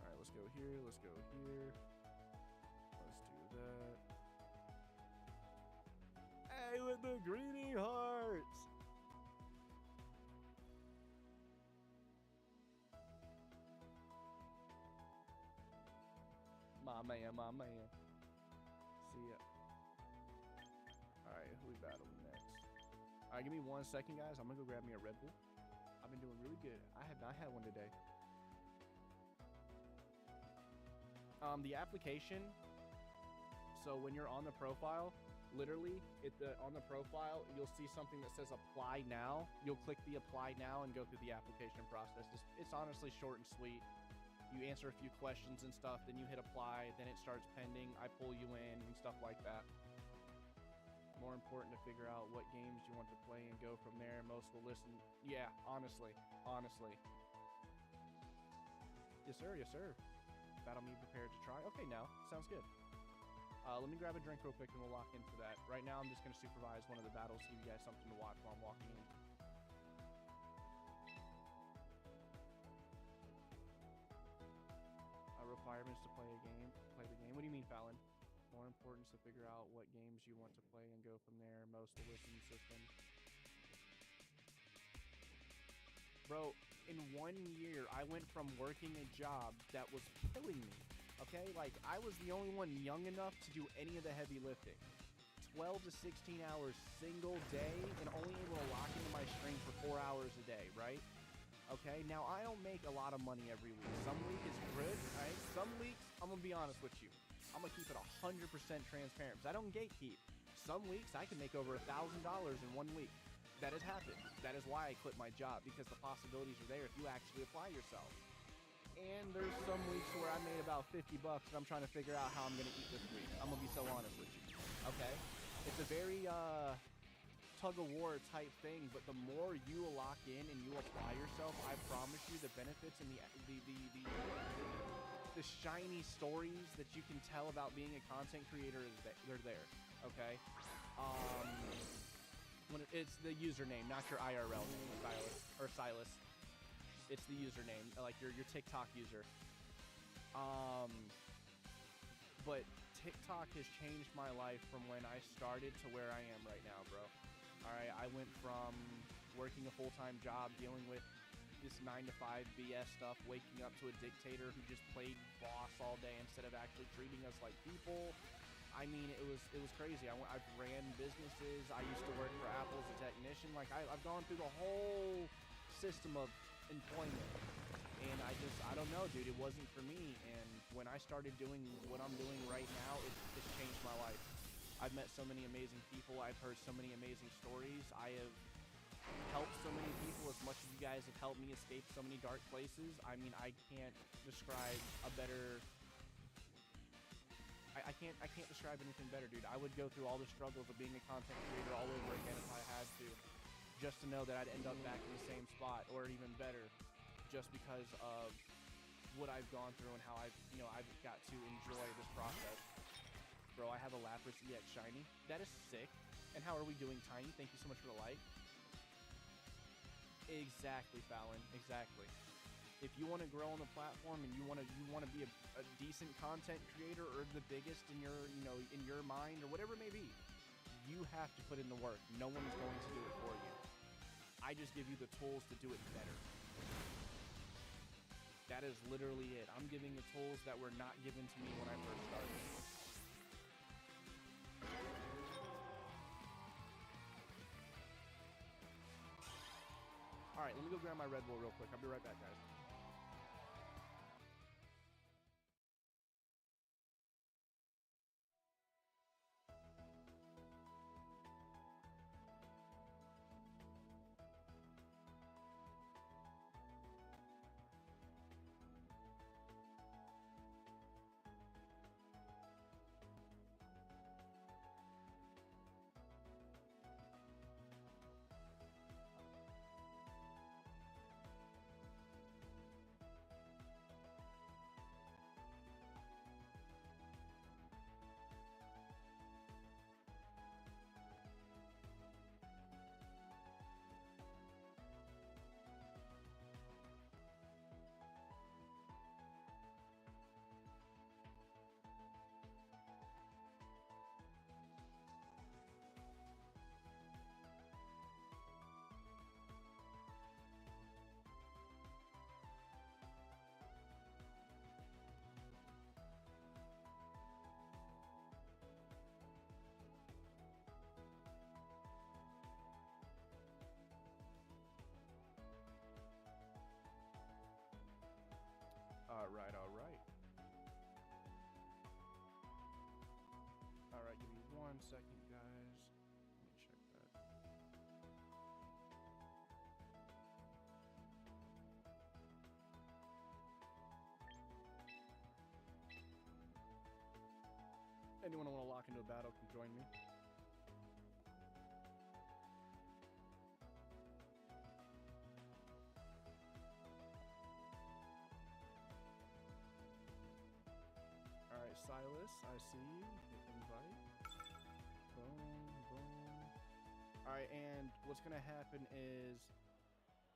All right, let's go here. Let's do that. Hey, with the greedy hearts. My man. See ya. All right, who we battling next? All right, give me 1 second, guys. I'm gonna go grab me a Red Bull. I've been doing really good. I have not had one today. The application, so when you're on the profile, literally on the profile, you'll see something that says apply now. You'll click the apply now and go through the application process. It's honestly short and sweet. You answer a few questions and stuff, then you hit apply, then it starts pending. I pull you in and stuff like that. More important to figure out what games you want to play and go from there. Most will listen. Yeah, honestly. Yes, sir. Battle me prepared to try. Okay, now sounds good. Let me grab a drink real quick and we'll lock into that. Right now, I'm just going to supervise one of the battles, give you guys something to watch while I'm walking in. Requirements to play the game. What do you mean, Fallon? More importance to figure out what games you want to play and go from there. Most will listen system. Bro, in 1 year, I went from working a job that was killing me. Okay, like I was the only one young enough to do any of the heavy lifting. 12 to 16 hours single day and only able to lock into my stream for 4 hours a day, right? Okay, now I don't make a lot of money every week. Some week is good, right? Some weeks, I'm gonna be honest with you, I'm gonna keep it 100% transparent because I don't gatekeep. Some weeks I can make over $1,000 in 1 week. That has happened. That is why I quit my job, because the possibilities are there if you actually apply yourself. And there's some weeks where I made about 50 bucks and I'm trying to figure out how I'm gonna eat this week. I'm gonna be so honest with you. Okay? It's a very tug-of-war type thing, but the more you lock in and you apply yourself, I promise you the benefits and the shiny stories that you can tell about being a content creator they're there. Okay? When it's the username, not your IRL name, Silas. It's the username, like your TikTok user. But TikTok has changed my life from when I started to where I am right now, bro. All right, I went from working a full-time job, dealing with this 9-to-5 BS stuff, waking up to a dictator who just played boss all day instead of actually treating us like people. I mean, it was crazy. I've ran businesses. I used to work for Apple as a technician. Like I've gone through the whole system of employment, and I don't know, dude. It wasn't for me. And when I started doing what I'm doing right now, it's changed my life. I've met so many amazing people. I've heard so many amazing stories. I have helped so many people as much as you guys have helped me escape so many dark places. I mean, I can't describe a better. I can't describe anything better, dude. I would go through all the struggles of being a content creator all over again if I had to, just to know that I'd end up back in the same spot or even better, just because of what I've gone through and how I've got to enjoy this process. Bro, I have a Lapras EX Shiny. That is sick. And how are we doing, Tiny? Thank you so much for the like. Exactly, Fallon. Exactly. If you want to grow on the platform and you want to be a decent content creator or the biggest in your mind or whatever it may be, you have to put in the work. No one is going to do it for you. I just give you the tools to do it better. That is literally it. I'm giving the tools that were not given to me when I first started. All right, let me go grab my Red Bull real quick. I'll be right back, guys. All right, all right. All right, give me 1 second, guys. Let me check that. Anyone want to lock into a battle can join me. All right, Silas, I see you. Hit invite. Boom, boom. All right, and what's going to happen is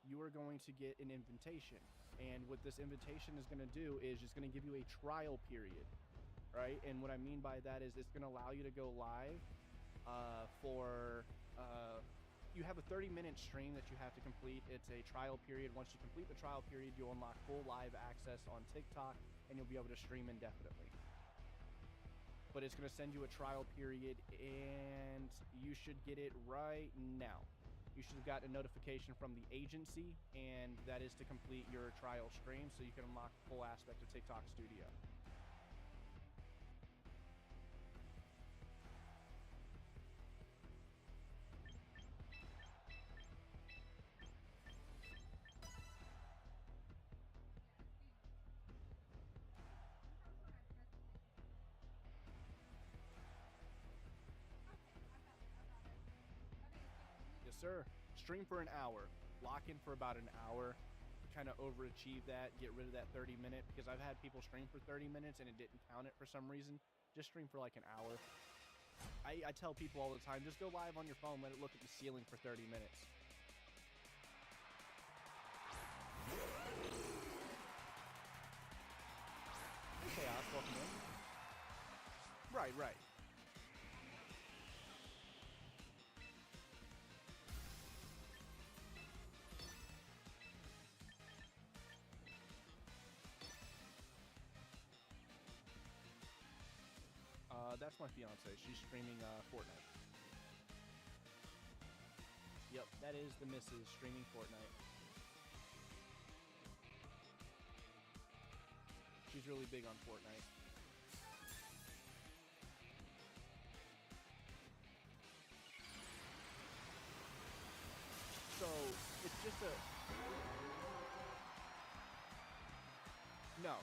you are going to get an invitation. And what this invitation is going to do is it's going to give you a trial period, right? And what I mean by that is it's going to allow you to go live you have a 30-minute stream that you have to complete. It's a trial period. Once you complete the trial period, you'll unlock full live access on TikTok, and you'll be able to stream indefinitely. But it's going to send you a trial period, and you should get it right now. You should have gotten a notification from the agency, and that is to complete your trial stream so you can unlock the full aspect of TikTok Studio. Yes, sir. Stream for an hour. Lock in for about an hour. Kind of overachieve that. Get rid of that 30-minute, because I've had people stream for 30 minutes and it didn't count it for some reason. Just stream for like an hour. I tell people all the time, just go live on your phone. Let it look at the ceiling for 30 minutes. Chaos, welcome in. Right, right. that's my fiance. She's streaming Fortnite. Yep, that is the missus streaming Fortnite. She's really big on Fortnite. So it's just a no.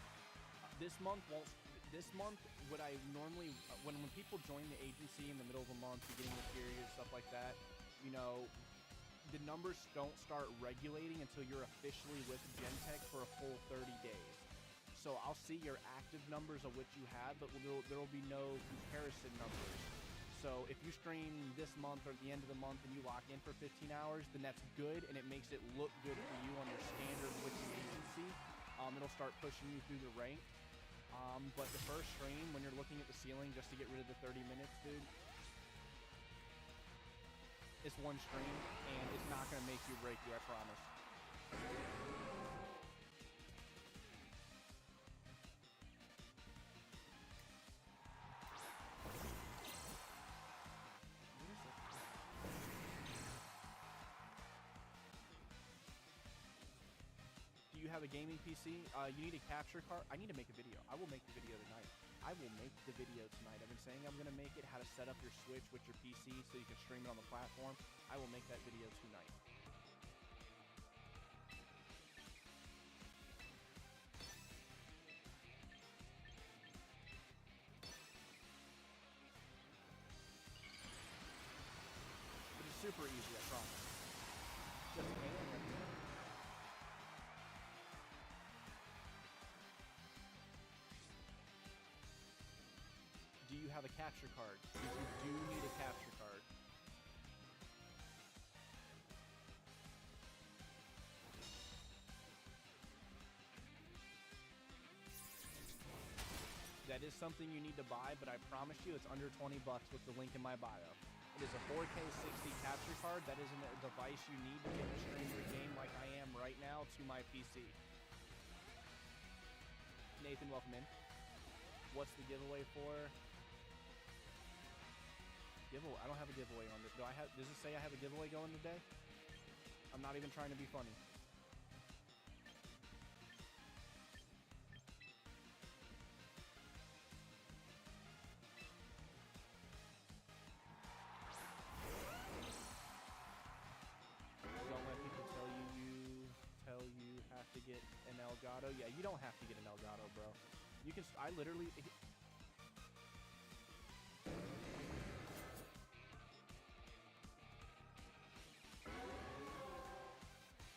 This month won't. This month, what I normally when people join the agency in the middle of a month, beginning of period, stuff like that, you know, the numbers don't start regulating until you're officially with Gentech for a full 30 days. So I'll see your active numbers of which you have, but there will be no comparison numbers. So if you stream this month or at the end of the month and you lock in for 15 hours, then that's good, and it makes it look good for you on your standard with the agency. It'll start pushing you through the rank. But the first stream, when you're looking at the ceiling just to get rid of the 30 minutes, dude, it's one stream, and it's not going to make you break you, I promise. Do you have a gaming PC? You need a capture card? I need to make a video. I will make the video tonight. I will make the video tonight. I've been saying I'm going to make it, how to set up your Switch with your PC so you can stream it on the platform. I will make that video tonight. But it's super easy, I promise. Just a game. Do you have a capture card? Because you do need a capture card. That is something you need to buy, but I promise you it's under 20 bucks with the link in my bio. It is a 4K 60 capture card. That is a device you need to get to stream your game like I am right now to my PC. Nathan, welcome in. What's the giveaway for? Giveaway? I don't have a giveaway on this. Does it say I have a giveaway going today? I'm not even trying to be funny. Don't let people tell you have to get an Elgato. Yeah, you don't have to get an Elgato, bro. You can. I literally.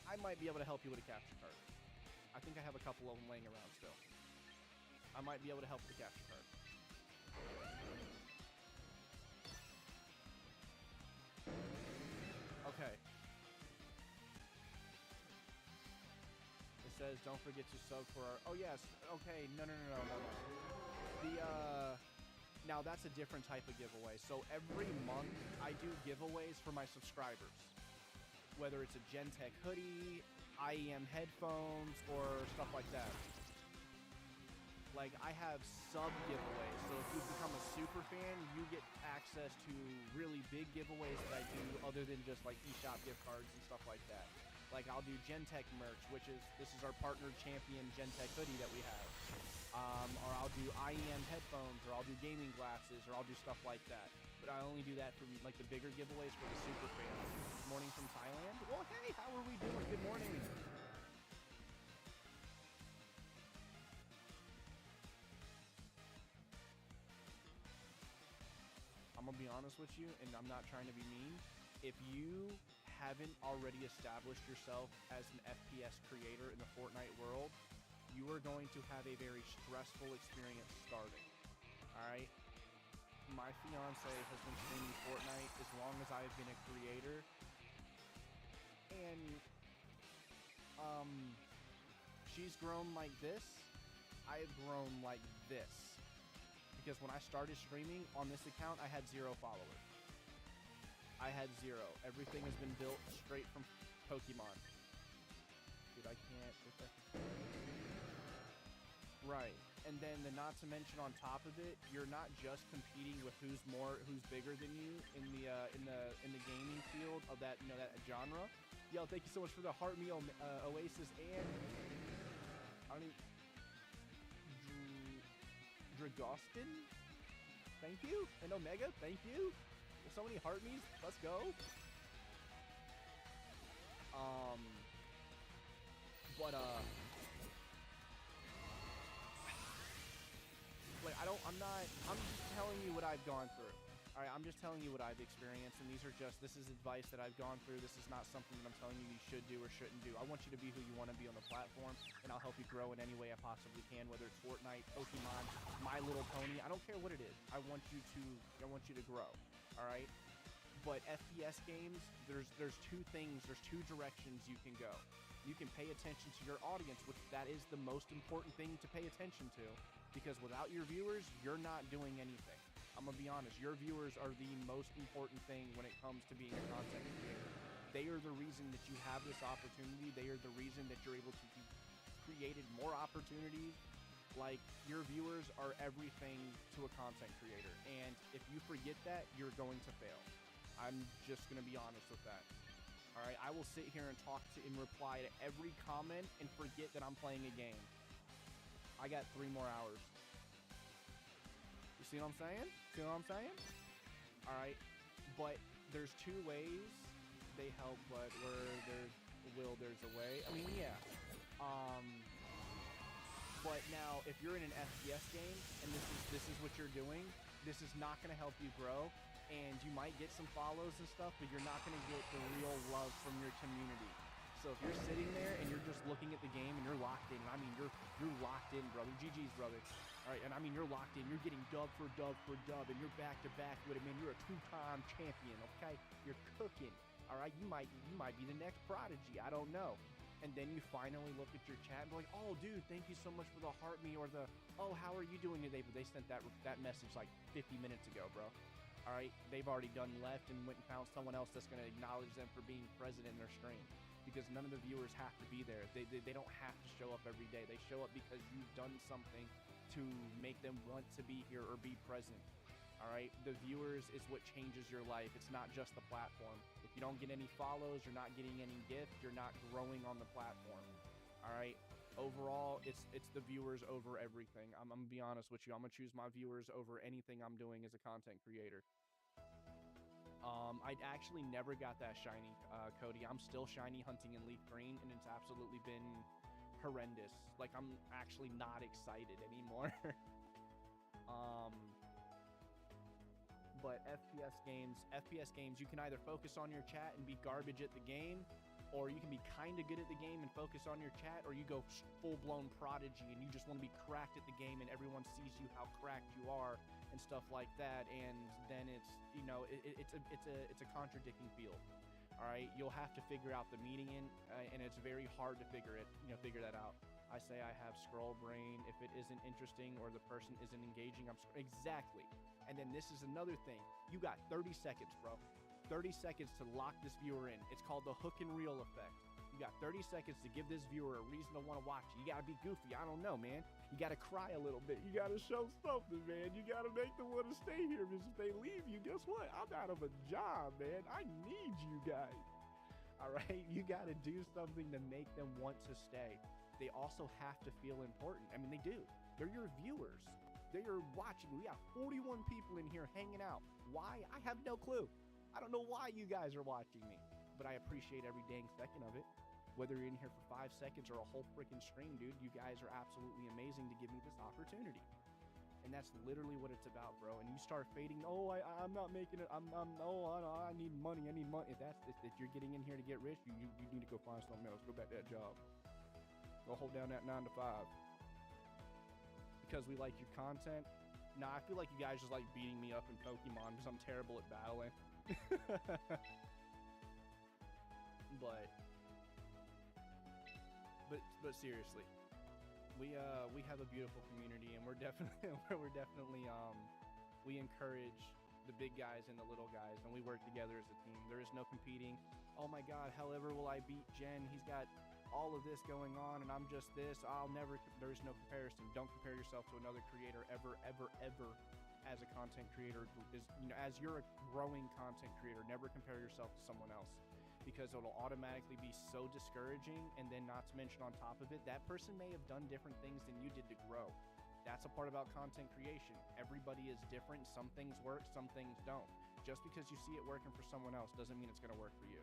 I might be able to help you with a capture card. I think I have a couple of them laying around still. I might be able to help with the capture card. Okay. It says, don't forget to sub for our... Oh, yes. Okay. No. Now, that's a different type of giveaway. So, every month, I do giveaways for my subscribers. Whether it's a Gentech hoodie, IEM headphones, or stuff like that. Like, I have sub-giveaways, so if you become a super fan, you get access to really big giveaways that I do other than just, like, eShop gift cards and stuff like that. Like, I'll do Gentech merch, this is our partner champion Gentech hoodie that we have. Or I'll do IEM headphones, or I'll do gaming glasses, or I'll do stuff like that. But I only do that for, like, the bigger giveaways for the super fans. Morning from Thailand? Well, hey, how are we doing? Good morning. I'm gonna be honest with you, and I'm not trying to be mean. If you haven't already established yourself as an FPS creator in the Fortnite world, you are going to have a very stressful experience starting. Alright? My fiance has been streaming Fortnite as long as I've been a creator. And, she's grown like this. I've grown like this. Because when I started streaming on this account, I had 0 followers. I had 0. Everything has been built straight from Pokemon. Dude, I can't. Right. And then the not to mention on top of it, you're not just competing with who's bigger than you in the gaming field of that that genre. Yo, thank you so much for the heart meal, Oasis and I don't even, Dragostin. Thank you, and Omega. Thank you. There's so many heart me's. Let's go. But like I'm just telling you what I've gone through. All right, I'm just telling you what I've experienced, and this is advice that I've gone through. This is not something that I'm telling you should do or shouldn't do. I want you to be who you want to be on the platform, and I'll help you grow in any way I possibly can, whether it's Fortnite, Pokemon, My Little Pony. I don't care what it is. I want you to grow. All right. But FPS games, there's two things, there's two directions you can go. You can pay attention to your audience, which that is the most important thing to pay attention to, because without your viewers, you're not doing anything. I'm gonna be honest, your viewers are the most important thing when it comes to being a content creator. They are the reason that you have this opportunity. They are the reason that you're able to be created more opportunities. Like, your viewers are everything to a content creator, and if you forget that, you're going to fail. I'm just gonna be honest with that. All right, I will sit here and talk to and reply to every comment and forget that I'm playing a game. I got 3 more hours. You see what I'm saying? See what I'm saying? All right, but there's 2 ways they help, but where there's a will, there's a way. I mean, yeah. But now, if you're in an FPS game and this is what you're doing, this is not going to help you grow, and you might get some follows and stuff, but you're not going to get the real love from your community. So if you're sitting there and you're just looking at the game and you're locked in, and I mean you're locked in, brother. GG's, brother. All right, and I mean you're locked in. You're getting dub for dub for dub, and you're back to back with it, man. You're a 2-time champion, okay? You're cooking. All right, you might be the next Prodigy. I don't know. And then you finally look at your chat and be like, oh, dude, thank you so much for the heart me, or the, oh, how are you doing today? But they sent that message like 50 minutes ago, bro. All right, they've already done left and went and found someone else that's going to acknowledge them for being present in their stream, because none of the viewers have to be there. They don't have to show up every day. They show up because you've done something to make them want to be here or be present. All right, the viewers is what changes your life. It's not just the platform. If you don't get any follows, you're not getting any gifts, you're not growing on the platform. All right, overall, it's the viewers over everything. I'm gonna be honest with you. I'm gonna choose my viewers over anything I'm doing as a content creator. I actually never got that shiny, Cody. I'm still shiny hunting in Leaf Green, and it's absolutely been horrendous. Like, I'm actually not excited anymore. But FPS games, you can either focus on your chat and be garbage at the game, or you can be kind of good at the game and focus on your chat, or you go full-blown Prodigy and you just want to be cracked at the game and everyone sees you how cracked you are and stuff like that, and then it's, you know, it's a contradicting field. All right, you'll have to figure out the median, and it's very hard to figure that out. I say I have scroll brain. If it isn't interesting or the person isn't engaging, exactly. And then this is another thing. You got 30 seconds, bro. 30 seconds to lock this viewer in. It's called the hook and reel effect. You got 30 seconds to give this viewer a reason to want to watch it. You got to be goofy. I don't know, man. You got to cry a little bit. You got to show something, man. You got to make them want to stay here, because if they leave you, guess what? I'm out of a job, man. I need you guys. All right? You got to do something to make them want to stay. They also have to feel important. I mean, they do. They're your viewers. They are watching. We got 41 people in here hanging out. Why? I have no clue. I don't know why you guys are watching me, but I appreciate every dang second of it. Whether you're in here for 5 seconds or a whole freaking stream, dude, you guys are absolutely amazing to give me this opportunity. And that's literally what it's about, bro. And you start fading. Oh, I'm not making it. I need money. I need money. If you're getting in here to get rich, you need to go find something else. Go back to that job. Go hold down that 9 to 5. Because we like your content. Nah, I feel like you guys just like beating me up in Pokemon because I'm terrible at battling. but seriously, we have a beautiful community, and we're definitely we encourage the big guys and the little guys, and we work together as a team. There is no competing. Oh my God, however will I beat Jen? He's got all of this going on and I'm just this, there's no comparison. Don't compare yourself to another creator ever, ever, ever as a content creator. As you're a growing content creator, never compare yourself to someone else, because it'll automatically be so discouraging. And then, not to mention on top of it, that person may have done different things than you did to grow. That's a part about content creation. Everybody is different. Some things work, some things don't. Just because you see it working for someone else doesn't mean it's going to work for you.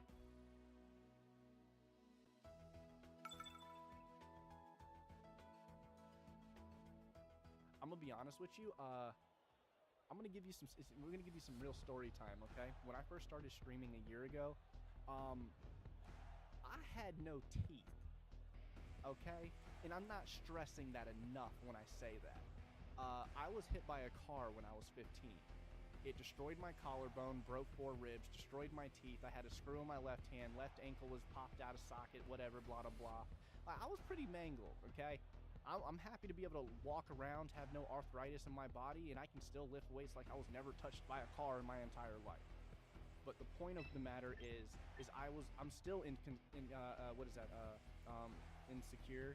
I'm gonna be honest with you. We're gonna give you some real story time, okay? When I first started streaming a year ago, I had no teeth, okay? And I'm not stressing that enough when I say that. I was hit by a car when I was 15. It destroyed my collarbone, broke 4 ribs, destroyed my teeth. I had a screw in my left hand, left ankle was popped out of socket, whatever, blah, blah, blah. I was pretty mangled, okay? I'm happy to be able to walk around, have no arthritis in my body, and I can still lift weights like I was never touched by a car in my entire life. But the point of the matter is I'm still insecure.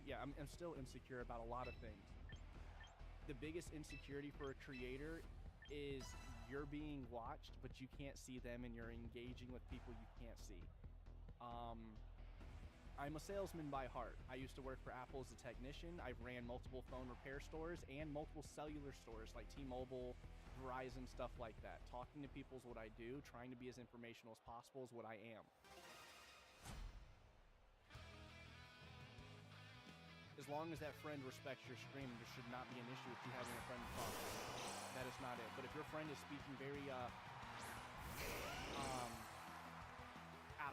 Yeah, I'm still insecure about a lot of things. The biggest insecurity for a creator is you're being watched, but you can't see them, and you're engaging with people you can't see. I'm a salesman by heart. I used to work for Apple as a technician. I've ran multiple phone repair stores and multiple cellular stores like T-Mobile, Verizon, stuff like that. Talking to people is what I do. Trying to be as informational as possible is what I am. As long as that friend respects your stream, there should not be an issue with you having a friend talk. That is not it. But if your friend is speaking very out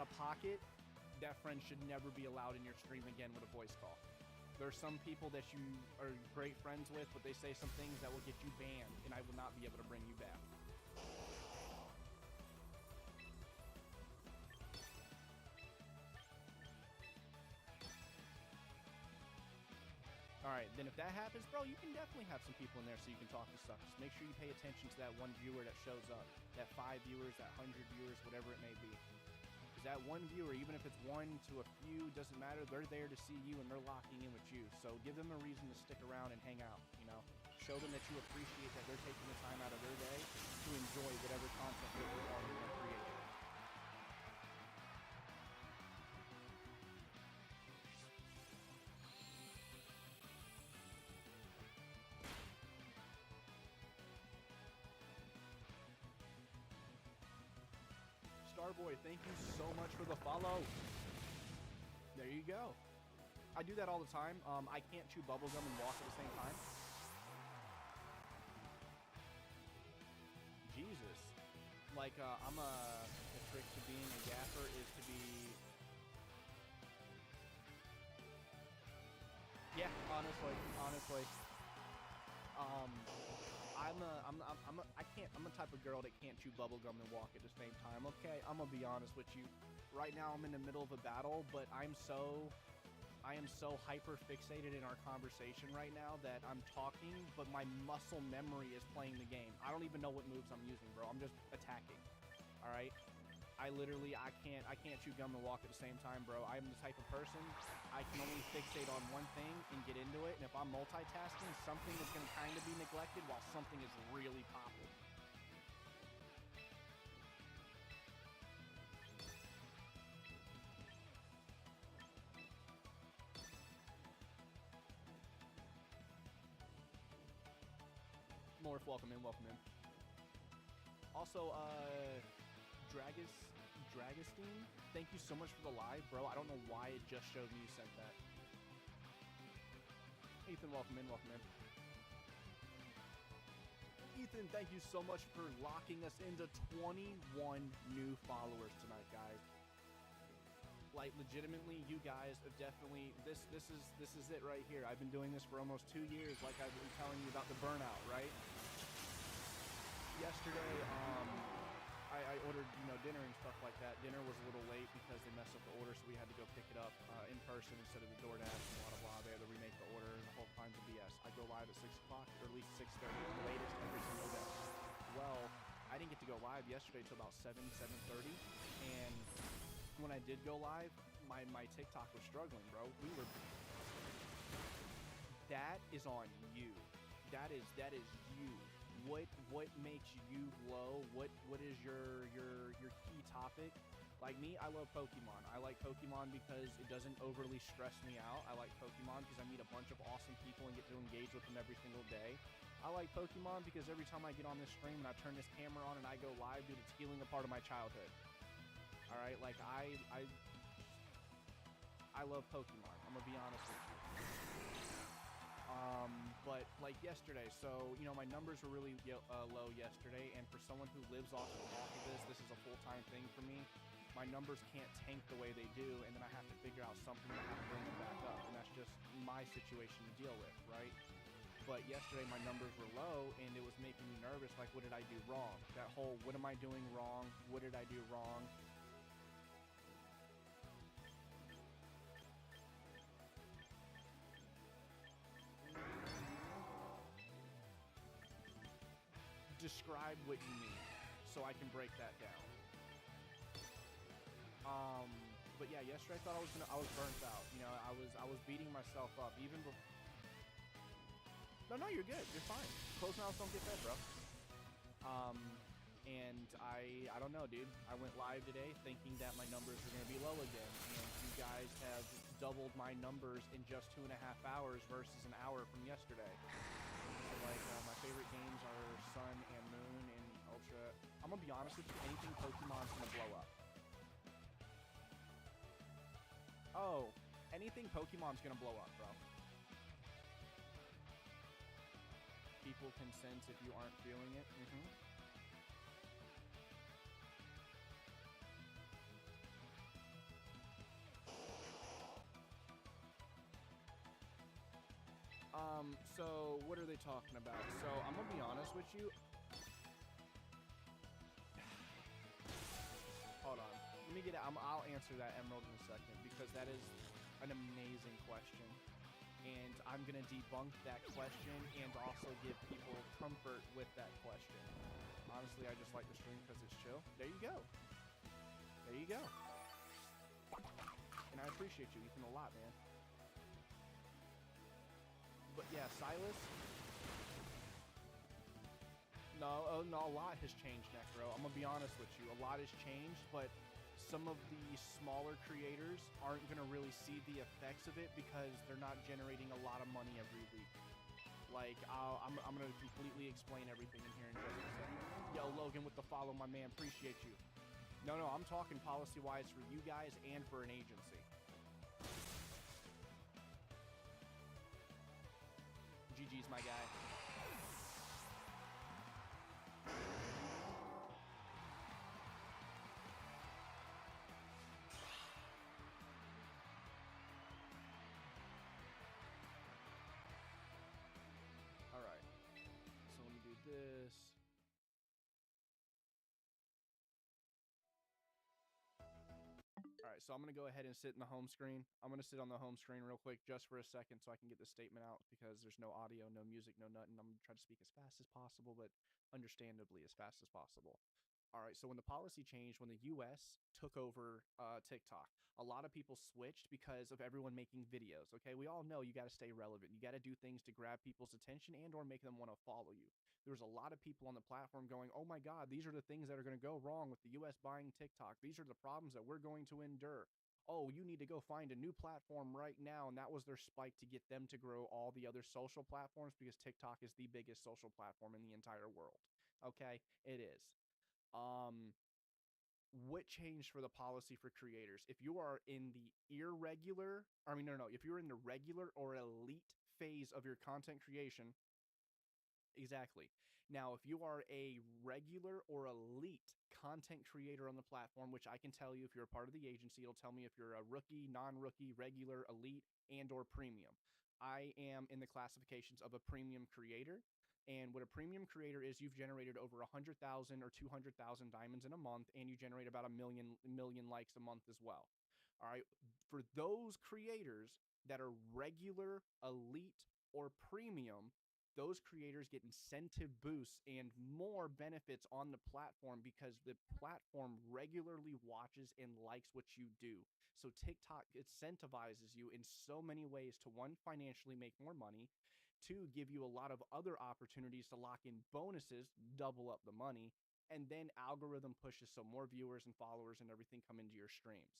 of pocket, that friend should never be allowed in your stream again with a voice call. There are some people that you are great friends with, but they say some things that will get you banned, and I will not be able to bring you back. Alright, then if that happens, bro, you can definitely have some people in there so you can talk to stuff. Just make sure you pay attention to that one viewer that shows up. That 5 viewers, that 100 viewers, whatever it may be. That one viewer, even if it's 1 to a few, doesn't matter. They're there to see you and they're locking in with you. So give them a reason to stick around and hang out, you know? Show them that you appreciate that they're taking the time out of their day to enjoy whatever content they're creating. Starboy, thank you so much for the follow. There you go. I do that all the time. I can't chew bubblegum and walk at the same time. Jesus. Like, the trick to being a gaffer is to be... Yeah, honestly. I'm the type of girl that can't chew bubblegum and walk at the same time, okay? I'm gonna be honest with you. Right now I'm in the middle of a battle, but I am so hyper fixated in our conversation right now that I'm talking, but my muscle memory is playing the game. I don't even know what moves I'm using, bro. I'm just attacking. All right? I can't chew gum and walk at the same time, bro. I'm the type of person, I can only fixate on one thing and get into it, and if I'm multitasking, something is gonna kind of be neglected while something is really popping. Morph, welcome in. Also, Dragostine, thank you so much for the live, bro. I don't know why it just showed me you sent that. Ethan, welcome in. Ethan, thank you so much for locking us into 21 new followers tonight, guys. Like, legitimately, you guys have definitely, this is it right here. I've been doing this for almost 2 years, like I've been telling you about the burnout, right? Yesterday, I ordered, dinner and stuff like that. Dinner was a little late because they messed up the order, so we had to go pick it up in person instead of the DoorDash and blah, blah, blah. They had to remake the order and the whole kinds of BS. I go live at 6 o'clock, or at least 6:30, the latest every single day. Well, I didn't get to go live yesterday till about 7:30, and when I did go live, my TikTok was struggling, bro. That is on you. That is you. What makes you glow? What is your key topic? Like me, I love Pokemon. I like Pokemon because it doesn't overly stress me out. I like Pokemon because I meet a bunch of awesome people and get to engage with them every single day. I like Pokemon because every time I get on this stream and I turn this camera on and I go live, dude, it's healing a part of my childhood. All right, like I love Pokemon. I'm gonna be honest with you. But like yesterday, so you know my numbers were really low yesterday, and for someone who lives off of this is a full-time thing for me. My numbers can't tank the way they do, and then I have to figure out something to have to bring them back up, and that's just my situation to deal with, right? But yesterday my numbers were low, and it was making me nervous. Like, what did I do wrong? That whole, what am I doing wrong? What did I do wrong? Describe what you mean so I can break that down. But yeah, yesterday I thought I was burnt out. You know, I was beating myself up even before. No, you're good. You're fine. Closed mouths don't get fed, bro. And I don't know, dude. I went live today thinking that my numbers were gonna be low again, and you guys have doubled my numbers in just 2.5 hours versus an hour from yesterday. So like my favorite games are Sun and Moon and Ultra. I'm gonna be honest with you, anything Pokemon's gonna blow up. Oh, anything Pokemon's gonna blow up, bro. People can sense if you aren't feeling it. So what are they talking about? So I'm gonna be honest with you. Hold on. Let me get it. I'll answer that, Emerald, in a second, because that is an amazing question. And I'm going to debunk that question and also give people comfort with that question. Honestly, I just like the stream because it's chill. There you go. There you go. And I appreciate you, Ethan, a lot, man. But yeah, Silas. No, a lot has changed, Necro. I'm gonna be honest with you. A lot has changed, but some of the smaller creators aren't gonna really see the effects of it because they're not generating a lot of money every week. Like, I'm gonna completely explain everything in here in just a second. Yo, Logan with the follow, my man. Appreciate you. No, I'm talking policy-wise for you guys and for an agency. GG's, my guy. All right. So let me do this. All right, so I'm going to go ahead and sit in the home screen. I'm going to sit on the home screen real quick just for a second so I can get the statement out because there's no audio, no music, no nothing. I'm going to try to speak as fast as possible, but understandably as fast as possible. All right, so when the policy changed, when the US took over TikTok, a lot of people switched because of everyone making videos, okay? We all know you got to stay relevant. You got to do things to grab people's attention and or make them want to follow you. There's a lot of people on the platform going, oh my God, these are the things that are going to go wrong with the US buying TikTok. These are the problems that we're going to endure. Oh, you need to go find a new platform right now. And that was their spike to get them to grow all the other social platforms because TikTok is the biggest social platform in the entire world. Okay, it is. What changed for the policy for creators? If you are in the if you're in the regular or elite phase of your content creation, exactly. Now, if you are a regular or elite content creator on the platform, which I can tell you if you're a part of the agency, it'll tell me if you're a rookie, non-rookie, regular, elite, and or premium. I am in the classifications of a premium creator. And what a premium creator is, you've generated over 100,000 or 200,000 diamonds in a month, and you generate about a million likes a month as well. All right. For those creators that are regular, elite, or premium, those creators get incentive boosts and more benefits on the platform because the platform regularly watches and likes what you do. So TikTok incentivizes you in so many ways to, one, financially make more money, two, give you a lot of other opportunities to lock in bonuses, double up the money, and then algorithm pushes so more viewers and followers and everything come into your streams.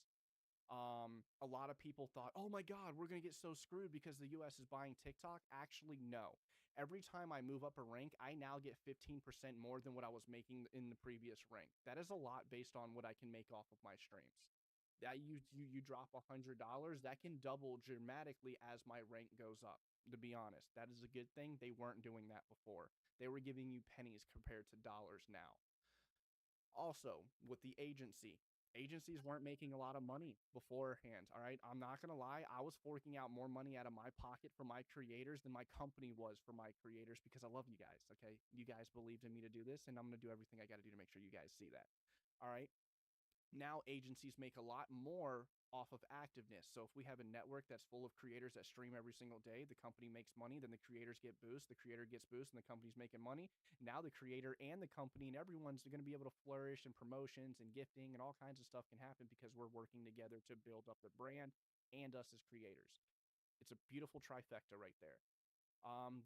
A lot of people thought, oh my God, we're going to get so screwed because the US is buying TikTok. Actually, no. Every time I move up a rank, I now get 15% more than what I was making in the previous rank. That is a lot based on what I can make off of my streams. That you drop $100, that can double dramatically as my rank goes up. To be honest, that is a good thing. They weren't doing that before. They were giving you pennies compared to dollars now. Also, with the agency, agencies weren't making a lot of money beforehand. All right. I'm not going to lie. I was forking out more money out of my pocket for my creators than my company was for my creators because I love you guys. Okay. You guys believed in me to do this, and I'm going to do everything I got to do to make sure you guys see that. All right. Now agencies make a lot more off of activeness. So if we have a network that's full of creators that stream every single day, the company makes money, then the creators get boost, the creator gets boost, and the company's making money. Now the creator and the company and everyone's going to be able to flourish, and promotions and gifting and all kinds of stuff can happen because we're working together to build up the brand and us as creators. It's a beautiful trifecta right there.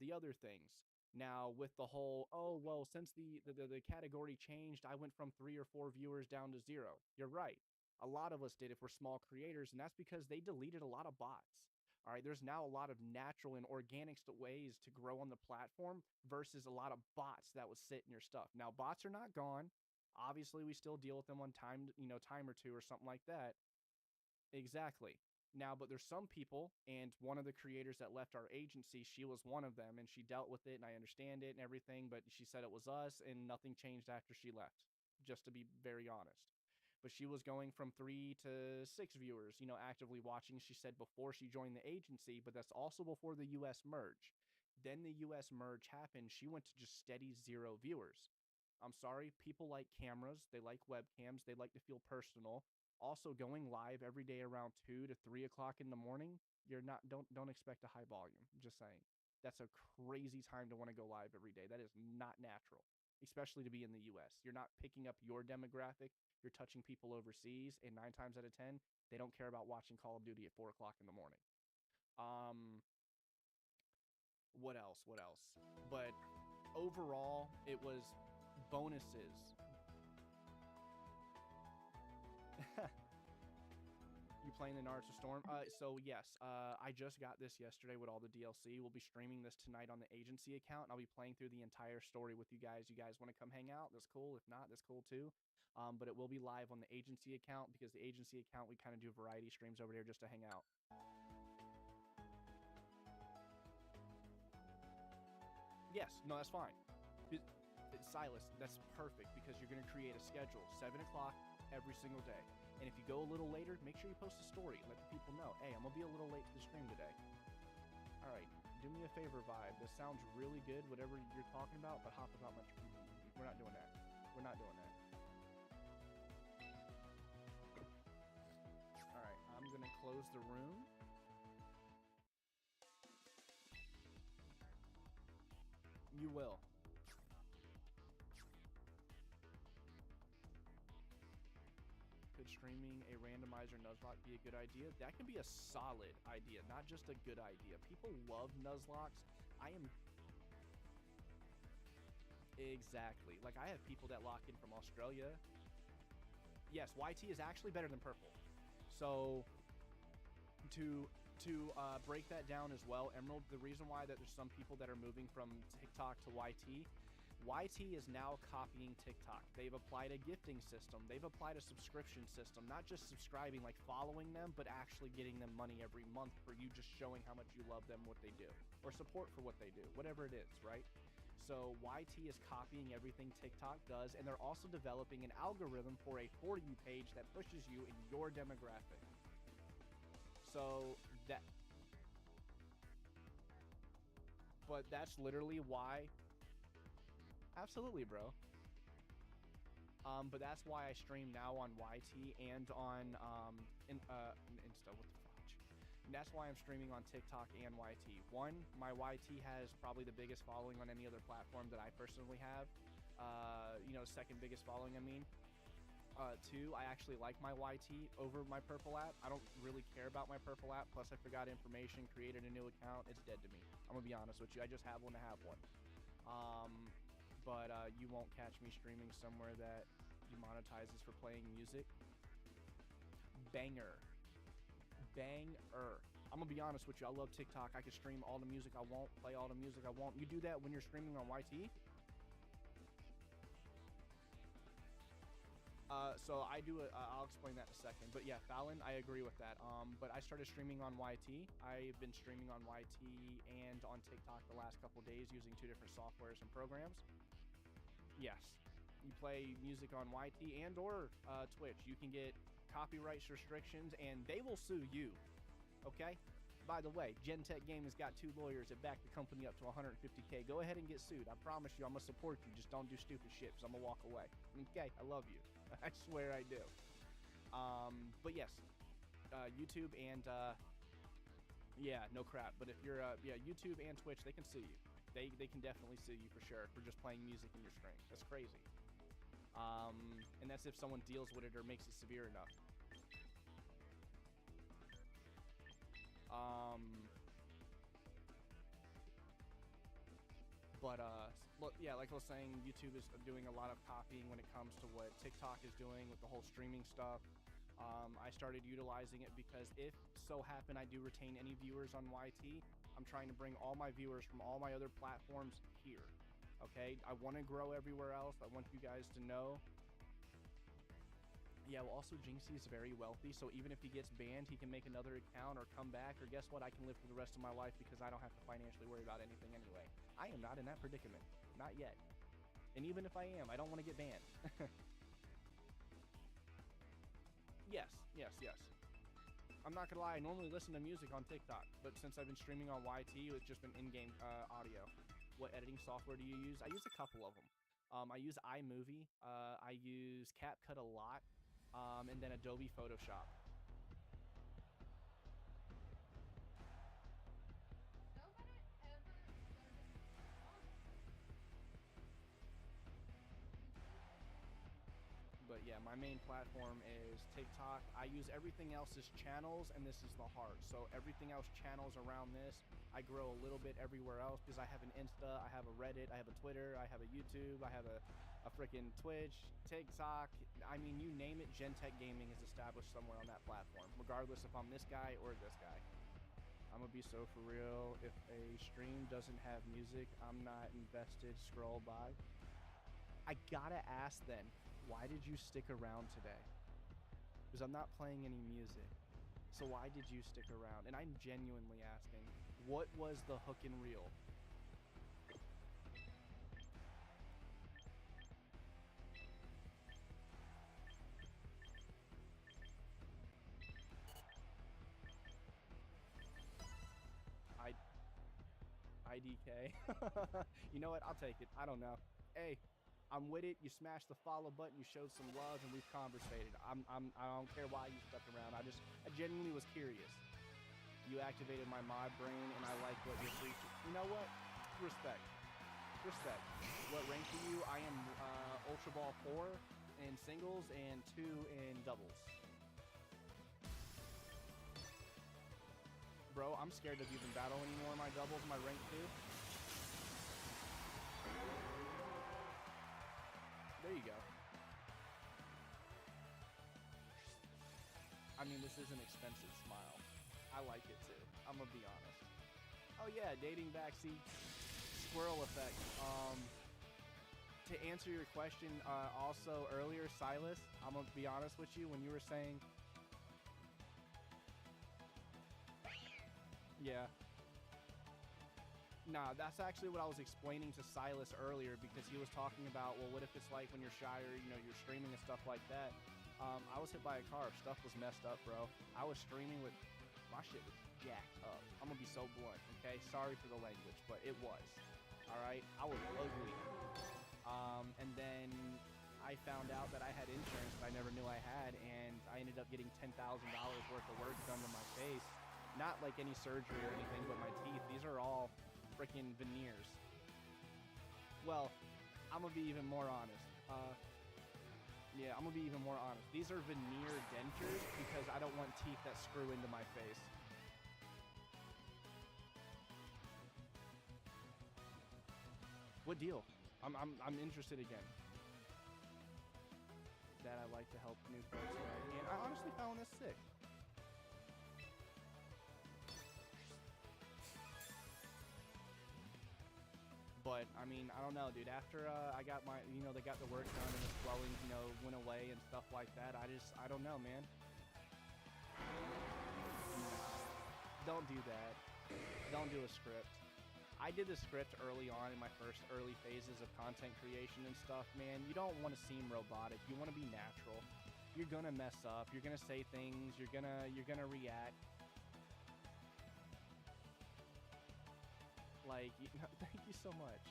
The other things. Now, with the whole, oh, well, since the category changed, I went from 3 or 4 viewers down to 0. You're right. A lot of us did if we're small creators, and that's because they deleted a lot of bots. All right, there's now a lot of natural and organic ways to grow on the platform versus a lot of bots that would sit in your stuff. Now, bots are not gone. Obviously, we still deal with them on time or two or something like that. Exactly. Now, but there's some people, and one of the creators that left our agency, she was one of them, and she dealt with it, and I understand it and everything, but she said it was us, and nothing changed after she left, just to be very honest. But she was going from 3 to 6 viewers, actively watching, she said, before she joined the agency, but that's also before the US merge. Then the US merge happened, she went to just steady 0 viewers. I'm sorry, people like cameras, they like webcams, they like to feel personal. Also, going live every day around 2 to 3 o'clock in the morning, you're not don't expect a high volume. Just saying. That's a crazy time to want to go live every day. That is not natural, especially to be in the US. You're not picking up your demographic. You're touching people overseas, and 9 times out of 10, they don't care about watching Call of Duty at 4 o'clock in the morning. What else? What else? But overall, it was bonuses. You playing the Naruto Storm? So yes, I just got this yesterday with all the DLC. We'll be streaming this tonight on the agency account, and I'll be playing through the entire story with you guys. You guys want to come hang out? That's cool. If not, that's cool too. But it will be live on the agency account because the agency account, we kind of do variety streams over there just to hang out. Yes, no, that's fine. Silas, that's perfect because you're going to create a schedule, 7 o'clock every single day. And if you go a little later, make sure you post a story. Let the people know, hey, I'm going to be a little late to the stream today. All right, do me a favor, Vibe. This sounds really good, whatever you're talking about, but hop about my... We're not doing that. We're not doing that. All right, I'm going to close the room. You will. Could streaming a randomizer Nuzlocke be a good idea? That can be a solid idea, not just a good idea. People love Nuzlocks. Exactly. Like, I have people that lock in from Australia. Yes, YT is actually better than Purple. So, to break that down as well, Emerald, the reason why that there's some people that are moving from TikTok to YT is now copying TikTok. They've applied a gifting system. They've applied a subscription system, not just subscribing, like following them, but actually getting them money every month for you just showing how much you love them, what they do, or support for what they do, whatever it is, right? So YT is copying everything TikTok does, and they're also developing an algorithm for a For You page that pushes you in your demographic. So but that's literally why. Absolutely, bro. But that's why I stream now on YT and on Insta. What the fuck? And that's why I'm streaming on TikTok and YT. One, my YT has probably the biggest following on any other platform that I personally have. Second biggest following, I mean. Two, I actually like my YT over my Purple app. I don't really care about my Purple app. Plus, I forgot information, created a new account. It's dead to me. I'm gonna be honest with you. I just have one to have one. But you won't catch me streaming somewhere that demonetizes for playing music. Banger. I'm gonna be honest with you. I love TikTok. I can stream all the music I want, play all the music I want. You do that when you're streaming on YT? So I do I'll explain that in a second. But yeah, Fallon, I agree with that. But I started streaming on YT. I've been streaming on YT and on TikTok the last couple days using 2 different softwares and programs. Yes, you play music on YT and or Twitch. You can get copyright restrictions and they will sue you. Okay? By the way, Gentech Gaming has got 2 lawyers that back the company up to 150K. Go ahead and get sued. I promise you, I'm going to support you. Just don't do stupid shit, because I'm going to walk away. Okay? I love you. I swear I do. But yes, YouTube and, no crap. But if you're, YouTube and Twitch, they can sue you. They can definitely sue you for sure for just playing music in your stream. That's crazy. And that's if someone deals with it or makes it severe enough. Look, yeah, like I was saying, YouTube is doing a lot of copying when it comes to what TikTok is doing with the whole streaming stuff. I started utilizing it because if so happen I do retain any viewers on YT, I'm trying to bring all my viewers from all my other platforms here. Okay, I want to grow everywhere else. I want you guys to know. Yeah, well, also Jinxie is very wealthy, so even if he gets banned, he can make another account or come back, or guess what? I can live for the rest of my life because I don't have to financially worry about anything anyway. I am not in that predicament. Not yet. And even if I am, I don't want to get banned. Yes. I'm not gonna lie, I normally listen to music on TikTok, but since I've been streaming on YT, it's just been in-game audio. What editing software do you use? I use a couple of them. I use iMovie. I use CapCut a lot. And then Adobe Photoshop. Nobody ever But yeah, my main platform is TikTok. I use everything else as channels, and this is the heart. So everything else channels around this. I grow a little bit everywhere else because I have an Insta, I have a Reddit, I have a Twitter, I have a YouTube, I have a freaking Twitch, TikTok. I mean, you name it, Gentech Gaming is established somewhere on that platform, regardless if I'm this guy or this guy. I'm gonna be so for real. If a stream doesn't have music, I'm not invested. Scroll by. I gotta ask then, why did you stick around today? Because I'm not playing any music. So why did you stick around? And I'm genuinely asking, what was the hook and reel? IDK. You know what? I'll take it. I don't know. Hey, I'm with it. You smashed the follow button. You showed some love, and we've conversated. I don't care why you stuck around. I genuinely was curious. You activated my mod brain, and I like what you're preaching. You know what? Respect. What rank are you? I am Ultra Ball 4 in singles and 2 in doubles. Bro, I'm scared to even battle anymore in my doubles, my rank 2. There you go. I mean, this is an expensive smile. I like it too. I'm gonna be honest. Oh yeah, dating backseat squirrel effect. To answer your question, also earlier, Silas, I'm gonna be honest with you, when you were saying, yeah. Nah, that's actually what I was explaining to Silas earlier, because he was talking about, well, what if it's like when you're shy or, you're streaming and stuff like that. I was hit by a car. Stuff was messed up, bro. I was streaming with, my shit was jacked up. I'm gonna be so blunt, okay? Sorry for the language, but it was. All right? I was ugly. And then I found out that I had insurance that I never knew I had, and I ended up getting $10,000 worth of work done to my face. Not like any surgery or anything, but my teeth, these are all freaking veneers. Well, I'm gonna be even more honest. Yeah, I'm gonna be even more honest. These are veneer dentures because I don't want teeth that screw into my face. What deal? I'm interested again. That I like to help new folks with, and I honestly found this sick. But I mean, I don't know, dude. After I got my, they got the work done and the swelling, went away and stuff like that. I don't know, man. Don't do that. Don't do a script. I did the script early on in my first early phases of content creation and stuff, man. You don't want to seem robotic. You want to be natural. You're gonna mess up. You're gonna say things. You're gonna react. Like, thank you so much.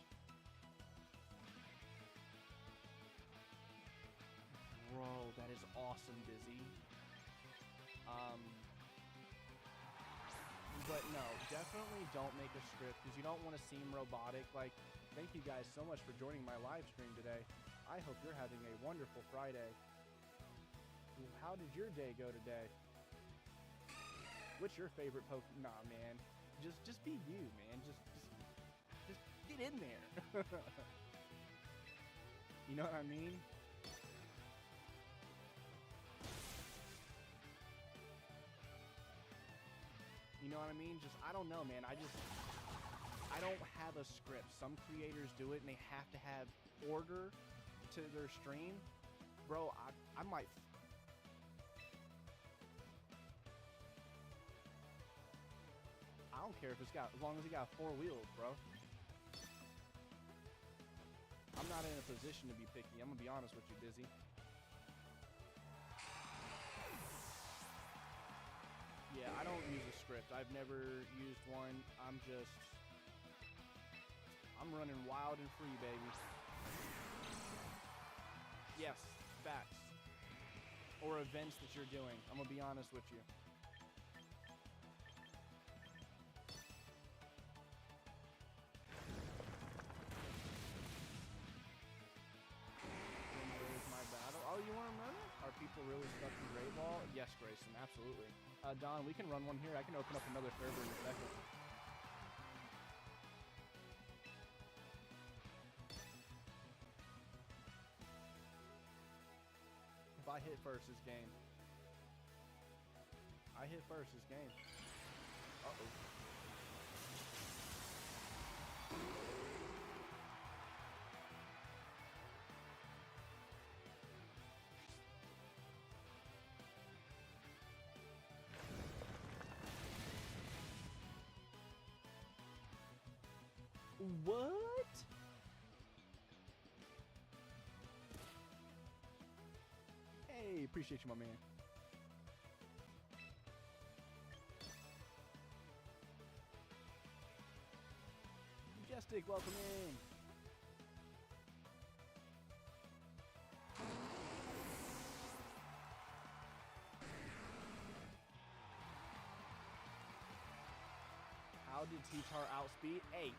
Bro, that is awesome, Busy. But no, definitely don't make a script because you don't want to seem robotic. Like, thank you guys so much for joining my live stream today. I hope you're having a wonderful Friday. How did your day go today? What's your favorite Pokemon? Nah, man. Just be you, man. Just get in there. You know what I mean? You know what I mean? I don't know, man. I don't have a script. Some creators do it and they have to have order to their stream. Bro, I might... I don't care if it's got, as long as it got 4 wheels, bro. I'm not in a position to be picky. I'm gonna be honest with you, Dizzy. Yeah, I don't use a script. I've never used one. I'm running wild and free, baby. Yes, facts. Or events that you're doing. I'm gonna be honest with you. Where's my battle? Oh, you wanna run it? Are people really stuck in Great Wall? Yes, Grayson, absolutely. Don, we can run one here. I can open up another server in a second. If I hit first, it's game. I hit first, it's game. Uh-oh. What? Hey, appreciate you, my man. Majestic, welcome in. How did T-Tar outspeed? Hey,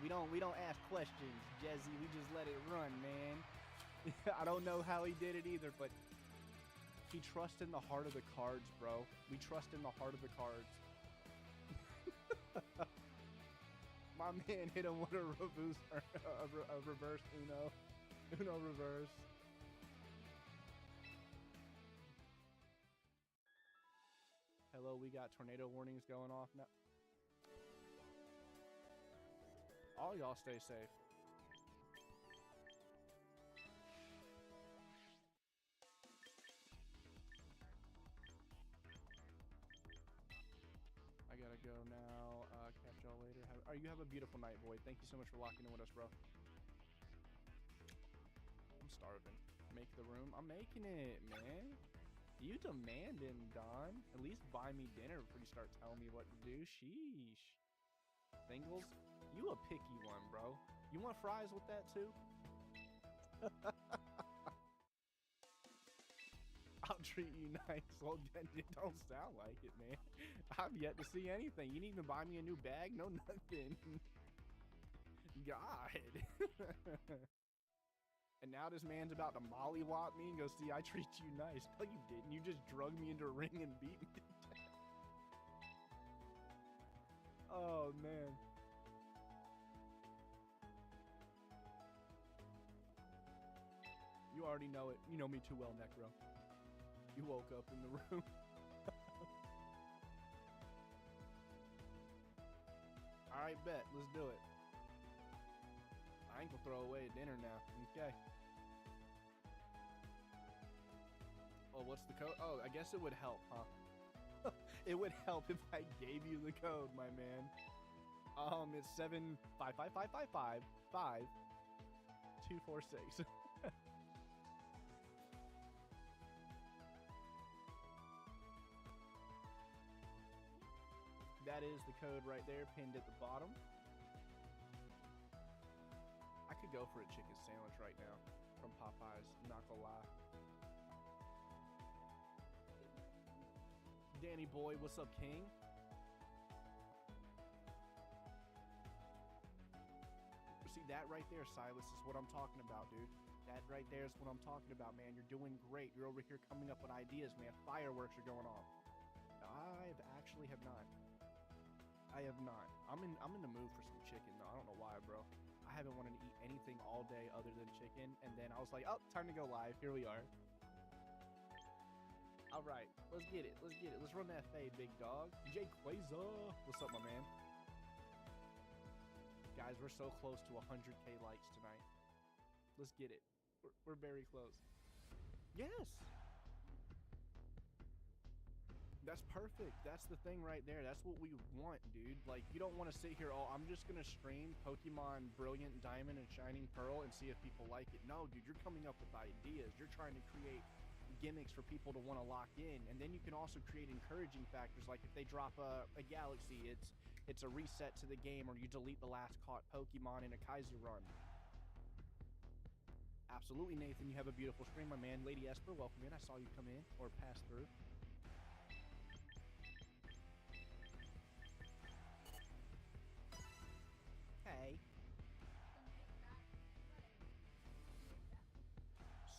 we don't ask questions, Jezzy. We just let it run, man. I don't know how he did it either, but he trusts in the heart of the cards, bro. We trust in the heart of the cards. My man hit him with a reverse Uno reverse. Hello, we got tornado warnings going off now. All y'all stay safe. I gotta go now. Catch y'all later. You have a beautiful night, boy. Thank you so much for locking in with us, bro. I'm starving. Make the room. I'm making it, man. You demanding, Don. At least buy me dinner before you start telling me what to do. Sheesh. Thingles, you a picky one, bro. You want fries with that too? I'll treat you nice. Well, it don't sound like it, man. I've yet to see anything. You didn't even buy me a new bag? No, nothing. God. And now this man's about to mollywop me and go, see, I treat you nice. No, you didn't. You just drug me into a ring and beat me to death. Oh, man. You already know it. You know me too well, Necro. You woke up in the room. All right, bet. Let's do it. I ain't gonna throw away dinner now. Okay. Oh, what's the code? Oh, I guess it would help, huh? It would help if I gave you the code, my man. It's 755555246. That is the code right there, pinned at the bottom. I could go for a chicken sandwich right now from Popeyes, not gonna lie. Danny boy, what's up, King? See, that right there, Silas, is what I'm talking about, dude. That right there is what I'm talking about, man. You're doing great. You're over here coming up with ideas, man. Fireworks are going off. I actually have not. I have not. I'm in the mood for some chicken, though. I don't know why, bro. I haven't wanted to eat anything all day other than chicken, and then I was like, oh, time to go live. Here we are. All right, let's get it. Let's get it. Let's run that fade, big dog. Jay Quasar. What's up, my man? Guys, we're so close to 100K likes tonight. Let's get it. We're very close. Yes. That's perfect. That's the thing right there. That's what we want, dude. Like, you don't want to sit here, oh, I'm just going to stream Pokemon Brilliant Diamond and Shining Pearl and see if people like it. No, dude, you're coming up with ideas. You're trying to create gimmicks for people to want to lock in, and then you can also create encouraging factors, like if they drop a galaxy, it's a reset to the game, or you delete the last caught Pokemon in a Kaiser run. Absolutely, Nathan, you have a beautiful stream, my man. Lady Esper, welcome in. I saw you come in or pass through. Hey.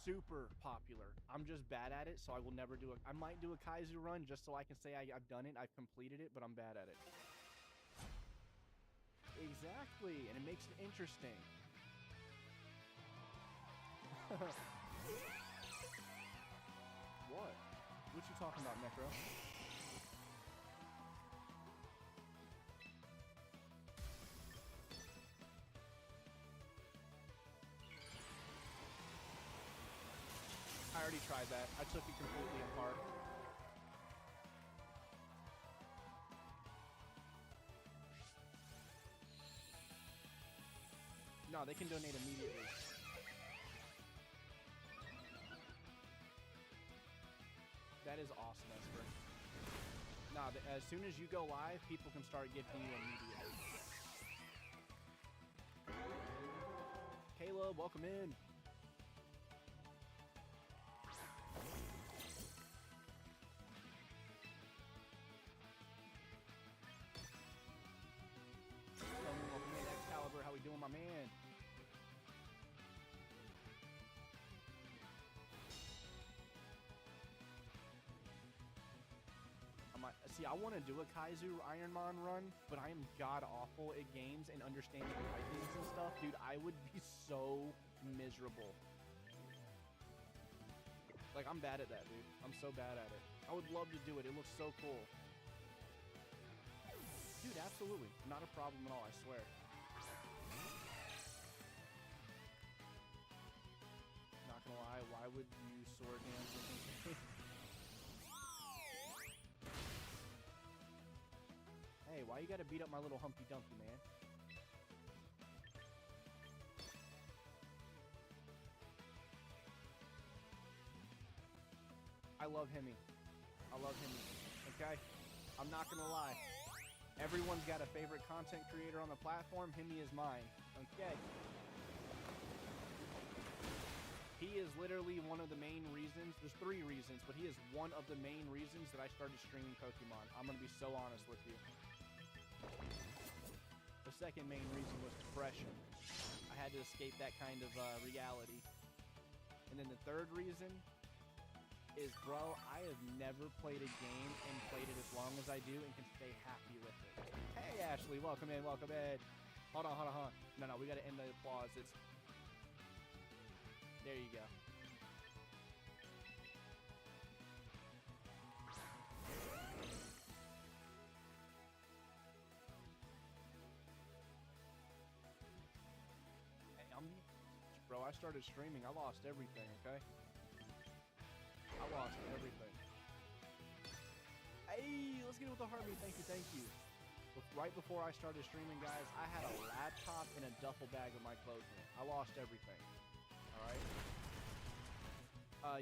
Super popular. I'm just bad at it, so I will never do it. I might do a Kaiser run just so I can say I've done it, I've completed it, but I'm bad at it. Exactly, and it makes it interesting. What? What you talking about, Necro? I already tried that. I took it completely apart. No, they can donate immediately. That is awesome, Esper. Nah, as soon as you go live, people can start gifting you immediately. Caleb, welcome in. Welcome in, Excalibur. How we doing, my man? See, I want to do a Kaizu Ironmon run, but I am god-awful at games and understanding typings and stuff. Dude, I would be so miserable. Like, I'm bad at that, dude. I'm so bad at it. I would love to do it. It looks so cool. Dude, absolutely. Not a problem at all, I swear. Not gonna lie, why would you sword dance or something? Hey, why you gotta beat up my little Humpty Dumpty, man? I love Hemi. I love Hemi. Okay? I'm not gonna lie. Everyone's got a favorite content creator on the platform. Hemi is mine. Okay? He is literally one of the main reasons. There's 3 reasons, but he is one of the main reasons that I started streaming Pokemon. I'm going to be so honest with you. The second main reason was depression. I had to escape that kind of reality. And then the third reason is, bro, I have never played a game and played it as long as I do and can stay happy with it. Hey, Ashley, welcome in, welcome in. Hold on. No, we got to end the applause. It's... There you go. Hey, bro, I started streaming. I lost everything, okay? I lost everything. Hey, let's get it with the heartbeat. Thank you. Right before I started streaming, guys, I had a laptop and a duffel bag of my clothes in it. I lost everything. Alright?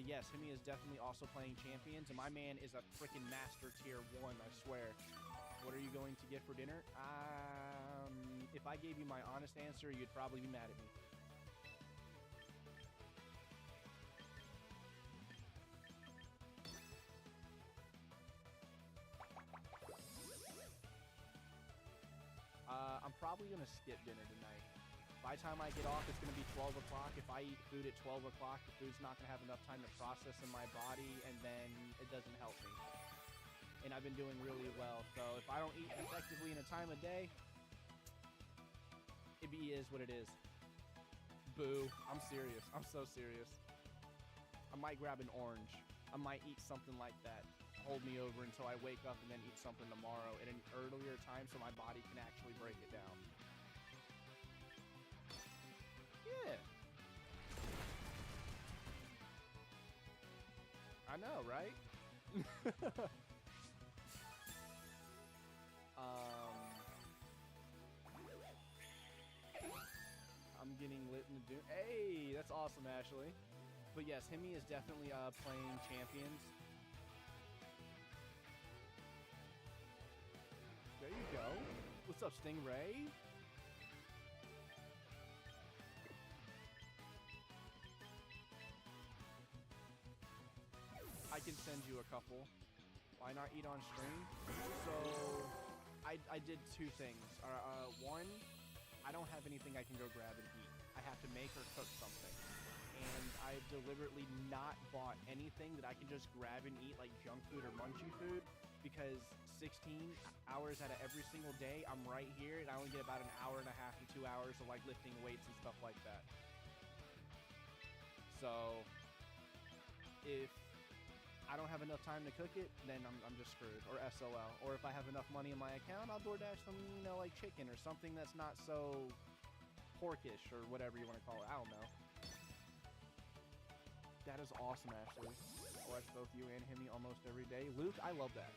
Yes, Himi is definitely also playing Champions, and my man is a freaking master tier 1, I swear. What are you going to get for dinner? If I gave you my honest answer, you'd probably be mad at me. I'm probably going to skip dinner tonight. By the time I get off, it's going to be 12 o'clock. If I eat food at 12 o'clock, the food's not going to have enough time to process in my body, and then it doesn't help me. And I've been doing really well. So if I don't eat effectively in a time of day, it is what it is. Boo. I'm serious. I'm so serious. I might grab an orange. I might eat something like that. Hold me over until I wake up and then eat something tomorrow at an earlier time so my body can actually break it down. Yeah. I know, right? I'm getting lit in the Doom. Hey, that's awesome, Ashley. But yes, Himi is definitely playing Champions. There you go. What's up, Stingray? I can send you a couple. Why not eat on stream? So, I did 2 things. One, I don't have anything I can go grab and eat. I have to make or cook something. And I've deliberately not bought anything that I can just grab and eat, like junk food or munchy food, because 16 hours out of every single day, I'm right here, and I only get about an hour and a half to 2 hours of like lifting weights and stuff like that. So, if I don't have enough time to cook it, then I'm just screwed, or SOL. Or if I have enough money in my account, I'll DoorDash some, like chicken or something that's not so porkish or whatever you want to call it. I don't know. That is awesome, Ashley. I watch both you and Himi almost every day. Luke, I love that.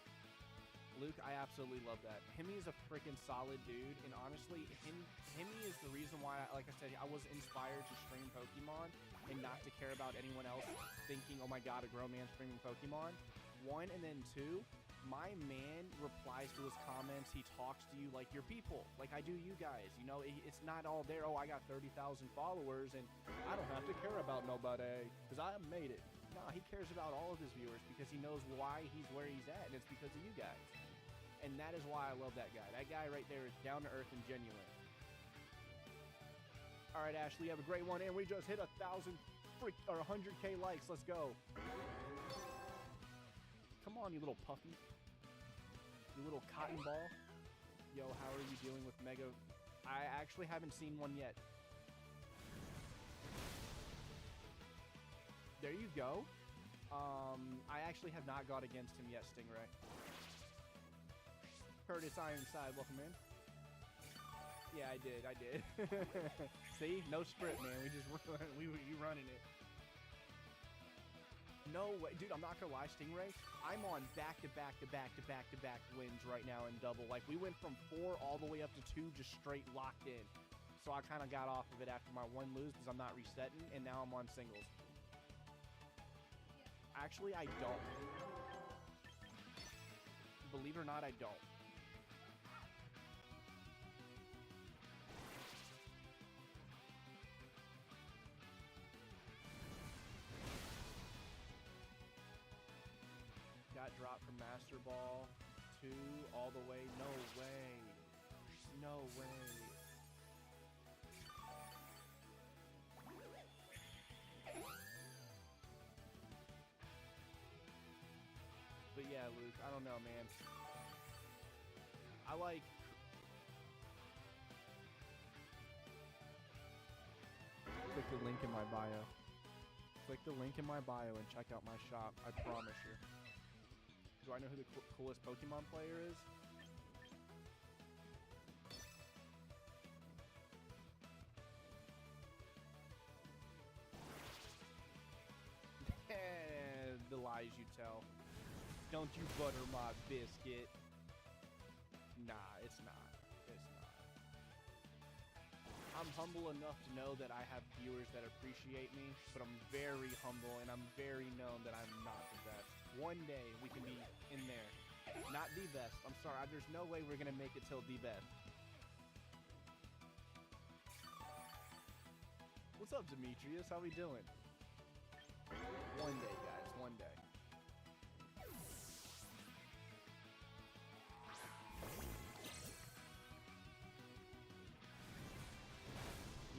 Luke, I absolutely love that. Himi is a freaking solid dude, and honestly, Himi is the reason why, like I said, I was inspired to stream Pokemon and not to care about anyone else thinking, oh my god, a grown man streaming Pokemon. 1, and then 2, my man replies to his comments. He talks to you like your people, like I do you guys. You know, it's not all there, oh, I got 30,000 followers and I don't have to care about nobody because I made it. No, he cares about all of his viewers because he knows why he's where he's at, and it's because of you guys. And that is why I love that guy. That guy right there is down to earth and genuine. All right, Ashley, have a great one, and we just hit 1,000 or 100K likes. Let's go. Come on, you little puppy. You little cotton ball. Yo, how are you dealing with Mega? I actually haven't seen one yet. There you go. I actually have not got against him yet, Stingray. Curtis Ironside, welcome in. Yeah, I did. See? No script, man. We just you running it. No way. Dude, I'm not gonna lie, Stingray. I'm on back-to-back wins right now in double. Like, we went from 4 all the way up to 2 just straight locked in. So I kind of got off of it after my 1 lose because I'm not resetting, and now I'm on singles. Actually, I don't. Believe it or not, I don't. Master Ball 2 all the way. No way. No way. But yeah, Luke, I don't know, man. I like... Click the link in my bio. Click the link in my bio and check out my shop. I promise you. Do I know who the coolest Pokemon player is? The lies you tell. Don't you butter my biscuit. Nah, it's not. It's not. I'm humble enough to know that I have viewers that appreciate me, but I'm very humble and I'm very known that I'm not the best. One day we can be in there. Not the best. I'm sorry. There's no way we're gonna make it till the best. What's up, Demetrius? How we doing? One day, guys. One day.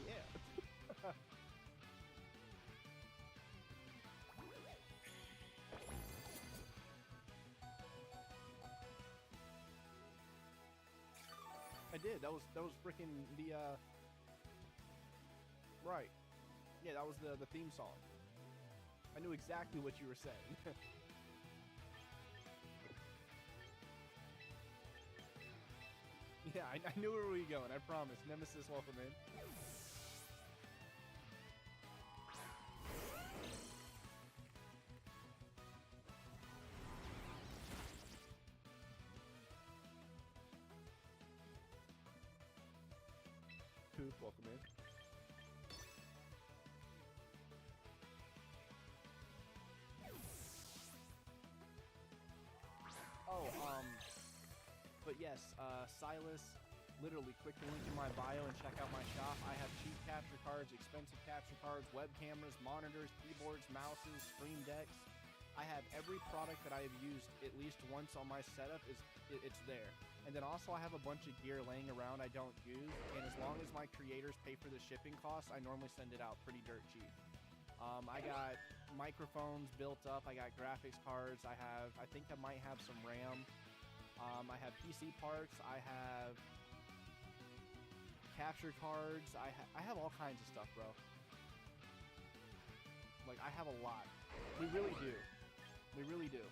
Yeah. I did. That was freaking the right. Yeah, that was the theme song. I knew exactly what you were saying. Yeah, I knew where we were going. I promise. Nemesis, welcome in. Coop, welcome in. Oh, but yes, Silas, literally click the link in my bio and check out my shop. I have cheap capture cards, expensive capture cards, web cameras, monitors, keyboards, mouses, stream decks. I have every product that I have used at least once on my setup. It's there. And then also I have a bunch of gear laying around I don't use, and as long as my creators pay for the shipping costs, I normally send it out pretty dirt cheap. I got microphones built up, I got graphics cards, I think I might have some RAM. I have PC parts, I have capture cards, I have all kinds of stuff, bro. Like, I have a lot. We really do. We really do.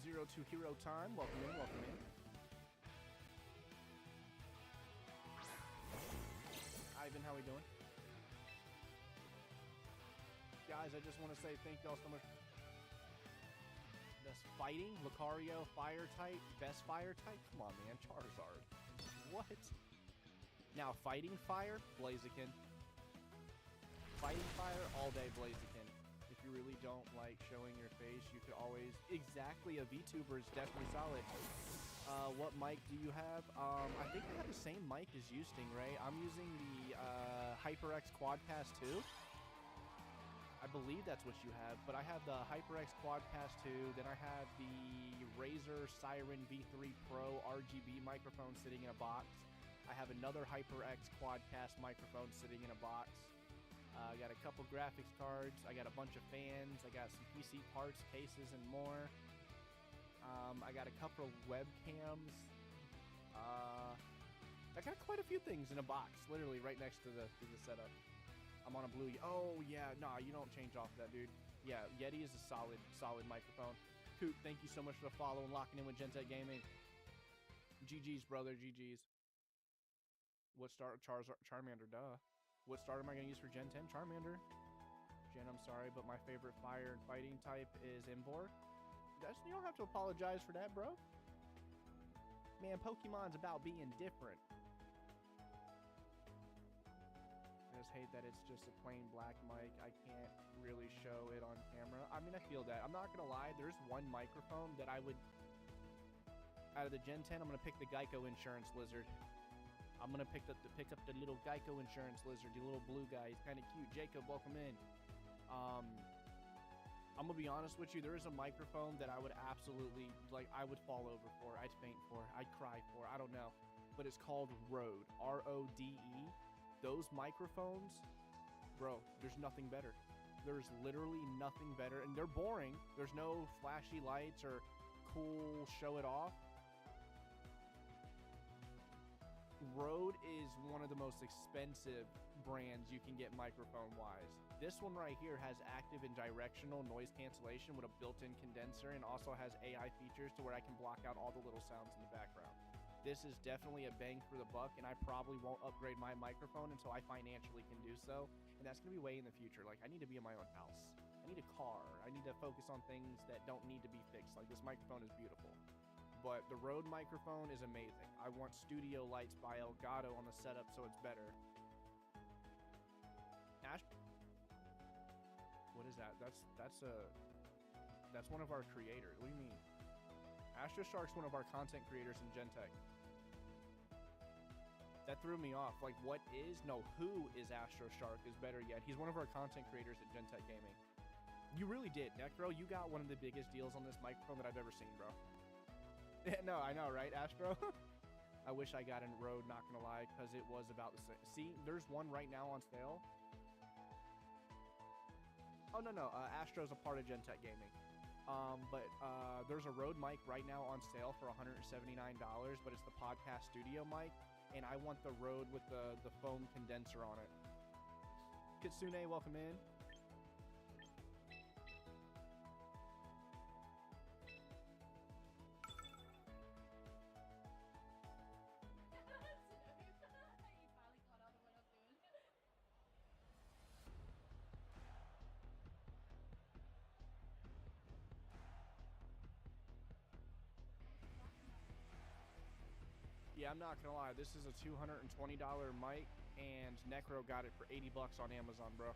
Zero to Hero Time, welcome in, welcome in. Ivan, how we doing? Guys, I just want to say thank y'all so much. Best fighting, Lucario, fire type, best fire type? Come on, man, Charizard. What? Now, fighting fire, Blaziken. Fighting fire, all day Blaziken. If you really don't like showing your face, you could always... Exactly, a VTuber is definitely solid. What mic do you have? I think I have the same mic as you, Stingray. I'm using the HyperX Quadcast 2. I believe that's what you have, but I have the HyperX Quadcast 2, then I have the Razer Siren V3 Pro RGB microphone sitting in a box. I have another HyperX Quadcast microphone sitting in a box. I got a couple graphics cards, I got a bunch of fans, I got some PC parts, cases, and more. I got a couple of webcams. I got quite a few things in a box, literally right next to the setup. I'm on a blue. Oh yeah, nah, you don't change off that, dude. Yeah, Yeti is a solid microphone. Coop, thank you so much for the follow and locking in with Gentech Gaming. GG's, brother, GG's. What start? Charmander, duh. What start am I gonna use for Gen 10? Charmander. Jen, I'm sorry, but my favorite fire and fighting type is Emboar. You don't have to apologize for that, bro. Man, Pokemon's about being different. I just hate that it's just a plain black mic. I can't really show it on camera. I mean, I feel that. I'm not gonna lie, there's one microphone that I would... Out of the Gen 10, I'm gonna pick the Geico Insurance Lizard. I'm gonna pick up the little Geico insurance lizard, the little blue guy. He's kind of cute. Jacob, welcome in. I'm gonna be honest with you. There is a microphone that I would absolutely like. I would fall over for. I'd faint for. I'd cry for. I don't know, but it's called Rode. Rode. Those microphones, bro. There's nothing better. There's literally nothing better, and they're boring. There's no flashy lights or cool show it off. Rode is one of the most expensive brands you can get microphone wise. This one right here has active and directional noise cancellation with a built-in condenser, and also has AI features to where I can block out all the little sounds in the background. This is definitely a bang for the buck, and I probably won't upgrade my microphone until I financially can do so, and that's going to be way in the future. Like, I need to be in my own house. I need a car. I need to focus on things that don't need to be fixed. Like, this microphone is beautiful. But the Rode microphone is amazing. I want studio lights by Elgato on the setup so it's better. What is that? That's one of our creators. What do you mean? Astro Shark's one of our content creators in Gentech. That threw me off. Like, what is? No, who is Astro Shark is better yet. He's one of our content creators at Gentech Gaming. You really did, Necro. You got one of the biggest deals on this microphone that I've ever seen, bro. Yeah, no, I know, right, Astro? I wish I got in Rode, not gonna lie, because it was about the same. See, there's one right now on sale. Oh, no, Astro's a part of Gentech Gaming. But there's a Rode mic right now on sale for $179, but it's the podcast studio mic, and I want the Rode with the foam condenser on it. Kitsune, welcome in. Yeah, I'm not gonna lie, this is a $220 mic, and Necro got it for $80 on Amazon, bro.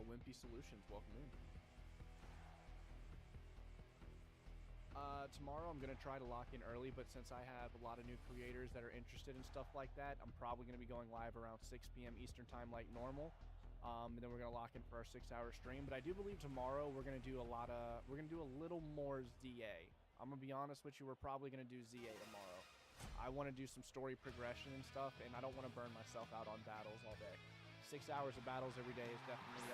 Wimpy Solutions, welcome in. Tomorrow I'm going to try to lock in early, but since I have a lot of new creators that are interested in stuff like that, I'm probably going to be going live around 6 p.m. Eastern time like normal. And then we're going to lock in for our 6-hour stream. But I do believe tomorrow we're going to do a little more ZA. I'm going to be honest with you, we're probably going to do ZA tomorrow. I want to do some story progression and stuff, and I don't want to burn myself out on battles all day. 6 hours of battles every day is definitely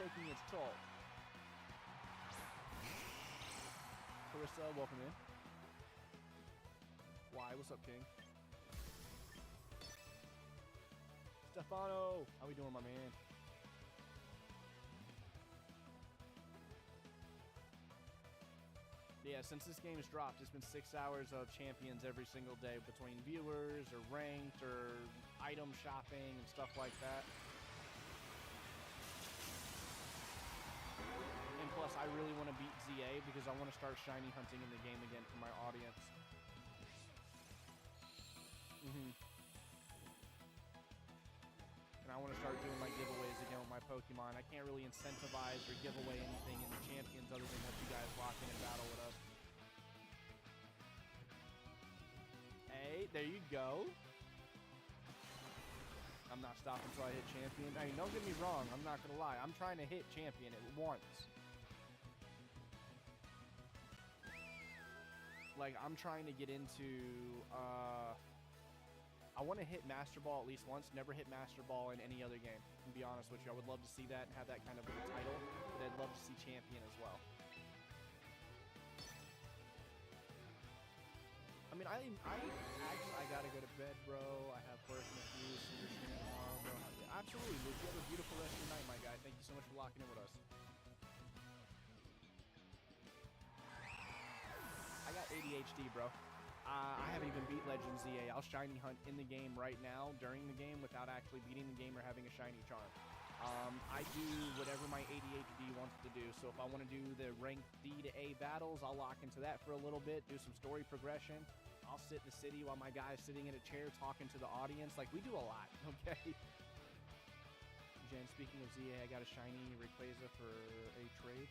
taking its toll. Carissa, welcome in. Why? What's up, King? Stefano, how we doing, my man? Yeah, since this game has dropped, it's been 6 hours of champions every single day between viewers or ranked or item shopping and stuff like that. And plus, I really want to beat ZA because I want to start shiny hunting in the game again for my audience. And I want to start doing my giveaways again with my Pokemon. I can't really incentivize or give away anything in the champions other than let you guys lock in and battle with us. Hey, there you go. I'm not stopping until I hit champion. I mean, don't get me wrong. I'm not going to lie. I'm trying to hit champion at once. Like, I'm trying to get into, I want to hit Master Ball at least once. Never hit Master Ball in any other game, to be honest with you. I would love to see that and have that kind of a title, but I'd love to see Champion as well. I mean, I gotta go to bed, bro. I have work in a few, so you're streaming tomorrow, bro. Absolutely, Luke. You have a beautiful rest of your night, my guy. Thank you so much for locking in with us. I got ADHD, bro. I haven't even beat Legend ZA. I'll shiny hunt in the game right now during the game without actually beating the game or having a shiny charm. I do whatever my ADHD wants to do. So if I want to do the rank D to A battles, I'll lock into that for a little bit, do some story progression. I'll sit in the city while my guy's sitting in a chair talking to the audience. Like, we do a lot, okay? Jen, speaking of ZA, I got a shiny Rayquaza for a trade.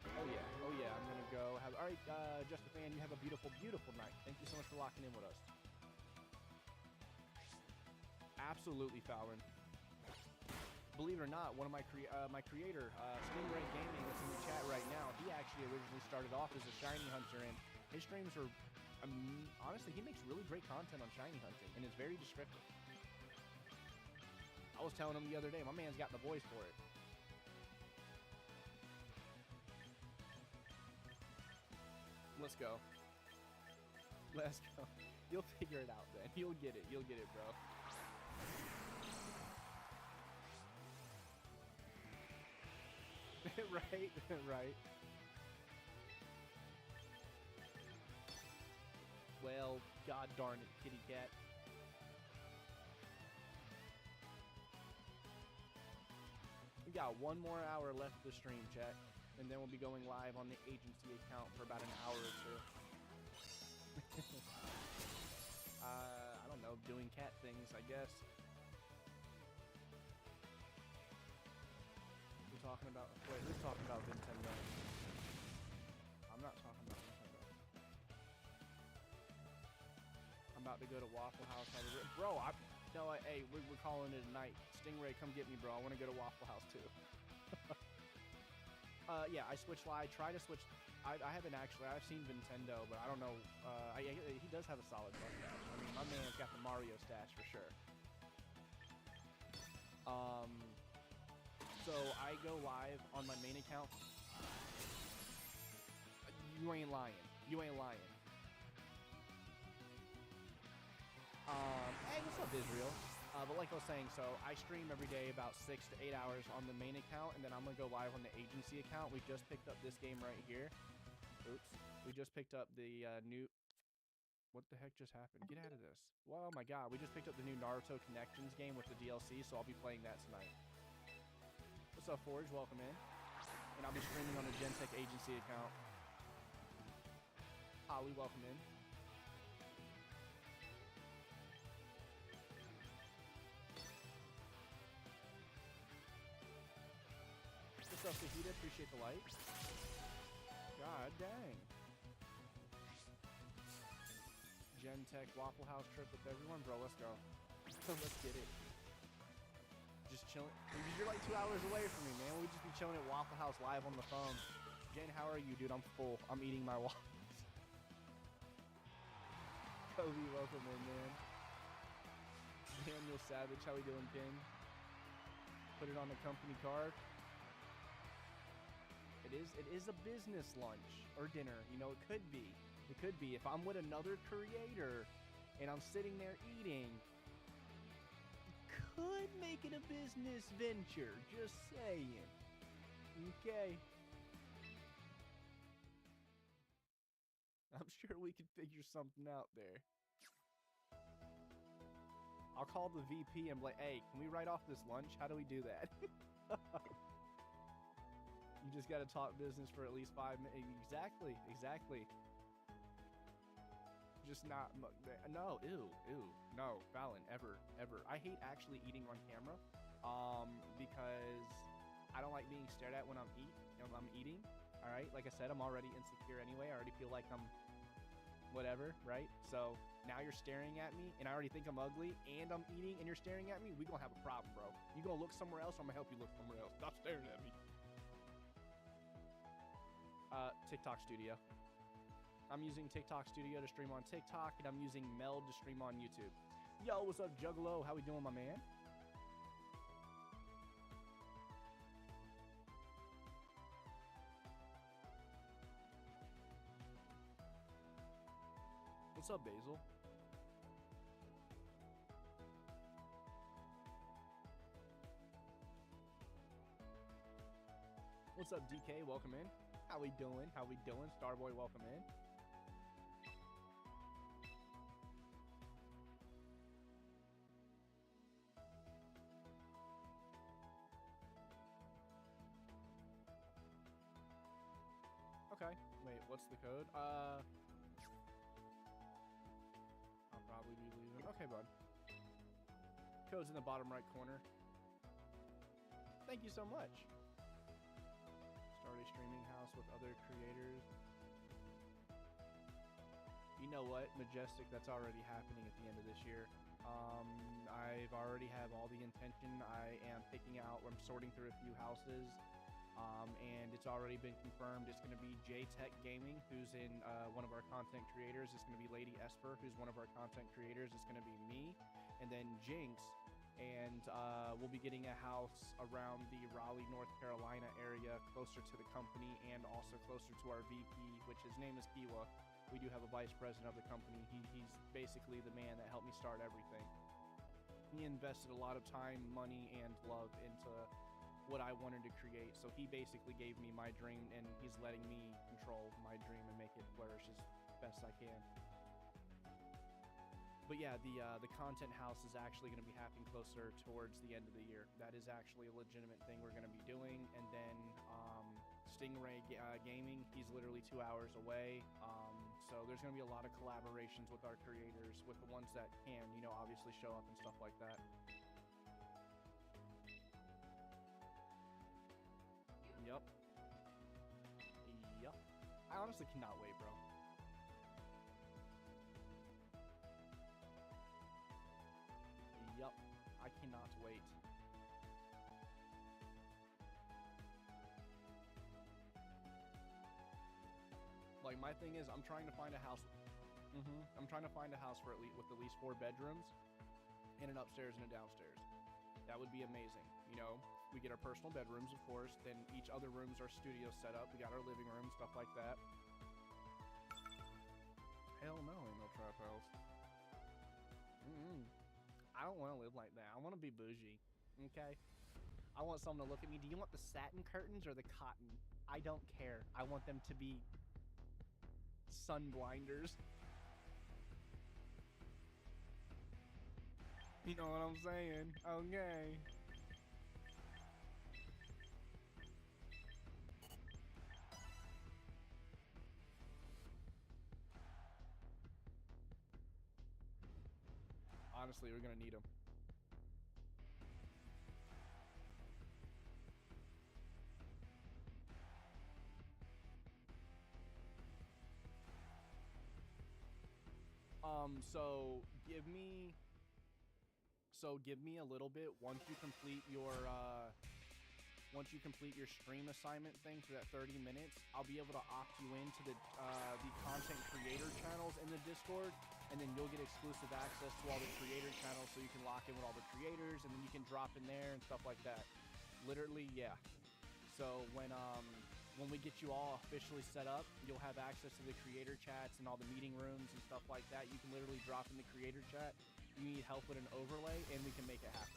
Oh yeah, I'm gonna go have, all right, Just a Fan, you have a beautiful, beautiful night. Thank you so much for locking in with us. Absolutely, Fallon. Believe it or not, one of my creator, Stingray Gaming, that's in the chat right now, he actually originally started off as a shiny hunter, and his streams are, honestly, he makes really great content on shiny hunting, and is very descriptive. I was telling him the other day, my man's got the voice for it. Let's go. Let's go. You'll figure it out, man. You'll get it. You'll get it, bro. Right, right. Well, god darn it, kitty cat. We got one more hour left of the stream, chat, and then we'll be going live on the agency account for about an hour or two. I don't know, doing cat things, I guess. We're talking about, wait, who's talking about Nintendo? I'm not talking about Nintendo. I'm about to go to Waffle House. Bro, hey, we're calling it a night. Stingray, come get me, bro. I want to go to Waffle House too. Yeah, I switched live. Try to switch. I haven't actually. I've seen Nintendo, but I don't know. He does have a solid mustache. I mean, my man's got the Mario stash for sure. So I go live on my main account. You ain't lying. You ain't lying. Hey, what's up, Israel? But like I was saying, so I stream every day about 6 to 8 hours on the main account, and then I'm gonna go live on the agency account. We just picked up this game right here. Oops. We just picked up the new... What the heck just happened? Get out of this. Oh my god, we just picked up the new Naruto Connections game with the DLC, so I'll be playing that tonight. What's up, Forge? Welcome in. And I'll be streaming on the Gentech agency account. Holly, welcome in. What's up, Fajita? Appreciate the light. God dang. Gentech Waffle House trip with everyone. Bro, let's go. Let's get it. Just chilling. You're like 2 hours away from me, man. We'd just be chilling at Waffle House live on the phone. Jen, how are you, dude? I'm full. I'm eating my waffles. Kobe, welcome in, man. Daniel Savage, how we doing, King? Put it on the company card. It is a business lunch or dinner. You know, it could be. It could be. If I'm with another creator and I'm sitting there eating, could make it a business venture. Just saying. Okay. I'm sure we can figure something out there. I'll call the VP and be like, hey, can we write off this lunch? How do we do that? You just got to talk business for at least 5 minutes. Exactly, exactly. Just not, no, ew, no, Fallon, ever. I hate actually eating on camera, because I don't like being stared at when I'm eating, all right? Like I said, I'm already insecure anyway. I already feel like I'm whatever, right? So now you're staring at me, and I already think I'm ugly, and I'm eating, and you're staring at me, we gonna have a problem, bro. You gonna look somewhere else, or I'm gonna help you look somewhere else. Stop staring at me. TikTok Studio. I'm using TikTok Studio to stream on TikTok, and I'm using Meld to stream on YouTube. Yo, what's up, Juggalo? How we doing, my man? What's up, Basil? What's up, DK? Welcome in. How we doing? How we doing? Starboy, welcome in. Okay. Wait, what's the code? I'll probably be leaving. Okay, bud. Code's in the bottom right corner. Thank you so much. Start a streaming house with other creators. You know what, Majestic, that's already happening at the end of this year. I've already have all the intention. I am picking out, I'm sorting through a few houses, and it's already been confirmed. It's going to be J-Tech Gaming, who's in one of our content creators. It's going to be Lady Esper, who's one of our content creators. It's going to be me, and then Jinx. And we'll be getting a house around the Raleigh, North Carolina area, closer to the company and also closer to our VP, which his name is Kiwa. We do have a vice president of the company. He's basically the man that helped me start everything. He invested a lot of time, money, and love into what I wanted to create. So he basically gave me my dream, and he's letting me control my dream and make it flourish as best I can. But yeah, the content house is actually going to be happening closer towards the end of the year. That is actually a legitimate thing we're going to be doing. And then Stingray Gaming, he's literally 2 hours away. So there's going to be a lot of collaborations with our creators, with the ones that can, you know, obviously show up and stuff like that. Yup. Yup. I honestly cannot wait, bro. Yup. I cannot wait. Like, my thing is, I'm trying to find a house. I'm trying to find a house for with at least 4 bedrooms and an upstairs and a downstairs. That would be amazing. You know, we get our personal bedrooms, of course. Then each other rooms are studio set up. We got our living room, stuff like that. Hell no, ain't no trap house. I don't want to live like that. I want to be bougie. Okay? I want someone to look at me. Do you want the satin curtains or the cotton? I don't care. I want them to be sun blinders. You know what I'm saying? Okay. Honestly, we're gonna need them. So give me a little bit once you complete your stream assignment thing for that 30 minutes. I'll be able to opt you into the content creator channels in the Discord, and then you'll get exclusive access to all the creator channels, so you can lock in with all the creators, and then you can drop in there and stuff like that. Literally, yeah. So when we get you all officially set up, you'll have access to the creator chats and all the meeting rooms and stuff like that. You can literally drop in the creator chat. You need help with an overlay, and we can make it happen.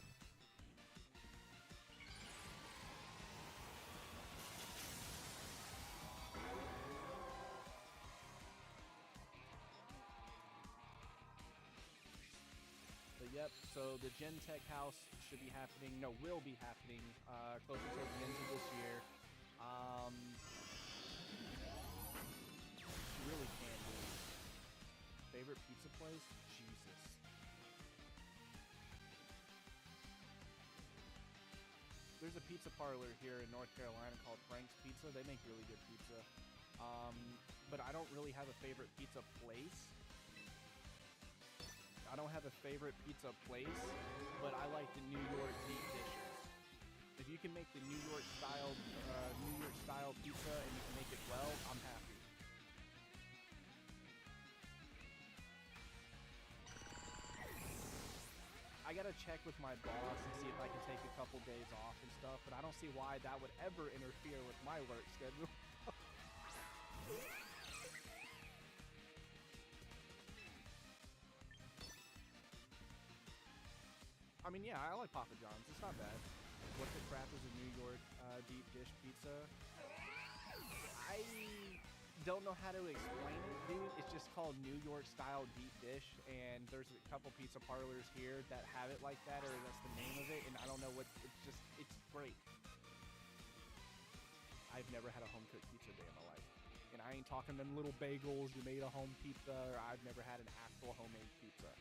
But yep, so the Gen Tech house should be happening, no, will be happening closer to the end of this year. You really can do. Favorite pizza place? Jesus. There's a pizza parlor here in North Carolina called Frank's Pizza. They make really good pizza. But I don't really have a favorite pizza place. I don't have a favorite pizza place, but I like the New York deep dishes. If you can make the New York style pizza and you can make it well, I'm happy. I gotta check with my boss and see if I can take a couple days off and stuff, but I don't see why that would ever interfere with my work schedule. I mean, yeah, I like Papa John's. It's not bad. What the crap is a New York deep dish pizza? I don't know how to explain it, dude. It's just called New York style deep dish, and there's a couple pizza parlors here that have it like that, or that's the name of it, and I don't know what. It's great. I've never had a home cooked pizza day in my life. And I ain't talking them little bagels you made a home pizza, or I've never had an actual homemade pizza.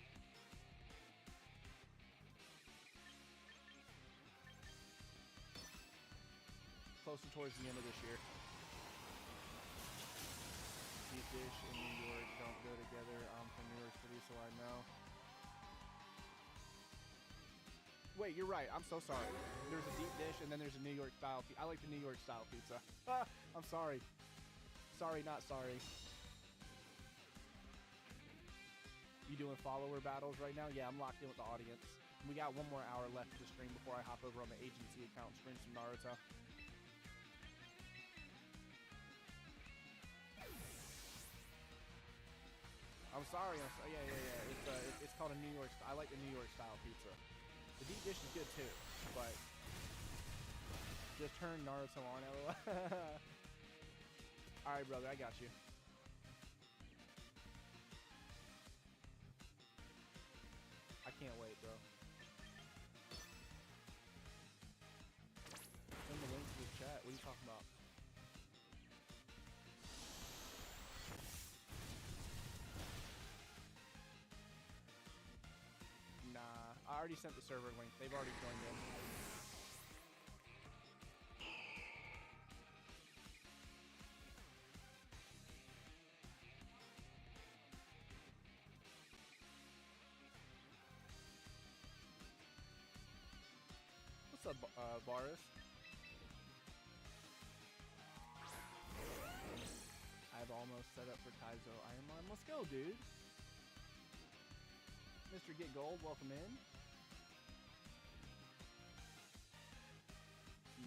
Closer towards the end of this year. Deep dish and New York don't go together. I'm from New York City, so I know. Wait, you're right. I'm so sorry. There's a deep dish and then there's a New York style pizza. I like the New York style pizza. I'm sorry. Sorry, not sorry. You doing follower battles right now? Yeah, I'm locked in with the audience. We got 1 more hour left to stream before I hop over on the agency account and stream some Naruto. I'm sorry. Yeah. It's called a New York. I like the New York style pizza. The deep dish is good too, but just turn Naruto on. LOL. All right, brother, I got you. I can't wait, bro. Send the link to the chat. What are you talking about? Nah, I already sent the server link. They've already joined in. What's up, Boris? I've almost set up for Taizo Iron Man. Let's go, dude. Mr. Get Gold, welcome in.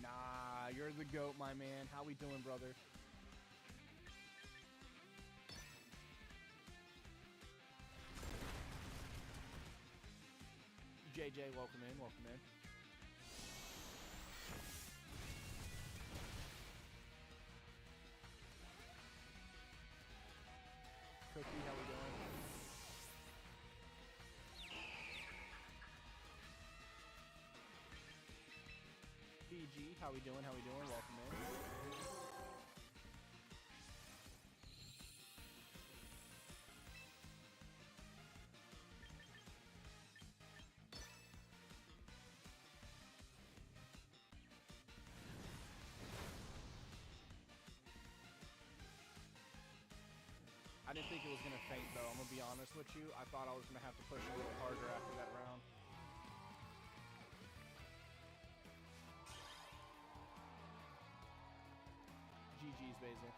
Nah, you're the GOAT, my man. How we doing, brother? JJ, welcome in, welcome in. Cookie, how we doing? BG, how we doing? How we doing? Welcome in. I didn't think it was gonna faint though, I'm gonna be honest with you. I thought I was gonna have to push a little harder after that round. GG's, Basil.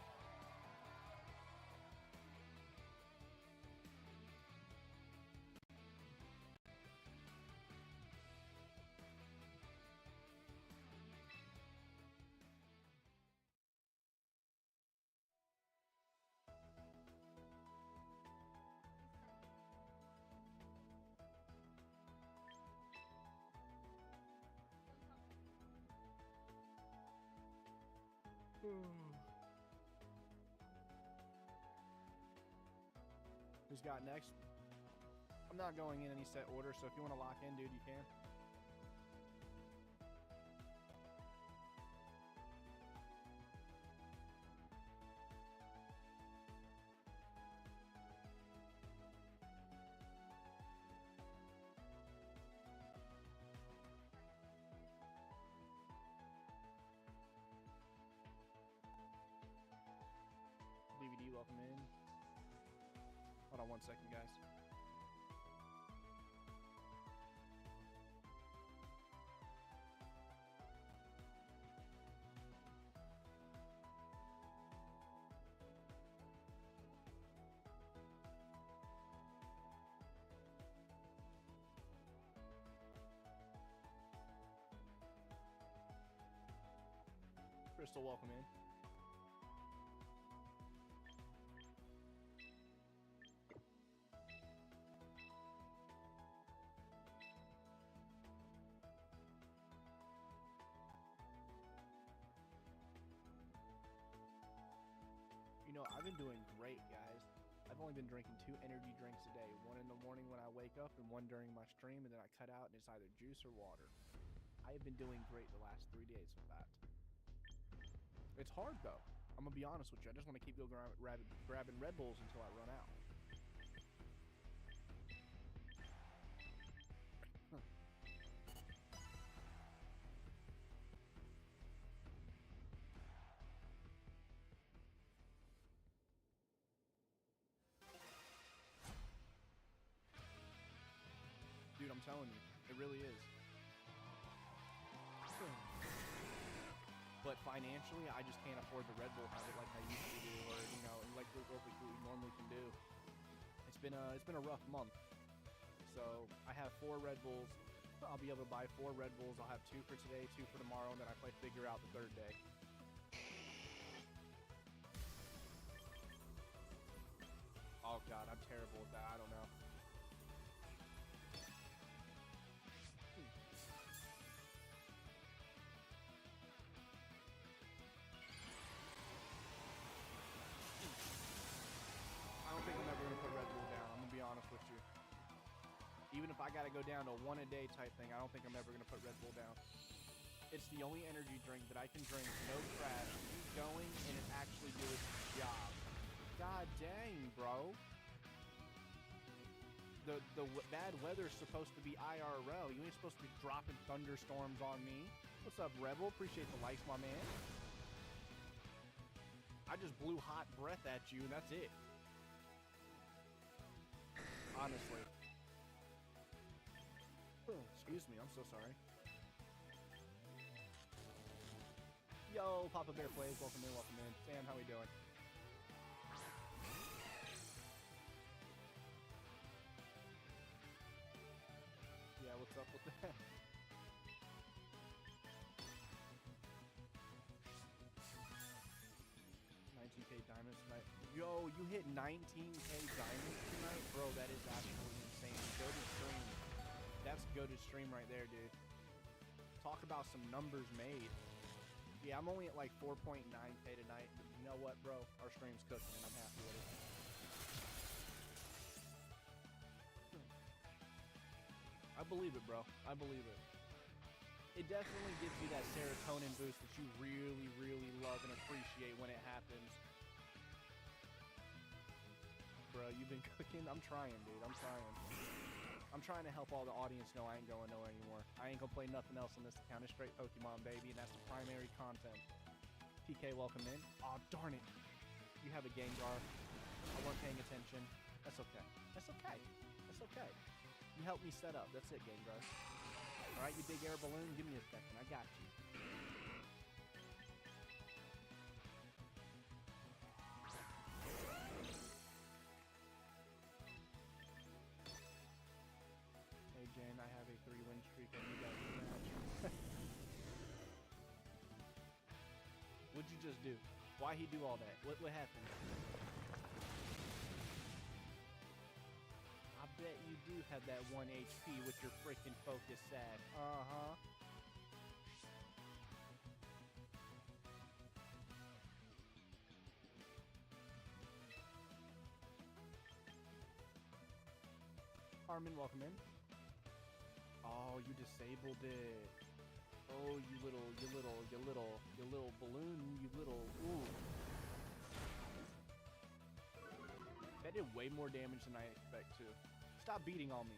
Who's got next? I'm not going in any set order, so if you want to lock in, dude, you can. DVD, welcome in. Hold on 1 second, guys. Crystal, welcome in. You know, I've been doing great, guys. I've only been drinking 2 energy drinks a day. One in the morning when I wake up and one during my stream, and then I cut out and it's either juice or water. I have been doing great the last 3 days with that. It's hard, though. I'm gonna be honest with you. I just want to keep grabbing Red Bulls until I run out. Dude, I'm telling you, it really is. But financially, I just can't afford the Red Bull habit like I used to do, or like what we normally can do. It's been a rough month. So I have 4 Red Bulls. I'll be able to buy 4 Red Bulls. I'll have 2 for today, 2 for tomorrow, and then I play figure out the 3rd day. Oh God, I'm terrible at that. I don't know. I don't think I'm ever gonna put Red Bull down. I'm gonna be honest with you. Even if I gotta go down to 1 a day type thing, I don't think I'm ever gonna put Red Bull down. It's the only energy drink that I can drink, no crash, keep going, and it actually do its job. God dang, bro. The bad weather's supposed to be IRL. You ain't supposed to be dropping thunderstorms on me. What's up, Rebel? Appreciate the likes, my man. I just blew hot breath at you, and that's it. Honestly. Excuse me, I'm so sorry. Yo, Papa Bear Plays, welcome in, welcome in. Sam, how we doing? Yeah, what's up with that? 19K diamonds tonight. Yo, you hit 19K diamonds tonight? Bro, that is absolutely insane. Go to stream. That's go to stream right there, dude. Talk about some numbers made. Yeah, I'm only at like 4.9K tonight. But you know what, bro? Our stream's cooking and I'm happy with it. I believe it, bro. I believe it. It definitely gives you that serotonin boost that you really, really love and appreciate when it happens. Bro, you've been cooking? I'm trying, dude. I'm trying. I'm trying to help all the audience know I ain't going nowhere anymore. I ain't gonna play nothing else on this account. It's straight Pokemon, baby, and that's the primary content. TK, welcome in. Aw, darn it. You have a Gengar. I weren't paying attention. That's okay. That's okay. That's okay. You helped me set up. That's it, Gengar. Alright, you big air balloon, give me a second. I got you. Hey, Jane, I have a 3-win streak. I need that rematch. What'd you just do? Why'd he do all that? What happened? I bet you do have that 1 HP with your freaking focus sack. Uh-huh. Armin, welcome in. Oh, you disabled it. Oh, you little balloon, you little, ooh. That did way more damage than I expect to. Stop beating on me.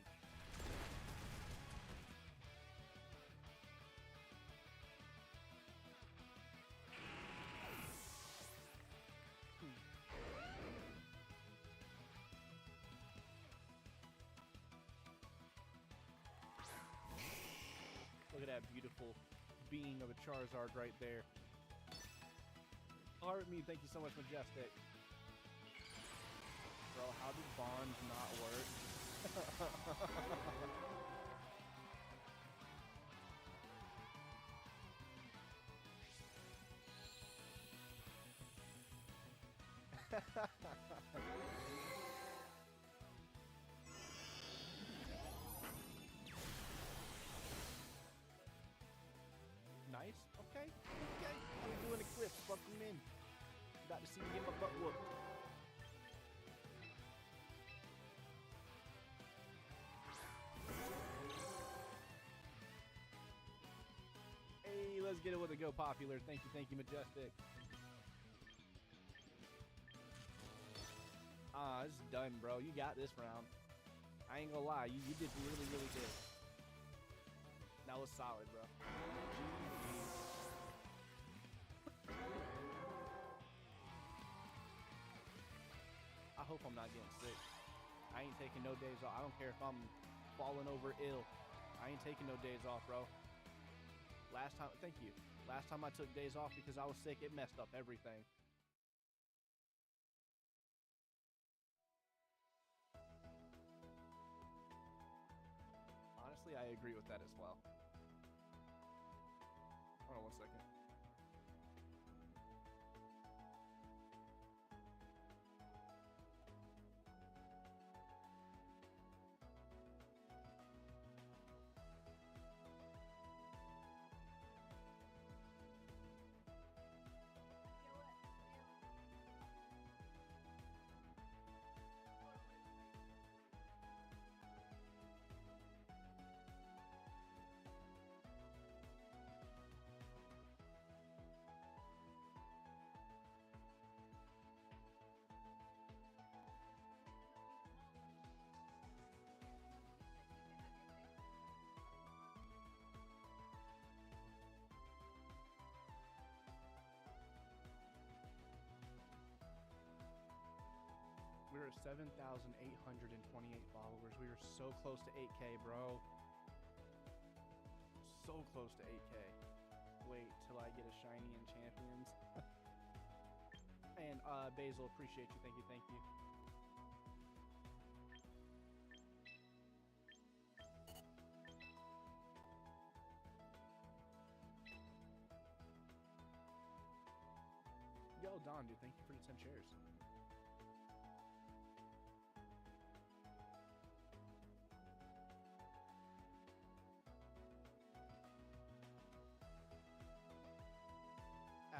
Look at that beautiful being of a Charizard right there. Artme, thank you so much, Majestic. Bro, how did bonds not work? Nice. Okay. Okay. I'm doing a clip. Fuck him in. About to see me get my butt whooped. Hey, let's get it with a go popular. Thank you, Majestic. This is done, bro. You got this round. I ain't gonna lie. You did really, really good. That was solid, bro. I hope I'm not getting sick. I ain't taking no days off. I don't care if I'm falling over ill. I ain't taking no days off, bro. Last time, thank you. Last time I took days off because I was sick, it messed up everything. Honestly, I agree with that as well. Hold on 1 second. We're at 7,828 followers. We are so close to 8K, bro. So close to 8K. Wait till I get a shiny in Champions. And Basil, appreciate you. Thank you, thank you. Yo, Don, dude, thank you for the 10 shares.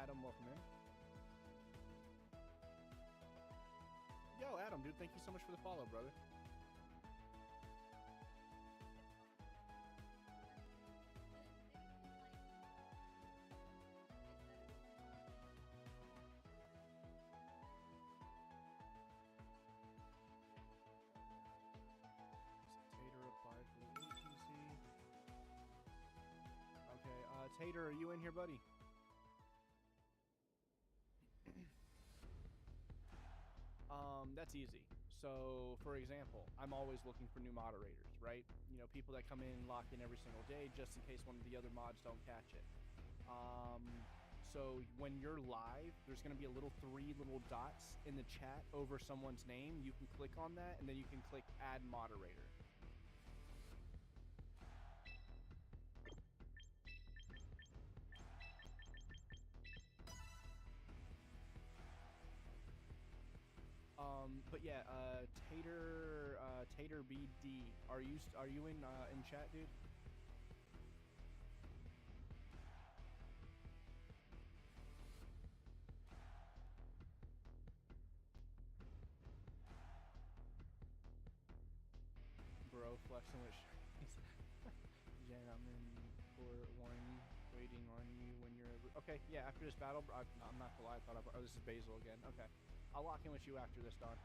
Adam, welcome in. Yo, Adam, dude, thank you so much for the follow, brother. Tater applied for the agency. Okay, Tater, are you in here, buddy? That's easy. So, for example, I'm always looking for new moderators, right? You know, people that come in and lock in every single day just in case one of the other mods don't catch it. So when you're live, there's going to be a little 3 little dots in the chat over someone's name. You can click on that, and then you can click Add Moderator. But yeah, Tater BD, are you in chat, dude? Bro, flexing with gentlemen for warning, waiting on you when you're okay. Yeah, after this battle, I'm not gonna lie. I thought this is Basil again. Okay, I'll lock in with you after this, Don.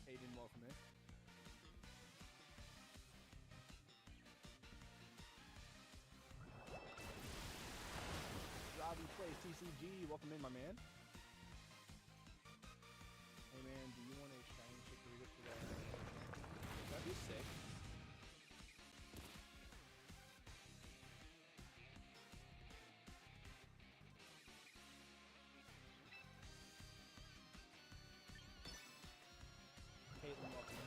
Aiden, welcome in. Robbie plays TCG, welcome in, my man. Hey man, do you want a shiny Chikorita for that? That'd be sick. Caitlin, welcome in.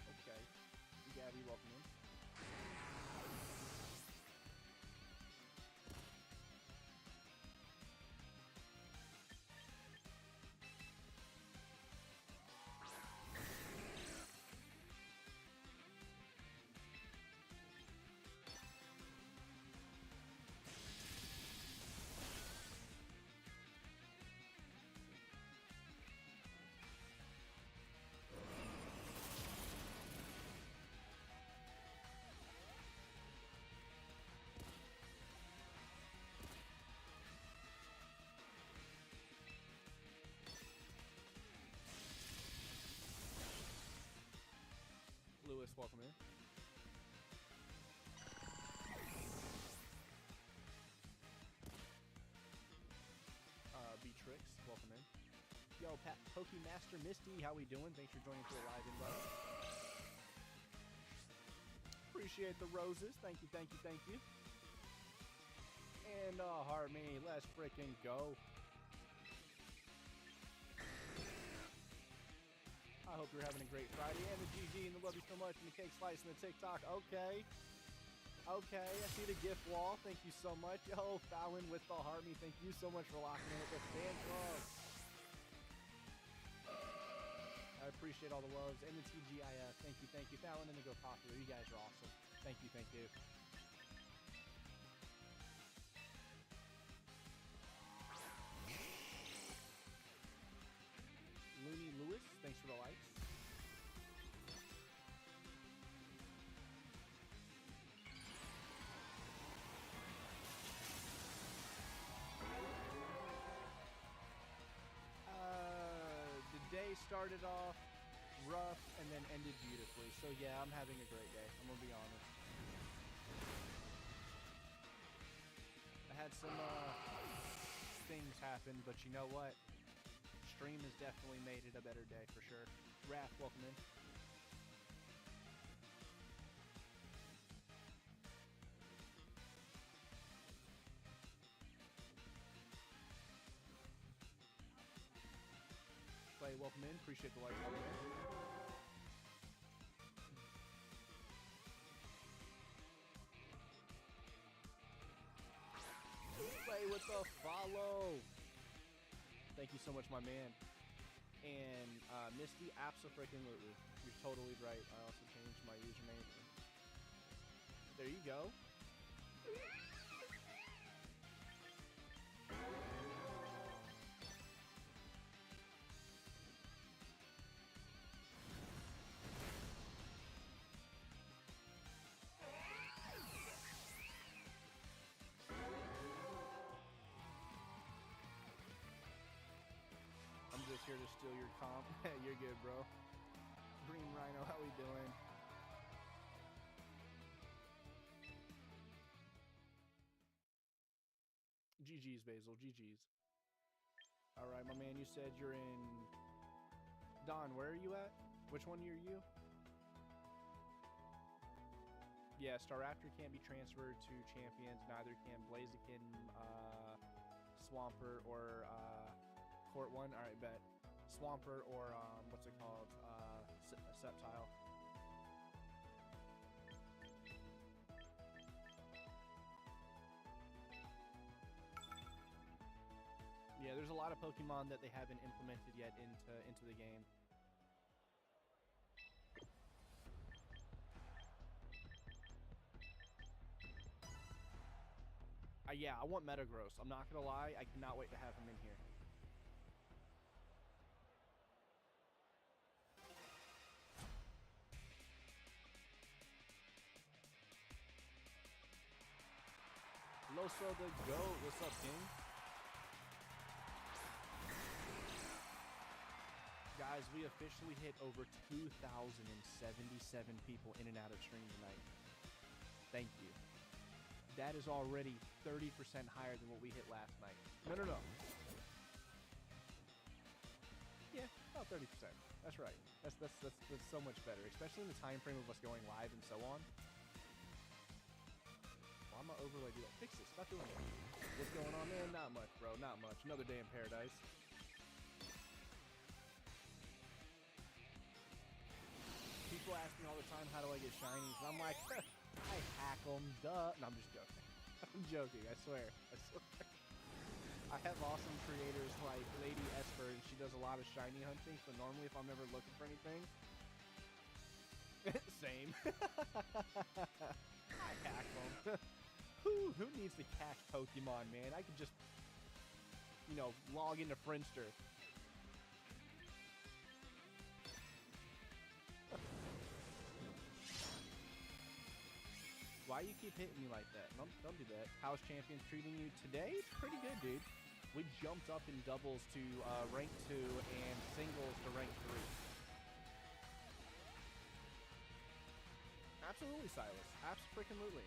Okay. Gabby, welcome in. welcome in. Beatrix, welcome in. Yo, Pokemaster Misty, how we doing? Thanks for joining for the live invite. Appreciate the roses. Thank you, thank you, thank you. And Harmony, let's freaking go. I hope you're having a great Friday. And the GG and the love you so much. And the cake slice and the TikTok. Okay. Okay, I see the gift wall. Thank you so much. Yo, Fallon with the Harmony. Thank you so much for locking in with the fan club. I appreciate all the loves. And the TGIF. Thank you, thank you. Fallon and the Go Popular. You guys are awesome. Thank you, thank you. Looney Lewis, thanks for the likes. The day started off rough and then ended beautifully. So yeah, I'm having a great day. I'm gonna be honest. I had some things happen, but you know what? Stream has definitely made it a better day for sure. Raph, welcome in. Clay, welcome in. Appreciate the like. Welcome in. Clay with the follow. Thank you so much, my man. And Misty, abso-freaking-lutely. You're totally right. I also changed my username. There you go. I'm just here to steal your comp. You're good, bro. Green Rhino, how we doing? GG's, Basil. GG's. All right, my man. You said you're in... Don, where are you at? Which one are you? Yeah, Staraptor can't be transferred to Champions. Neither can Blaziken, Swampert, or Court 1. All right, bet. Swampert or, what's it called? Sceptile. Yeah, there's a lot of Pokemon that they haven't implemented yet into the game. Yeah, I want Metagross. I'm not gonna lie, I cannot wait to have him in here. Loso the GOAT, what's up, King? Guys, we officially hit over 2,077 people in and out of stream tonight. Thank you. That is already 30% higher than what we hit last night. No. Yeah, about 30%. That's right. That's so much better, especially in the time frame of us going live and so on. Why am I overlay do that? Fix this. Stop doing it. What's going on, man? Not much, bro. Not much. Another day in paradise. People ask me all the time, how do I get shinies? And I'm like, I hack them, duh. No, I'm just joking. I'm joking, I swear. I have awesome creators like Lady Esper, and she does a lot of shiny hunting, so normally if I'm ever looking for anything... Same. I hack them. Who needs to catch Pokemon, man? I could just, you know, log into Friendster. Why you keep hitting me like that? Don't do that. How's Champions treating you today? It's pretty good, dude. We jumped up in doubles to rank 2 and singles to rank 3. Absolutely, Silas. Abs-freaking-lutely.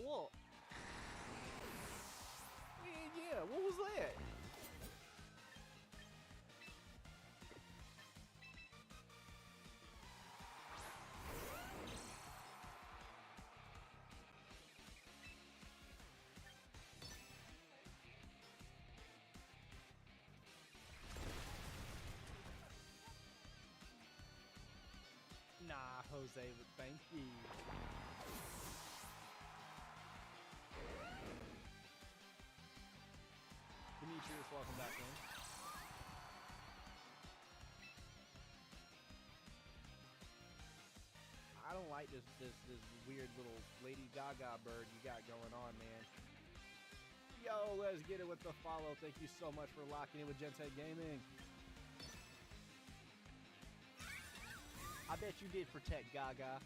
Whoa. Yeah, what was that? Nah, Jose, but thank you. Demetrius, welcome back in. I don't like this weird little Lady Gaga bird you got going on, man. Yo, let's get it with the follow. Thank you so much for locking in with Gentech Gaming. I bet you did protect Gaga.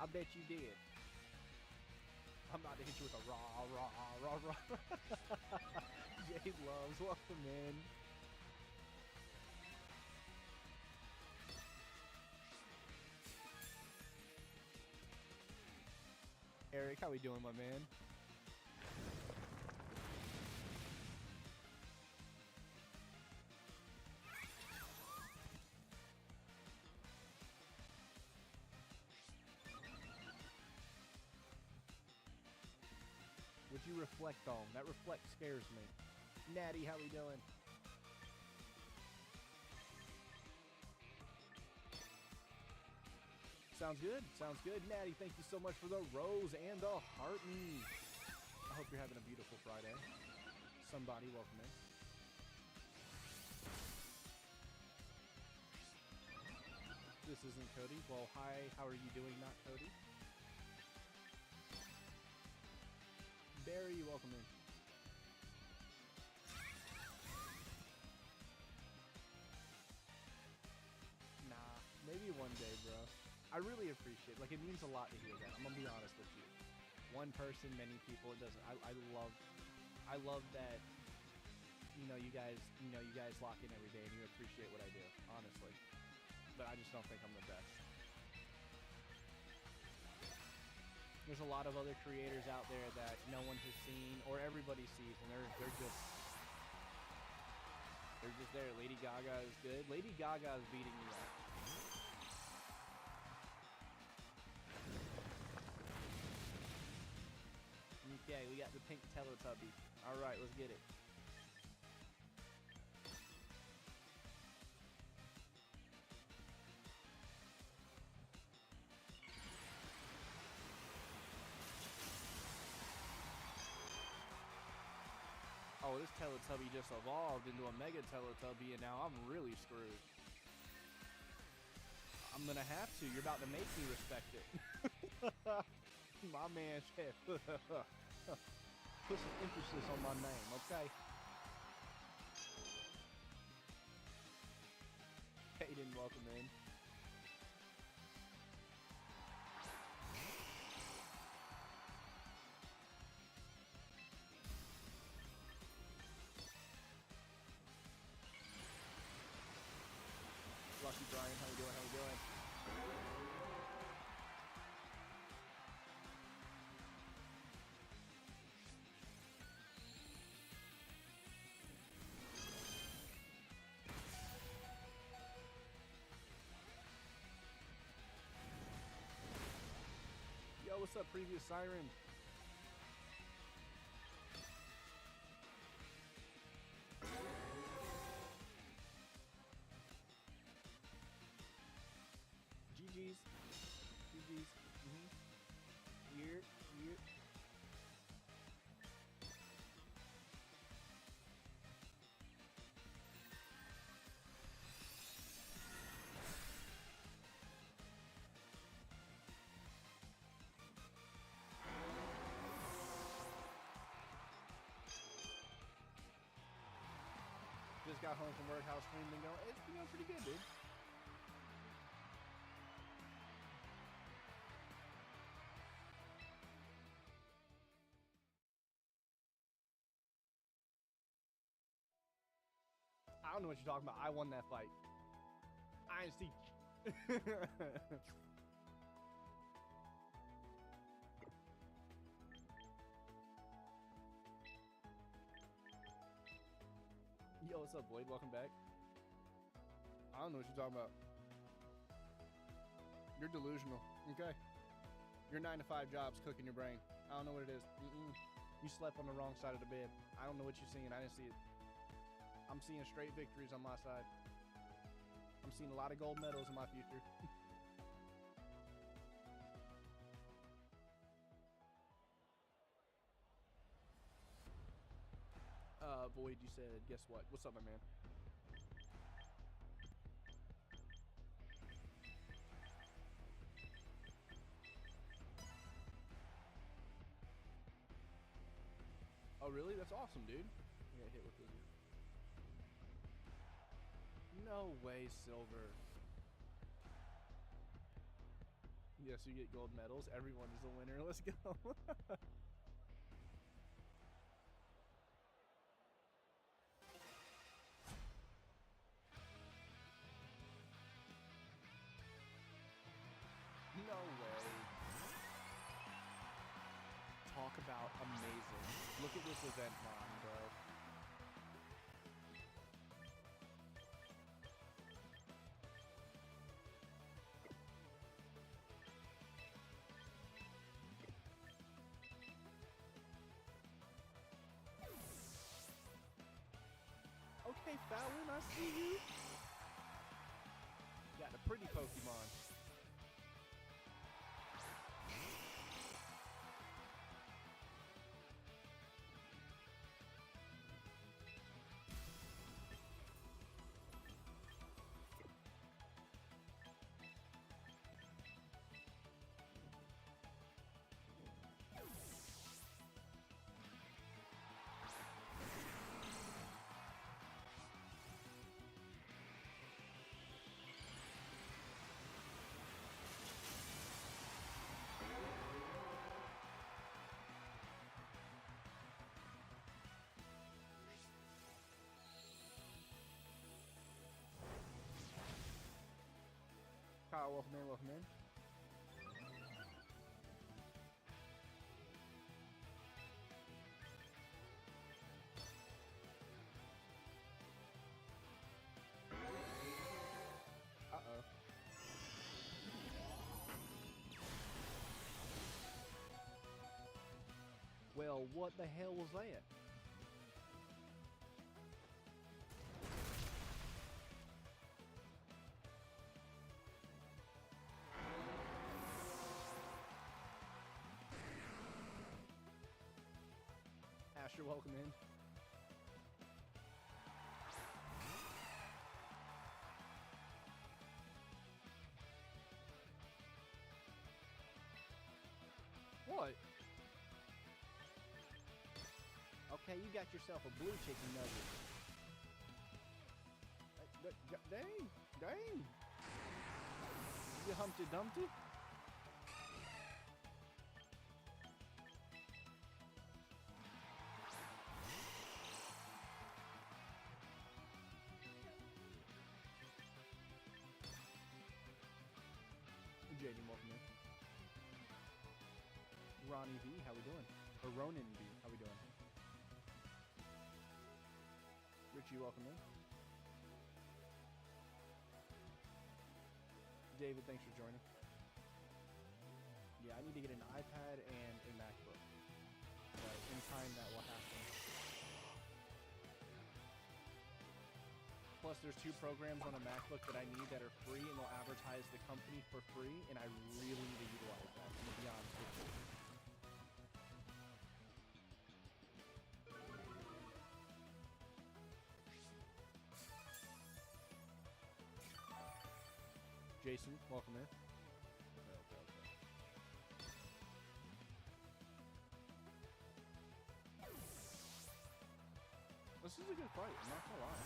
I bet you did. I'm about to hit you with a raw. Jay Loves, welcome in. Eric, how we doing, my man? Would you reflect on? That reflect scares me. Natty, how we doing? Sounds good. Sounds good. Natty, thank you so much for the rose and the heart me. I hope you're having a beautiful Friday. Somebody, welcome in. This isn't Cody. Well, hi. How are you doing, not Cody? Barry, welcome in. Nah, maybe one day, bro. I really appreciate it. Like, it means a lot to hear that. I'm gonna be honest with you. One person, many people, it doesn't. I love that, you guys lock in every day and you appreciate what I do, honestly. But I just don't think I'm the best. There's a lot of other creators out there that no one has seen or everybody sees, and they're just there. Lady Gaga is good. Lady Gaga is beating me out. Okay, we got the pink Teletubby. All right, let's get it. Oh, this Teletubby just evolved into a Mega Teletubby, and now I'm really screwed. I'm gonna have to. You're about to make me respect it. My man said, put some emphasis on my name, okay? Hayden, welcome in. Lucky Brian, how we doing? How we doing? Yo, what's up, previous Siren? GG's. GG's. Weird. Just got home from work. How's stream been going? It's been going pretty good, dude. don't know what you're talking about. I won that fight. INC. Yo, what's up, Boyd? Welcome back. I don't know what you're talking about. You're delusional. Okay. Your 9-to-5 job's cooking your brain. I don't know what it is. You slept on the wrong side of the bed. I don't know what you're seeing. I didn't see it. I'm seeing straight victories on my side. I'm seeing a lot of gold medals in my future. Void, you said, guess what? What's up, my man? Oh, really? That's awesome, dude. I got hit with this. No way, silver. Yes, you get gold medals. Everyone is a winner. Let's go. No way. Talk about amazing. Look at this event mod, bro. Okay, Fallon, I see you. Got a pretty Pokemon. Kyle, welcome in, welcome in. Uh-oh. Well, what the hell was that? Asher, welcome in. What? Okay, you got yourself a blue chicken nugget. Dang, dang. You Humpty Dumpty? Jaden, welcome in. Ronnie V, how we doing? Or Ronan V, how we doing? Richie, welcome in. David, thanks for joining. Yeah, I need to get an iPad and a MacBook. But in time, that will happen. Plus, there's 2 programs on a MacBook that I need that are free, and they'll advertise the company for free, and I really need to utilize that, I'm gonna be honest with you. Jason, welcome in. This is a good fight, I'm not gonna lie.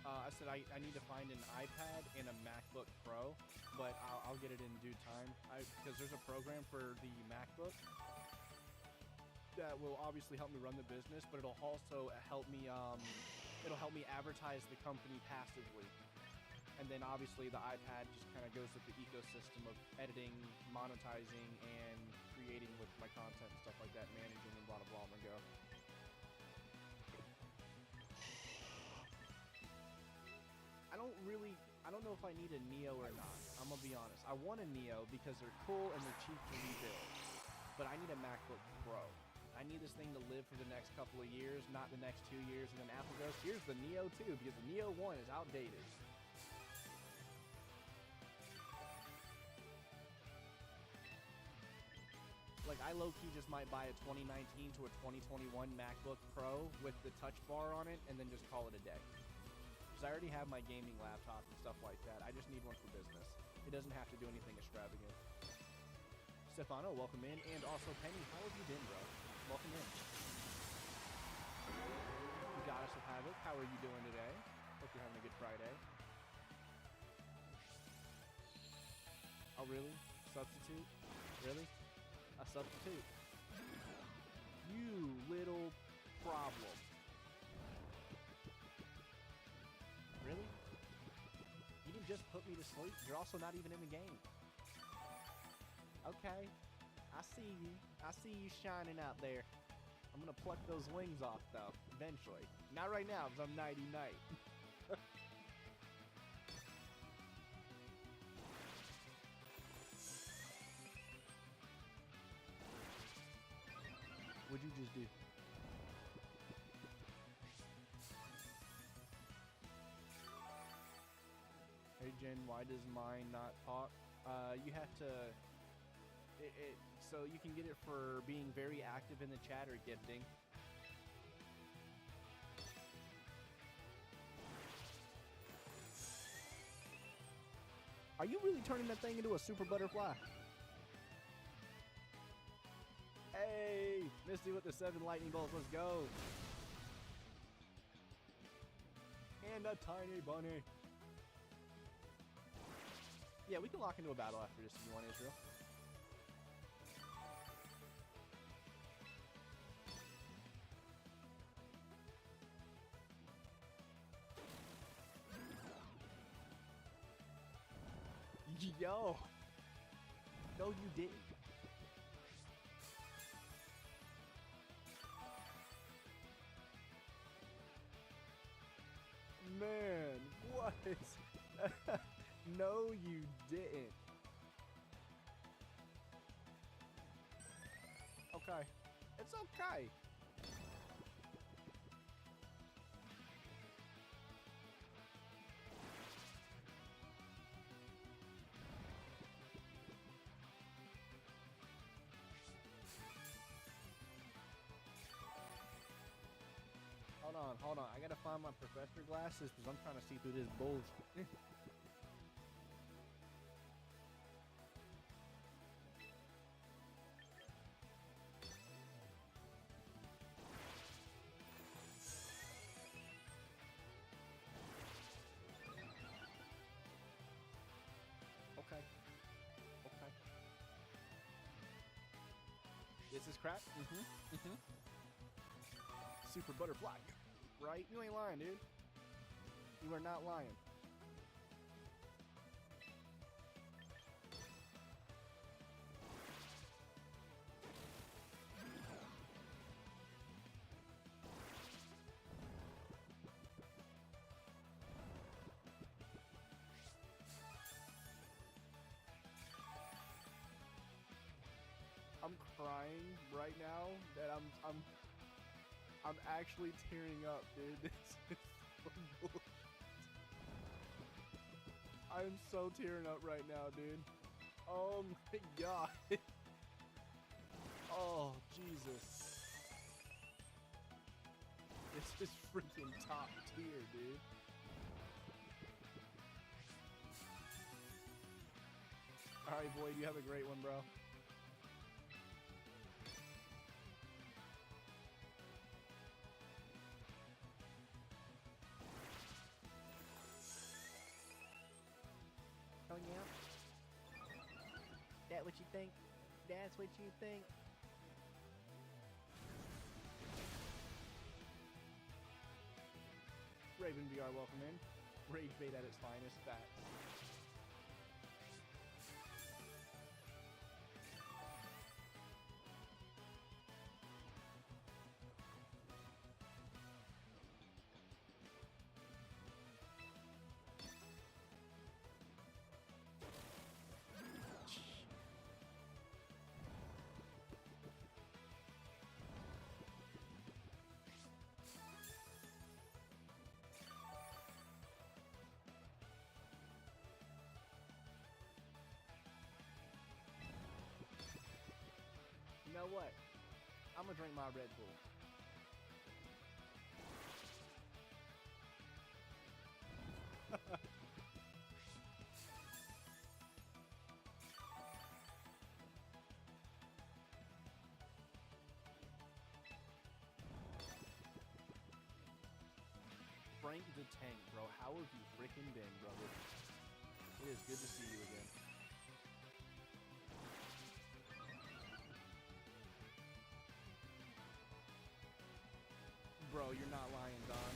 I I said I need to find an iPad and a MacBook Pro, but I'll get it in due time. Because there's a program for the MacBook that will obviously help me run the business, but it'll also help me advertise the company passively. And then obviously the iPad just kind of goes with the ecosystem of editing, monetizing, and creating with my content and stuff like that, managing and blah blah blah. I'm gonna go. I don't know if I need a Neo or not. I'm gonna be honest. I want a Neo because they're cool and they're cheap to rebuild. But I need a MacBook Pro. I need this thing to live for the next couple of years, not the next 2 years. And then Apple goes, here's the Neo 2 because the Neo 1 is outdated. Like, I low-key just might buy a 2019 to a 2021 MacBook Pro with the touch bar on it and then just call it a day. Because I already have my gaming laptop and stuff like that. I just need one for business. It doesn't have to do anything extravagant. Stefano, welcome in. And also, Penny, how have you been, bro? Welcome in. Goddess of Havoc, how are you doing today? Hope you're having a good Friday. Oh, really? Substitute? Really? A substitute? You little problem. Really? You didn't just put me to sleep. You're also not even in the game. Okay. I see you. I see you shining out there. I'm gonna pluck those wings off, though, eventually. Not right now, because I'm nighty-night. What'd you just do? Hey Jen, why does mine not talk? You have to... so you can get it for being very active in the chat or gifting. Are you really turning that thing into a super butterfly? Hey, Misty with the 7 lightning bolts, let's go. And a tiny bunny. Yeah, we can lock into a battle after this if you want, Israel. Yo! No, you didn't. Man, what? No, you didn't. Okay. It's okay. Hold on. I gotta find my professor glasses because I'm trying to see through this bullshit. Okay. This is crap? Super butterfly. Right? You ain't lying, dude. You are not lying. I'm crying right now that I'm actually tearing up, dude. This is so bullshit. I'm so tearing up right now, dude. Oh my god. Oh, Jesus. This is freaking top tier, dude. Alright, Void, you have a great one, bro. hung out? That what you think? That's what you think? Raven VR, welcome in. Rage bait at its finest. Facts. You know what? I'm gonna drink my Red Bull. Frank the Tank, bro. How have you freaking been, brother? It is good to see you again. Bro, you're not lying, Don.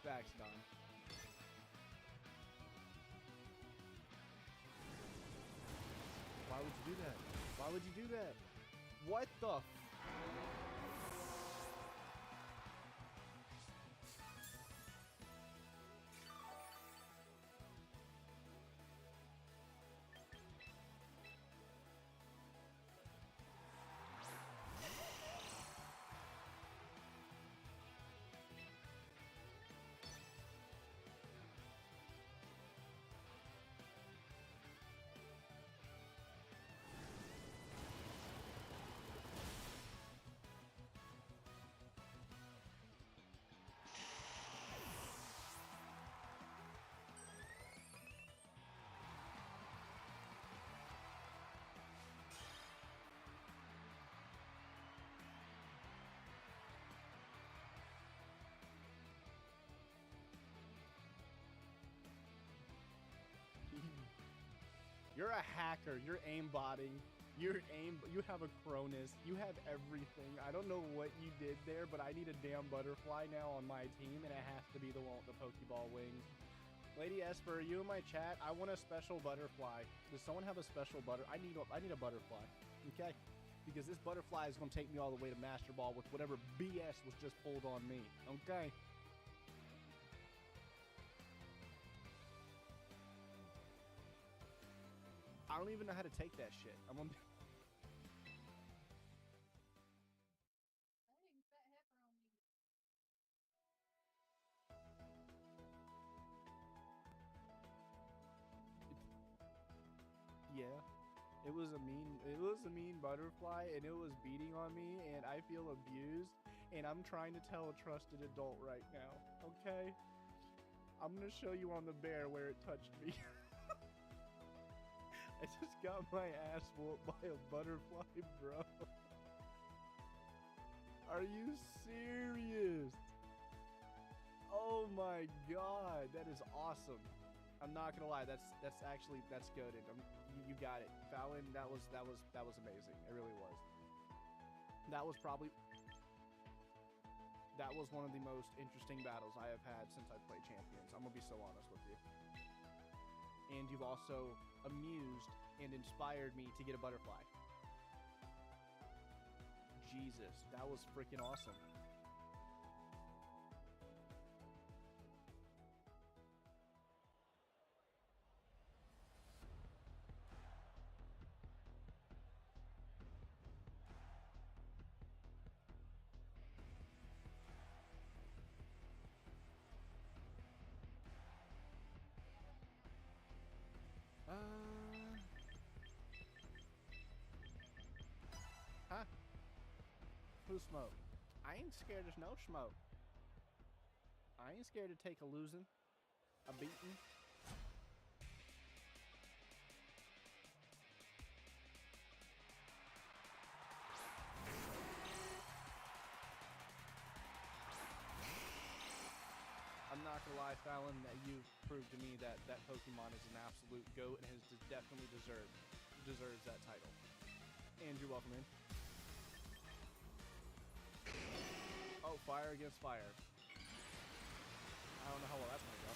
Facts, Don. Why would you do that? Why would you do that? What the f- You're a hacker. You're aimbotting. You have a Cronus. You have everything. I don't know what you did there, but I need a damn butterfly now on my team, and it has to be the one with the Pokeball wings. Lady Esper, are you in my chat? I want a special butterfly. Does someone have a special I need a butterfly. Okay? Because this butterfly is gonna take me all the way to Master Ball with whatever BS was just pulled on me. Okay? I don't even know how to take that shit. I'm on. Dang, fat heifer on me. Yeah. It was a mean butterfly, and it was beating on me, and I feel abused, and I'm trying to tell a trusted adult right now. Okay? I'm gonna show you on the bear where it touched me. I just got my ass whooped by a butterfly, bro. Are you serious? Oh my god, that is awesome. I'm not gonna lie. That's actually that's good. You got it, Fallon. That was amazing. It really was. That was one of the most interesting battles I have had since I played Champions. I'm gonna be so honest with you. And you've also amused and inspired me to get a butterfly. Jesus, that was freaking awesome. Huh? Who smoke? I ain't scared of no smoke. I ain't scared to take a losing, a beating. I'm not gonna lie, Fallon, that you've proved to me that that Pokemon is an absolute GOAT and has definitely deserves that title. And you're welcome in. Oh, fire against fire. I don't know how well that's gonna go.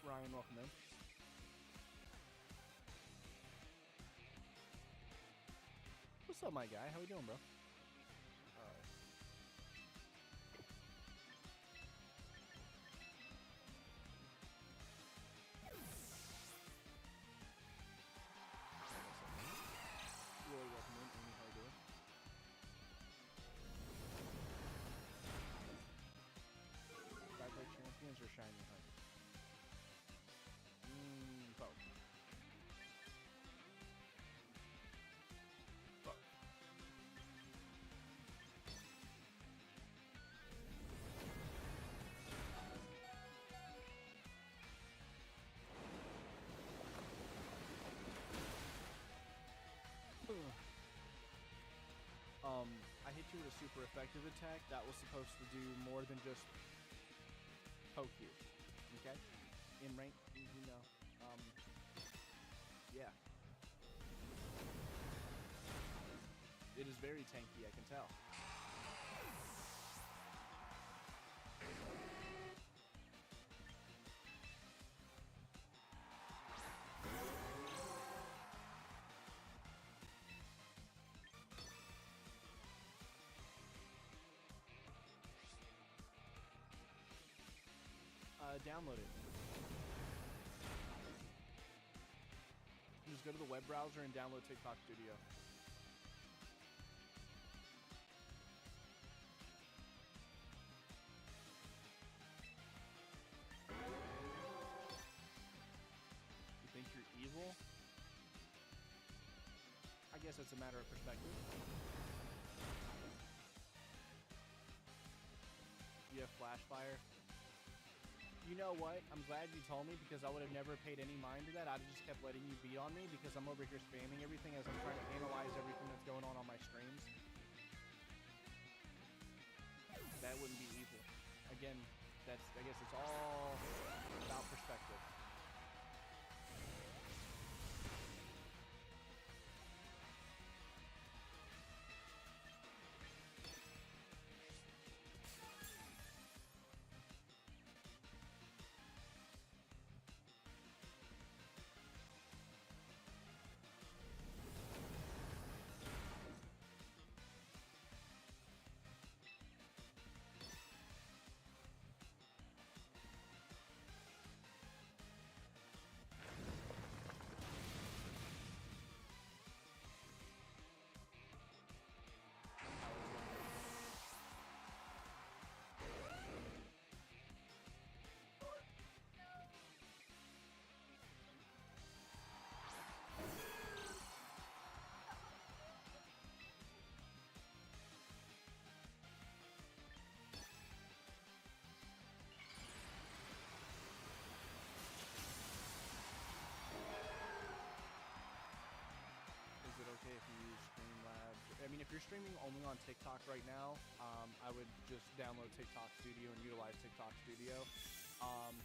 Ryan, welcome in. What's up, my guy? How we doing, bro? Really welcome in. Amy, how you doing? Should I play Champions or Shiny Hunt? Both. Both. I hit you with a super effective attack that was supposed to do more than just poke you. Okay? In rank, you know. Yeah. It is very tanky, I can tell. Download it. Just go to the web browser and download TikTok Studio. You think you're evil? I guess it's a matter of perspective. You have flash fire. You know what? I'm glad you told me because I would have never paid any mind to that. I'd have just kept letting you beat on me because I'm over here spamming everything as I'm trying to analyze everything that's going on my streams. That wouldn't be evil. Again, I guess it's all about perspective. if you're streaming only on TikTok right now, I would just download TikTok Studio and utilize TikTok Studio.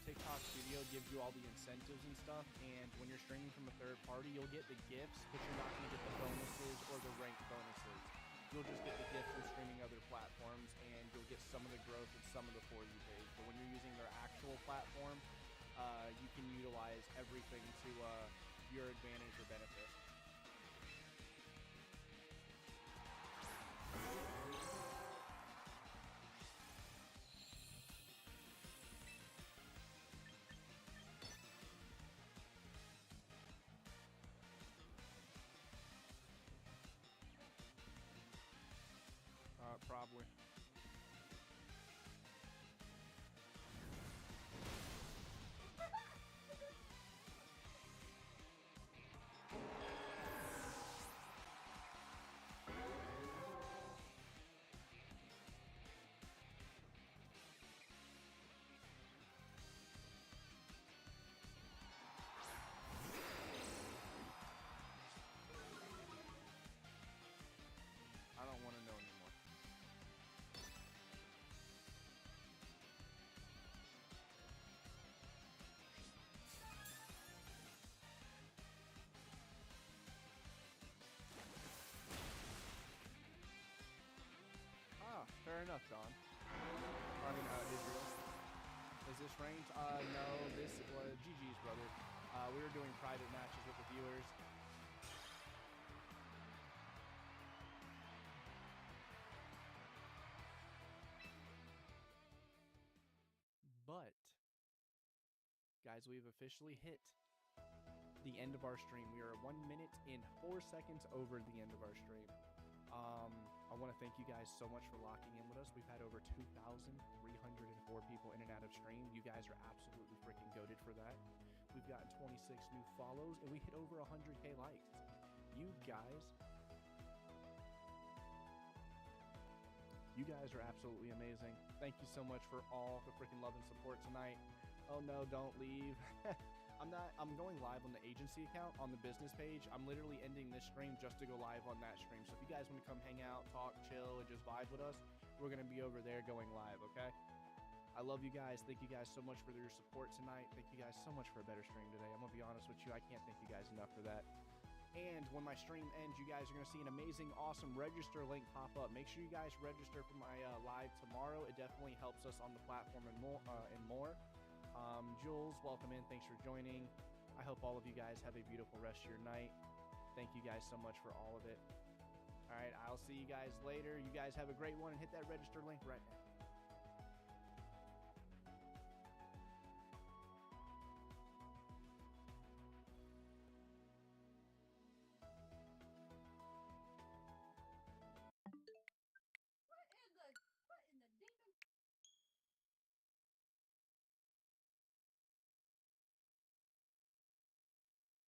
TikTok Studio gives you all the incentives and stuff, and when you're streaming from a third party, you'll get the gifts, but you're not going to get the bonuses or the rank bonuses. You'll just get the gifts from streaming other platforms, and you'll get some of the growth and some of the For You page. But when you're using their actual platform, you can utilize everything to your advantage or benefit. Probably. I don't want to know anymore. Ah, fair enough, Don. I mean, Israel. Is this ranked? No, this was GG's, brother. We were doing private matches with the viewers. But, guys, we've officially hit the end of our stream. We are 1 minute and 4 seconds over the end of our stream. I want to thank you guys so much for locking in with us. We've had over 2,304 people in and out of stream. You guys are absolutely freaking goated for that. We've gotten 26 new follows, and we hit over 100K likes. You guys are absolutely amazing. Thank you so much for all the freaking love and support tonight. Oh no, don't leave. I'm going live on the agency account on the business page. I'm literally ending this stream just to go live on that stream. So if you guys want to come hang out, talk, chill, and just vibe with us, we're going to be over there going live, okay? I love you guys. Thank you guys so much for your support tonight. Thank you guys so much for a better stream today. I'm going to be honest with you. I can't thank you guys enough for that. And when my stream ends, you guys are going to see an amazing, awesome register link pop up. Make sure you guys register for my live tomorrow. It definitely helps us on the platform and more. Jules, welcome in. Thanks for joining. I hope all of you guys have a beautiful rest of your night. Thank you guys so much for all of it. All right, I'll see you guys later. You guys have a great one, and hit that register link right now.